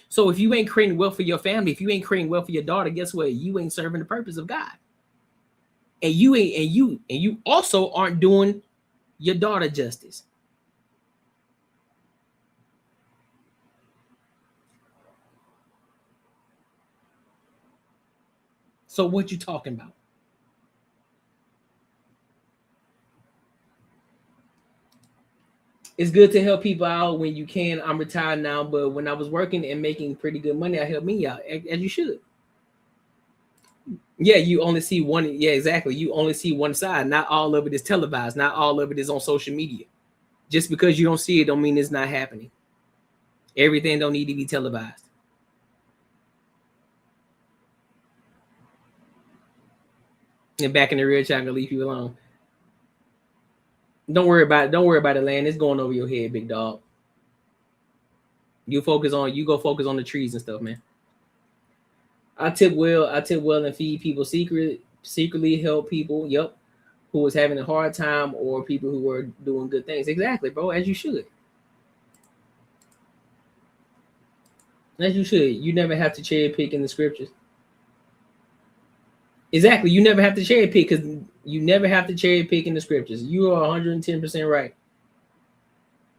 So if you ain't creating wealth for your family, if you ain't creating wealth for your daughter, guess what? You ain't serving the purpose of God. And you also aren't doing your daughter justice. So what you talking about? It's good to help people out when you can. I'm retired now, but when I was working and making pretty good money, I helped me out, as you should. Yeah, you only see one. Yeah, exactly. You only see one side. Not all of it is televised. Not all of it is on social media. Just because you don't see it don't mean it's not happening. Everything don't need to be televised. And back in the real chat, I'm gonna leave you alone. Don't worry about it. Don't worry about it, land. It's going over your head, big dog. You go focus on the trees and stuff, man. I tip well and feed people secretly help people, yep, who was having a hard time or people who were doing good things. Exactly, bro, as you should. As you should. You never have to cherry pick in the scriptures. Exactly. You never have to cherry pick because you never have to cherry pick in the scriptures. You are 110% right.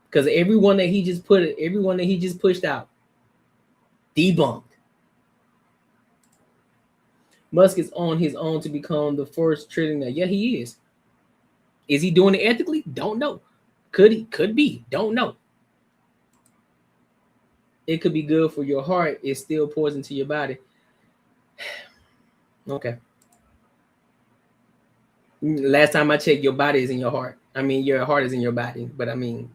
Because everyone that he just pushed out, debunked. Musk is on his own to become the first trillionaire. Yeah, he is. Is he doing it ethically? Don't know. Could he? Could be. Don't know. It could be good for your heart. It's still poison to your body. Okay. Last time I checked, your body is in your heart. I mean, your heart is in your body. But I mean,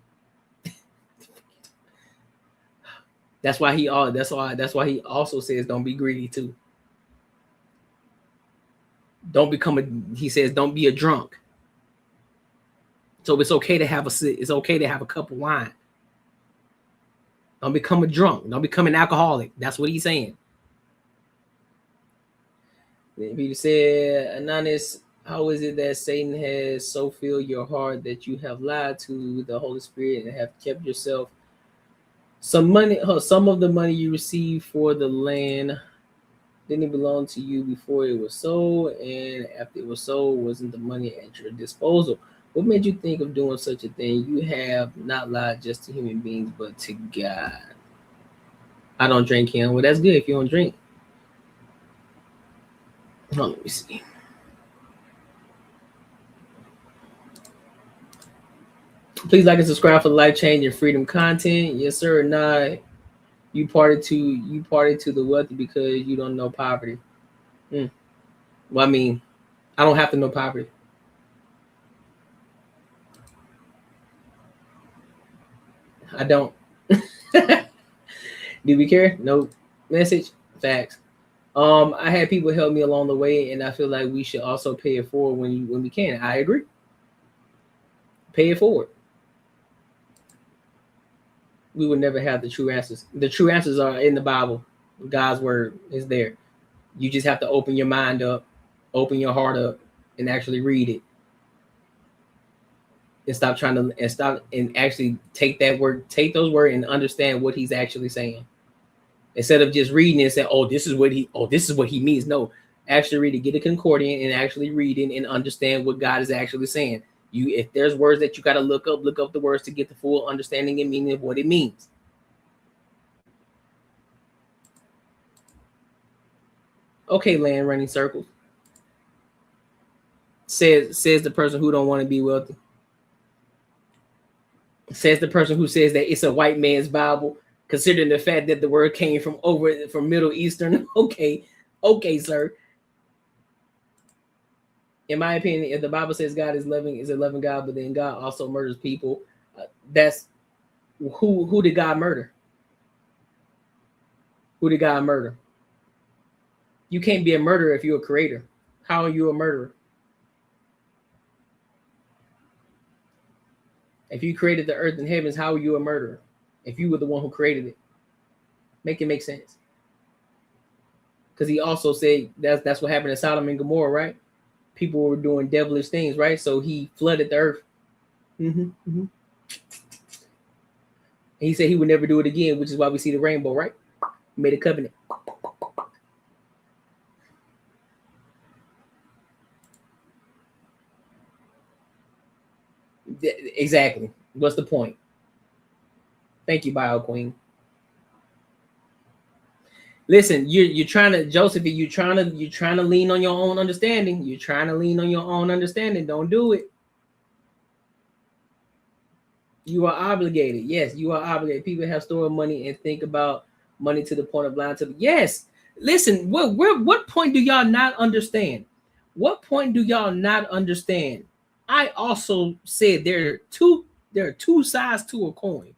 that's why he also says don't be greedy too. Don't be a drunk. So it's okay to have a cup of wine. Don't become a drunk. Don't become an alcoholic. That's what he's saying. Peter said, Anonymous, how is it that Satan has so filled your heart that you have lied to the Holy Spirit and have kept yourself some of the money you received for the land didn't belong to you before it was sold, and after it was sold, wasn't the money at your disposal? What made you think of doing such a thing? You have not lied just to human beings, but to God. I don't drink him. Well, that's good if you don't drink. Oh, let me see. Please like and subscribe for life change and freedom content. Yes, sir. Nah, you party to the wealthy because you don't know poverty. Well, I mean, I don't have to know poverty. I don't. Do we care? No. Message. Facts. I had people help me along the way, and I feel like we should also pay it forward when we can. I agree. Pay it forward. We would never have the true answers. The true answers are in the Bible. God's word is there. You just have to open your mind up, open your heart up, and actually read it. And stop and actually take those words and understand what he's actually saying. Instead of just reading it and saying, this is what he means. No, actually read it, get a concordance and actually read it and understand what God is actually saying. If there's words that you got to look up the words to get the full understanding and meaning of what it means. Okay, land running circles. Says the person who don't want to be wealthy. Says the person who says that it's a white man's Bible, considering the fact that the word came from Middle Eastern. Okay, sir. In my opinion, if the Bible says God is a loving God, but then God also murders people, that's who did God murder? Who did God murder? You can't be a murderer if you're a creator. How are you a murderer? If you created the earth and heavens, how are you a murderer? If you were the one who created it, make it make sense. Because he also said that's what happened to Sodom and Gomorrah, right? People were doing devilish things, right? So he flooded the earth. And he said he would never do it again, which is why we see the rainbow, right? He made a covenant. Exactly. What's the point? Thank you, Bio Queen. Listen, you're trying to, Joseph, you're trying to lean on your own understanding. You're trying to lean on your own understanding. Don't do it. You are obligated. Yes, you are obligated. People have stored money and think about money to the point of blind to. Yes. Listen, what point do y'all not understand? What point do y'all not understand? I also said there are two sides to a coin.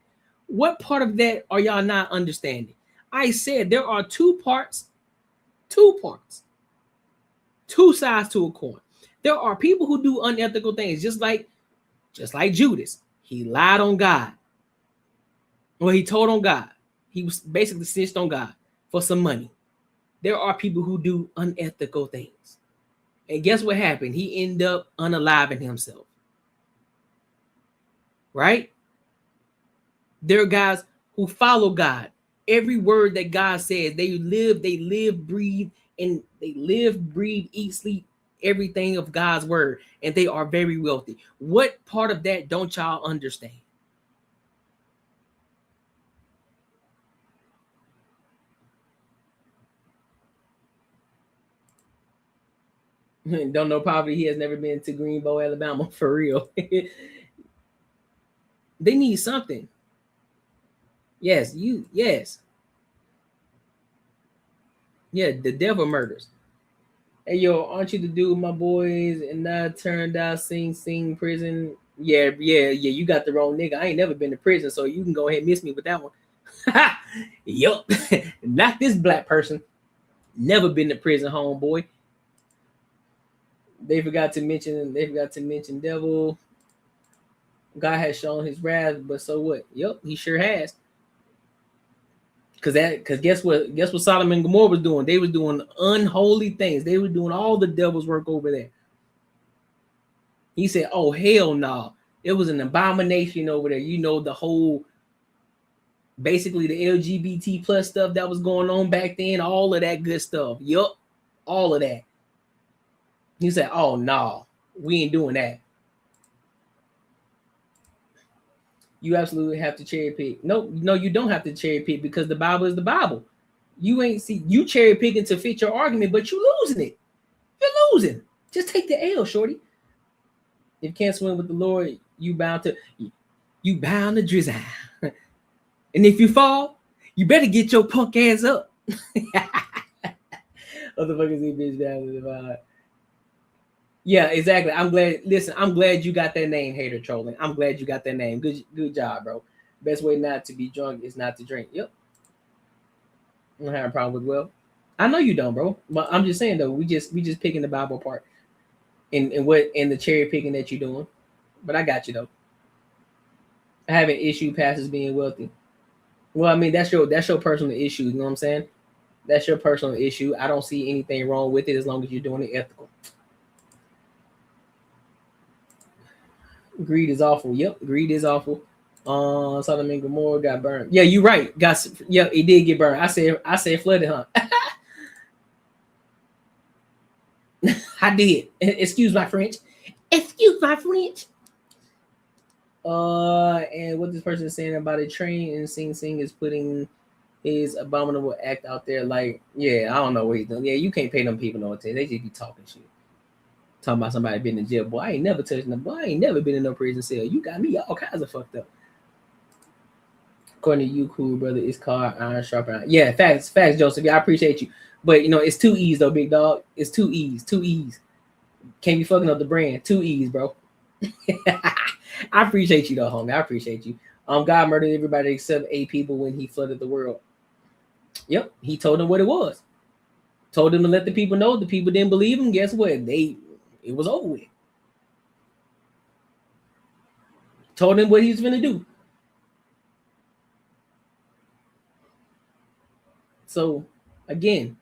What part of that are y'all not understanding? I said there are two sides to a coin. There are people who do unethical things, just like Judas. He lied on God. Well, he told on God. He was basically snitched on God for some money. There are people who do unethical things. And guess what happened? He ended up unaliving himself. Right? There are guys who follow God every word that God says. They live, breathe, and eat, sleep, everything of God's word, and they are very wealthy. What part of that don't y'all understand? Don't know poverty. He has never been to Greenbow, Alabama, for real. They need something. Yes. Yeah, the devil murders. Hey, yo, aren't you the dude with my boys and I turned out sing prison? Yeah, you got the wrong nigga. I ain't never been to prison, so you can go ahead and miss me with that one. Yup. Not this black person. Never been to prison, homeboy. They forgot to mention devil. God has shown his wrath, but so what? Yup, he sure has. Cause guess what Sodom and Gomorrah was doing? They was doing unholy things. They were doing all the devil's work over there. He said, oh hell no. It was an abomination over there. You know, the whole basically the LGBT plus stuff that was going on back then, all of that good stuff. Yup, all of that. He said, oh no, we ain't doing that. You absolutely have to cherry pick. No, you don't have to cherry pick because the Bible is the Bible. You cherry picking to fit your argument, but you losing it. You're losing. Just take the L, shorty. If you can't swim with the Lord, you bound to drizzle. And if you fall, you better get your punk ass up. Motherfuckers eat bitch down to the vibe. Yeah, exactly. I'm glad you got that name, hater trolling. I'm glad you got that name. Good job, bro. Best way not to be drunk is not to drink. Yep. I don't have a problem with wealth. I know you don't, bro. But I'm just saying though, we just picking the Bible apart and the cherry picking that you're doing. But I got you though. I have an issue pastors being wealthy. Well, I mean that's your personal issue, you know what I'm saying? That's your personal issue. I don't see anything wrong with it as long as you're doing it ethical. Greed is awful. Yep, greed is awful. Sodom and Gomorrah got burned. Yeah, you're right. It did get burned. I said flooded, huh? I did. Excuse my French. Excuse my French. And what this person is saying about a train and Sing is putting his abominable act out there. Like, yeah, I don't know what he's doing. Yeah, you can't pay them people no attention. They just be talking shit. Talking about somebody been in jail. Boy, I ain't never touched them. Boy, I ain't never been in no prison cell. You got me all kinds of fucked up. According to you, cool brother, it's called iron sharp iron. Yeah, facts, Joseph. Yeah, I appreciate you. But you know, it's 2 E's though, big dog. It's 2 E's. Can't be fucking up the brand. 2 E's, bro. I appreciate you though, homie. I appreciate you. God murdered everybody except 8 people when he flooded the world. Yep, he told them what it was. Told them to let the people know. The people didn't believe him. Guess what? It was over with. Told him what he was going to do. So, again,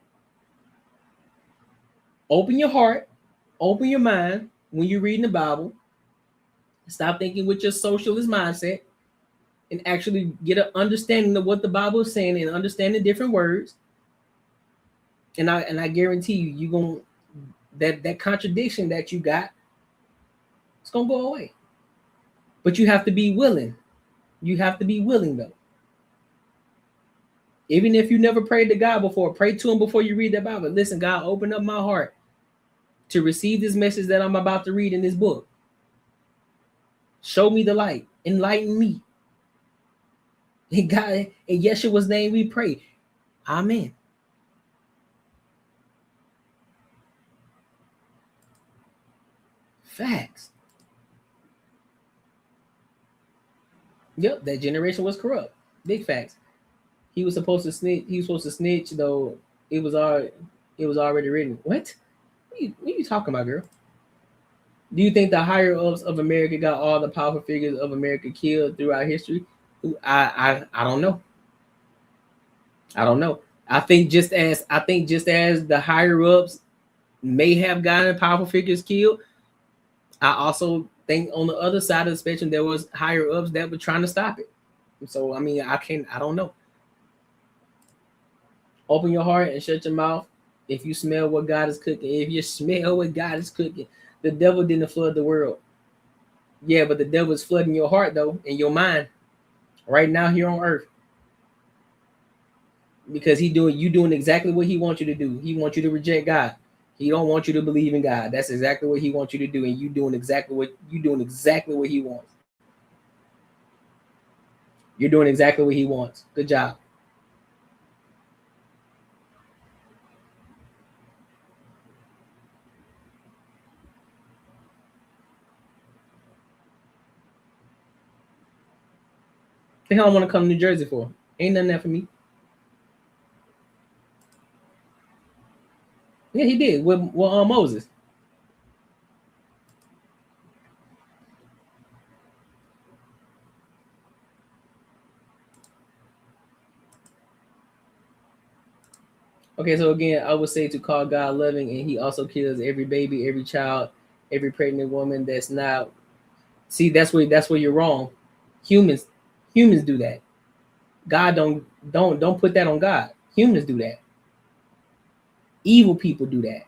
open your heart, open your mind when you're reading the Bible. Stop thinking with your socialist mindset and actually get an understanding of what the Bible is saying and understanding different words. And I guarantee you're going to that contradiction that you got, it's gonna go away. But you have to be willing. You have to be willing though. Even if you never prayed to God before, pray to him before you read the Bible. Listen, God, open up my heart to receive this message that I'm about to read in this book. Show me the light. Enlighten me. In God, in Yeshua's name we pray. Amen. Facts. Yep, that generation was corrupt. Big facts. He was supposed to snitch. Though it was already written. What are you talking about, girl? Do you think the higher ups of America got all the powerful figures of America killed throughout history? I don't know. I don't know. I think just as the higher ups may have gotten powerful figures killed, I also think on the other side of the spectrum there was higher ups that were trying to stop it. So I mean, I don't know. Open your heart and shut your mouth. If you smell what God is cooking, if you smell what God is cooking, the devil didn't flood the world. Yeah, but the devil is flooding your heart though, and your mind right now here on earth. Because you doing exactly what he wants you to do. He wants you to reject God. He don't want you to believe in God. That's exactly what he wants you to do, and you doing exactly what he wants. You're doing exactly what he wants. Good job. The hell I want to come to New Jersey for? Ain't nothing there for me. Yeah, he did with Moses. Okay, so again, I would say to call God loving, and he also kills every baby, every child, every pregnant woman that's not. See, that's where you're wrong. Humans do that. God don't put that on God. Humans do that. Evil people do that.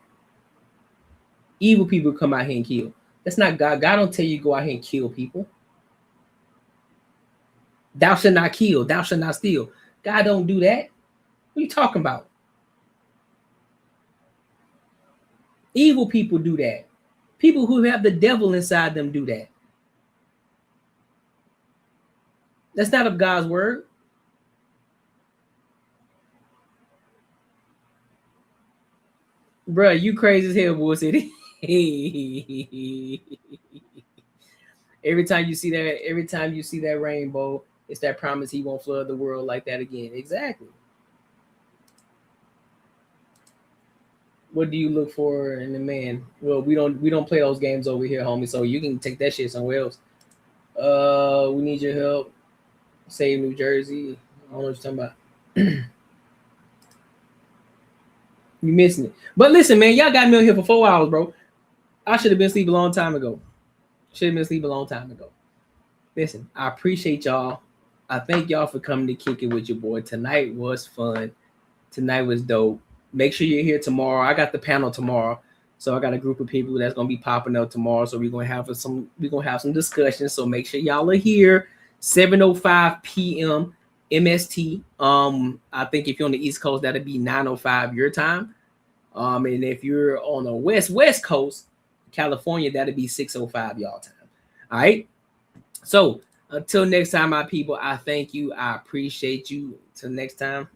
Evil people come out here and kill. That's not God. God don't tell you to go out here and kill people. Thou shalt not kill. Thou shalt not steal. God don't do that. What are you talking about? Evil people do that. People who have the devil inside them do that. That's not of God's word. Bruh, you crazy as hell, Bull City. Every time you see that rainbow, it's that promise he won't flood the world like that again. Exactly. What do you look for in a man? Well, we don't play those games over here, homie. So you can take that shit somewhere else. We need your help. Save New Jersey. I don't know what you're talking about. You missing it. But listen, man, y'all got me on here for 4 hours, bro. I should have been asleep a long time ago. Listen, I appreciate y'all. I thank y'all for coming to kick it with your boy. Tonight was fun. Tonight was dope. Make sure you're here tomorrow. I got the panel tomorrow. So I got a group of people that's gonna be popping up tomorrow. So we're gonna have some discussions. So make sure y'all are here. 7:05 p.m. MST. I think if you're on the East Coast, that'll be 9:05 your time. And if you're on the West Coast, California, that'll be 6:05 y'all time. All right. So until next time, my people, I thank you. I appreciate you. Till next time,